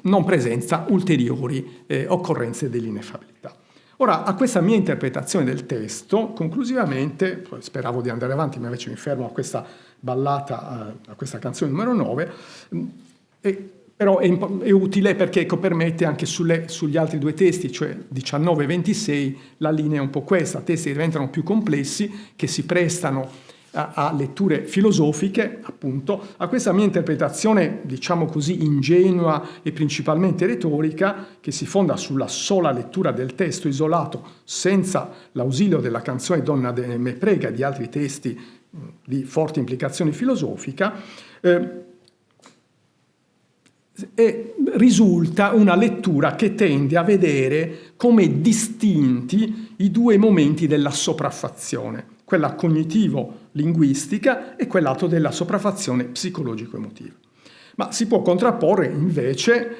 non presenta ulteriori occorrenze dell'ineffabilità. Ora, a questa mia interpretazione del testo, conclusivamente, speravo di andare avanti, ma invece mi fermo a questa ballata, a questa canzone numero 9, però è utile perché permette anche sugli altri due testi, cioè 19 e 26, la linea è un po' questa, testi che diventano più complessi, che si prestano a letture filosofiche, appunto, a questa mia interpretazione, diciamo così, ingenua e principalmente retorica, che si fonda sulla sola lettura del testo isolato, senza l'ausilio della canzone Donna de me prega e di altri testi di forti implicazioni filosofiche, e risulta una lettura che tende a vedere come distinti i due momenti della sopraffazione, quella cognitivo-linguistica e quell'atto della sopraffazione psicologico-emotiva. Ma si può contrapporre invece,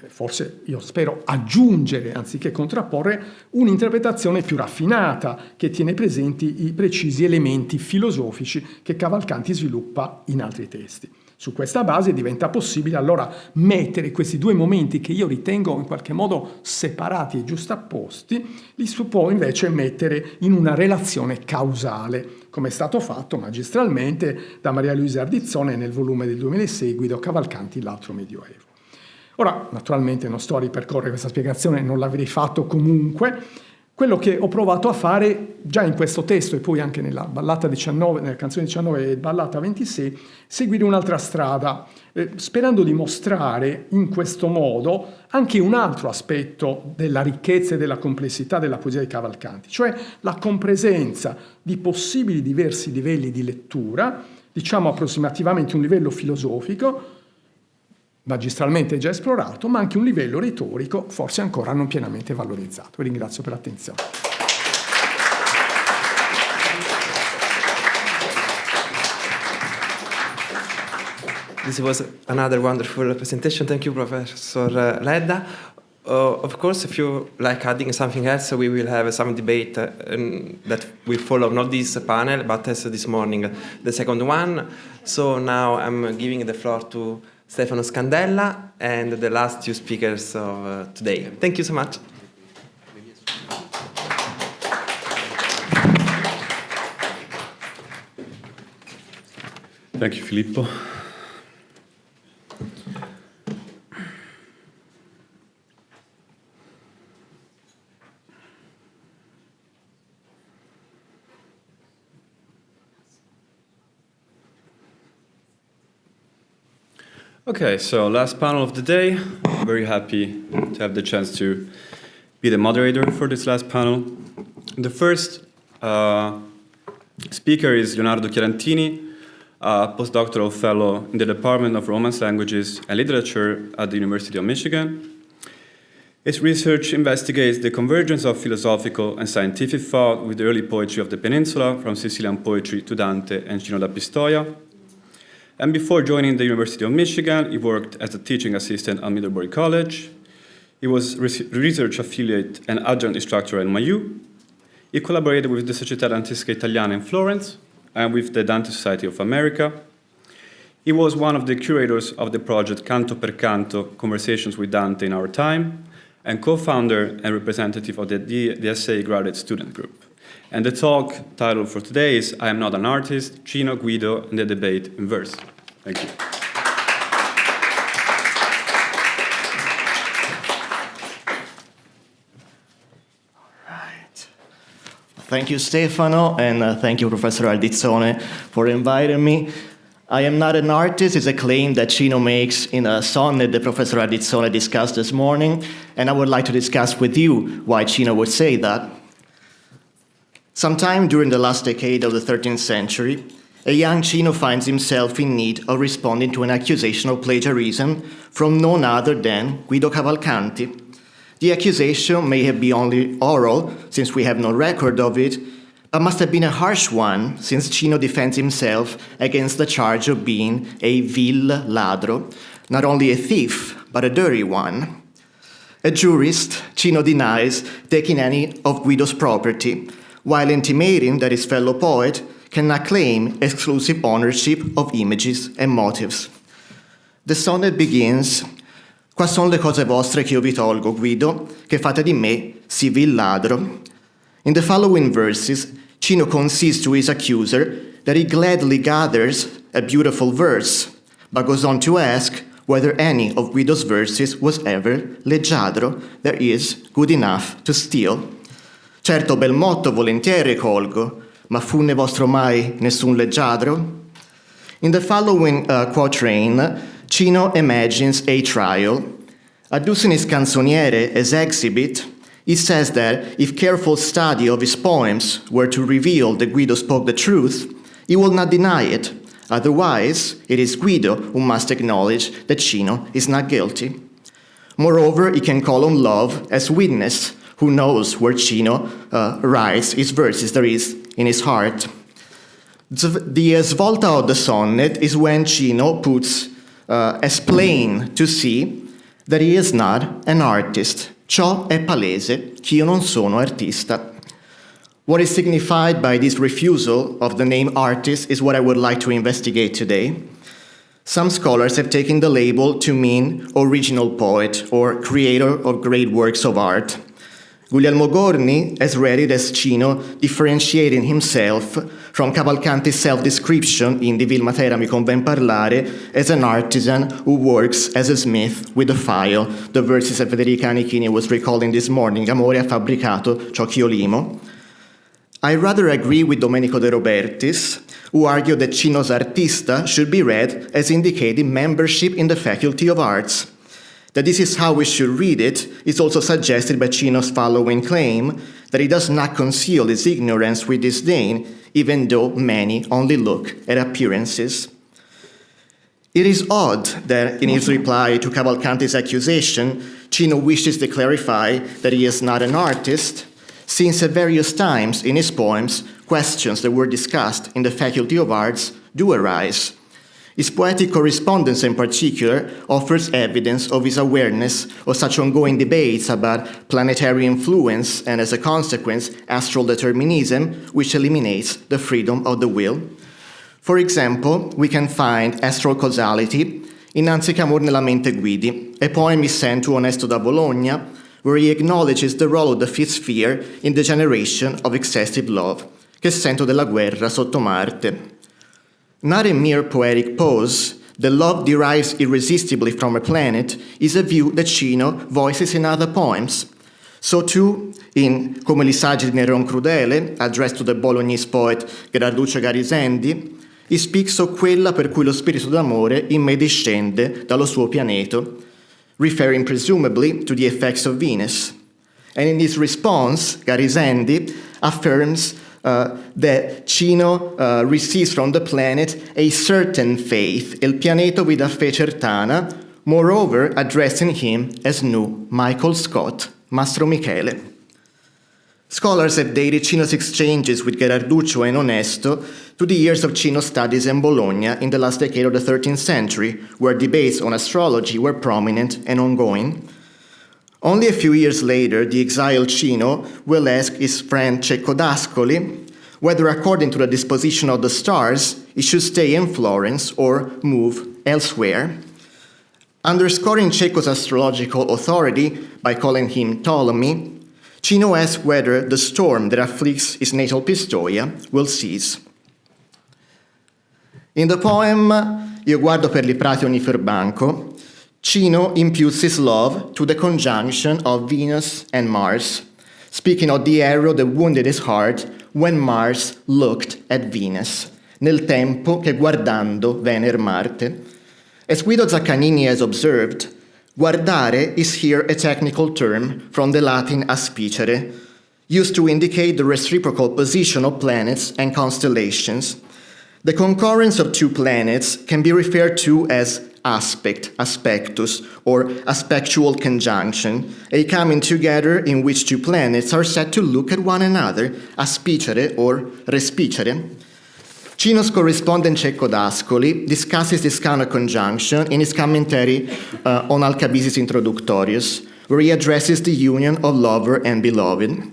forse io spero aggiungere anziché contrapporre, un'interpretazione più raffinata che tiene presenti i precisi elementi filosofici che Cavalcanti sviluppa in altri testi. Su questa base diventa possibile allora mettere questi due momenti che io ritengo in qualche modo separati e giustapposti, li si può invece mettere in una relazione causale, come è stato fatto magistralmente da Maria Luisa Ardizzone nel volume del 2006 Guido Cavalcanti, l'altro Medioevo. Ora, naturalmente non sto a ripercorrere questa spiegazione, non l'avrei fatto comunque. Quello che ho provato a fare già in questo testo e poi anche nella ballata 19, nella canzone 19 e ballata 26, seguire un'altra strada, sperando di mostrare in questo modo anche un altro aspetto della ricchezza e della complessità della poesia di Cavalcanti, cioè la compresenza di possibili diversi livelli di lettura, diciamo approssimativamente un livello filosofico, magistralmente già esplorato, ma anche un livello retorico forse ancora non pienamente valorizzato. Vi ringrazio per l'attenzione.
This was another wonderful presentation. Thank you, Professor Ledda. Of course, if you like adding something else, we will have some debate that will follow, not this panel, but as this morning, the second one. So now I'm giving the floor to Stefano Scandella and the last two speakers of today. Thank you so much.
Thank you, Filippo. Okay, so last panel of the day. Very happy to have the chance to be the moderator for this last panel. The first speaker is Leonardo Chiarantini, a postdoctoral fellow in the Department of Romance Languages and Literature at the University of Michigan. His research investigates the convergence of philosophical and scientific thought with the early poetry of the peninsula, from Sicilian poetry to Dante and Cino da Pistoia. And before joining the University of Michigan, he worked as a teaching assistant at Middlebury College. He was research affiliate and adjunct instructor at NYU. He collaborated with the Società Dantesca Italiana in Florence and with the Dante Society of America. He was one of the curators of the project Canto per Canto, Conversations with Dante in Our Time, and co-founder and representative of the DSA graduate student group. And the talk title for today is I Am Not an Artist, Cino, Guido, and the Debate in Verse. Thank you.
Thank you, Stefano, and thank you, Professor Ardizzone, for inviting me. I am not an artist is a claim that Cino makes in a sonnet that Professor Ardizzone discussed this morning, and I would like to discuss with you why Cino would say that. Sometime during the last decade of the 13th century, a young Cino finds himself in need of responding to an accusation of plagiarism from none other than Guido Cavalcanti. The accusation may have been only oral, since we have no record of it, but must have been a harsh one, since Cino defends himself against the charge of being a vil ladro, not only a thief, but a dirty one. A jurist, Cino denies taking any of Guido's property, while intimating that his fellow poet cannot claim exclusive ownership of images and motives. The sonnet begins: Qua son le cose vostre che io vi tolgo, Guido, che fate di me sì vil ladro. In the following verses, Cino concedes to his accuser that he gladly gathers a beautiful verse, but goes on to ask whether any of Guido's verses was ever leggiadro, that is, good enough to steal. Certo bel motto volentieri colgo, ma funne vostro mai nessun leggiadro? In the following quatrain, Cino imagines a trial. Adducing his canzoniere as exhibit, he says that if careful study of his poems were to reveal that Guido spoke the truth, he will not deny it. Otherwise, it is Guido who must acknowledge that Cino is not guilty. Moreover, he can call on love as witness, who knows where Cino writes his verses, that is, in his heart. The svolta of the sonnet is when Cino puts as plain to see that he is not an artist. Ciò è palese, ch'io non sono artista. What is signified by this refusal of the name artist is what I would like to investigate today. Some scholars have taken the label to mean original poet or creator of great works of art. Guglielmo Gorni has read it as Cino differentiating himself from Cavalcanti's self-description in Di Vil Matera mi conven parlare as an artisan who works as a smith with a file, the verses that Federica Anichini was recalling this morning, Amore ha fabbricato ciò ch'io limo. I rather agree with Domenico De Robertis, who argued that Cino's artista should be read as indicating membership in the Faculty of Arts. That this is how we should read it is also suggested by Cino's following claim, that he does not conceal his ignorance with disdain, even though many only look at appearances. It is odd that in his reply to Cavalcanti's accusation, Cino wishes to clarify that he is not an artist, since at various times in his poems, questions that were discussed in the Faculty of Arts do arise. His poetic correspondence in particular offers evidence of his awareness of such ongoing debates about planetary influence and, as a consequence, astral determinism, which eliminates the freedom of the will. For example, we can find astral causality in Anzi ch'amor nella mente guidi, a poem he sent to Onesto da Bologna, where he acknowledges the role of the fifth sphere in the generation of excessive love, che sento della guerra sotto Marte. Not a mere poetic pose, the love derives irresistibly from a planet is a view that Cino voices in other poems. So too, in Come li saggi di Neron Crudele, addressed to the Bolognese poet Gherarduccio Garisendi, he speaks of quella per cui lo spirito d'amore in me discende dallo suo pianeto, referring presumably to the effects of Venus. And in his response, Garisendi affirms that Cino receives from the planet a certain faith, il pianeto vi dà fe certana, moreover addressing him as nu Michael Scott, Mastro Michele. Scholars have dated Cino's exchanges with Gherarduccio and Onesto to the years of Cino's studies in Bologna in the last decade of the 13th century, where debates on astrology were prominent and ongoing. Only a few years later, the exiled Cino will ask his friend Cecco d'Ascoli whether, according to the disposition of the stars, he should stay in Florence or move elsewhere. Underscoring Cecco's astrological authority by calling him Ptolemy, Cino asks whether the storm that afflicts his natal Pistoia will cease. In the poem Io guardo per li prati ogni firbanco, Cino imputes his love to the conjunction of Venus and Mars, speaking of the arrow that wounded his heart when Mars looked at Venus, nel tempo che guardando Vener Marte. As Guido Zaccanini has observed, guardare is here a technical term from the Latin aspicere, used to indicate the reciprocal position of planets and constellations. The concurrence of two planets can be referred to as aspect, aspectus, or aspectual conjunction, a coming together in which two planets are said to look at one another, aspicere or respicere. Cino's correspondent Cecco d'Ascoli discusses this kind of conjunction in his commentary on Alcabisis Introductorius, where he addresses the union of lover and beloved.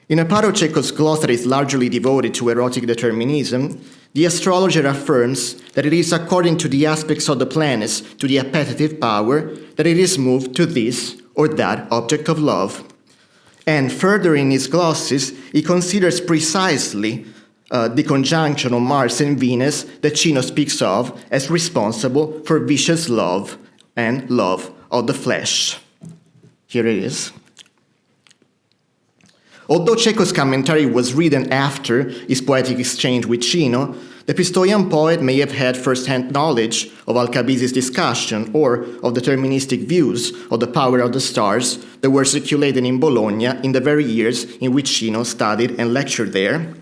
In a part of Cecco's glossary largely devoted to erotic determinism, the astrologer affirms that it is according to the aspects of the planets to the appetitive power that it is moved to this or that object of love. And further in his glosses, he considers precisely the conjunction of Mars and Venus that Cino speaks of as responsible for vicious love and love of the flesh. Here it is. Although Cecco's commentary was written after his poetic exchange with Cino, the Pistoian poet may have had first-hand knowledge of Alcabisi's discussion or of deterministic views of the power of the stars that were circulated in Bologna in the very years in which Cino studied and lectured there.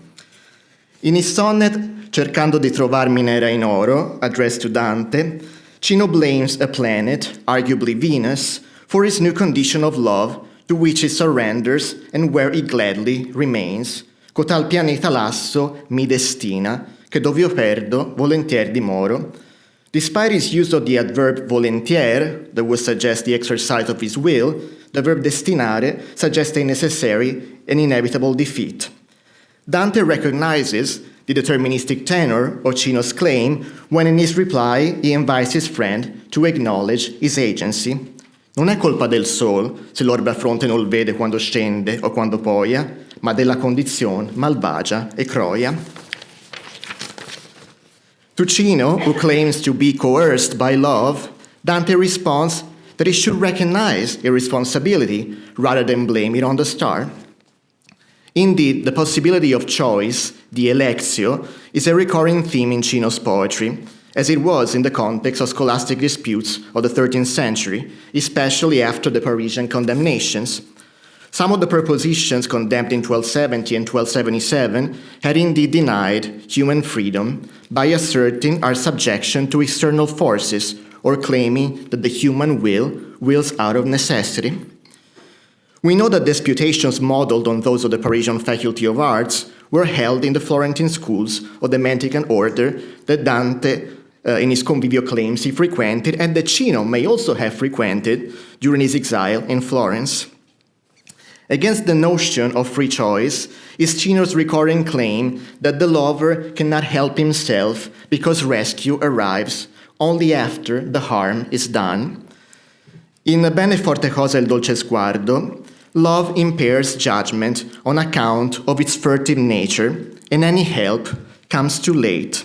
In his sonnet Cercando di trovar minera in oro, addressed to Dante, Cino blames a planet, arguably Venus, for his new condition of love to which he surrenders and where he gladly remains. Cotal pianeta lasso mi destina, che dov'io perdo, volentier dimoro. Despite his use of the adverb volentier, that would suggest the exercise of his will, the verb destinare suggests a necessary and inevitable defeat. Dante recognizes the deterministic tenor of Cino's claim when in his reply he invites his friend to acknowledge his agency. Non è colpa del sol se l'orbe a fronte non vede quando scende o quando poia, ma della condizione malvagia e croia. To Cino, who claims to be coerced by love, Dante responds that he should recognize a responsibility rather than blame it on the star. Indeed, the possibility of choice, the electio, is a recurring theme in Cino's poetry, as it was in the context of scholastic disputes of the 13th century, especially after the Parisian condemnations. Some of the propositions condemned in 1270 and 1277 had indeed denied human freedom by asserting our subjection to external forces or claiming that the human will wills out of necessity. We know that disputations modeled on those of the Parisian Faculty of Arts were held in the Florentine schools of the Mendicant order that Dante, in his Convivio claims he frequented, and that Cino may also have frequented during his exile in Florence. Against the notion of free choice is Cino's recurring claim that the lover cannot help himself because rescue arrives only after the harm is done. In Bene forte cosa il dolce sguardo, love impairs judgment on account of its furtive nature, and any help comes too late.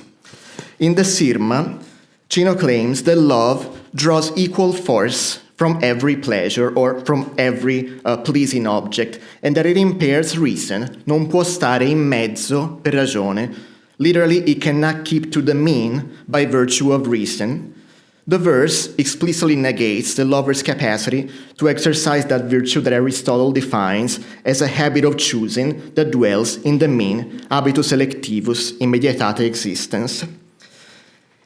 In the Sirma, Cino claims that love draws equal force from every pleasure or from every pleasing object, and that it impairs reason, non può stare in mezzo per ragione. Literally, it cannot keep to the mean by virtue of reason. The verse explicitly negates the lover's capacity to exercise that virtue that Aristotle defines as a habit of choosing that dwells in the mean, habitus electivus, immediatate existence.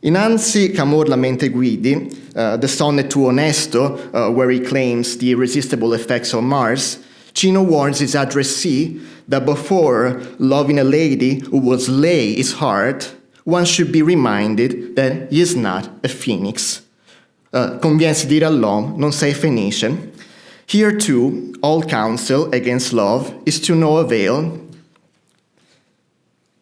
In Anzi Ch'amor la mente guidi, the sonnet to Onesto, where he claims the irresistible effects of Mars, Cino warns his addressee that before loving a lady who will slay his heart, one should be reminded that he is not a phoenix. Conviensi dire all'uomo, non sei fenice. Here too, all counsel against love is to no avail.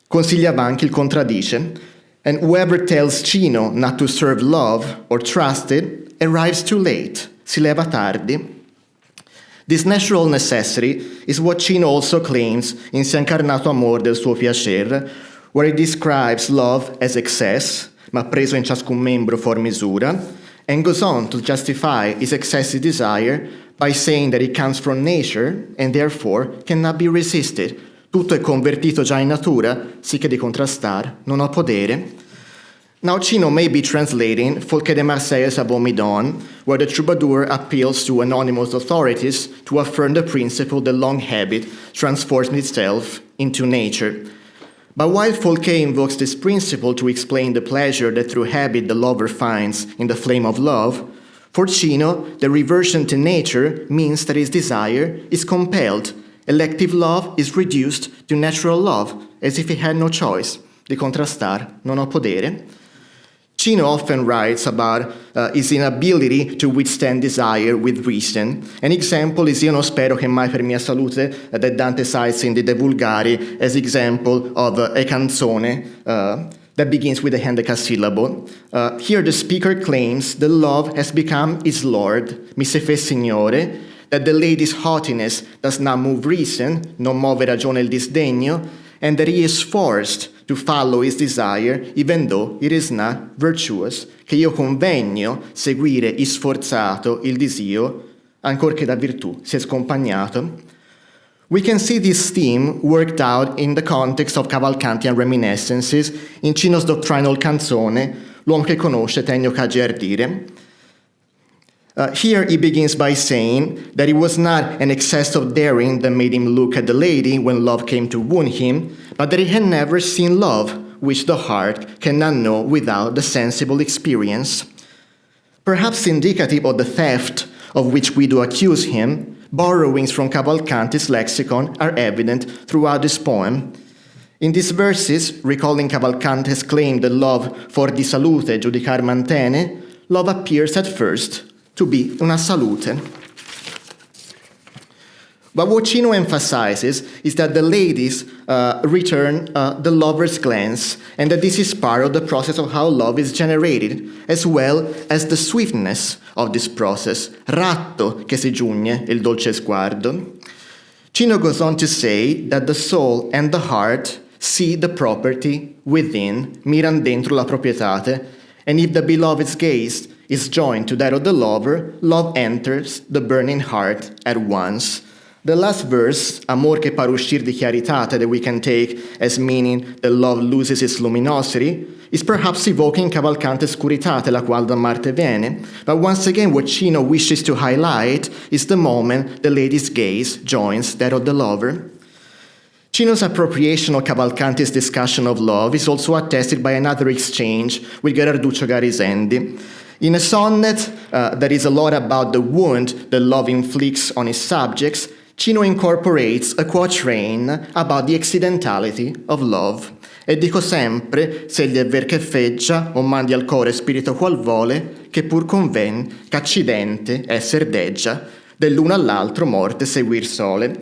Consigliava anche il contradice. And whoever tells Cino not to serve love or trust it arrives too late, si leva tardi. This natural necessity is what Cino also claims in Se incarnato amor del suo piacer, where he describes love as excess, ma preso in ciascun membro for misura, and goes on to justify his excessive desire by saying that it comes from nature and therefore cannot be resisted. Tutto è convertito già in natura, sì che di contrastar non ho podere. Now Cino may be translating Folche de Marseilles à Bomidon, where the troubadour appeals to anonymous authorities to affirm the principle that long habit transforms itself into nature. But while Folke invokes this principle to explain the pleasure that through habit the lover finds in the flame of love, for Cino, the reversion to nature means that his desire is compelled. Elective love is reduced to natural love, as if he had no choice. Di contrastar non ho podere. Cino often writes about his inability to withstand desire with reason. An example is Io non spero che mai per mia salute, that Dante cites in the De Vulgari as example of a canzone that begins with a hendecassyllable. Here the speaker claims that love has become his lord, mi se fe signore, that the lady's haughtiness does not move reason, non muove ragione il disdegno, and that he is forced to follow his desire even though it is not virtuous, che io convegno seguire sforzato il desio, ancorché da virtù sia scompagnato. We can see this theme worked out in the context of Cavalcantian reminiscences in Cino's doctrinal canzone, L'uomo che conosce tegno che ardire. Here he begins by saying that it was not an excess of daring that made him look at the lady when love came to wound him, but that he had never seen love, which the heart cannot know without the sensible experience. Perhaps indicative of the theft of which we do accuse him, borrowings from Cavalcanti's lexicon are evident throughout this poem. In these verses, recalling Cavalcanti's claim that love for di salute giudicar mantene, love appears at first to be una salute. But what Cino emphasizes is that the ladies return the lover's glance, and that this is part of the process of how love is generated, as well as the swiftness of this process. Ratto che si giugne il dolce sguardo. Cino goes on to say that the soul and the heart see the property within, miran dentro la propietate, and if the beloved's gaze is joined to that of the lover, love enters the burning heart at once. The last verse, amor che par uscir di chiaritate, that we can take as meaning that love loses its luminosity, is perhaps evoking Cavalcante's scuritate, la qual da Marte viene. But once again, what Cino wishes to highlight is the moment the lady's gaze joins that of the lover. Cino's appropriation of Cavalcanti's discussion of love is also attested by another exchange with Gherarduccio Garisendi. In a sonnet that is a lot about the wound that love inflicts on his subjects, Cino incorporates a quatrain about the accidentality of love. E dico sempre, se gli è ver che feggia, o mandi al core spirito qual vole, che pur conven qu'accidente esser deggia, dell'uno all'altro morte seguir sole.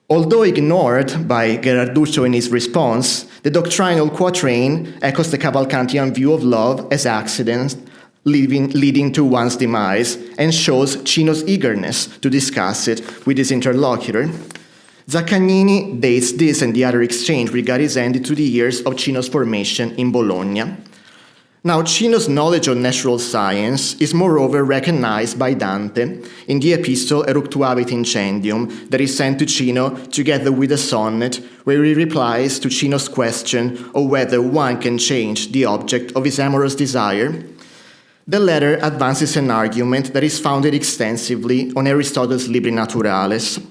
Although ignored by Gherarduccio in his response, the doctrinal quatrain echoes the Cavalcantian view of love as accident, leading to one's demise, and shows Cino's eagerness to discuss it with his interlocutor. Zaccagnini dates this and the other exchange with Garisendi to the years of Cino's formation in Bologna. Now, Cino's knowledge of natural science is moreover recognized by Dante in the epistle Eructuavit Incendium that is sent to Cino together with a sonnet where he replies to Cino's question of whether one can change the object of his amorous desire. The letter advances an argument that is founded extensively on Aristotle's Libri Naturales.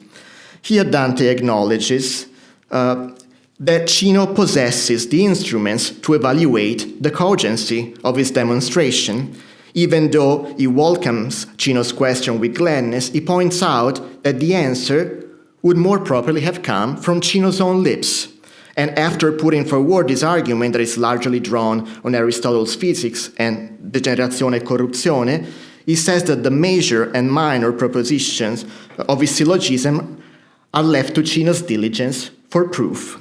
Here Dante acknowledges that Cino possesses the instruments to evaluate the cogency of his demonstration. Even though he welcomes Cino's question with gladness, he points out that the answer would more properly have come from Cino's own lips. And after putting forward this argument that is largely drawn on Aristotle's physics and degenerazione e corruzione, he says that the major and minor propositions of his syllogism are left to Cino's diligence for proof.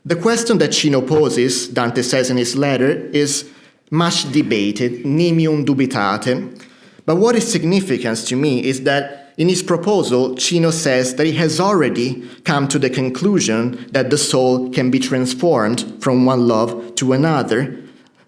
The question that Cino poses, Dante says in his letter, is much debated, nimium dubitate. But what is significant to me is that in his proposal, Cino says that he has already come to the conclusion that the soul can be transformed from one love to another.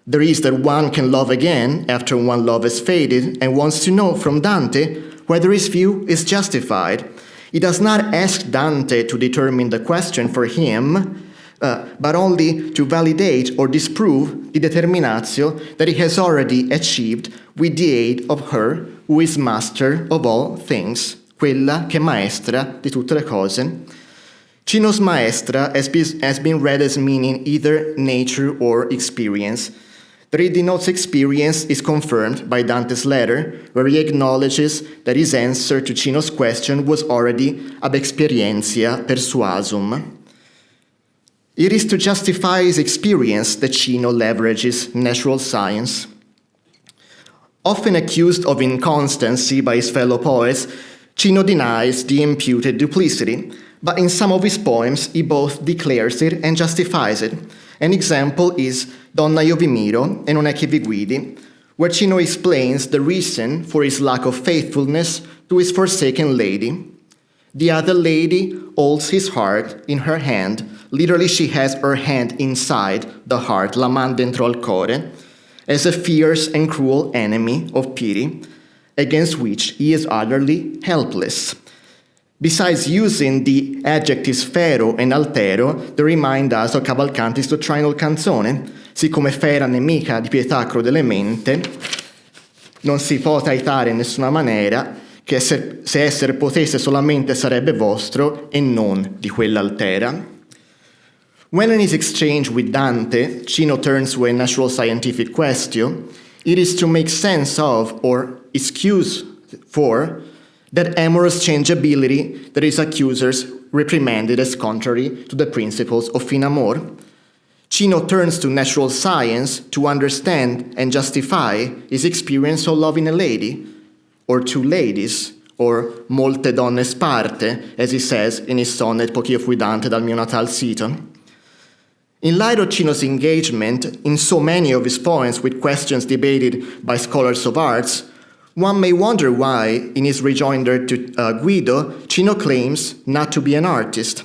There is that one can love again after one love has faded, and wants to know from Dante whether his view is justified. He does not ask Dante to determine the question for him, but only to validate or disprove the determinatio that he has already achieved with the aid of her who is master of all things, quella che è maestra di tutte le cose. Cino's maestra has been read as meaning either nature or experience. That it denotes experience is confirmed by Dante's letter, where he acknowledges that his answer to Cino's question was already ab experientia persuasum. It is to justify his experience that Cino leverages natural science. Often accused of inconstancy by his fellow poets, Cino denies the imputed duplicity, but in some of his poems he both declares it and justifies it. An example is Donna io vi miro e non è che vi guidi, where Cino explains the reason for his lack of faithfulness to his forsaken lady. The other lady holds his heart in her hand, Literally, she has her hand inside the heart, la man dentro al core, as a fierce and cruel enemy of pity, against which he is utterly helpless. Besides using the adjectives fero and altero, they remind us of Cavalcanti's dottrinaal canzone, siccome fera nemica di pietà crudelmente, non si può traitare in nessuna maniera, che se essere potesse solamente sarebbe vostro e non di quella altera. When in his exchange with Dante, Cino turns to a natural scientific question, it is to make sense of, or excuse for, that amorous changeability that his accusers reprimanded as contrary to the principles of fin amor. Cino turns to natural science to understand and justify his experience of loving a lady, or two ladies, or molte donne sparte, as he says in his sonnet Poch'io fui Dante dal mio natal sito. In light of Cino's engagement in so many of his poems with questions debated by scholars of arts, one may wonder why, in his rejoinder to Guido, Cino claims not to be an artist.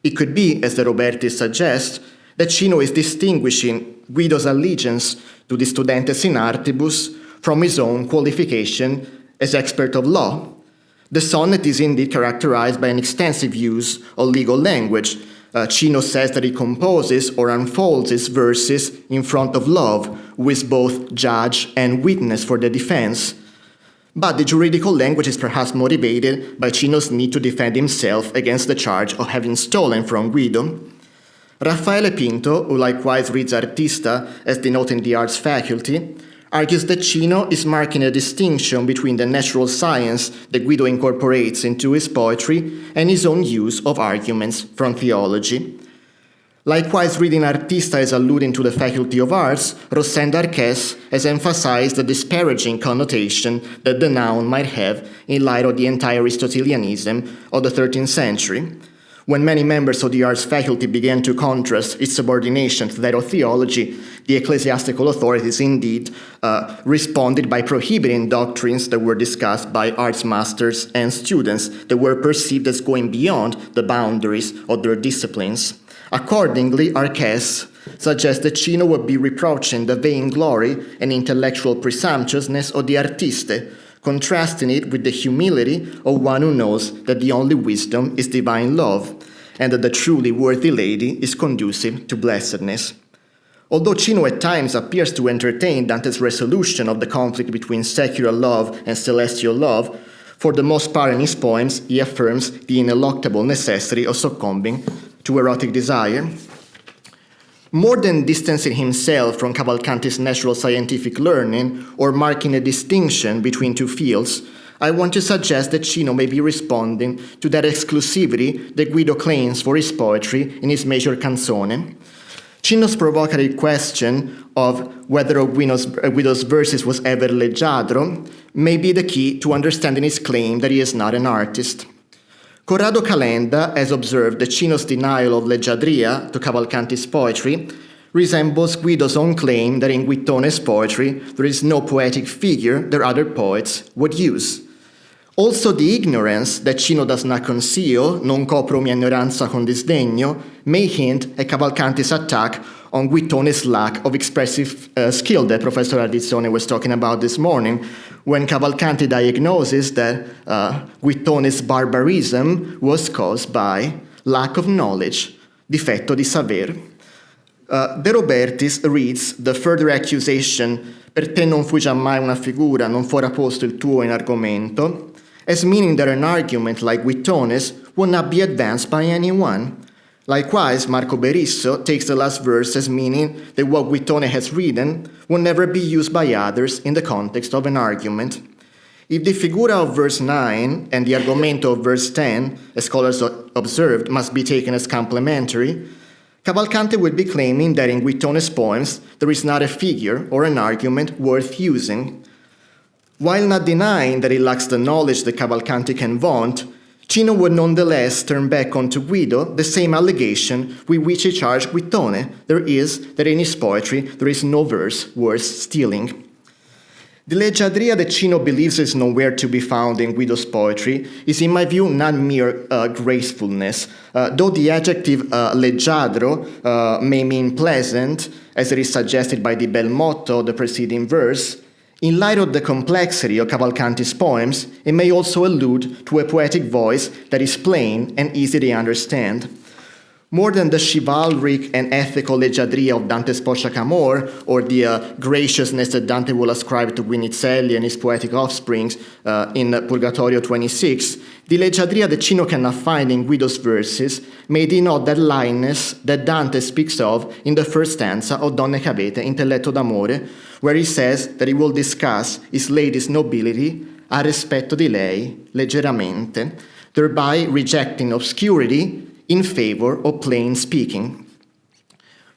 It could be, as De Robertis suggests, that Cino is distinguishing Guido's allegiance to the Studentes in Artibus from his own qualification as expert of law. The sonnet is indeed characterized by an extensive use of legal language. Cino says that he composes or unfolds his verses in front of love, who is both judge and witness for the defense. But the juridical language is perhaps motivated by Cino's need to defend himself against the charge of having stolen from Guido. Raffaele Pinto, who likewise reads Artista as denoting the arts faculty, argues that Cino is marking a distinction between the natural science that Guido incorporates into his poetry and his own use of arguments from theology. Likewise, reading Artista as alluding to the Faculty of Arts, Rossend Arques has emphasized the disparaging connotation that the noun might have in light of the entire Aristotelianism of the 13th century. When many members of the arts faculty began to contrast its subordination to that of theology, the ecclesiastical authorities indeed responded by prohibiting doctrines that were discussed by arts masters and students that were perceived as going beyond the boundaries of their disciplines. Accordingly, Arques suggests that Cino would be reproaching the vainglory and intellectual presumptuousness of the artiste, contrasting it with the humility of one who knows that the only wisdom is divine love, and that the truly worthy lady is conducive to blessedness. Although Cino at times appears to entertain Dante's resolution of the conflict between secular love and celestial love, for the most part in his poems he affirms the ineluctable necessity of succumbing to erotic desire. More than distancing himself from Cavalcanti's natural scientific learning or marking a distinction between two fields, I want to suggest that Cino may be responding to that exclusivity that Guido claims for his poetry in his major canzone. Cino's provocative question of whether Guido's verses was ever leggiadro may be the key to understanding his claim that he is not an artist. Corrado Calenda has observed that Cino's denial of leggiadria to Cavalcanti's poetry resembles Guido's own claim that in Guittone's poetry there is no poetic figure that other poets would use. Also, the ignorance that Cino does not conceal, non copro mia ignoranza con disdegno, may hint at Cavalcanti's attack on Guittone's lack of expressive skill that Professor Ardizzone was talking about this morning, when Cavalcanti diagnoses that Guittone's barbarism was caused by lack of knowledge, difetto di saver. De Robertis reads the further accusation, per te non fu giammai una figura, non fora posto il tuo in argomento, as meaning that an argument like Guittone's would not be advanced by anyone. Likewise, Marco Berisso takes the last verse as meaning that what Guittone has written will never be used by others in the context of an argument. If the figura of verse 9 and the argomento of verse 10, as scholars observed, must be taken as complementary, Cavalcanti would be claiming that in Guittone's poems there is not a figure or an argument worth using. While not denying that he lacks the knowledge that Cavalcanti can vaunt, Cino would nonetheless turn back onto Guido the same allegation with which he charged Guittone, that in his poetry there is no verse worth stealing. The leggiadria that Cino believes is nowhere to be found in Guido's poetry is, in my view, not mere gracefulness. Though the adjective leggiadro may mean pleasant, as it is suggested by the bel motto of the preceding verse, in light of the complexity of Cavalcanti's poems, it may also allude to a poetic voice that is plain and easy to understand. More than the chivalric and ethical leggiadria of Dante's Portia Camor, or the graciousness that Dante will ascribe to Guinizelli and his poetic offsprings in Purgatorio 26, the leggiadria that Cino cannot find in Guido's verses may denote that lightness that Dante speaks of in the first stanza of Donne che avete, Intelletto d'amore, where he says that he will discuss his lady's nobility a rispetto di lei, leggeramente, thereby rejecting obscurity in favor of plain speaking.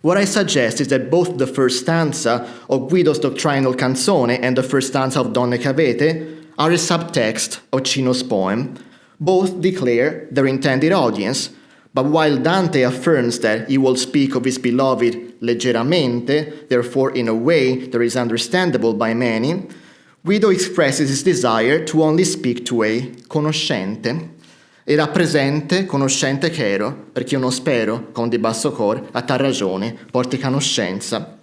What I suggest is that both the first stanza of Guido's doctrinal canzone and the first stanza of Donne che avete are a subtext of Cino's poem. Both declare their intended audience, but while Dante affirms that he will speak of his beloved leggeramente, therefore in a way that is understandable by many, Guido expresses his desire to only speak to a conoscente. Era presente, conoscente che ero, perché io non spero, con di basso cor, a tal ragione, porti conoscenza.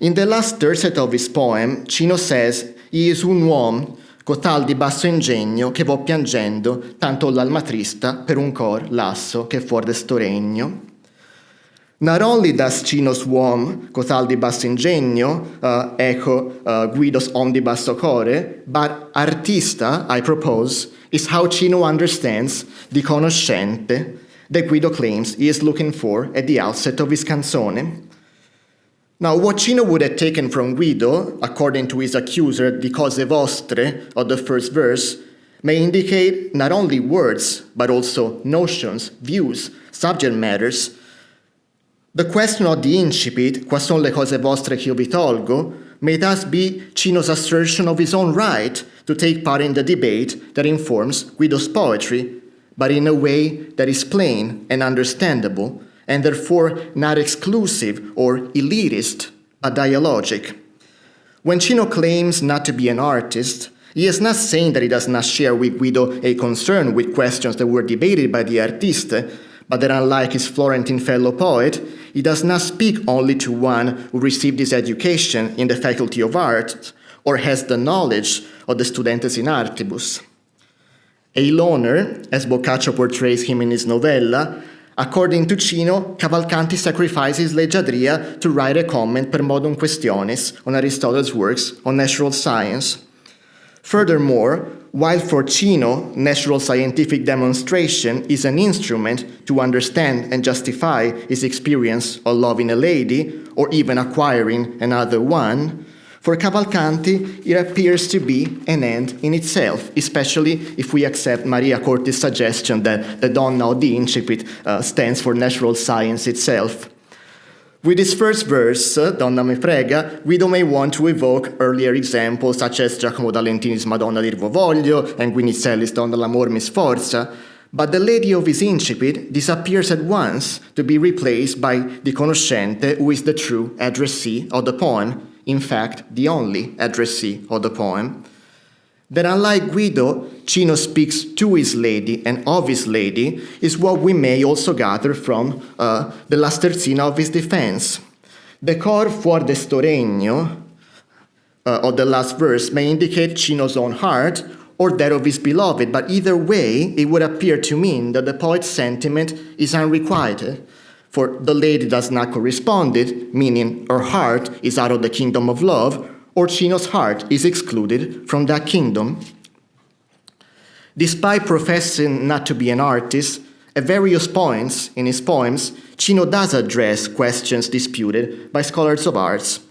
In the last tercet of his poem, Cino says, he is un uomo, cotal di basso ingegno, che vo piangendo, tanto l'alma trista, per un cor lasso, che fuor de sto regno. Not only does Cino's uom, cotal di basso ingegno, echo Guido's om di basso core, but artista, I propose, is how Cino understands the conoscente that Guido claims he is looking for at the outset of his canzone. Now, what Cino would have taken from Guido, according to his accuser, di cose vostre, of the first verse, may indicate not only words, but also notions, views, subject matters. The question of the incipit, qua son le cose vostre che io vi tolgo, may thus be Cino's assertion of his own right to take part in the debate that informs Guido's poetry, but in a way that is plain and understandable, and therefore not exclusive or elitist, but dialogic. When Cino claims not to be an artist, he is not saying that he does not share with Guido a concern with questions that were debated by the artiste, but that unlike his Florentine fellow poet, he does not speak only to one who received his education in the Faculty of Art or has the knowledge of the Studentes in Artibus. A loner, as Boccaccio portrays him in his novella, according to Cino, Cavalcanti sacrifices leggiadria to write a comment per modum questionis on Aristotle's works on natural science. Furthermore, while for Cino, natural scientific demonstration is an instrument to understand and justify his experience of loving a lady, or even acquiring another one, for Cavalcanti it appears to be an end in itself, especially if we accept Maria Corti's suggestion that the donna of the incipit stands for natural science itself. With his first verse, Donna me prega, Guido may want to evoke earlier examples such as Giacomo da Lentini's Madonna dir vo voglio and Guinizelli's Donna l'amor mi sforza, but the lady of his incipit disappears at once to be replaced by the conoscente, who is the true addressee of the poem, in fact, the only addressee of the poem. That unlike Guido, Cino speaks to his lady and of his lady is what we may also gather from the last terzina of his defense. The cor fuor de sto regno of the last verse may indicate Cino's own heart or that of his beloved, but either way, it would appear to mean that the poet's sentiment is unrequited, for the lady does not correspond it, meaning her heart is out of the kingdom of love, or Cino's heart is excluded from that kingdom. Despite professing not to be an artist, at various points in his poems, Cino does address questions disputed by scholars of arts.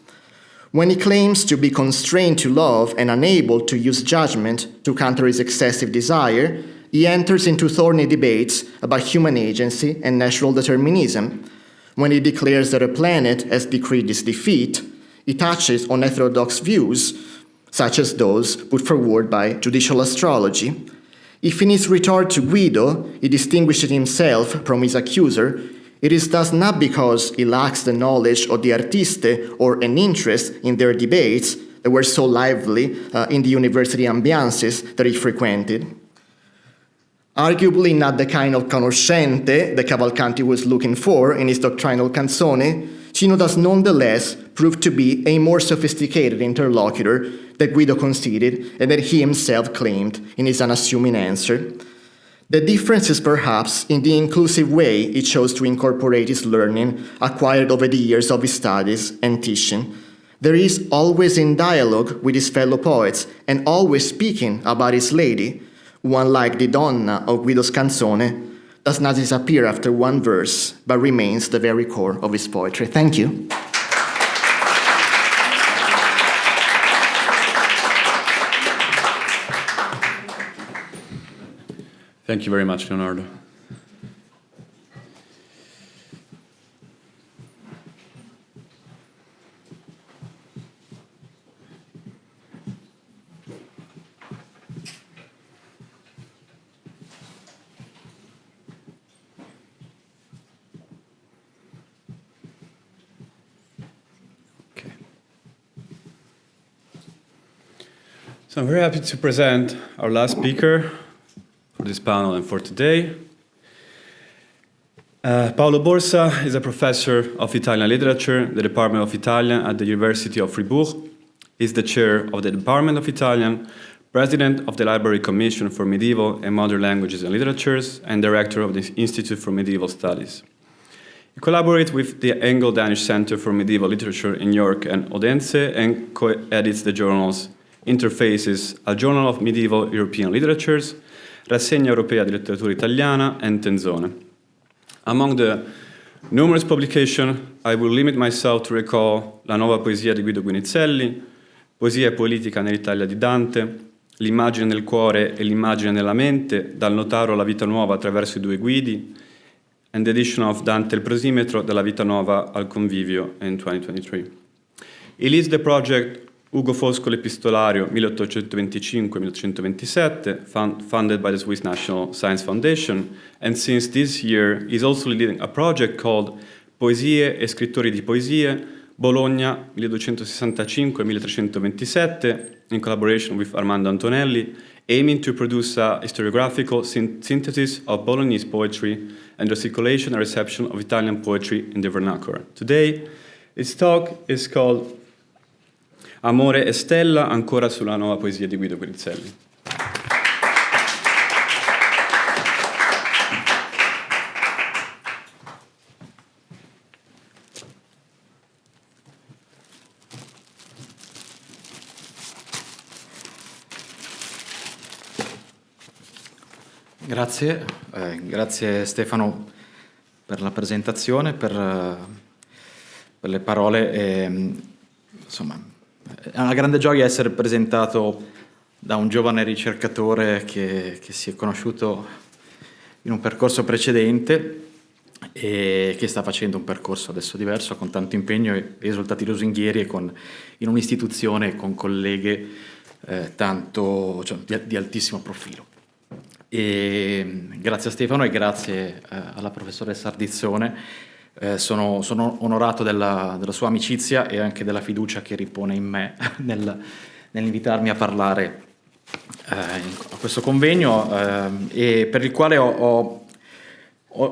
When he claims to be constrained to love and unable to use judgment to counter his excessive desire, he enters into thorny debates about human agency and natural determinism. When he declares that a planet has decreed his defeat, he touches on heterodox views, such as those put forward by judicial astrology. If in his retort to Guido he distinguishes himself from his accuser, it is thus not because he lacks the knowledge of the artiste or an interest in their debates, that were so lively in the university ambiances that he frequented. Arguably not the kind of conoscente that Cavalcanti was looking for in his doctrinal canzone, Cino does nonetheless prove to be a more sophisticated interlocutor that Guido conceded and that he himself claimed in his unassuming answer. The difference is perhaps in the inclusive way he chose to incorporate his learning acquired over the years of his studies and teaching. There is always in dialogue with his fellow poets and always speaking about his lady, who, unlike the donna of Guido's canzone, does not disappear after one verse, but remains the very core of his poetry. Thank you.
Thank you very much, Leonardo. So I'm very happy to present our last speaker for this panel and for today. Paolo Borsa is a professor of Italian literature, the Department of Italian at the University of Fribourg. He's the chair of the Department of Italian, president of the Library Commission for Medieval and Modern Languages and Literatures, and director of the Institute for Medieval Studies. He collaborates with the Anglo-Danish Center for Medieval Literature in York and Odense and co-edits the journals Interfaces, a Journal of Medieval European Literatures, Rassegna Europea di Letteratura Italiana, and Tenzone. Among the numerous publications, I will limit myself to recall La nuova poesia di Guido Guinizelli, Poesia e politica nell'Italia di Dante, L'immagine nel cuore e l'immagine nella mente, dal Notaro alla Vita Nuova attraverso i due Guidi, and the edition of Dante il Prosimetro, dalla Vita Nuova al Convivio in 2023. He leads the project Ugo Foscolo Epistolario 1825-1827, funded by the Swiss National Science Foundation, and since this year is also leading a project called Poesie e scrittori di poesie, Bologna 1265-1327, in collaboration with Armando Antonelli, aiming to produce a historiographical synthesis of Bolognese poetry and the circulation and reception of Italian poetry in the vernacular. Today, his talk is called Amore e Stella, ancora sulla nuova poesia di Guido Guinizelli.
Grazie, grazie Stefano per la presentazione, per le parole. Insomma, è una grande gioia essere presentato da un giovane ricercatore che si è conosciuto in un percorso precedente e che sta facendo un percorso adesso diverso, con tanto impegno e risultati lusinghieri e in un'istituzione con colleghe di altissimo profilo. E grazie a Stefano e grazie alla professoressa Ardizzone. Sono onorato della sua amicizia e anche della fiducia che ripone in me nell'invitarmi a parlare a questo convegno e per il quale ho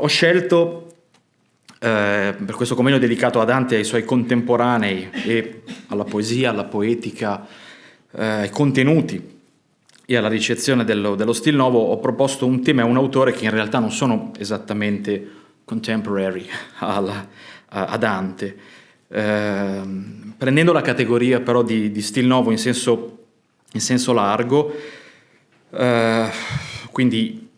scelto per questo convegno dedicato a Dante e ai suoi contemporanei e alla poesia, alla poetica, ai contenuti e alla ricezione dello Stil Novo, ho proposto un tema e un autore che in realtà non sono esattamente contemporary a Dante, prendendo la categoria però di Stil Novo in senso largo, quindi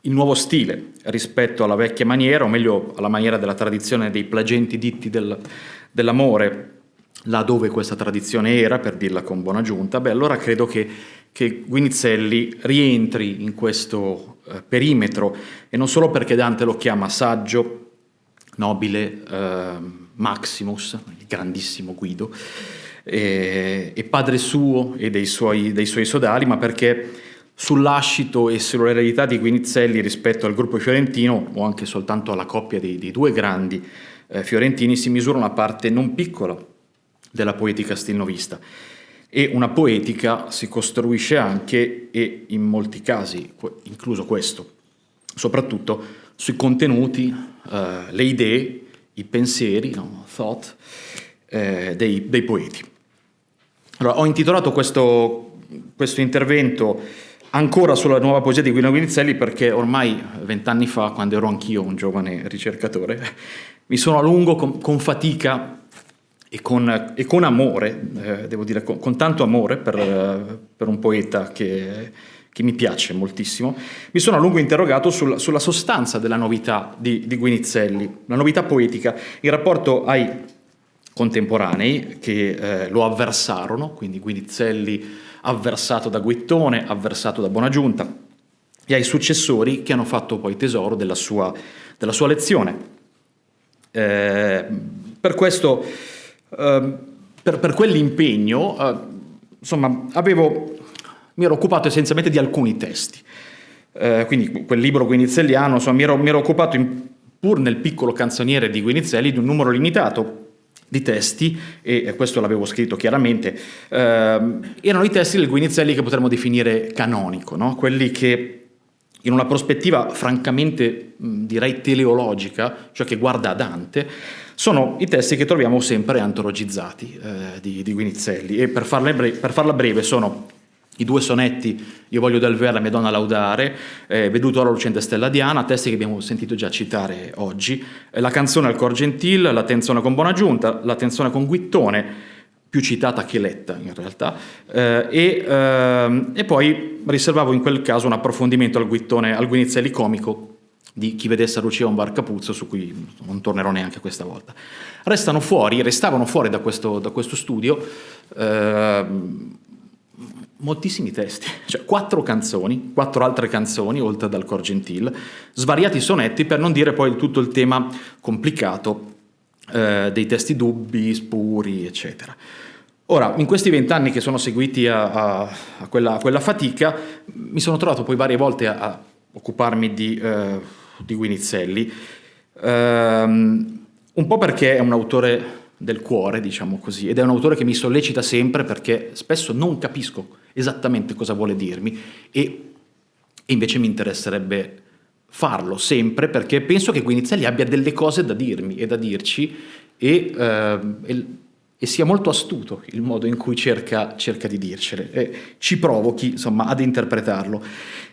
il nuovo stile rispetto alla vecchia maniera, o meglio alla maniera della tradizione dei plagenti ditti dell'amore, là dove questa tradizione era, per dirla con buona giunta. Allora credo che Guinizelli rientri in questo perimetro, e non solo perché Dante lo chiama saggio, nobile, Maximus, il grandissimo Guido, e padre suo e dei suoi sodali, ma perché sull'ascito e sull'eredità di Guinizelli rispetto al gruppo fiorentino, o anche soltanto alla coppia dei due grandi fiorentini, si misura una parte non piccola della poetica stilnovista. e una poetica si costruisce anche, e in molti casi, incluso questo, soprattutto sui contenuti, le idee, i pensieri, no? Thought, dei poeti. Allora, ho intitolato questo intervento ancora sulla nuova poesia di Guido Guinizelli perché ormai 20 anni fa, quando ero anch'io un giovane ricercatore, mi sono a lungo con fatica e con amore, devo dire con tanto amore per un poeta che mi piace moltissimo, mi sono a lungo interrogato sulla sostanza della novità di Guinizelli, la novità poetica in rapporto ai contemporanei che lo avversarono, quindi Guinizelli avversato da Guittone, avversato da Buonaggiunta, e ai successori che hanno fatto poi tesoro della sua lezione. Per questo, per quell'impegno, insomma, mi ero occupato essenzialmente di alcuni testi. Quindi quel libro guinizelliano, insomma, mi ero occupato, pur nel piccolo canzoniere di Guinizelli, di un numero limitato di testi, e questo l'avevo scritto chiaramente, erano i testi del Guinizelli che potremmo definire canonico, no? Quelli che in una prospettiva francamente direi teleologica, cioè che guarda a Dante, sono i testi che troviamo sempre antologizzati di Guinizelli, e per farla breve sono i 2 sonetti Io voglio del ver la mia donna laudare, Veduto ora lucente stella Diana, testi che abbiamo sentito già citare oggi, la canzone al cor gentil, la tenzione con Buonaggiunta, la tenzione con Guittone, più citata che letta in realtà, e poi riservavo in quel caso un approfondimento al Guinizelli comico di Chi vedesse a Lucia un bar Capuzzo, su cui non tornerò neanche questa volta. Restavano fuori da questo studio moltissimi testi, cioè 4 altre canzoni, oltre dal cor gentil, svariati sonetti, per non dire poi tutto il tema complicato dei testi dubbi, spuri, eccetera. Ora, in questi 20 anni che sono seguiti a quella fatica, mi sono trovato poi varie volte a occuparmi di Guinizelli, un po' perché è un autore del cuore, diciamo così, ed è un autore che mi sollecita sempre perché spesso non capisco esattamente cosa vuole dirmi, e invece mi interesserebbe farlo sempre, perché penso che Guinizelli abbia delle cose da dirmi e da dirci, e sia molto astuto il modo in cui cerca di dircele, e ci provochi, insomma, ad interpretarlo.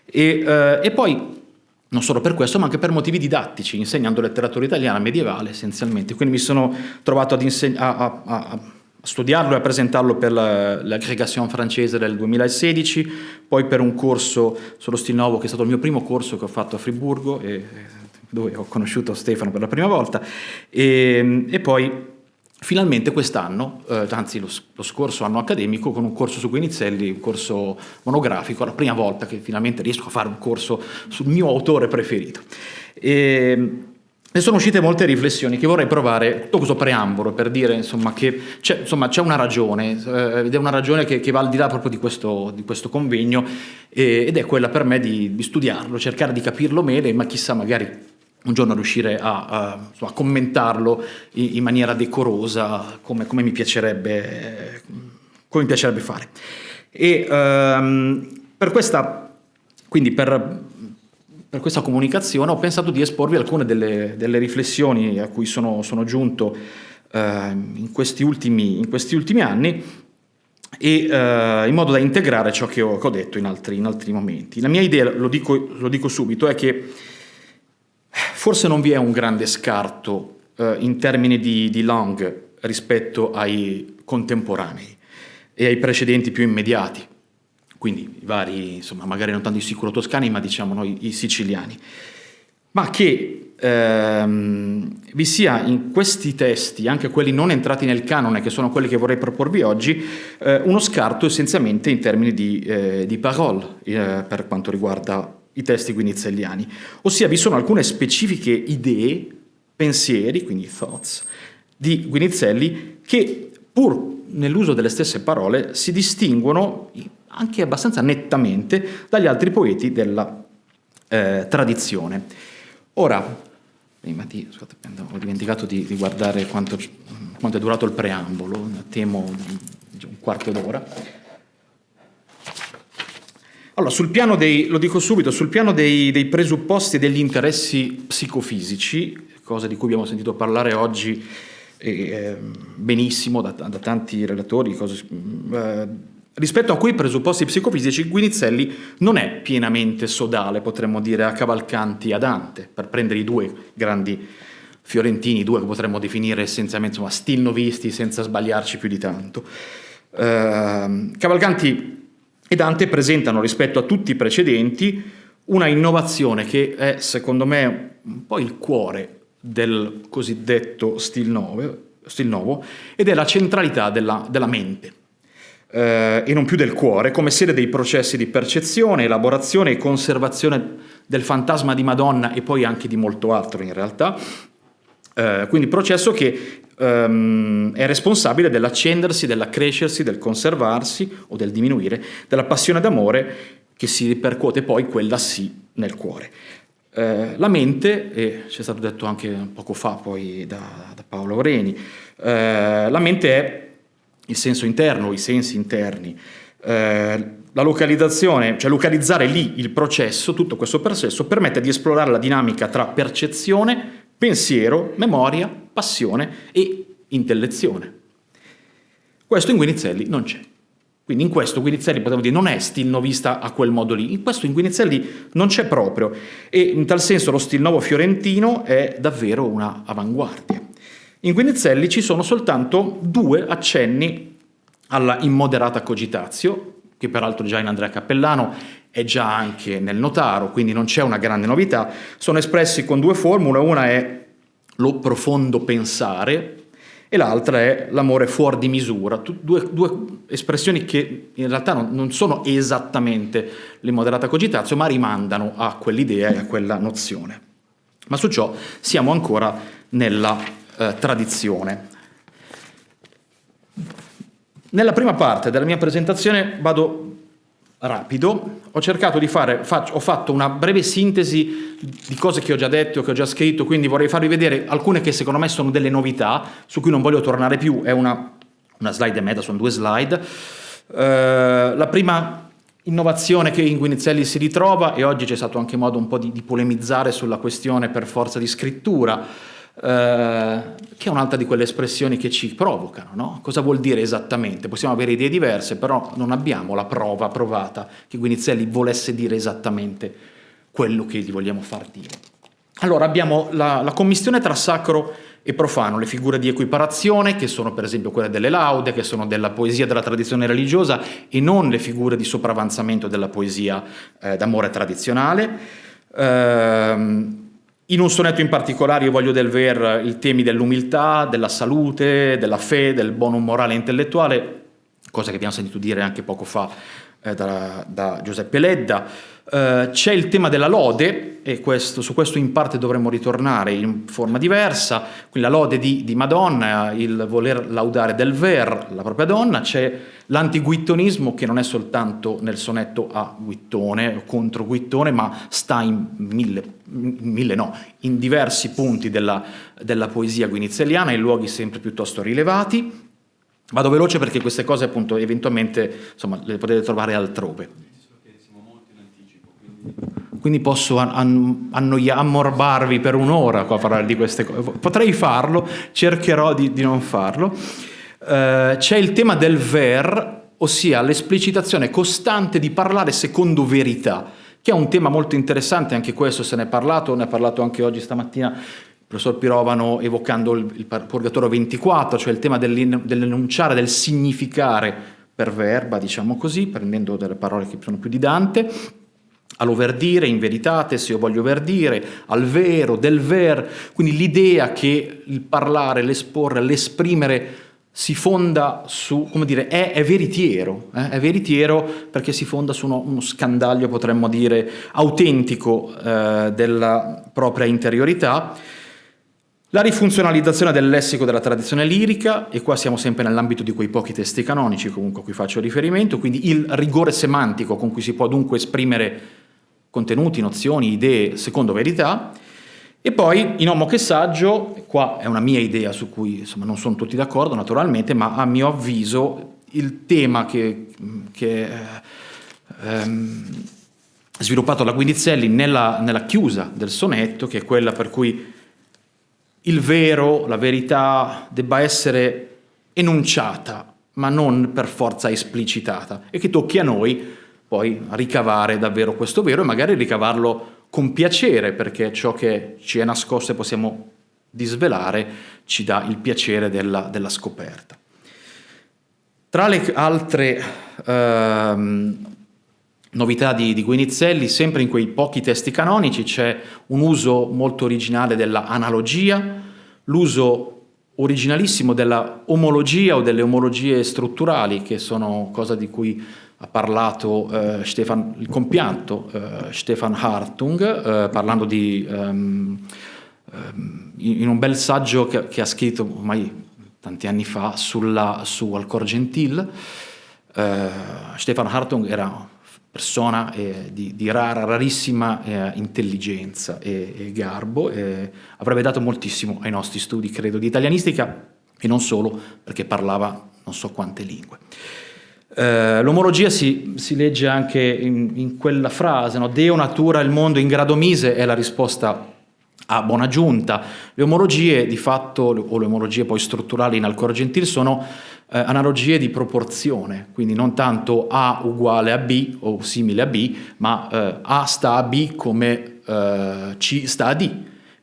E poi non solo per questo, ma anche per motivi didattici, insegnando letteratura italiana medievale essenzialmente. Quindi mi sono trovato a studiarlo e a presentarlo per l'Agrégation francese del 2016, poi per un corso sullo Stil Novo, che è stato il mio primo corso che ho fatto a Friburgo, dove ho conosciuto Stefano per la prima volta, e poi finalmente quest'anno, anzi lo scorso anno accademico, con un corso su Guinizelli, un corso monografico, la prima volta che finalmente riesco a fare un corso sul mio autore preferito. E sono uscite molte riflessioni che vorrei provare, tutto questo preambolo per dire, insomma, che c'è una ragione, ed è una ragione che va al di là proprio di questo convegno, ed è quella per me di studiarlo, cercare di capirlo meglio, ma chissà, magari un giorno riuscire a commentarlo in maniera decorosa, come mi piacerebbe fare. E per questa comunicazione ho pensato di esporvi alcune delle riflessioni a cui sono giunto in questi ultimi anni, e in modo da integrare ciò che ho detto in altri momenti. La mia idea, lo dico subito, è che forse non vi è un grande scarto in termini di langue rispetto ai contemporanei e ai precedenti più immediati, quindi i vari, insomma, magari non tanto i sicuro-toscani, ma diciamo noi i siciliani, ma che vi sia in questi testi, anche quelli non entrati nel canone, che sono quelli che vorrei proporvi oggi, uno scarto essenzialmente in termini di parole per quanto riguarda i testi guinizelliani, ossia vi sono alcune specifiche idee, pensieri, quindi thoughts, di Guinizelli che, pur nell'uso delle stesse parole, si distinguono anche abbastanza nettamente dagli altri poeti della tradizione. Ora, ho dimenticato di guardare quanto è durato il preambolo, temo un quarto d'ora. Allora, sul piano lo dico subito, sul piano dei presupposti e degli interessi psicofisici, cosa di cui abbiamo sentito parlare oggi benissimo da tanti relatori, rispetto a quei presupposti psicofisici, Guinizelli non è pienamente sodale, potremmo dire, a Cavalcanti e a Dante, per prendere i due grandi fiorentini, due che potremmo definire essenzialmente stilnovisti senza sbagliarci più di tanto. Cavalcanti e Dante presentano rispetto a tutti i precedenti una innovazione che è, secondo me, un po' il cuore del cosiddetto stil nuovo, ed è la centralità della mente, e non più del cuore, come sede dei processi di percezione, elaborazione e conservazione del fantasma di Madonna e poi anche di molto altro in realtà. Quindi processo che è responsabile dell'accendersi, dell'accrescersi, del conservarsi o del diminuire della passione d'amore che si ripercuote poi, quella sì, nel cuore. La mente, e ci è stato detto anche poco fa poi da Paolo Aureni, la mente è il senso interno, i sensi interni. La localizzazione, cioè localizzare lì il processo, tutto questo processo, permette di esplorare la dinamica tra percezione, pensiero, memoria, passione e intellezione. Questo in Guinizelli non c'è. Quindi in questo Guinizelli, potremmo dire, non è stilnovista a quel modo lì. In questo in Guinizelli non c'è proprio. E in tal senso lo stil nuovo fiorentino è davvero una avanguardia. In Guinizelli ci sono soltanto 2 accenni alla immoderata cogitatio, che peraltro già in Andrea Cappellano è già anche nel Notaro, quindi non c'è una grande novità. Sono espressi con 2 formule, una è lo profondo pensare e l'altra è l'amore fuori di misura, due espressioni che in realtà non sono esattamente l'immoderata cogitatio, ma rimandano a quell'idea e a quella nozione. Ma su ciò siamo ancora nella tradizione. Nella prima parte della mia presentazione vado rapido, ho cercato di ho fatto una breve sintesi di cose che ho già detto, che ho già scritto, quindi vorrei farvi vedere alcune che secondo me sono delle novità, su cui non voglio tornare più, è una slide e mezza, sono 2 slide. La prima innovazione che in Guinizelli si ritrova, e oggi c'è stato anche modo un po' di polemizzare sulla questione per forza di scrittura, che è un'altra di quelle espressioni che ci provocano, no? Cosa vuol dire esattamente? Possiamo avere idee diverse, però non abbiamo la prova provata che Guinizelli volesse dire esattamente quello che gli vogliamo far dire. Allora abbiamo la commistione tra sacro e profano, le figure di equiparazione, che sono per esempio quelle delle laude, che sono della poesia della tradizione religiosa, e non le figure di sopravanzamento della poesia d'amore tradizionale. In un sonetto in particolare io voglio del ver i temi dell'umiltà, della salute, della fede, del bonum morale e intellettuale, cosa che abbiamo sentito dire anche poco fa da Giuseppe Ledda. C'è il tema della lode, e su questo in parte dovremmo ritornare in forma diversa, quindi la lode di Madonna, il voler laudare del ver la propria donna. C'è l'antiguittonismo, che non è soltanto nel sonetto a Guittone o contro Guittone, ma sta in in diversi punti della poesia guinizelliana, in luoghi sempre piuttosto rilevati. Vado veloce perché queste cose appunto eventualmente le potete trovare altrove. Quindi posso ammorbarvi per un'ora qua a parlare di queste cose. Potrei farlo, cercherò di non farlo. C'è il tema del ver, ossia l'esplicitazione costante di parlare secondo verità, che è un tema molto interessante, anche questo se ne è parlato anche oggi stamattina il professor Pirovano evocando il Purgatorio 24, cioè il tema dell'enunciare, del significare per verba, diciamo così, prendendo delle parole che sono più di Dante, all'overdire, in veritate, se io voglio verdire, al vero, del ver, quindi l'idea che il parlare, l'esporre, l'esprimere si fonda su, come dire, è veritiero perché si fonda su uno scandaglio, potremmo dire, autentico della propria interiorità. La rifunzionalizzazione del lessico della tradizione lirica, e qua siamo sempre nell'ambito di quei pochi testi canonici comunque a cui faccio riferimento, quindi il rigore semantico con cui si può dunque esprimere contenuti, nozioni, idee secondo verità, E poi in Homo che saggio, qua è una mia idea su cui insomma, non sono tutti d'accordo naturalmente, ma a mio avviso il tema che sviluppato da Guinizelli nella chiusa del sonetto, che è quella per cui il vero, la verità debba essere enunciata, ma non per forza esplicitata, e che tocchi a noi poi ricavare davvero questo vero e magari ricavarlo con piacere, perché ciò che ci è nascosto e possiamo disvelare ci dà il piacere della scoperta. Tra le altre novità di Guinizelli, sempre in quei pochi testi canonici c'è un uso molto originale della analogia, l'uso originalissimo della omologia o delle omologie strutturali, che sono cosa di cui ha parlato il compianto Stefan Hartung, parlando in un bel saggio che ha scritto ormai tanti anni fa su Alcor Gentil. Stefan Hartung era una persona di rarissima intelligenza e garbo, e avrebbe dato moltissimo ai nostri studi, credo, di italianistica, e non solo, perché parlava non so quante lingue. L'omologia si legge anche in quella frase, no? Deo natura il mondo in grado mise, è la risposta a buona giunta. Le omologie di fatto, o le omologie poi strutturali in Alcor Gentil, sono analogie di proporzione, quindi non tanto A uguale a B o simile a B, ma A sta a B come C sta a D,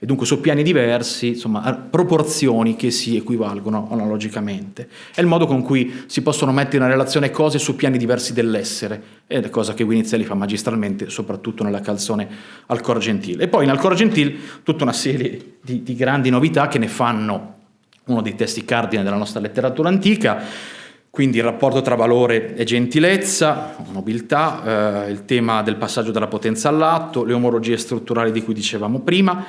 e dunque su piani diversi, insomma, proporzioni che si equivalgono analogicamente. È il modo con cui si possono mettere in relazione cose su piani diversi dell'essere, ed è cosa che Guinizelli fa magistralmente, soprattutto nella canzone Alcor Gentil. E poi in Alcor Gentil tutta una serie di grandi novità che ne fanno uno dei testi cardine della nostra letteratura antica, quindi il rapporto tra valore e gentilezza, nobiltà, il tema del passaggio dalla potenza all'atto, le omologie strutturali di cui dicevamo prima,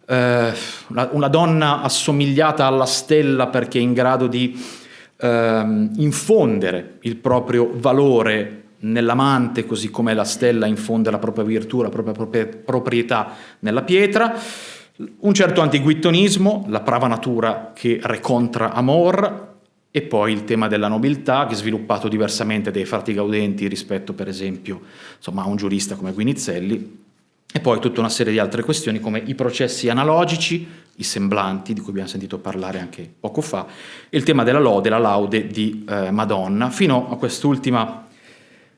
una donna assomigliata alla stella perché è in grado di infondere il proprio valore nell'amante, così come la stella infonde la propria virtù, la propria proprietà nella pietra. Un certo antiguittonismo, la prava natura che recontra amor, e poi il tema della nobiltà, che è sviluppato diversamente dai frati gaudenti rispetto, per esempio, insomma, a un giurista come Guinizelli, e poi tutta una serie di altre questioni come i processi analogici, i semblanti, di cui abbiamo sentito parlare anche poco fa, e il tema della lode, la laude di Madonna, fino a quest'ultima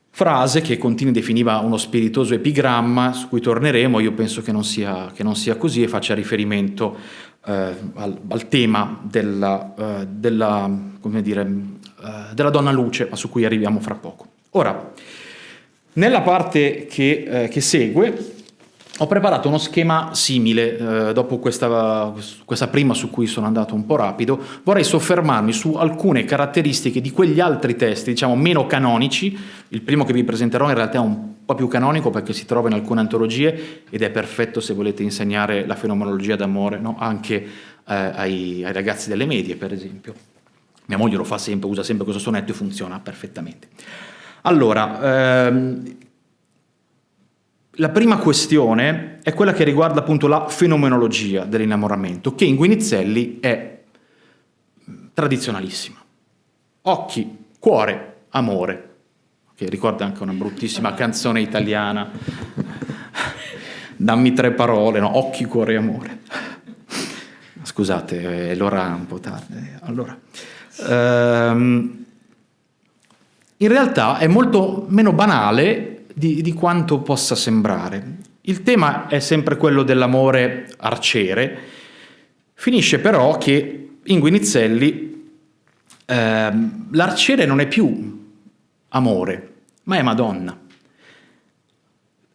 frase che Contini definiva uno spiritoso epigramma, su cui torneremo. Io penso che non sia così, e faccia riferimento al tema della donna luce, ma su cui arriviamo fra poco. Ora, nella parte che segue ho preparato uno schema simile, dopo questa prima su cui sono andato un po' rapido. Vorrei soffermarmi su alcune caratteristiche di quegli altri testi, diciamo meno canonici. Il primo che vi presenterò in realtà è un po' più canonico perché si trova in alcune antologie ed è perfetto se volete insegnare la fenomenologia d'amore, no? Anche ai ragazzi delle medie, per esempio. Mia moglie lo fa sempre, usa sempre questo sonetto e funziona perfettamente. Allora, la prima questione è quella che riguarda appunto la fenomenologia dell'innamoramento, che in Guinizelli è tradizionalissima. Occhi, cuore, amore, che ricorda anche una bruttissima canzone italiana, dammi tre parole, no? Occhi, cuore e amore. Scusate, è l'ora un po' tardi. Allora, in realtà è molto meno banale di quanto possa sembrare. Il tema è sempre quello dell'amore arciere, finisce però che in Guinizelli l'arciere non è più amore, ma è Madonna.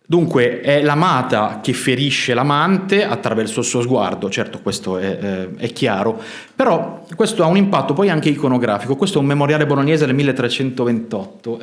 Dunque è l'amata che ferisce l'amante attraverso il suo sguardo, certo questo è chiaro, però questo ha un impatto poi anche iconografico. Questo è un memoriale bolognese del 1328,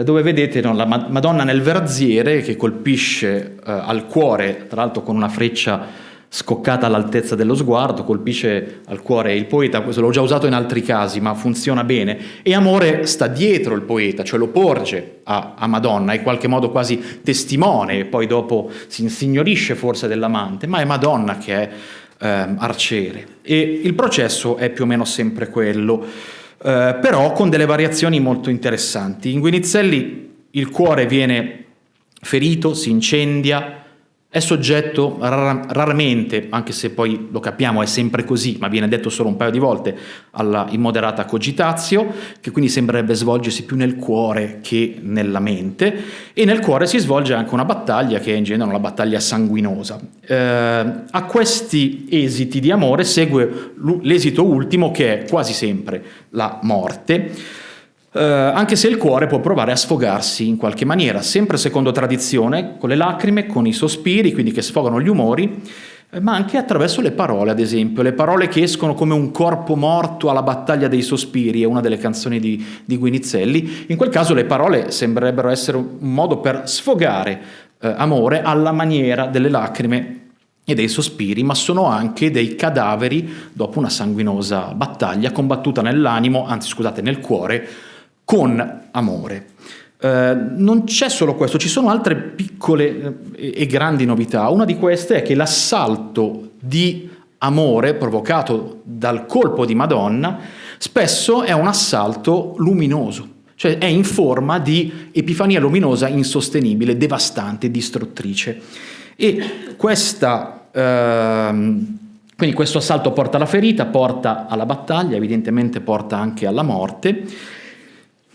dove vedete la Madonna nel verziere che colpisce al cuore, tra l'altro con una freccia scoccata all'altezza dello sguardo, colpisce al cuore il poeta. Questo l'ho già usato in altri casi, ma funziona bene. E amore sta dietro il poeta, cioè lo porge a Madonna, è in qualche modo quasi testimone, e poi dopo si insignorisce forse dell'amante, ma è Madonna che è arciere. E il processo è più o meno sempre quello, però con delle variazioni molto interessanti. In Guinizelli il cuore viene ferito, si incendia, è soggetto raramente, anche se poi lo capiamo è sempre così, ma viene detto solo un paio di volte, alla immoderata cogitatio, che quindi sembrerebbe svolgersi più nel cuore che nella mente, e nel cuore si svolge anche una battaglia che è in genere una battaglia sanguinosa. A questi esiti di amore segue l'esito ultimo, che è quasi sempre la morte, anche se il cuore può provare a sfogarsi in qualche maniera, sempre secondo tradizione, con le lacrime, con i sospiri, quindi che sfogano gli umori, ma anche attraverso le parole, ad esempio, le parole che escono come un corpo morto alla battaglia dei sospiri, è una delle canzoni di Guinizelli. In quel caso le parole sembrerebbero essere un modo per sfogare amore alla maniera delle lacrime e dei sospiri, ma sono anche dei cadaveri dopo una sanguinosa battaglia combattuta nell'animo, anzi scusate, nel cuore, con amore. Non c'è solo questo, ci sono altre piccole e grandi novità. Una di queste è che l'assalto di amore provocato dal colpo di Madonna spesso è un assalto luminoso, cioè è in forma di epifania luminosa insostenibile, devastante, distruttrice. E quindi questo assalto porta alla ferita, porta alla battaglia, evidentemente porta anche alla morte.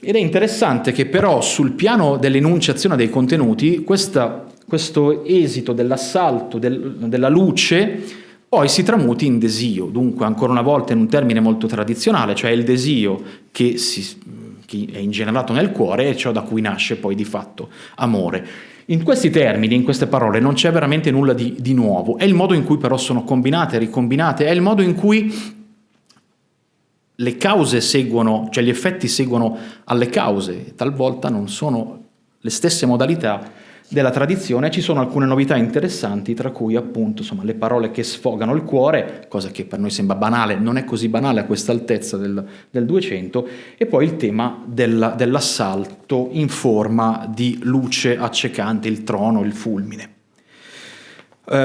Ed è interessante che però sul piano dell'enunciazione dei contenuti questo esito dell'assalto della luce poi si tramuti in desio, dunque ancora una volta in un termine molto tradizionale, cioè il desio che è ingenerato nel cuore e ciò da cui nasce poi di fatto amore. In questi termini, in queste parole, non c'è veramente nulla di nuovo, è il modo in cui però sono combinate, ricombinate, è il modo in cui le cause seguono, cioè gli effetti seguono alle cause, talvolta non sono le stesse modalità della tradizione. Ci sono alcune novità interessanti, tra cui appunto le parole che sfogano il cuore, cosa che per noi sembra banale, non è così banale a questa altezza del 200, e poi il tema dell'assalto in forma di luce accecante, il trono, il fulmine.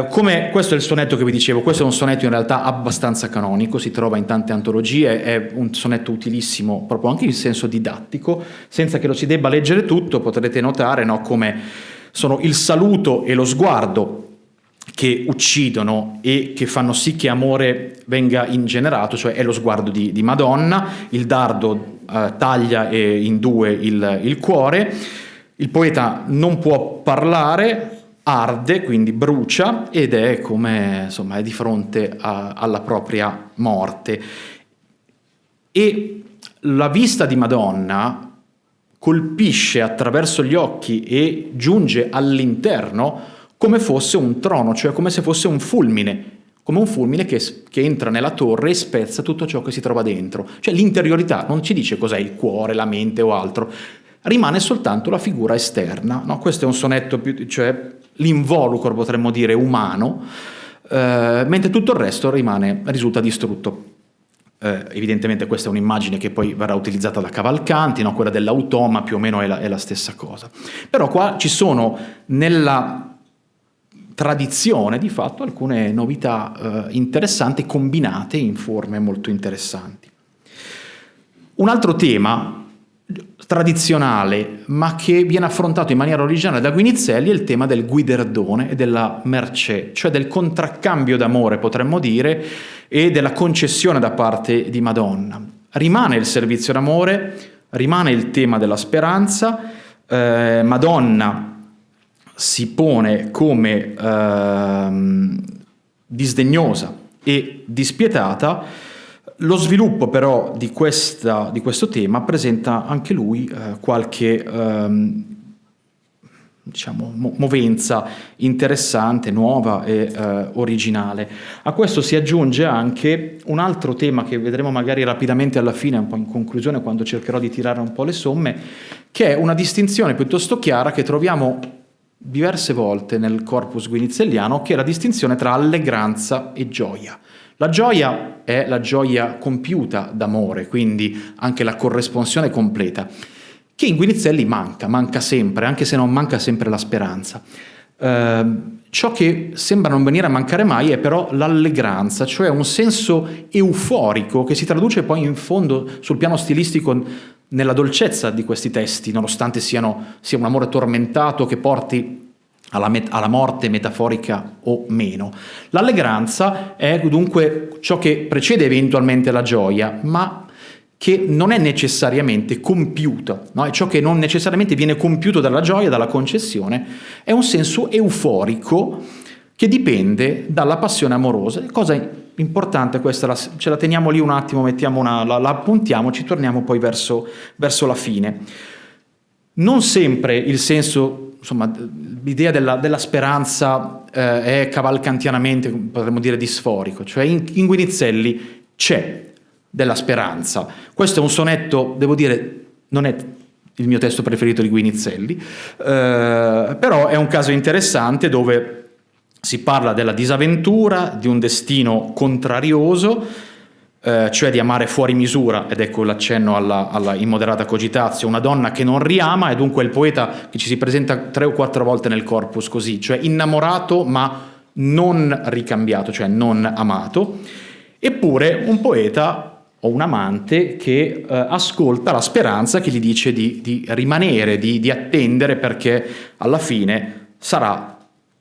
Come questo è il sonetto che vi dicevo, questo è un sonetto in realtà abbastanza canonico, si trova in tante antologie, è un sonetto utilissimo proprio anche in senso didattico, senza che lo si debba leggere tutto. Potrete notare come sono il saluto e lo sguardo che uccidono e che fanno sì che amore venga ingenerato, cioè è lo sguardo di Madonna, il dardo taglia in due il cuore, il poeta non può parlare, arde, quindi brucia, ed è come è di fronte alla propria morte. E la vista di Madonna colpisce attraverso gli occhi e giunge all'interno come fosse un trono, cioè come se fosse un fulmine, come un fulmine che entra nella torre e spezza tutto ciò che si trova dentro. Cioè l'interiorità non ci dice cos'è il cuore, la mente o altro, rimane soltanto la figura esterna. No? Questo è un sonetto cioè l'involucro, potremmo dire, umano, mentre tutto il resto risulta distrutto. Evidentemente questa è un'immagine che poi verrà utilizzata da Cavalcanti, quella dell'automa più o meno è la stessa cosa. Però qua ci sono nella tradizione di fatto alcune novità interessanti combinate in forme molto interessanti. Un altro tema tradizionale, ma che viene affrontato in maniera originale da Guinizelli, è il tema del guiderdone e della mercé, cioè del contraccambio d'amore, potremmo dire, e della concessione da parte di Madonna. Rimane il servizio d'amore, rimane il tema della speranza, Madonna si pone come disdegnosa e dispietata. Lo sviluppo però di questo tema presenta anche lui qualche movenza interessante, nuova e originale. A questo si aggiunge anche un altro tema che vedremo magari rapidamente alla fine, un po' in conclusione, quando cercherò di tirare un po' le somme, che è una distinzione piuttosto chiara che troviamo diverse volte nel corpus guinizelliano, che è la distinzione tra allegranza e gioia. La gioia è la gioia compiuta d'amore, quindi anche la corresponsione completa, che in Guinizelli manca sempre, anche se non manca sempre la speranza. Ciò che sembra non venire a mancare mai è però l'allegranza, cioè un senso euforico che si traduce poi in fondo sul piano stilistico nella dolcezza di questi testi, nonostante sia un amore tormentato che porti alla morte metaforica o meno. L'allegranza è dunque ciò che precede eventualmente la gioia, ma che non è necessariamente compiuta, no? È ciò che non necessariamente viene compiuto dalla gioia, dalla concessione, è un senso euforico che dipende dalla passione amorosa. Cosa importante questa, ce la teniamo lì un attimo, la appuntiamo, ci torniamo poi verso la fine. Non sempre il senso, insomma, l'idea della speranza è cavalcantianamente, potremmo dire, disforico, cioè in Guinizelli c'è della speranza. Questo è un sonetto, devo dire, non è il mio testo preferito di Guinizelli, però è un caso interessante dove si parla della disavventura, di un destino contrarioso, cioè di amare fuori misura, ed ecco l'accenno alla immoderata cogitazio, una donna che non riama, e dunque il poeta che ci si presenta 3 o 4 volte nel corpus così, cioè innamorato ma non ricambiato, cioè non amato, eppure un poeta o un amante che ascolta la speranza che gli dice di rimanere, di attendere, perché alla fine sarà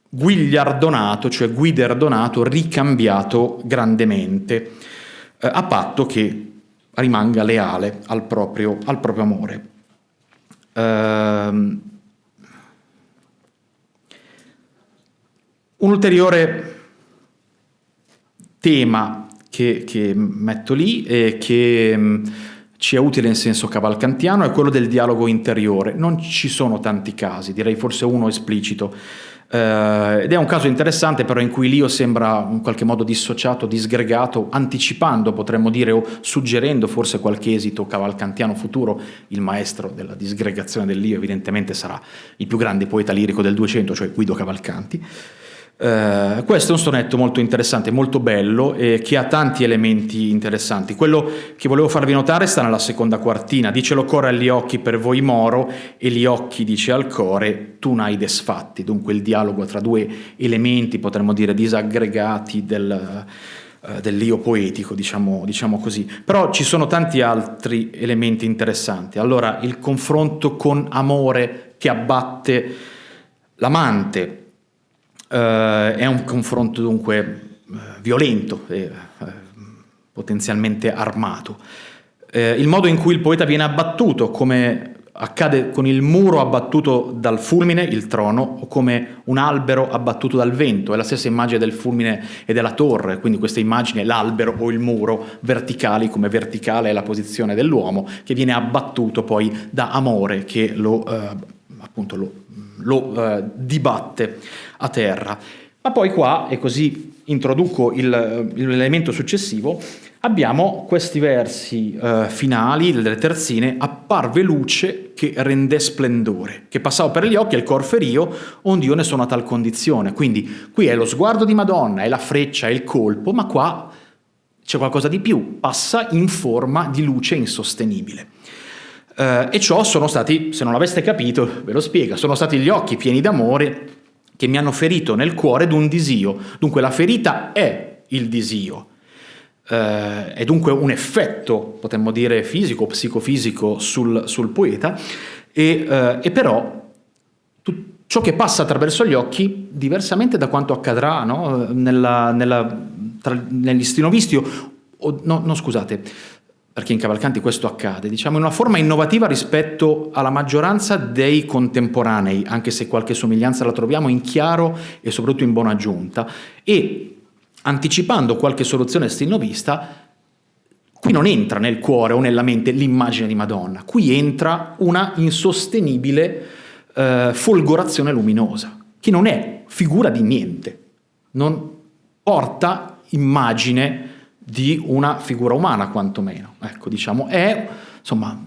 guigliardonato, cioè guiderdonato, ricambiato grandemente, a patto che rimanga leale al proprio amore. Un ulteriore tema che metto lì e che ci è utile in senso cavalcantiano è quello del dialogo interiore. Non ci sono tanti casi, direi forse uno esplicito, ed è un caso interessante però in cui l'io sembra in qualche modo dissociato, disgregato, anticipando, potremmo dire, o suggerendo forse qualche esito cavalcantiano futuro. Il maestro della disgregazione dell'io evidentemente sarà il più grande poeta lirico del 200, cioè Guido Cavalcanti. Questo è un sonetto molto interessante, molto bello, che ha tanti elementi interessanti. Quello che volevo farvi notare sta nella seconda quartina. Dice: lo core agli occhi per voi moro, e gli occhi, dice al core, tu n'hai desfatti. Dunque il dialogo tra due elementi, potremmo dire disaggregati dell'io poetico, diciamo così. Però ci sono tanti altri elementi interessanti. Allora, il confronto con amore che abbatte l'amante, è un confronto dunque violento, potenzialmente armato. Il modo in cui il poeta viene abbattuto, come accade con il muro abbattuto dal fulmine, il trono, o come un albero abbattuto dal vento, è la stessa immagine del fulmine e della torre, quindi questa immagine, l'albero o il muro, verticali, come verticale è la posizione dell'uomo, che viene abbattuto poi da amore che lo dibatte a terra. Ma poi qua, e così introduco l'elemento successivo, abbiamo questi versi finali delle terzine: apparve luce che rende splendore, che passavo per gli occhi e il cor ferio, onde io ne sono a tal condizione. Quindi qui è lo sguardo di Madonna, è la freccia, è il colpo, ma qua c'è qualcosa di più, passa in forma di luce insostenibile. E ciò sono stati, se non l'aveste capito, ve lo spiego, sono stati gli occhi pieni d'amore che mi hanno ferito nel cuore d'un disio. Dunque la ferita è il disio, è dunque un effetto, potremmo dire, fisico, psicofisico sul poeta, e però ciò che passa attraverso gli occhi, diversamente da quanto accadrà, no? Negli stinovisti, scusate, perché in Cavalcanti questo accade, diciamo, in una forma innovativa rispetto alla maggioranza dei contemporanei, anche se qualche somiglianza la troviamo in chiaro e soprattutto in buona aggiunta, e anticipando qualche soluzione stinovista, qui non entra nel cuore o nella mente l'immagine di Madonna, qui entra una insostenibile folgorazione luminosa, che non è figura di niente, non porta immagine di una figura umana, quantomeno. Ecco, diciamo, è insomma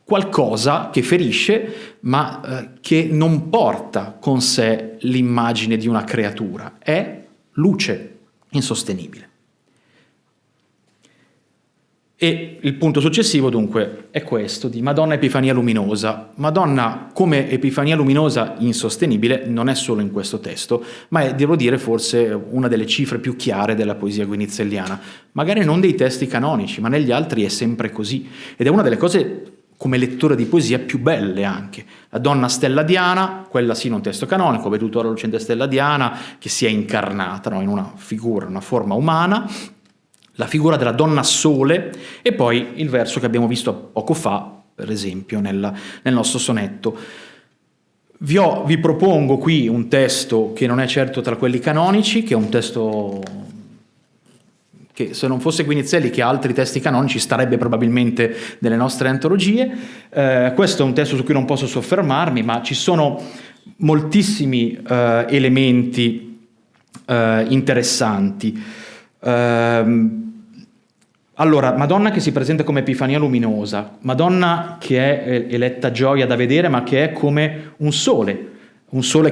qualcosa che ferisce, ma che non porta con sé l'immagine di una creatura. È luce insostenibile. E il punto successivo dunque è questo, di Madonna Epifania Luminosa. Madonna come Epifania Luminosa insostenibile non è solo in questo testo, ma è, devo dire, forse una delle cifre più chiare della poesia guinizelliana. Magari non dei testi canonici, ma negli altri è sempre così. Ed è una delle cose, come lettore di poesia, più belle anche. La donna stella Diana, quella sì in un testo canonico, veduto la lucente stella Diana, che si è incarnata, no, in una figura, una forma umana, la figura della donna sole, e poi il verso che abbiamo visto poco fa, per esempio, nel nostro sonetto. Vi propongo qui un testo che non è certo tra quelli canonici, che è un testo che, se non fosse Guinizelli, che ha altri testi canonici, starebbe probabilmente nelle nostre antologie. Questo è un testo su cui non posso soffermarmi, ma ci sono moltissimi elementi interessanti. Allora, Madonna che si presenta come Epifania Luminosa, Madonna che è eletta gioia da vedere, ma che è come un sole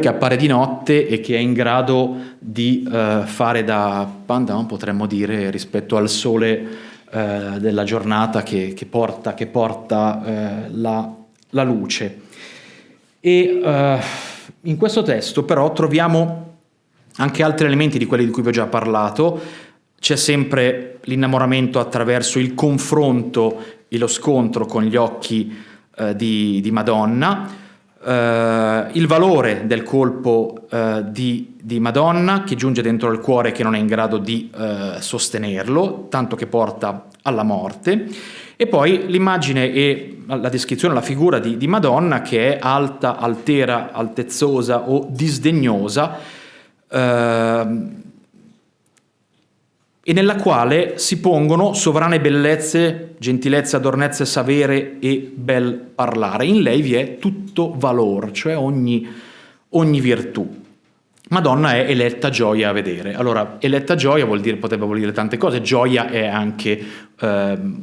che appare di notte e che è in grado di fare da pandan, potremmo dire, rispetto al sole della giornata che porta la luce. E in questo testo però troviamo anche altri elementi di quelli di cui vi ho già parlato. C'è sempre l'innamoramento attraverso il confronto e lo scontro con gli occhi di Madonna, il valore del colpo di Madonna che giunge dentro il cuore e che non è in grado di sostenerlo, tanto che porta alla morte, e poi l'immagine e la descrizione, la figura di Madonna che è alta, altera, altezzosa o disdegnosa, e nella quale si pongono sovrane bellezze, gentilezze, adornezze, savere e bel parlare. In lei vi è tutto valor, cioè ogni virtù. Madonna è eletta gioia a vedere. Allora, eletta gioia potrebbe voler dire tante cose. Gioia è anche un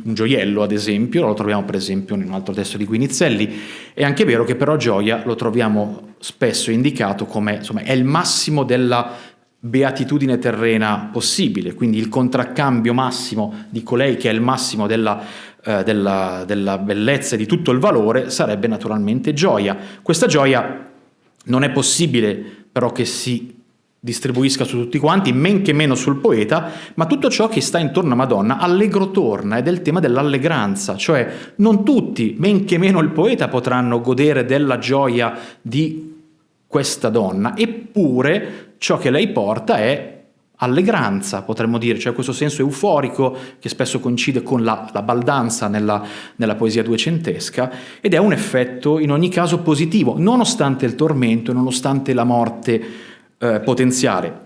gioiello, ad esempio, lo troviamo per esempio in un altro testo di Guinizelli. È anche vero che però gioia lo troviamo spesso indicato come, insomma, è il massimo della beatitudine terrena possibile, quindi il contraccambio massimo di colei che è il massimo della bellezza e di tutto il valore sarebbe naturalmente gioia. Questa gioia non è possibile però che si distribuisca su tutti quanti, men che meno sul poeta, ma tutto ciò che sta intorno a Madonna allegro torna, ed è il tema dell'allegranza, cioè non tutti, men che meno il poeta, potranno godere della gioia di questa donna, eppure ciò che lei porta è allegranza, potremmo dire, cioè questo senso euforico che spesso coincide con la baldanza nella poesia duecentesca, ed è un effetto in ogni caso positivo, nonostante il tormento e nonostante la morte potenziale.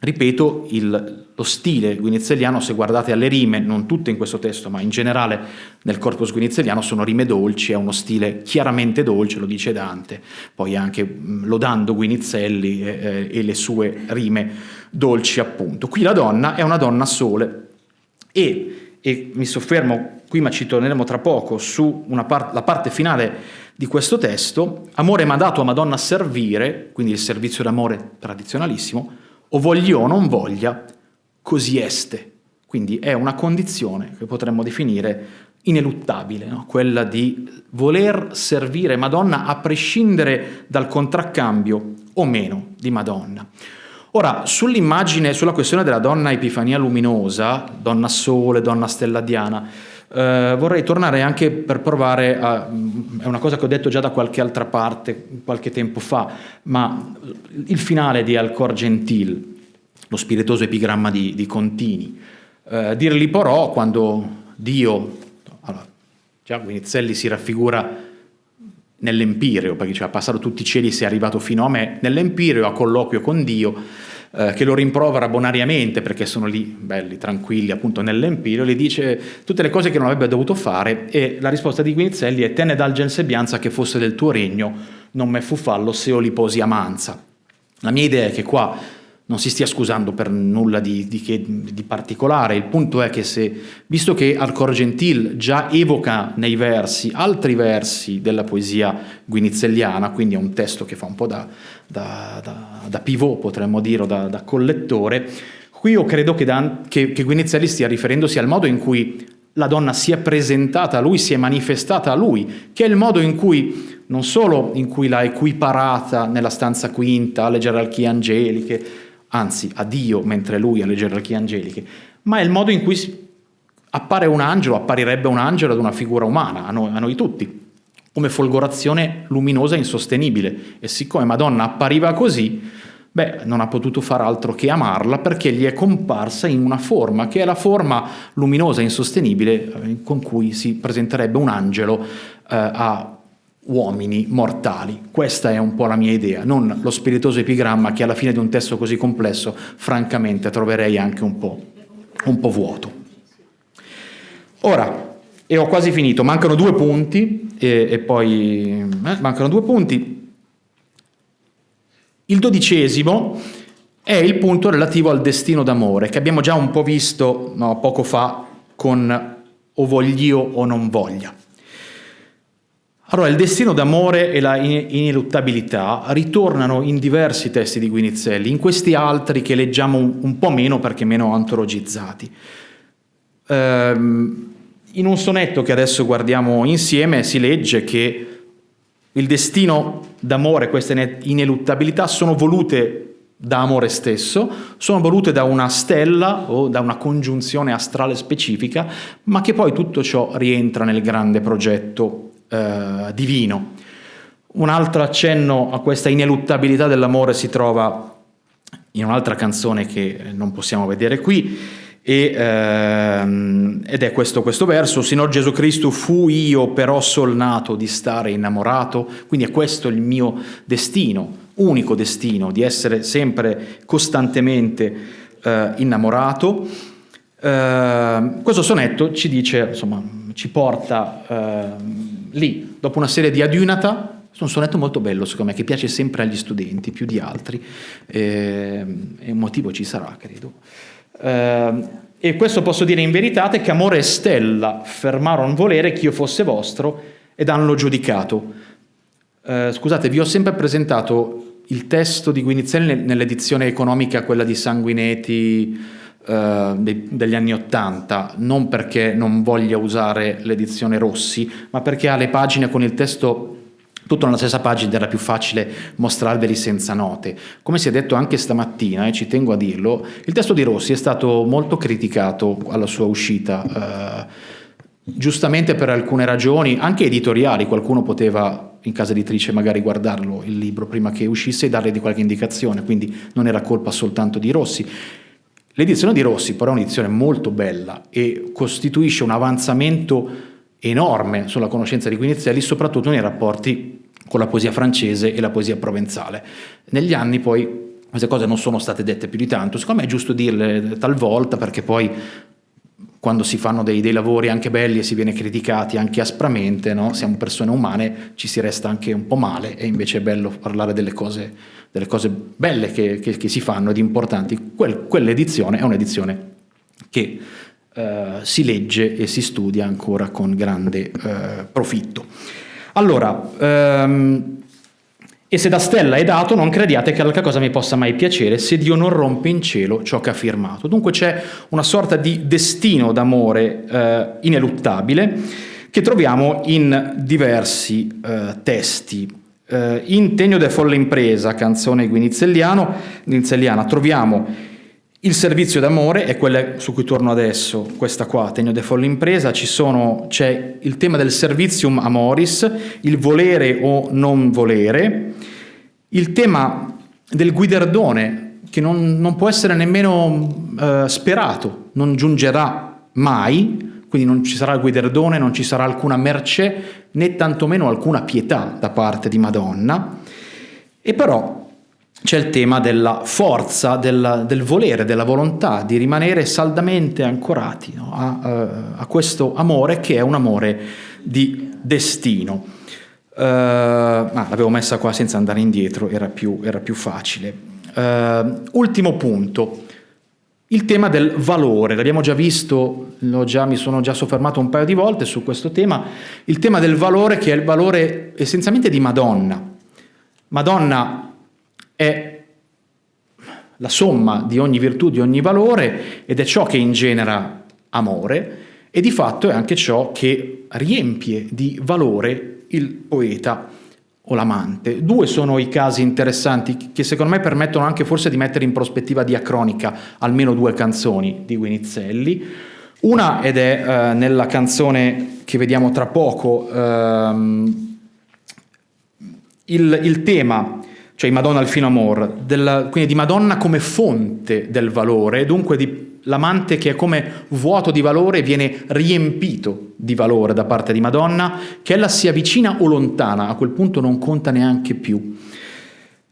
Ripeto, lo stile guinizelliano, se guardate alle rime, non tutte in questo testo, ma in generale nel corpus guinizelliano, sono rime dolci, è uno stile chiaramente dolce, lo dice Dante, poi anche lodando Guinizelli e le sue rime dolci appunto. Qui la donna è una donna sole e mi soffermo qui, ma ci torneremo tra poco, su la parte finale di questo testo. Amore m'ha dato a Madonna a servire, quindi il servizio d'amore tradizionalissimo, o voglia o non voglia, così este. Quindi è una condizione che potremmo definire ineluttabile, no? Quella di voler servire Madonna a prescindere dal contraccambio o meno di Madonna. Ora, sull'immagine, sulla questione della donna Epifania Luminosa, donna sole, donna stella Diana, vorrei tornare anche per provare è una cosa che ho detto già da qualche altra parte qualche tempo fa, ma il finale di Alcor Gentil, lo spiritoso epigramma di Contini, dirli porò quando Dio, allora, già Guinizelli si raffigura nell'Empireo, perché cioè, ha passato tutti i cieli e si è arrivato fino a me, nell'Empireo a colloquio con Dio, che lo rimprovera bonariamente perché sono lì belli, tranquilli, appunto nell'Empireo, gli dice tutte le cose che non avrebbe dovuto fare, e la risposta di Guinizelli è: tenne dal sembianza che fosse del tuo regno, non me fu fallo se io li posi a manza. La mia idea è che qua non si stia scusando per nulla di particolare. Il punto è che visto che Alcor Gentil già evoca nei versi altri versi della poesia guinizelliana, quindi è un testo che fa un po' da pivot, potremmo dire, o da collettore, qui io credo che Guinizelli stia riferendosi al modo in cui la donna si è presentata a lui, si è manifestata a lui, che è il modo in cui, non solo in cui l'ha equiparata nella stanza quinta alle gerarchie angeliche, anzi a Dio mentre lui alle gerarchie angeliche, ma è il modo in cui appare un angelo, apparirebbe un angelo ad una figura umana, a noi tutti, come folgorazione luminosa e insostenibile. E siccome Madonna appariva così, non ha potuto far altro che amarla, perché gli è comparsa in una forma che è la forma luminosa e insostenibile con cui si presenterebbe un angelo a uomini mortali. Questa è un po' la mia idea, non lo spiritoso epigramma che alla fine di un testo così complesso francamente troverei anche un po' vuoto. Ora, e ho quasi finito, mancano 2 punti e poi mancano 2 punti. Il 12° è il punto relativo al destino d'amore, che abbiamo già un po' visto poco fa con o voglio o non voglia. Allora, il destino d'amore e la ineluttabilità ritornano in diversi testi di Guinizelli, in questi altri che leggiamo un po' meno perché meno antologizzati. In un sonetto che adesso guardiamo insieme si legge che il destino d'amore, questa ineluttabilità, sono volute da amore stesso, sono volute da una stella o da una congiunzione astrale specifica, ma che poi tutto ciò rientra nel grande progetto divino. Un altro accenno a questa ineluttabilità dell'amore si trova in un'altra canzone che non possiamo vedere qui, ed è questo verso: Signor Gesù Cristo, fu io però sol nato di stare innamorato. Quindi è questo il mio destino, unico destino, di essere sempre costantemente innamorato. Questo sonetto ci dice, insomma, ci porta lì, dopo una serie di adunata. È un sonetto molto bello, secondo me, che piace sempre agli studenti più di altri, e un motivo ci sarà, credo. E questo posso dire in veritate, che amore e stella fermaron volere ch'io fosse vostro ed hanno giudicato. Scusate, vi ho sempre presentato il testo di Guinizelli nell'edizione economica, quella di Sanguinetti degli anni '80, non perché non voglia usare l'edizione Rossi, ma perché ha le pagine con il testo tutto nella stessa pagina, era più facile mostrarveli senza note. Come si è detto anche stamattina, e ci tengo a dirlo, il testo di Rossi è stato molto criticato alla sua uscita, giustamente per alcune ragioni, anche editoriali. Qualcuno poteva in casa editrice magari guardarlo il libro prima che uscisse e dargli di qualche indicazione, quindi non era colpa soltanto di Rossi. L'edizione di Rossi però è un'edizione molto bella e costituisce un avanzamento enorme sulla conoscenza di Guinizelli, soprattutto nei rapporti con la poesia francese e la poesia provenzale. Negli anni poi queste cose non sono state dette più di tanto, secondo me è giusto dirle talvolta, perché poi quando si fanno dei lavori anche belli e si viene criticati anche aspramente, no? Siamo persone umane, ci si resta anche un po' male, e invece è bello parlare delle cose belle che si fanno ed importanti. Quell'edizione è un'edizione che si legge e si studia ancora con grande profitto. Allora, e se da stella è dato, non crediate che altra cosa mi possa mai piacere, se Dio non rompe in cielo ciò che ha firmato. Dunque c'è una sorta di destino d'amore ineluttabile che troviamo in diversi testi. In Tegno de folle impresa, canzone guinizelliana, troviamo il servizio d'amore, è quella su cui torno adesso, questa qua, Tegno de folle impresa. C'è il tema del servitium amoris, il volere o non volere, il tema del guidardone, che non può essere nemmeno sperato, non giungerà mai, quindi non ci sarà il guidardone, non ci sarà alcuna mercé, né tantomeno alcuna pietà da parte di Madonna. E però c'è il tema della forza, del volere, della volontà di rimanere saldamente ancorati, no? a questo amore, che è un amore di destino. L'avevo messa qua senza andare indietro, era più facile. Ultimo punto, il tema del valore. L'abbiamo già visto, mi sono già soffermato un paio di volte su questo tema, il tema del valore, che è il valore essenzialmente di Madonna. Madonna è la somma di ogni virtù, di ogni valore, ed è ciò che ingenera amore, e di fatto è anche ciò che riempie di valore il poeta o l'amante. Due sono i casi interessanti che secondo me permettono anche forse di mettere in prospettiva diacronica almeno due canzoni di Guinizelli. Una, ed è nella canzone che vediamo tra poco, il tema, cioè Madonna al fino amor, quindi di Madonna come fonte del valore, dunque di l'amante che è come vuoto di valore, viene riempito di valore da parte di Madonna, che ella sia vicina o lontana, a quel punto non conta neanche più.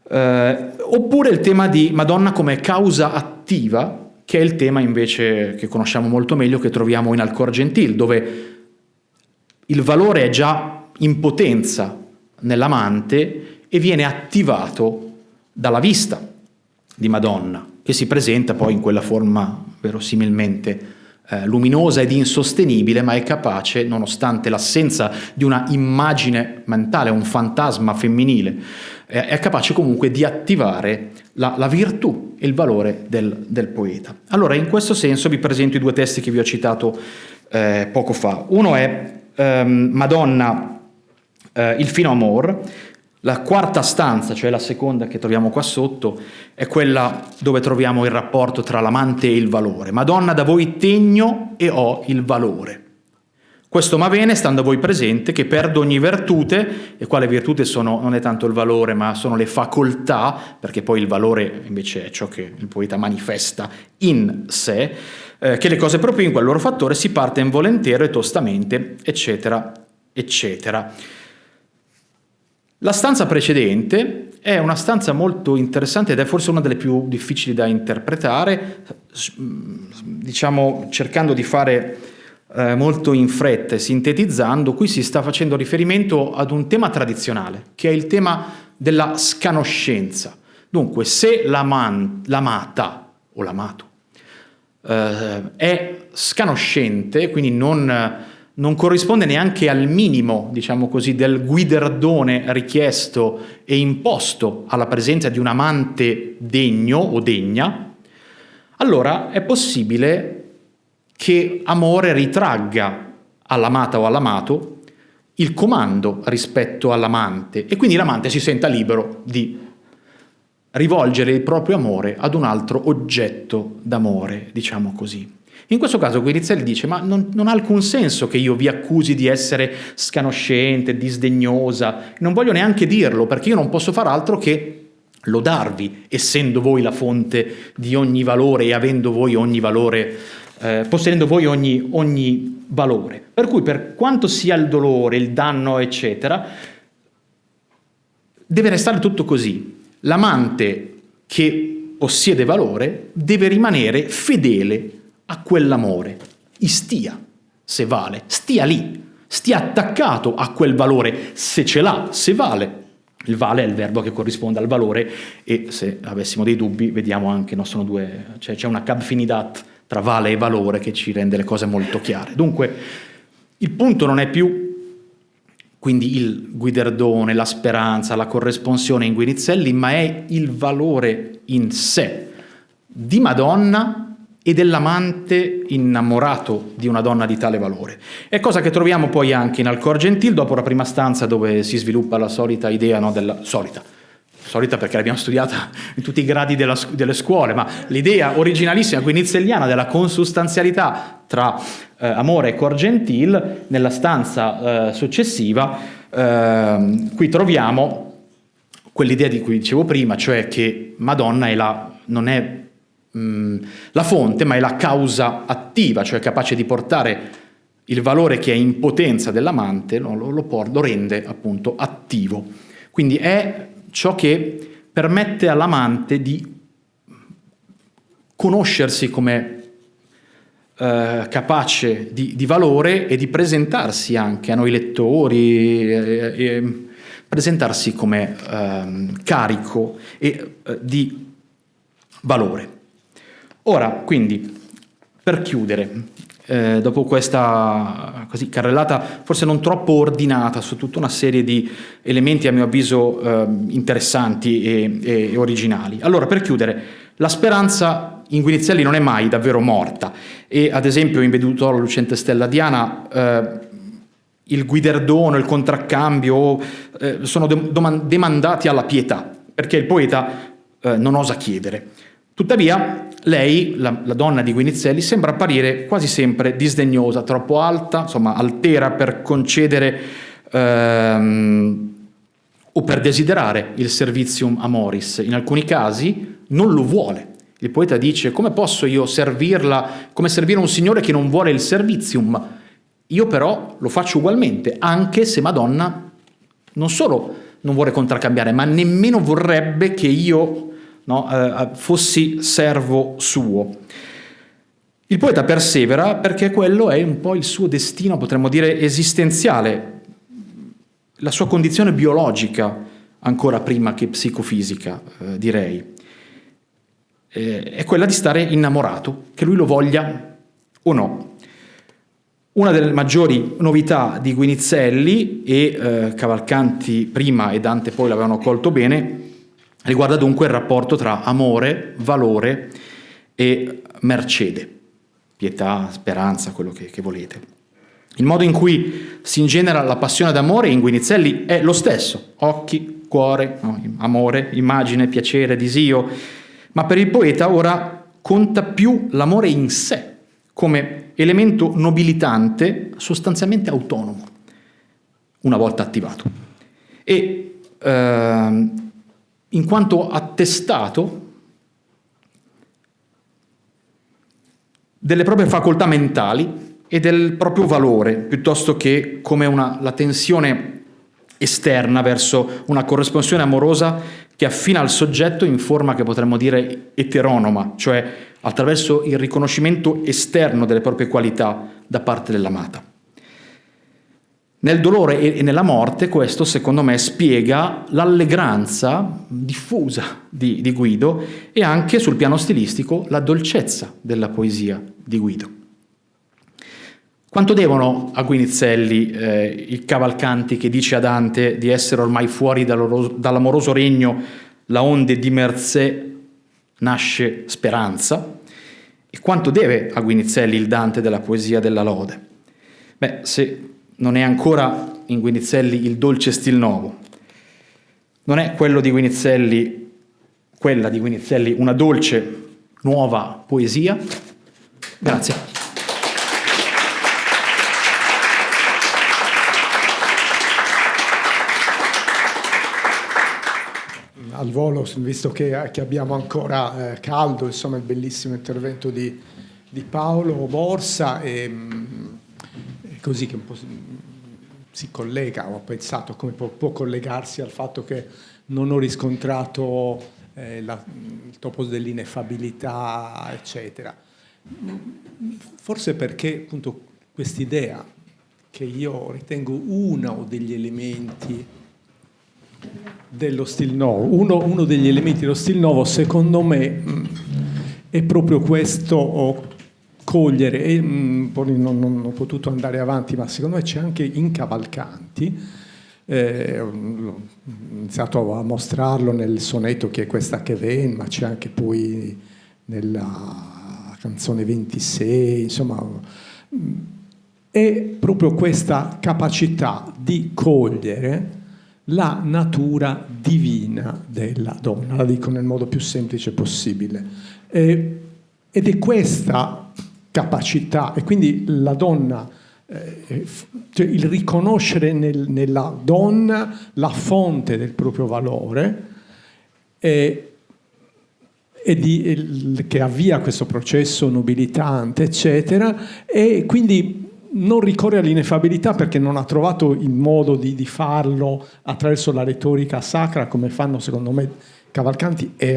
Oppure il tema di Madonna come causa attiva, che è il tema invece che conosciamo molto meglio, che troviamo in Alcor Gentil, dove il valore è già in potenza nell'amante e viene attivato dalla vista di Madonna, che si presenta poi in quella forma verosimilmente luminosa ed insostenibile, ma è capace, nonostante l'assenza di una immagine mentale, un fantasma femminile, è capace comunque di attivare la virtù e il valore del poeta. Allora, in questo senso vi presento i due testi che vi ho citato poco fa. Uno è Madonna, il fino amor. La quarta stanza, cioè la seconda che troviamo qua sotto, è quella dove troviamo il rapporto tra l'amante e il valore. Madonna, da voi tegno e ho il valore. Questo m'avene, stando a voi presente, che perdo ogni virtute, e quale virtute non è tanto il valore, ma sono le facoltà, perché poi il valore invece è ciò che il poeta manifesta in sé, che le cose proprio in quel loro fattore si parte involentiero e tostamente, eccetera, eccetera. La stanza precedente è una stanza molto interessante ed è forse una delle più difficili da interpretare, diciamo cercando di fare molto in fretta e sintetizzando. Qui si sta facendo riferimento ad un tema tradizionale, che è il tema della scanoscenza. Dunque, se l'amata o l'amato è scanoscente, quindi non corrisponde neanche al minimo, diciamo così, del guidardone richiesto e imposto alla presenza di un amante degno o degna, allora è possibile che amore ritragga all'amata o all'amato il comando rispetto all'amante, e quindi l'amante si senta libero di rivolgere il proprio amore ad un altro oggetto d'amore, diciamo così. In questo caso Guinizelli dice: ma non ha alcun senso che io vi accusi di essere scanoscente, disdegnosa, non voglio neanche dirlo, perché io non posso far altro che lodarvi, essendo voi la fonte di ogni valore e avendo voi ogni valore, possedendo voi ogni valore. Per cui, per quanto sia il dolore, il danno, eccetera, deve restare tutto così. L'amante che possiede valore deve rimanere fedele a quell'amore, istia, se vale, stia lì, stia attaccato a quel valore, se ce l'ha, se vale. Il vale è il verbo che corrisponde al valore, e se avessimo dei dubbi vediamo anche, no, sono due, cioè c'è una cabfinidat tra vale e valore che ci rende le cose molto chiare. Dunque il punto non è più quindi il guidardone, la speranza, la corresponsione in Guinizelli, ma è il valore in sé di Madonna e dell'amante innamorato di una donna di tale valore. È cosa che troviamo poi anche in Alcor Gentil, dopo la prima stanza, dove si sviluppa la solita idea, no, solita perché l'abbiamo studiata in tutti i gradi delle scuole, ma l'idea originalissima guinizelliana della consustanzialità tra amore e cor gentil. Nella stanza successiva qui troviamo quell'idea di cui dicevo prima, cioè che Madonna non è la fonte, ma è la causa attiva, cioè capace di portare il valore che è in potenza dell'amante, lo rende appunto attivo. Quindi è ciò che permette all'amante di conoscersi come capace di valore e di presentarsi anche a noi lettori, presentarsi come carico e di valore. Ora, quindi, per chiudere, dopo questa così carrellata forse non troppo ordinata su tutta una serie di elementi a mio avviso interessanti e originali. Allora, per chiudere, la speranza in Guinizelli non è mai davvero morta e ad esempio in Veduto la lucente stella Diana il guiderdono, il contraccambio sono demandati alla pietà, perché il poeta non osa chiedere. Tuttavia lei, la donna di Guinizelli, sembra apparire quasi sempre disdegnosa, troppo alta, insomma altera per concedere o per desiderare il servizium amoris. In alcuni casi non lo vuole. Il poeta dice: come posso io servirla, come servire un signore che non vuole il servizium? Io però lo faccio ugualmente, anche se Madonna non solo non vuole contraccambiare, ma nemmeno vorrebbe che io fossi servo suo. Il poeta persevera perché quello è un po' il suo destino, potremmo dire esistenziale, la sua condizione biologica, ancora prima che psicofisica, direi. È quella di stare innamorato, che lui lo voglia o no. Una delle maggiori novità di Guinizelli, e Cavalcanti prima e Dante poi l'avevano colto bene, riguarda dunque il rapporto tra amore, valore e mercede, pietà, speranza, quello che volete. Il modo in cui si ingenera la passione d'amore in Guinizelli è lo stesso: occhi, cuore, amore, immagine, piacere, disio. Ma per il poeta ora conta più l'amore in sé, come elemento nobilitante, sostanzialmente autonomo, una volta attivato. E in quanto attestato delle proprie facoltà mentali e del proprio valore, piuttosto che come la tensione esterna verso una corrispondenza amorosa che affina al soggetto in forma che potremmo dire eteronoma, cioè attraverso il riconoscimento esterno delle proprie qualità da parte dell'amata. Nel dolore e nella morte questo, secondo me, spiega l'allegranza diffusa di Guido e anche sul piano stilistico la dolcezza della poesia di Guido. Quanto devono a Guinizelli i Cavalcanti che dice a Dante di essere ormai fuori dall'amoroso regno, laonde di Merzè nasce speranza? E quanto deve a Guinizelli il Dante della poesia della lode? Beh, se non è ancora in Guinizelli il dolce stil nuovo, non è quella di Guinizelli una dolce nuova poesia? Grazie.
Al volo, visto che abbiamo ancora caldo, insomma, il bellissimo intervento di Paolo Borsa, e così che un po' si collega, ho pensato come può collegarsi al fatto che non ho riscontrato il topo dell'ineffabilità, eccetera. Forse perché appunto quest'idea, che io ritengo uno degli elementi dello stil nuovo, uno degli elementi dello stil nuovo, secondo me, è proprio questo cogliere, e poi non ho potuto andare avanti, ma secondo me c'è anche in Cavalcanti, ho iniziato a mostrarlo nel sonetto che è questa che ven, ma c'è anche poi nella canzone 26, insomma, è proprio questa capacità di cogliere la natura divina della donna, la dico nel modo più semplice possibile, ed è questa capacità, e quindi la donna, cioè il riconoscere nella donna la fonte del proprio valore, che avvia questo processo nobilitante, eccetera, e quindi non ricorre all'ineffabilità perché non ha trovato il modo di farlo attraverso la retorica sacra, come fanno secondo me Cavalcanti e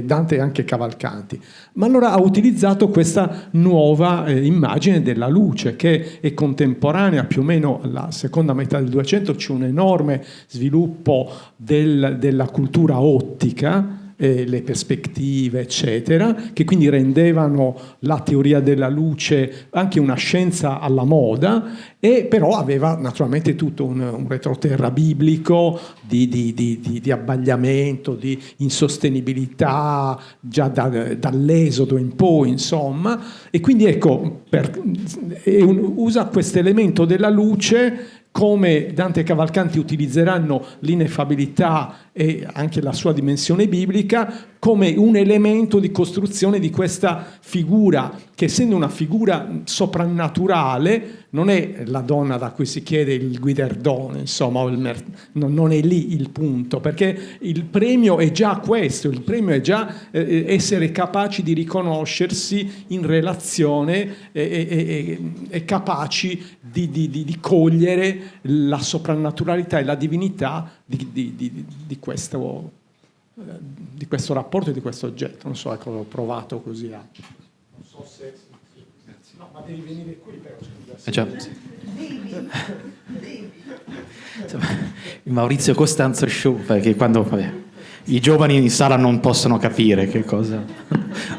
Dante e anche Cavalcanti, ma allora ha utilizzato questa nuova immagine della luce che è contemporanea più o meno alla seconda metà del 200. C'è un enorme sviluppo della cultura ottica
le prospettive, eccetera, che quindi rendevano la teoria della luce anche una scienza alla moda, e però aveva naturalmente tutto un retroterra biblico di abbagliamento, di insostenibilità già dall'Esodo in poi, insomma, e quindi ecco, usa questo elemento della luce, come Dante e Cavalcanti utilizzeranno l'ineffabilità e anche la sua dimensione biblica come un elemento di costruzione di questa figura, che essendo una figura soprannaturale non è la donna da cui si chiede il guiderdone, insomma, non è lì il punto, perché il premio è già questo, il premio è già essere capaci di riconoscersi in relazione e capaci di cogliere la soprannaturalità e la divinità di questo rapporto e di questo oggetto. Non so, ecco, l'ho provato così a... Non so se... No, ma devi venire qui però, scusa.
Già. Il Maurizio Costanzo Show, perché quando i giovani in sala non possono capire a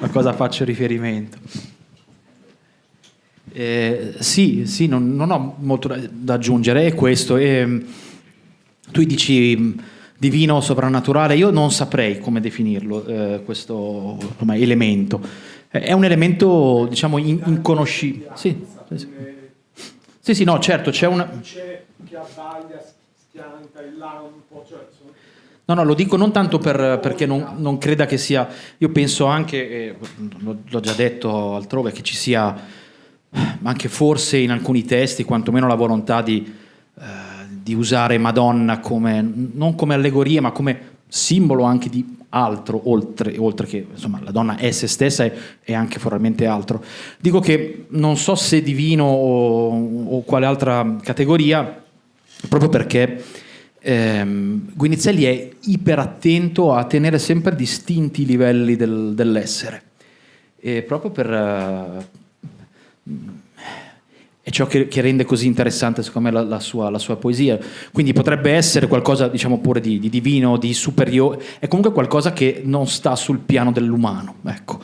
cosa faccio riferimento. Sì, non ho molto da aggiungere, è questo. Tu dici divino, soprannaturale, io non saprei come definirlo, questo elemento. È un elemento, diciamo, inconoscibile. Sì, no, certo, c'è una...
C'è che abbaglia, schianta il lampo, cioè...
No, lo dico non tanto perché non creda che sia... Io penso anche, l'ho già detto altrove, che ci sia anche forse in alcuni testi quantomeno la volontà di usare Madonna non come allegoria, ma come simbolo anche di altro, oltre che, insomma, la donna è se stessa e anche formalmente altro. Dico che non so se divino o quale altra categoria, proprio perché Guinizelli è iperattento a tenere sempre distinti i livelli dell'essere, e proprio è ciò che rende così interessante, secondo me, la sua poesia. Quindi potrebbe essere qualcosa, diciamo, pure di divino, di superiore, è comunque qualcosa che non sta sul piano dell'umano, ecco,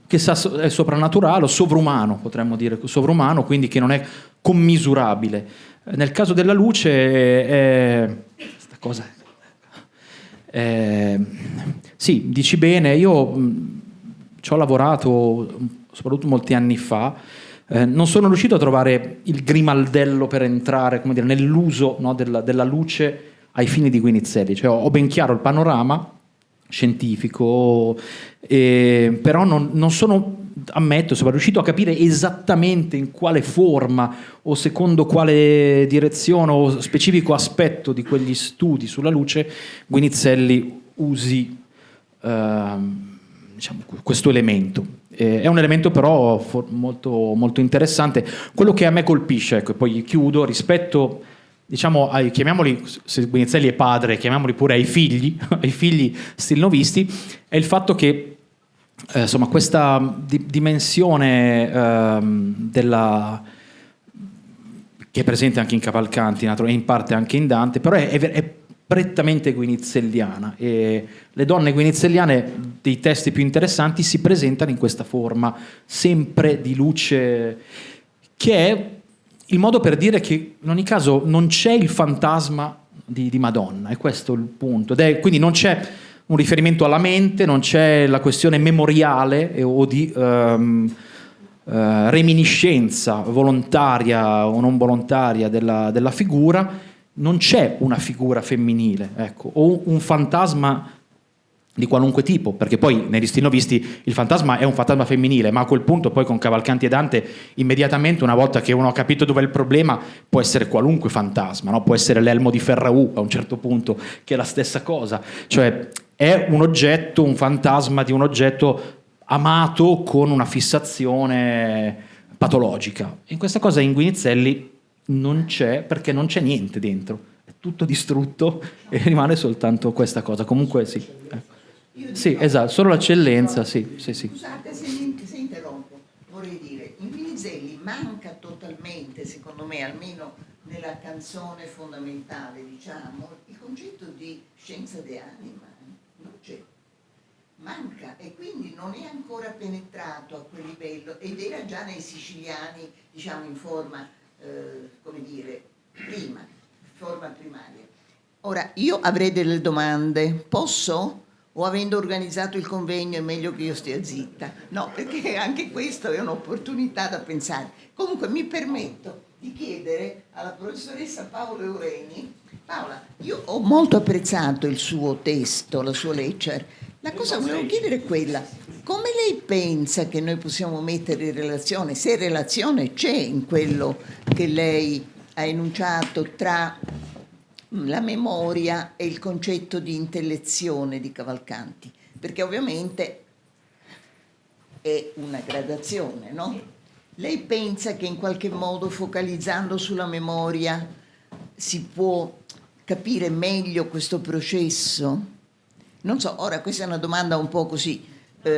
che è soprannaturale o sovrumano, potremmo dire sovrumano, quindi che non è commisurabile. Nel caso della luce sta cosa sì, dici bene, io ci ho lavorato soprattutto molti anni fa. Non sono riuscito a trovare il grimaldello per entrare, come dire, nell'uso, no, della luce ai fini di Guinizelli. Cioè, ho ben chiaro il panorama scientifico, però non sono, ammetto, sono riuscito a capire esattamente in quale forma o secondo quale direzione o specifico aspetto di quegli studi sulla luce Guinizelli usi diciamo, questo elemento. È un elemento però molto, molto interessante. Quello che a me colpisce, ecco, e poi chiudo, rispetto, diciamo, chiamiamoli, se Guinizelli è padre, chiamiamoli pure ai figli stilnovisti, è il fatto che insomma, questa dimensione che è presente anche in Cavalcanti e in parte anche in Dante, però è prettamente guinizelliana, e le donne guinizelliane dei testi più interessanti si presentano in questa forma sempre di luce, che è il modo per dire che in ogni caso non c'è il fantasma di Madonna, è questo il punto, quindi non c'è un riferimento alla mente, non c'è la questione memoriale o di reminiscenza volontaria o non volontaria della figura. Non c'è una figura femminile, ecco, o un fantasma di qualunque tipo, perché poi negli stilnovisti il fantasma è un fantasma femminile, ma a quel punto poi con Cavalcanti e Dante immediatamente, una volta che uno ha capito dov'è il problema, può essere qualunque fantasma, no? Può essere l'elmo di Ferraù a un certo punto, che è la stessa cosa, cioè è un oggetto, un fantasma di un oggetto amato con una fissazione patologica. In questa cosa in Guinizelli non c'è, perché non c'è niente dentro, è tutto distrutto e rimane soltanto questa cosa. Comunque sì, sì, esatto, solo l'eccellenza, sì.
Scusate se interrompo, vorrei dire, in Guinizelli manca totalmente, secondo me, almeno nella canzone fondamentale, diciamo, il concetto di scienza de anima, non c'è. manca e quindi non è ancora penetrato a quel livello ed era già nei siciliani, diciamo, in forma, come dire, prima, forma primaria. Ora, io avrei delle domande, posso? O avendo organizzato il convegno è meglio che io stia zitta? No, perché anche questo è un'opportunità da pensare. Comunque mi permetto di chiedere alla professoressa Paola Eureni. Paola, io ho molto apprezzato il suo testo, la sua lecture. La cosa che volevo chiedere è quella: come lei pensa che noi possiamo mettere in relazione, se relazione c'è in quello che lei ha enunciato, tra la memoria e il concetto di intellezione di Cavalcanti? Perché ovviamente è una gradazione, no? Lei pensa che in qualche modo, focalizzando sulla memoria, si può capire meglio questo processo? Non so, ora questa è una domanda un po' così.
Posso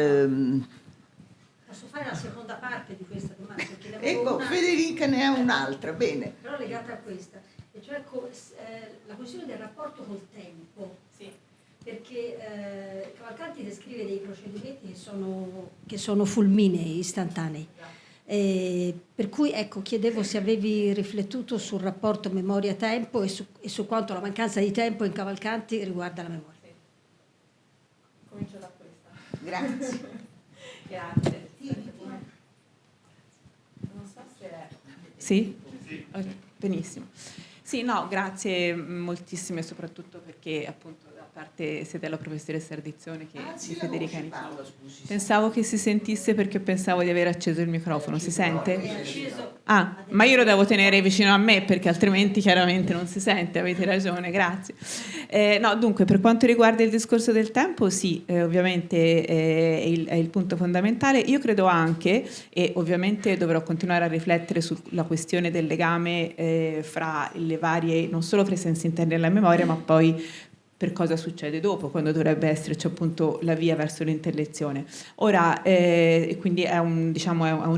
fare la seconda parte di questa domanda?
Ecco, Federica ne ha un'altra, bene.
Però legata a questa, e cioè la questione del rapporto col tempo. Sì. Perché Cavalcanti descrive dei procedimenti che sono fulminei, istantanei. Per cui ecco, chiedevo se avevi riflettuto sul rapporto memoria-tempo e su quanto la mancanza di tempo in Cavalcanti riguarda la memoria.
Comincio da questa.
Grazie.
Grazie. Non so se è... Sì? Benissimo. Sì, no, grazie moltissime, soprattutto perché appunto da parte sia della professoressa Ardizzone che di Federica Niccolò. Pensavo che si sentisse perché pensavo di aver acceso il microfono. Si sente? Ah, ma io lo devo tenere vicino a me perché altrimenti chiaramente non si sente, avete ragione, grazie. No, dunque, per quanto riguarda il discorso del tempo, sì, ovviamente è il punto fondamentale. Io credo anche, e ovviamente dovrò continuare a riflettere sulla questione del legame fra le varie, non solo fra i sensi interni della memoria, ma poi per cosa succede dopo, quando dovrebbe esserci appunto la via verso l'intellezione. Ora, quindi è un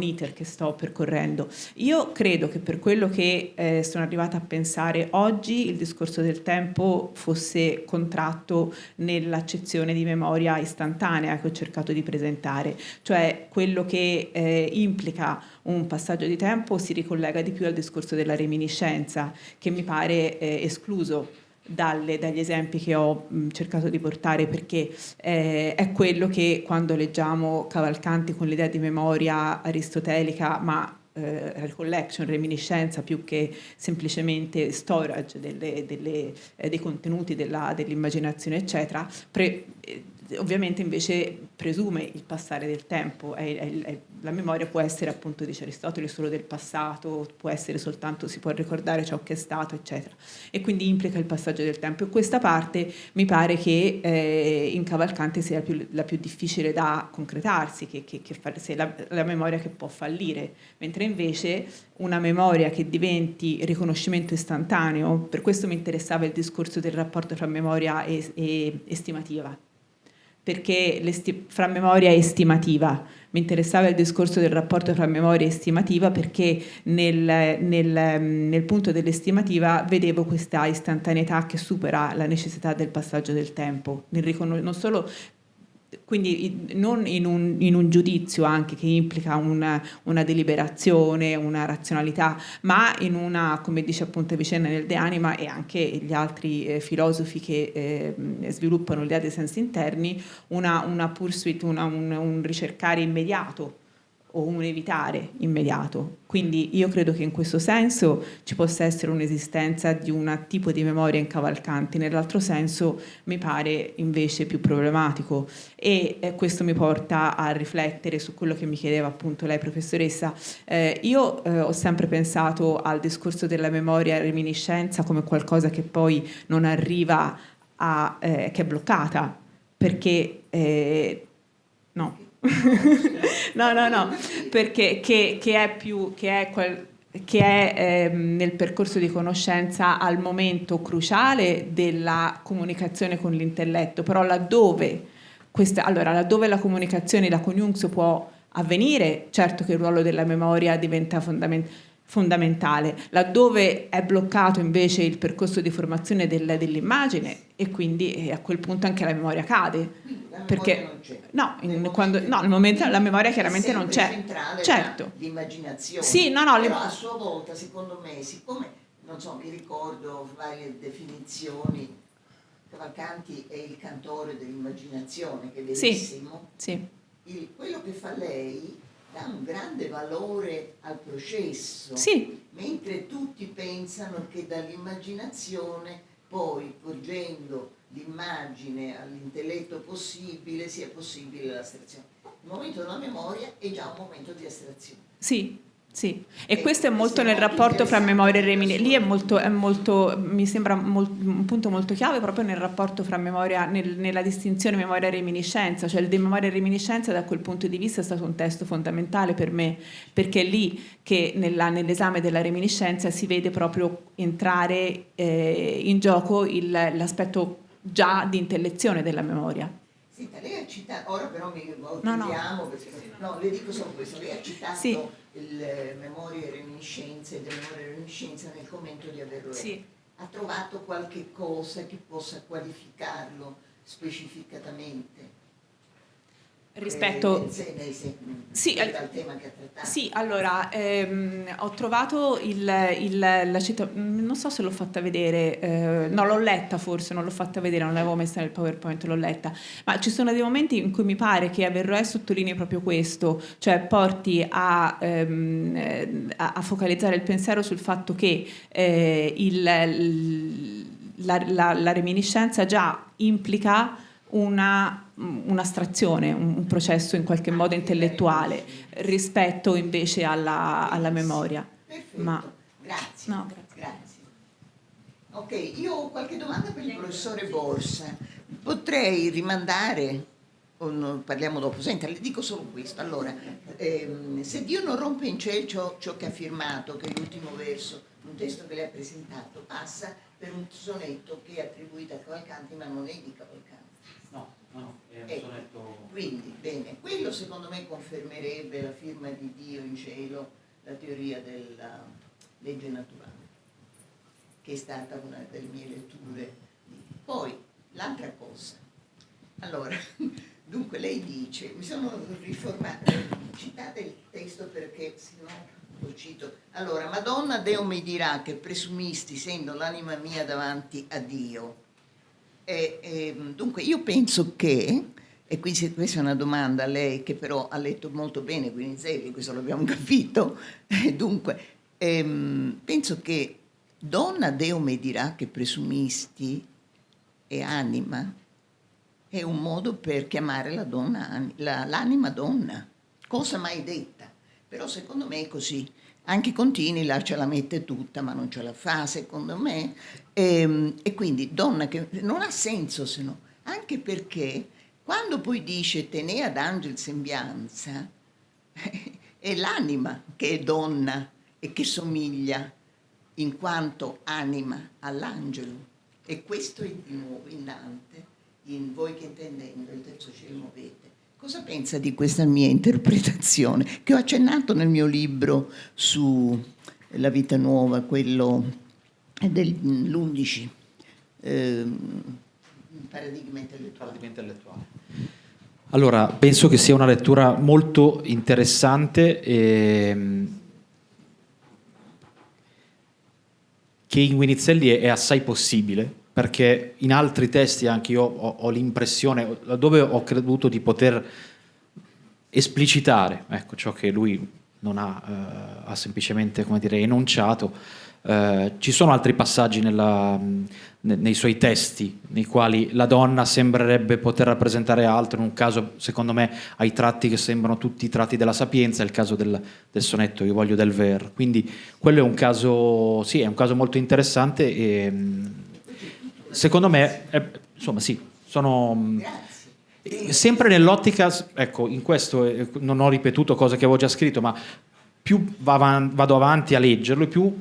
iter che sto percorrendo. Io credo che per quello che sono arrivata a pensare oggi, il discorso del tempo fosse contratto nell'accezione di memoria istantanea che ho cercato di presentare, cioè quello che implica un passaggio di tempo si ricollega di più al discorso della reminiscenza, che mi pare escluso dagli esempi che ho cercato di portare, perché è quello che quando leggiamo Cavalcanti con l'idea di memoria aristotelica, ma recollection, reminiscenza, più che semplicemente storage dei contenuti dell'immaginazione, eccetera, ovviamente invece presume il passare del tempo. La memoria può essere, appunto, dice Aristotele, solo del passato, può essere soltanto, si può ricordare ciò che è stato, eccetera, e quindi implica il passaggio del tempo, e questa parte mi pare che in Cavalcanti sia la più difficile da concretarsi, sia la memoria che può fallire, mentre invece una memoria che diventi riconoscimento istantaneo. Per questo mi interessava il discorso del rapporto tra memoria e estimativa, perché fra memoria e estimativa. Mi interessava il discorso del rapporto tra memoria e estimativa, perché nel punto dell'estimativa vedevo questa istantaneità che supera la necessità del passaggio del tempo, non solo, quindi non in un giudizio anche che implica una deliberazione, una razionalità, ma in una, come dice appunto Avicenna nel De Anima e anche gli altri filosofi che sviluppano l'idea dei sensi interni, una pursuit, un ricercare immediato o un evitare immediato. Quindi io credo che in questo senso ci possa essere un'esistenza di un tipo di memoria in Cavalcanti, nell'altro senso mi pare invece più problematico, e questo mi porta a riflettere su quello che mi chiedeva appunto lei, professoressa. Io ho sempre pensato al discorso della memoria reminiscenza come qualcosa che poi non arriva che è bloccata, perché no, perché che è nel percorso di conoscenza al momento cruciale della comunicazione con l'intelletto, però laddove la comunicazione, la conjunzio può avvenire, certo che il ruolo della memoria diventa fondamentale. fondamentale, laddove è bloccato invece il percorso di formazione dell'immagine e quindi a quel punto anche la memoria cade. Perché nel momento la memoria chiaramente non c'è.
Centrale
Certo.
l'immaginazione.
Sì, no,
però a sua volta, secondo me, siccome non so, mi ricordo varie definizioni, Cavalcanti è il cantore dell'immaginazione, che è verissimo.
Sì.
Quello che fa lei dà un grande valore al processo, mentre tutti pensano che dall'immaginazione poi, porgendo l'immagine all'intelletto possibile, sia possibile l'astrazione. Il momento della memoria è già un momento di astrazione.
Sì. E questo è molto nel rapporto fra memoria e reminiscenza. Lì è molto, mi sembra un punto molto chiave proprio nel rapporto fra memoria, nella distinzione memoria e reminiscenza, cioè il di memoria e reminiscenza da quel punto di vista è stato un testo fondamentale per me, perché è lì che nell'esame della reminiscenza si vede proprio entrare in gioco l'aspetto già di intellezione della memoria.
Senta, lei ha citato, ora però le dico solo questo, lei ha citato il memoria e reminiscenze, nel commento di Averroè. Ha trovato qualche cosa che possa qualificarlo specificatamente?
Rispetto
al tema che ha trattato.
Sì, allora ho trovato la città, non so se l'ho fatta vedere, no, l'ho letta forse, non l'ho fatta vedere, non l'avevo messa nel PowerPoint, l'ho letta, ma ci sono dei momenti in cui mi pare che Averroè sottolinei proprio questo, cioè porti a focalizzare il pensiero sul fatto che la reminiscenza già implica un'astrazione, un processo in qualche modo intellettuale rispetto invece alla memoria.
Perfetto, grazie.
No,
grazie. Ok, io ho qualche domanda per il professore Borsa. Potrei rimandare, o no, parliamo dopo. Senta, le dico solo questo. Allora, se Dio non rompe in cielo ciò che ha firmato, che è l'ultimo verso, un testo che lei ha presentato, passa per un sonetto che è attribuito a Cavalcanti, ma non è di Cavalcanti.
No, è un sonetto.
Quindi, bene, quello secondo me confermerebbe la firma di Dio in cielo, la teoria della legge naturale, che è stata una delle mie letture. Poi, l'altra cosa. Allora, dunque lei dice, mi sono riformata, citate il testo perché sennò lo cito. Allora, Madonna Deo mi dirà che presumisti, essendo l'anima mia davanti a Dio. Dunque io penso che, e questa è una domanda a lei che però ha letto molto bene Guinizelli, questo l'abbiamo capito, dunque penso che donna Deo mi dirà che presumisti e anima è un modo per chiamare la donna, l'anima donna, cosa mai detta, però secondo me è così. Anche Contini là ce la mette tutta, ma non ce la fa, secondo me. E quindi donna che non ha senso se no, anche perché quando poi dice tenè ad angel sembianza, è l'anima che è donna e che somiglia in quanto anima all'angelo. E questo è di nuovo in Dante, in Voi che intendendo il terzo cielo muovete. Cosa pensa di questa mia interpretazione, che ho accennato nel mio libro su la vita nuova, quello dell'11, paradigma intellettuale?
Allora, penso che sia una lettura molto interessante che in Guinizelli è assai possibile, perché in altri testi anche io ho l'impressione, laddove ho creduto di poter esplicitare, ecco, ciò che lui non ha semplicemente, come dire, enunciato, ci sono altri passaggi nei suoi testi nei quali la donna sembrerebbe poter rappresentare altro, in un caso secondo me ai tratti che sembrano tutti i tratti della Sapienza, il caso del sonetto Io voglio del ver, quindi quello è un caso, sì, è un caso molto interessante e secondo me, insomma sì, sono sempre nell'ottica, ecco, in questo non ho ripetuto cose che avevo già scritto, ma più vado avanti a leggerlo e più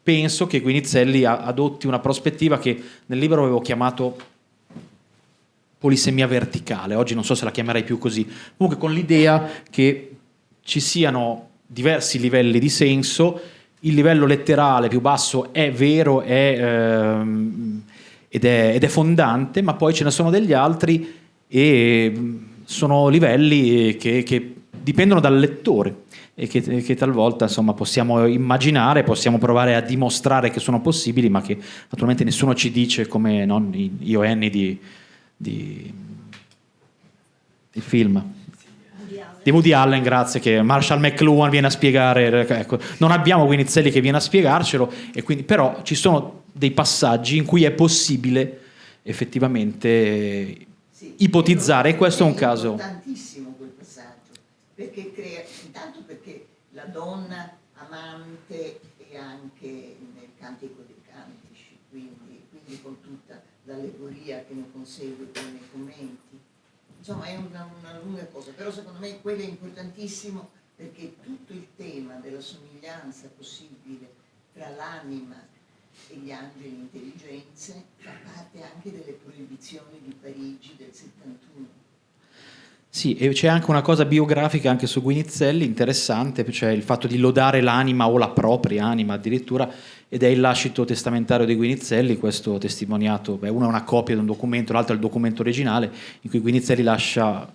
penso che Guinizelli adotti una prospettiva che nel libro avevo chiamato polisemia verticale, oggi non so se la chiamerei più così, comunque con l'idea che ci siano diversi livelli di senso il livello letterale più basso è vero ed è fondante, ma poi ce ne sono degli altri e sono livelli che dipendono dal lettore e che talvolta insomma possiamo immaginare, possiamo provare a dimostrare che sono possibili, ma che naturalmente nessuno ci dice, come non io e Annie di film di Woody Allen, grazie, che Marshall McLuhan viene a spiegare, ecco, non abbiamo Guinizelli che viene a spiegarcelo, e quindi però ci sono dei passaggi in cui è possibile effettivamente ipotizzare, e questo è un caso.
È importantissimo quel passaggio, perché crea, intanto perché la donna amante è anche nel Cantico dei Cantici, quindi con tutta l'allegoria che ne consegue poi nei commenti. Insomma, è una lunga cosa, però secondo me quello è importantissimo, perché tutto il tema della somiglianza possibile tra l'anima e gli angeli intelligenze fa parte anche delle proibizioni di Parigi del 71.
Sì, e c'è anche una cosa biografica anche su Guinizelli interessante, cioè il fatto di lodare l'anima o la propria anima addirittura, ed è il lascito testamentario di Guinizelli, questo testimoniato, uno è una copia di un documento, l'altro è il documento originale, in cui Guinizelli lascia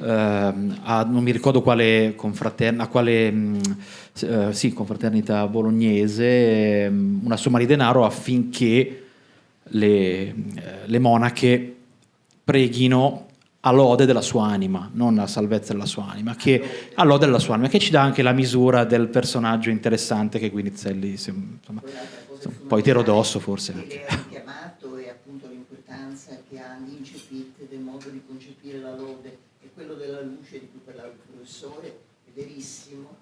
non mi ricordo quale confraternita bolognese, una somma di denaro affinché le monache preghino a lode della sua anima, non a salvezza della sua anima, che a lode della sua anima, che ci dà anche la misura del personaggio interessante che Guinizelli, insomma, un po' eterodosso forse anche.
Che lei ha richiamato è appunto l'importanza che ha l'incipit del modo di concepire la lode, e quello della luce di cui parlava il professore, è verissimo.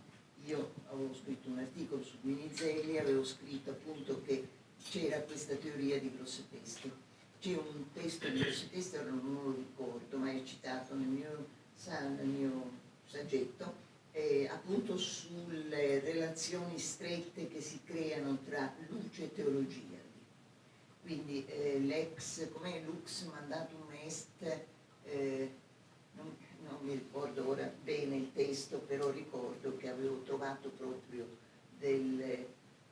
Io avevo scritto un articolo su Guinizelli, avevo scritto appunto che c'era questa teoria di grosse teste. C'è un testo di grosse teste, ora non lo ricordo, ma è citato nel mio saggetto, appunto sulle relazioni strette che si creano tra luce e teologia. Quindi come Lux Mandatum Est, non mi ricordo ora bene il testo, però ricordo che avevo trovato proprio delle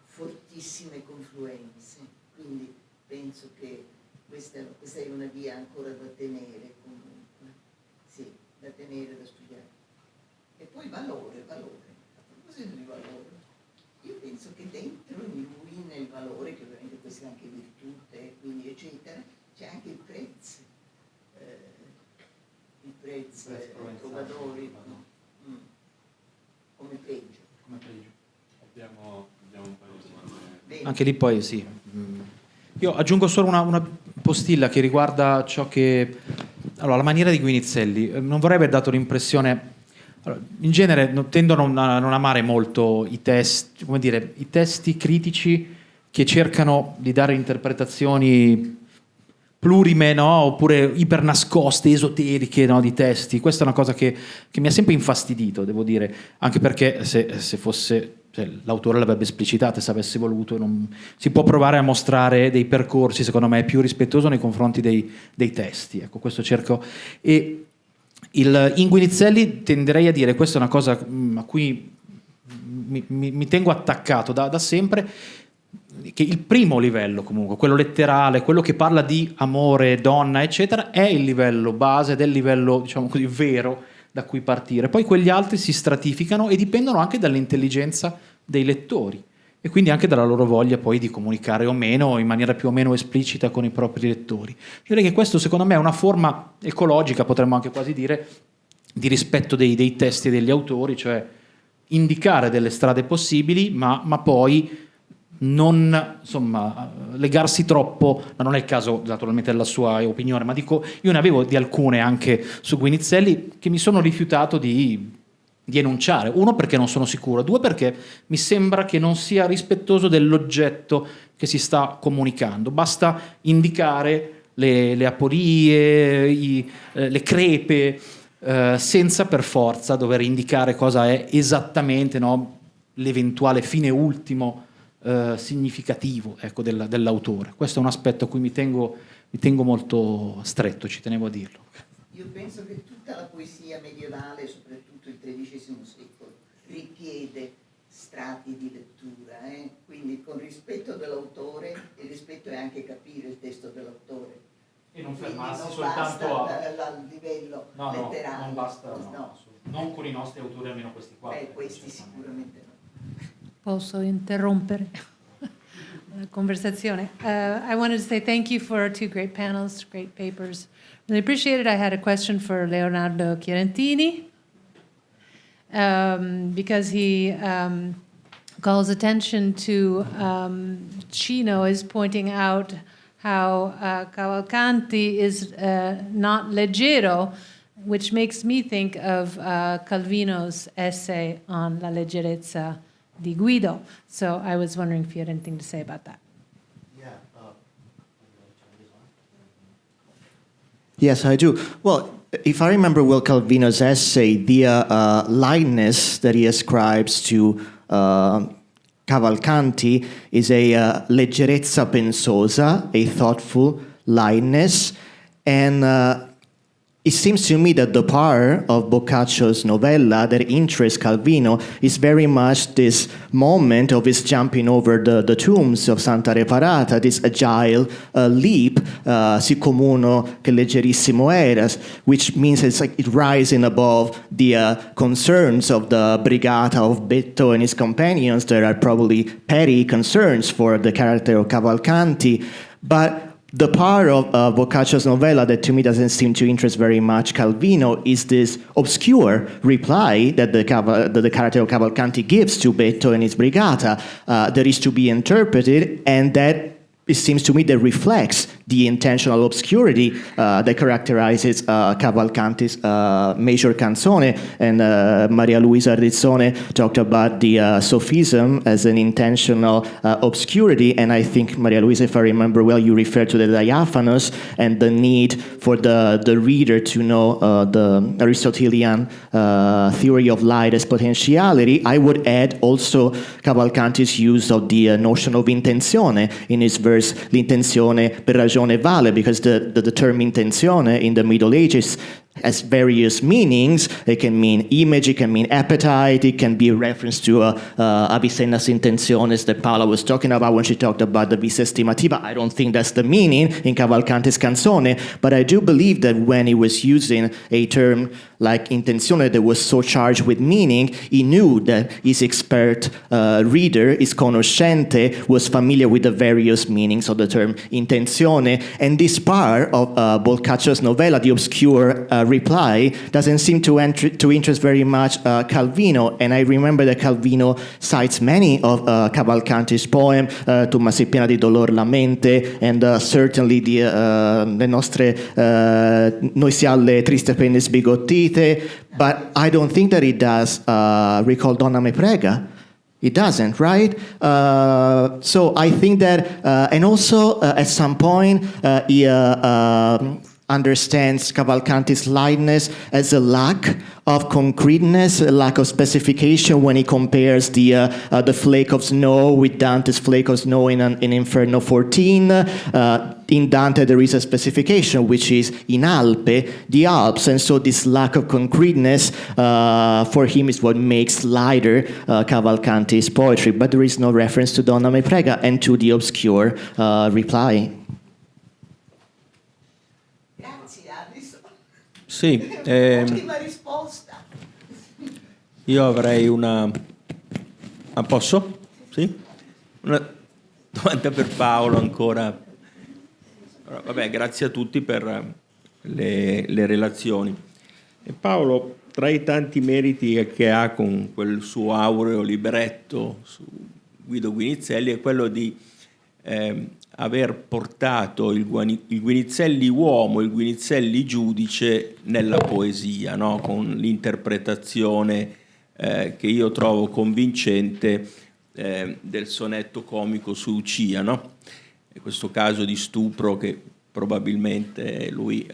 fortissime confluenze, quindi penso che questa è una via ancora da tenere comunque, sì, da tenere, da studiare. E poi valore. A proposito di valore, io penso che dentro di lui, nel valore, che ovviamente questa è anche virtute, quindi eccetera, c'è anche il prezzo Trovadori, no? Come pregio.
Abbiamo un paio di
Anche lì poi sì. Io aggiungo solo una postilla che riguarda ciò che... Allora, la maniera di Guinizelli. Non vorrei aver dato l'impressione... Allora, in genere tendo a non amare molto i testi critici che cercano di dare interpretazioni plurime, no? Oppure ipernascoste, esoteriche, no? Di testi. Questa è una cosa che mi ha sempre infastidito, devo dire, anche perché se fosse... l'autore l'avrebbe esplicitata se avesse voluto, si può provare a mostrare dei percorsi secondo me più rispettoso nei confronti dei testi, ecco, questo cerco. E in Guinizelli tenderei a dire, questa è una cosa a cui mi tengo attaccato da sempre, che il primo livello comunque, quello letterale, quello che parla di amore, donna eccetera, è il livello base, del livello diciamo così vero da cui partire. Poi quegli altri si stratificano e dipendono anche dall'intelligenza dei lettori e quindi anche dalla loro voglia poi di comunicare o meno in maniera più o meno esplicita con i propri lettori. Direi che questo secondo me è una forma ecologica, potremmo anche quasi dire, di rispetto dei testi e degli autori, cioè indicare delle strade possibili ma poi non insomma legarsi troppo, ma non è il caso naturalmente della sua opinione, ma dico, io ne avevo di alcune anche su Guinizelli che mi sono rifiutato di enunciare. Uno, perché non sono sicuro; due, perché mi sembra che non sia rispettoso dell'oggetto che si sta comunicando. Basta indicare le aporie, le crepe, senza per forza dover indicare cosa è esattamente, no, l'eventuale fine ultimo significativo, ecco, dell'autore. Questo è un aspetto a cui mi tengo molto stretto, ci tenevo a dirlo.
Io penso che tutta la poesia medievale, soprattutto il XIII secolo, richiede strati di lettura, quindi con rispetto dell'autore, il rispetto è anche capire il testo dell'autore.
E non
Quindi
fermarsi
non
soltanto
basta al livello letterario.
non basta, non con i nostri autori, almeno questi qua.
Questi sicuramente no.
Posso interrompere la conversazione? I wanted to say thank you for 2 great panels, great papers. Really appreciate it. I had a question for Leonardo Chiarantini because he calls attention to Cino is pointing out how Cavalcanti is not leggero, which makes me think of Calvino's essay on La leggerezza di Guido. So I was wondering if you had anything to say about that.
Yes, I do. Well, if I remember well Calvino's essay, the lightness that he ascribes to Cavalcanti is a leggerezza pensosa, a thoughtful lightness, and it seems to me that the part of Boccaccio's novella that interests Calvino is very much this moment of his jumping over the tombs of Santa Reparata, this agile leap, si comuno che leggerissimo eras, which means it's like it rising above the concerns of the Brigata of Betto and his companions that are probably petty concerns for the character of Cavalcanti, but the part of Boccaccio's novella that to me doesn't seem to interest very much Calvino is this obscure reply that the character of Cavalcanti gives to Betto and his Brigata that is to be interpreted, and that it seems to me that reflects the intentional obscurity that characterizes Cavalcanti's major canzone. And Maria Luisa Rizzone talked about the sophism as an intentional obscurity. And I think, Maria Luisa, if I remember well, you referred to the diaphanos and the need for the reader to know the Aristotelian theory of light as potentiality. I would add also Cavalcanti's use of the notion of intenzione in his verse L'intenzione per ragione vale, because the term intenzione in the Middle Ages has various meanings. It can mean image, it can mean appetite, it can be a reference to Avicenna's intenciones that Paola was talking about when she talked about the vis estimativa. I don't think that's the meaning in Cavalcanti's canzone, but I do believe that when he was using a term like intenzione that was so charged with meaning, he knew that his expert reader, his conoscente, was familiar with the various meanings of the term intenzione. And this part of Boccaccio's novella, the obscure reply, doesn't seem to interest very much Calvino. And I remember that Calvino cites many of Cavalcanti's poem, Tu m'hai piena di dolor la mente, and certainly le nostre noi si alle triste penne sbigottite. But I don't think that it does recall Donna me prega. It doesn't, right? So I think that, and also at some point, he understands Cavalcanti's lightness as a lack of concreteness, a lack of specification when he compares the flake of snow with Dante's flake of snow in Inferno 14. In Dante there is a specification, which is in Alpe, the Alps, and so this lack of concreteness for him is what makes lighter Cavalcanti's poetry, but there is no reference to Donna me prega and to the obscure reply.
Sì,
Ultima risposta.
io avrei una... Ah, posso? Sì? Una domanda per Paolo ancora. Allora, vabbè, grazie a tutti per le relazioni. E Paolo, tra i tanti meriti che ha con quel suo aureo libretto su Guido Guinizelli è quello di aver portato il Guinizelli uomo, il Guinizelli giudice nella poesia, no? Con l'interpretazione che io trovo convincente del sonetto comico su Lucia, no? E questo caso di stupro che probabilmente lui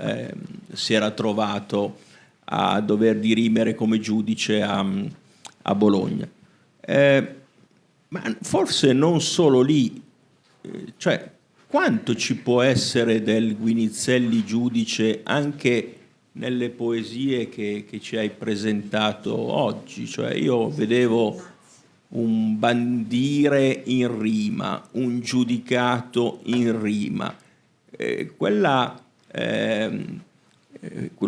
si era trovato a dover dirimere come giudice a Bologna. Ma forse non solo lì, cioè quanto ci può essere del Guinizelli giudice anche nelle poesie che ci hai presentato oggi? Cioè io vedevo un bandire in rima, un giudicato in rima. Quel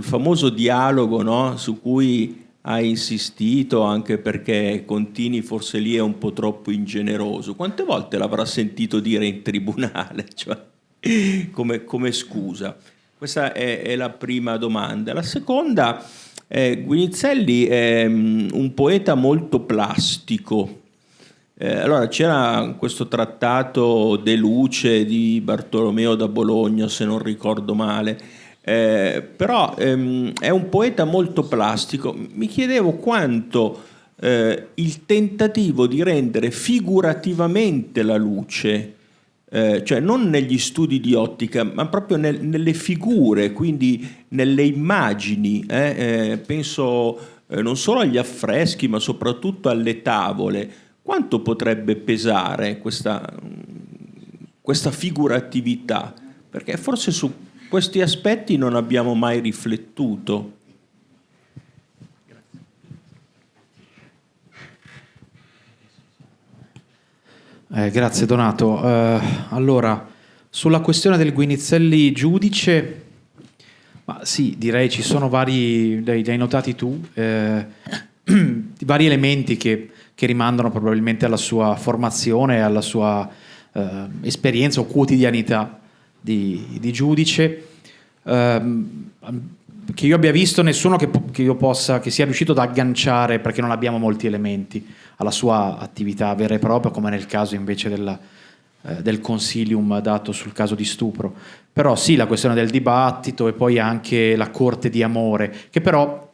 famoso dialogo, no? Su cui hai insistito, anche perché Contini forse lì è un po' troppo ingeneroso. Quante volte l'avrà sentito dire in tribunale, cioè, come scusa? Questa è la prima domanda. La seconda, Guinizelli è un poeta molto plastico. Allora c'era questo trattato De Luce di Bartolomeo da Bologna, se non ricordo male, però è un poeta molto plastico. Mi chiedevo quanto il tentativo di rendere figurativamente la luce, cioè non negli studi di ottica, ma proprio nelle figure, quindi nelle immagini, penso non solo agli affreschi, ma soprattutto alle tavole, quanto potrebbe pesare questa figuratività? Perché forse su questi aspetti non abbiamo mai riflettuto.
Grazie Donato. Allora, sulla questione del Guinizelli giudice, ma sì, direi ci sono vari, li hai notati tu, vari elementi che rimandano probabilmente alla sua formazione, alla sua esperienza o quotidianità di giudice. Che io abbia visto nessuno che sia riuscito ad agganciare, perché non abbiamo molti elementi, alla sua attività vera e propria, come nel caso invece del consilium dato sul caso di stupro. Però sì, la questione del dibattito e poi anche la corte di amore, che però,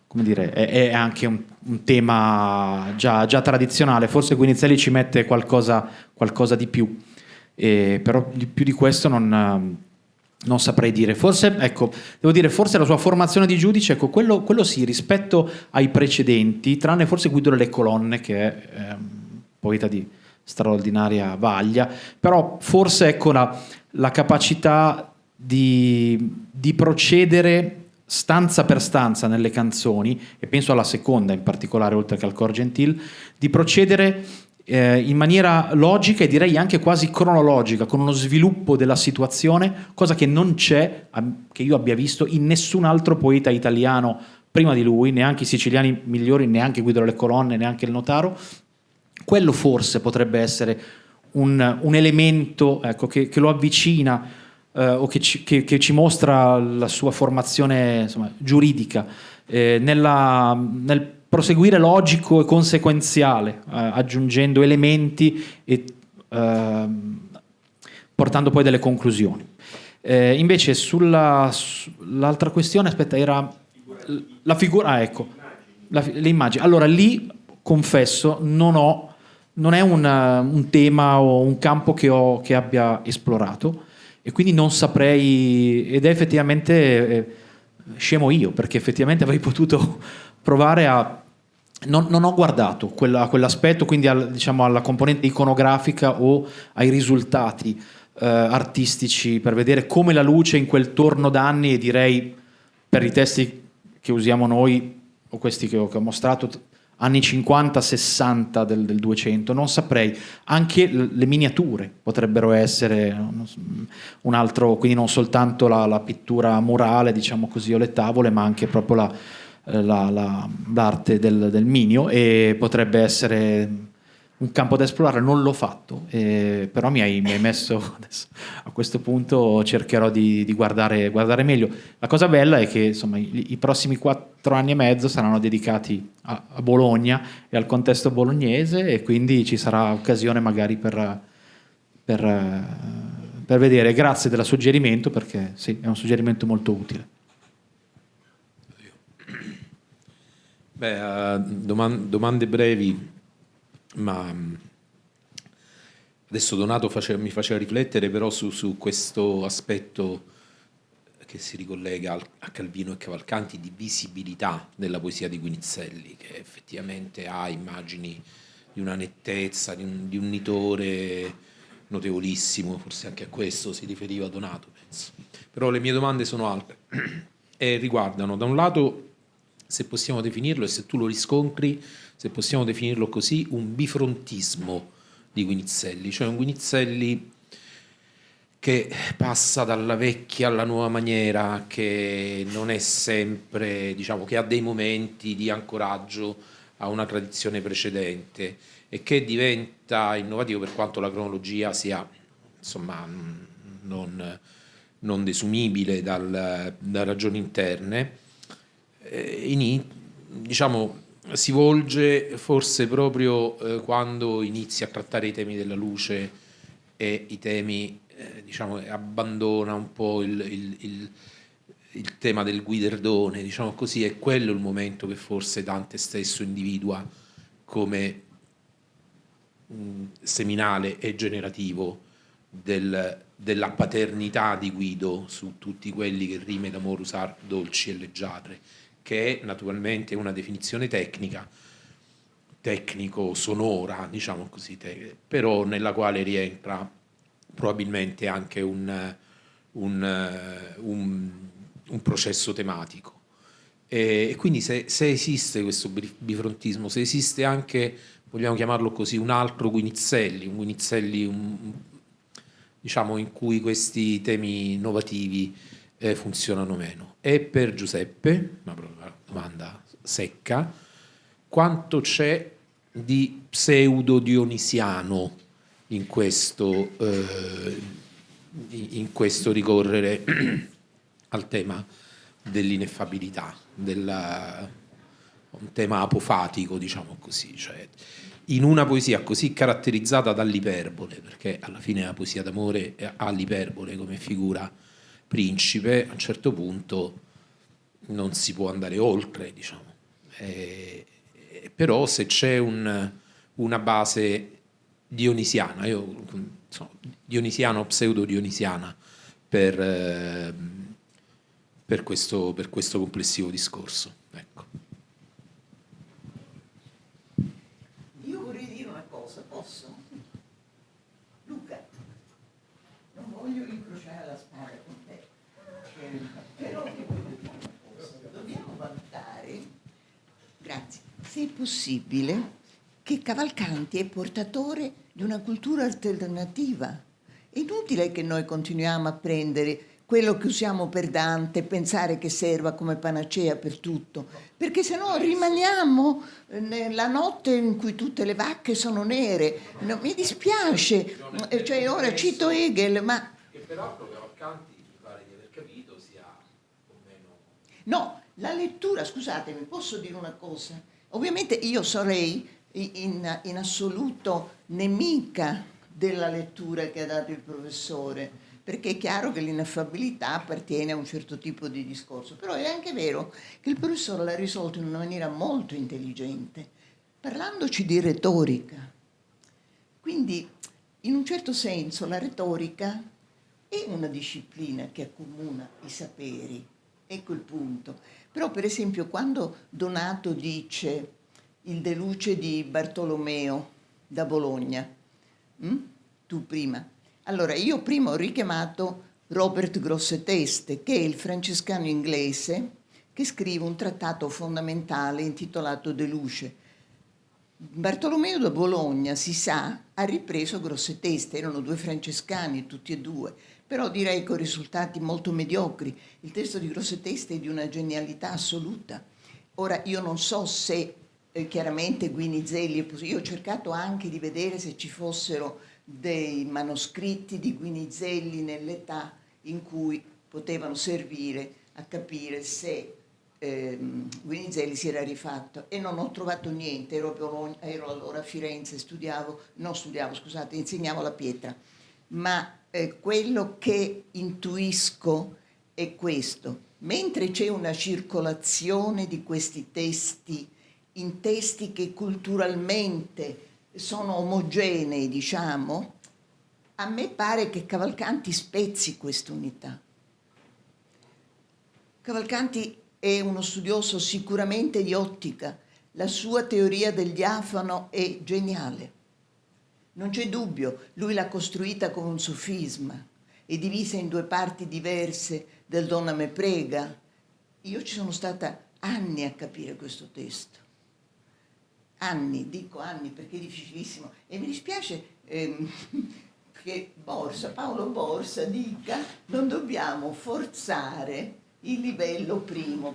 come dire, è anche un tema già tradizionale. Forse Guinizelli ci mette qualcosa di più, però più di questo non saprei dire. Forse, ecco, devo dire, forse la sua formazione di giudice, ecco, quello sì, rispetto ai precedenti, tranne forse Guido delle Colonne, che è un poeta di straordinaria vaglia, però forse, ecco, la capacità di procedere stanza per stanza nelle canzoni, e penso alla seconda in particolare, oltre che al Cor Gentil, di procedere in maniera logica e direi anche quasi cronologica, con uno sviluppo della situazione, cosa che non c'è, che io abbia visto, in nessun altro poeta italiano prima di lui, neanche i siciliani migliori, neanche Guido delle Colonne, neanche il Notaro. Quello forse potrebbe essere un elemento, ecco, che lo avvicina o che ci mostra la sua formazione, insomma, giuridica, nel proseguire logico e conseguenziale, aggiungendo elementi e portando poi delle conclusioni. Invece sull'altra questione, aspetta, era la figura, ecco, le immagini. Allora lì, confesso, non è un tema o un campo che abbia esplorato, e quindi non saprei, ed è effettivamente scemo io, perché effettivamente avrei potuto provare a... Non ho guardato a quell'aspetto, quindi diciamo alla componente iconografica o ai risultati artistici, per vedere come la luce in quel torno d'anni, e direi per i testi che usiamo noi o questi che ho mostrato, anni 50-60 del 200, non saprei. Anche le miniature potrebbero essere un altro, quindi non soltanto la pittura murale, diciamo così, o le tavole, ma anche proprio l'arte del minio, e potrebbe essere un campo da esplorare. Non l'ho fatto, però mi hai messo adesso, a questo punto cercherò di guardare meglio. La cosa bella è che insomma i prossimi 4 anni e mezzo saranno dedicati a Bologna e al contesto bolognese, e quindi ci sarà occasione magari per vedere. Grazie del suggerimento, perché sì, è un suggerimento molto utile.
Domande brevi, ma adesso Donato mi faceva riflettere però su questo aspetto che si ricollega a Calvino e Cavalcanti, di visibilità della poesia di Guinizelli, che effettivamente ha immagini di una nettezza, di un nitore notevolissimo. Forse anche a questo si riferiva Donato, penso. Però le mie domande sono altre e riguardano, da un lato, se possiamo definirlo, e se tu lo riscontri, se possiamo definirlo così, un bifrontismo di Guinizelli, cioè un Guinizelli che passa dalla vecchia alla nuova maniera, che non è sempre, diciamo, che ha dei momenti di ancoraggio a una tradizione precedente e che diventa innovativo per quanto la cronologia sia, insomma, non desumibile da ragioni interne. Diciamo, si volge forse proprio quando inizia a trattare i temi della luce e i temi, diciamo, abbandona un po' il tema del guiderdone, diciamo così, è quello il momento che forse Dante stesso individua come seminale e generativo della paternità di Guido su tutti quelli che rime d'amor usar dolci e leggiadre, che è naturalmente una definizione tecnico-sonora, diciamo così, però nella quale rientra probabilmente anche un processo tematico. E quindi se esiste questo bifrontismo, se esiste anche, vogliamo chiamarlo così, un altro Guinizelli, un Guinizelli diciamo, in cui questi temi innovativi funzionano meno. E per Giuseppe, una domanda secca, quanto c'è di pseudo-dionisiano in questo ricorrere al tema dell'ineffabilità, un tema apofatico, diciamo così, cioè in una poesia così caratterizzata dall'iperbole, perché alla fine la poesia d'amore ha l'iperbole come figura principe, a un certo punto non si può andare oltre, diciamo. Però se c'è una base dionisiana, dionisiana o pseudo-dionisiana per questo complessivo discorso. Ecco.
Io vorrei dire una cosa, posso? Luca, non voglio incrociare la spada con te, però ti voglio dire una cosa, dobbiamo valutare, grazie, se è possibile che Cavalcanti è portatore di una cultura alternativa. È inutile che noi continuiamo a prendere quello che usiamo per Dante e pensare che serva come panacea per tutto, perché se no rimaniamo nella notte in cui tutte le vacche sono nere. No, mi dispiace, cioè, ora cito Hegel, ma...
Che peraltro Cavalcanti, mi pare di aver capito, sia o meno...
No, la lettura, scusatemi, posso dire una cosa? Ovviamente io sarei in assoluto nemica della lettura che ha dato il professore, perché è chiaro che l'ineffabilità appartiene a un certo tipo di discorso, però è anche vero che il professore l'ha risolto in una maniera molto intelligente, parlandoci di retorica. Quindi, in un certo senso, la retorica è una disciplina che accomuna i saperi, ecco il punto. Però, per esempio, quando Donato dice il De Luce di Bartolomeo da Bologna, tu prima. Allora, io prima ho richiamato Robert Grosseteste, che è il francescano inglese che scrive un trattato fondamentale intitolato De Luce. Bartolomeo da Bologna, si sa, ha ripreso Grosseteste, erano due francescani, tutti e due, però direi con risultati molto mediocri. Il testo di Grosseteste è di una genialità assoluta. Ora, io non so se chiaramente Guinizelli è possibile. Io ho cercato anche di vedere se ci fossero dei manoscritti di Guinizelli nell'età in cui potevano servire a capire se Guinizelli si era rifatto, e non ho trovato niente. Ero allora a Firenze, insegnavo la pietra, ma quello che intuisco è questo: mentre c'è una circolazione di questi testi in testi che culturalmente sono omogenei, diciamo, a me pare che Cavalcanti spezzi quest'unità. Cavalcanti è uno studioso sicuramente di ottica, la sua teoria del diafano è geniale, non c'è dubbio, lui l'ha costruita come un sofisma, è divisa in due parti diverse del Donna me prega. Io ci sono stata anni a capire questo testo. dico anni perché è difficilissimo, e mi dispiace che Paolo Borsa dica non dobbiamo forzare il livello primo,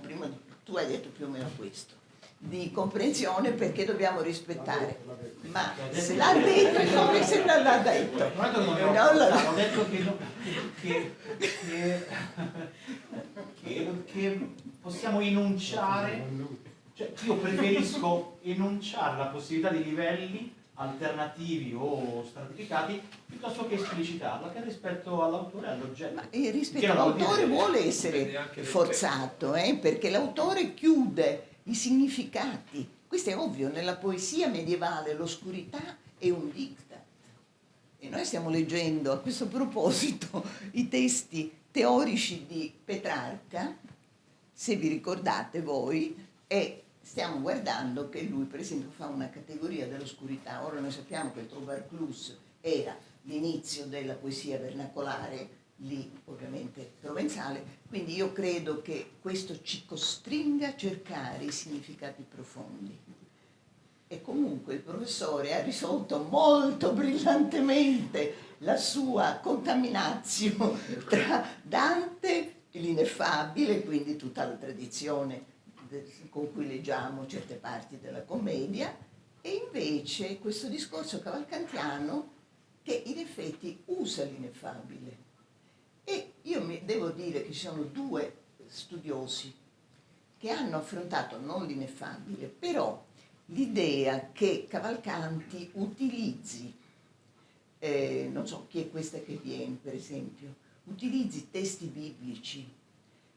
tu hai detto più o meno questo, di comprensione, perché dobbiamo rispettare, ma se l'ha detto è come se non l'ha detto.
Ho detto che possiamo enunciare, cioè io preferisco enunciare la possibilità di livelli alternativi o stratificati piuttosto che esplicitarla, che rispetto all'autore e all'oggetto.
Ma rispetto all'autore vuole essere forzato, perché l'autore chiude i significati. Questo è ovvio, nella poesia medievale l'oscurità è un diktat. E noi stiamo leggendo a questo proposito i testi teorici di Petrarca, se vi ricordate voi, e stiamo guardando che lui per esempio fa una categoria dell'oscurità. Ora noi sappiamo che il Trovarclus era l'inizio della poesia vernacolare, lì ovviamente provenzale, quindi io credo che questo ci costringa a cercare i significati profondi. E comunque il professore ha risolto molto brillantemente la sua contaminazione tra Dante, l'ineffabile, quindi tutta la tradizione con cui leggiamo certe parti della commedia, e invece questo discorso cavalcantiano che in effetti usa l'ineffabile. E io devo dire che ci sono due studiosi che hanno affrontato non l'ineffabile, però l'idea che Cavalcanti utilizzi, non so chi è questa che viene per esempio, utilizzi testi biblici,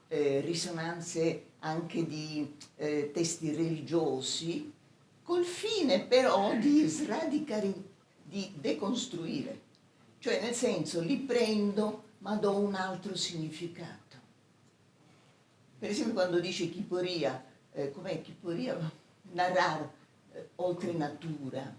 risonanze anche di testi religiosi, col fine però di sradicare, di decostruire, cioè nel senso li prendo ma do un altro significato. Per esempio quando dice chiporia, com'è chiporia? Narrar oltre natura,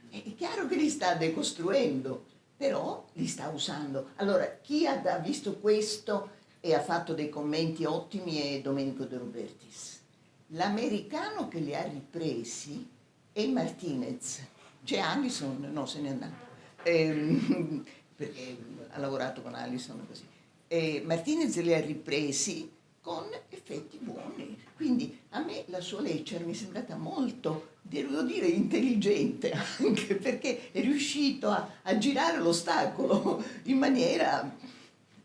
è chiaro che li sta decostruendo, però li sta usando. Allora, chi ha visto questo e ha fatto dei commenti ottimi è Domenico De Robertis. L'americano che li ha ripresi è Martinez. C'è Allison, no, se n'è andato, perché ha lavorato con Allison così. Martinez li ha ripresi con effetti buoni. Quindi a me la sua Lecture mi è sembrata molto, devo dire, intelligente, anche perché è riuscito a girare l'ostacolo in maniera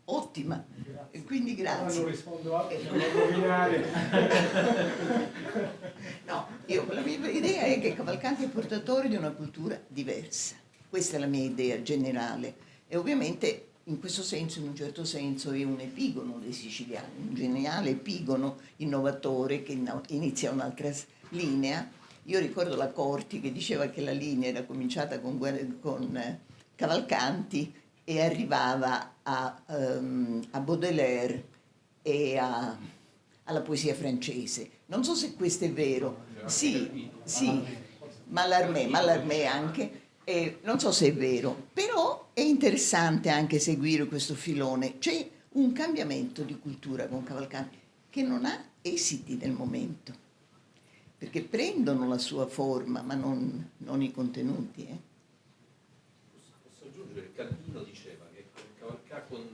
ottima. E quindi grazie.
Non rispondo altro, per non rovinare.
No, la mia idea è che Cavalcanti è portatore di una cultura diversa. Questa è la mia idea generale. E ovviamente in questo senso, in un certo senso, è un epigono dei siciliani, un geniale epigono innovatore che inizia un'altra linea. Io ricordo la Corti che diceva che la linea era cominciata con Cavalcanti e arrivava a Baudelaire e alla poesia francese. Non so se questo è vero. Sì, Mallarmé anche. Non so se è vero, però è interessante anche seguire questo filone. C'è un cambiamento di cultura con Cavalcanti che non ha esiti nel momento, perché prendono la sua forma ma non i contenuti.
Posso aggiungere, Calvino diceva che con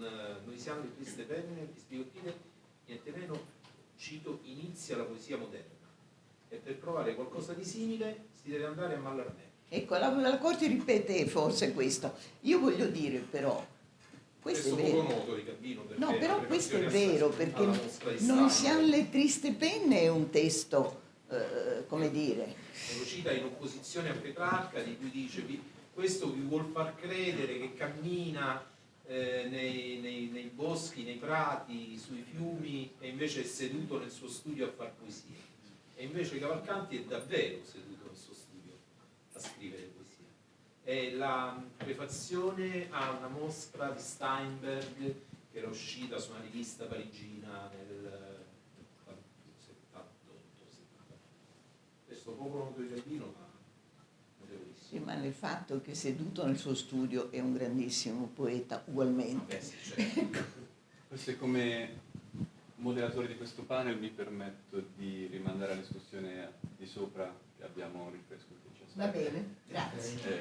Noi siamo le triste penne, di Spigottine, niente meno, cito, inizia la poesia moderna, e per provare qualcosa di simile si deve andare a Mallarmé.
Ecco, la Corte ripete forse questo. Io voglio dire però, questo è vero.
Noto di Calvino,
No, però questo è vero, perché Noi siamo le triste penne è un testo, come dire...
Lo cita in opposizione a Petrarca, di cui dice questo vi vuol far credere che cammina nei boschi, nei prati, sui fiumi, e invece è seduto nel suo studio a far poesia. E invece Cavalcanti è davvero seduto nel suo studio a scrivere poesia. E la prefazione a una mostra di Steinberg che era uscita su una rivista parigina nel 78. Questo poco noto di Calvino, ma notevolissimo.
Sì, ma nel fatto che seduto nel suo studio è un grandissimo poeta ugualmente.
Forse come moderatore di questo panel mi permetto di rimandare alla discussione
di sopra che abbiamo un rinfresco che ci
Va bene, grazie.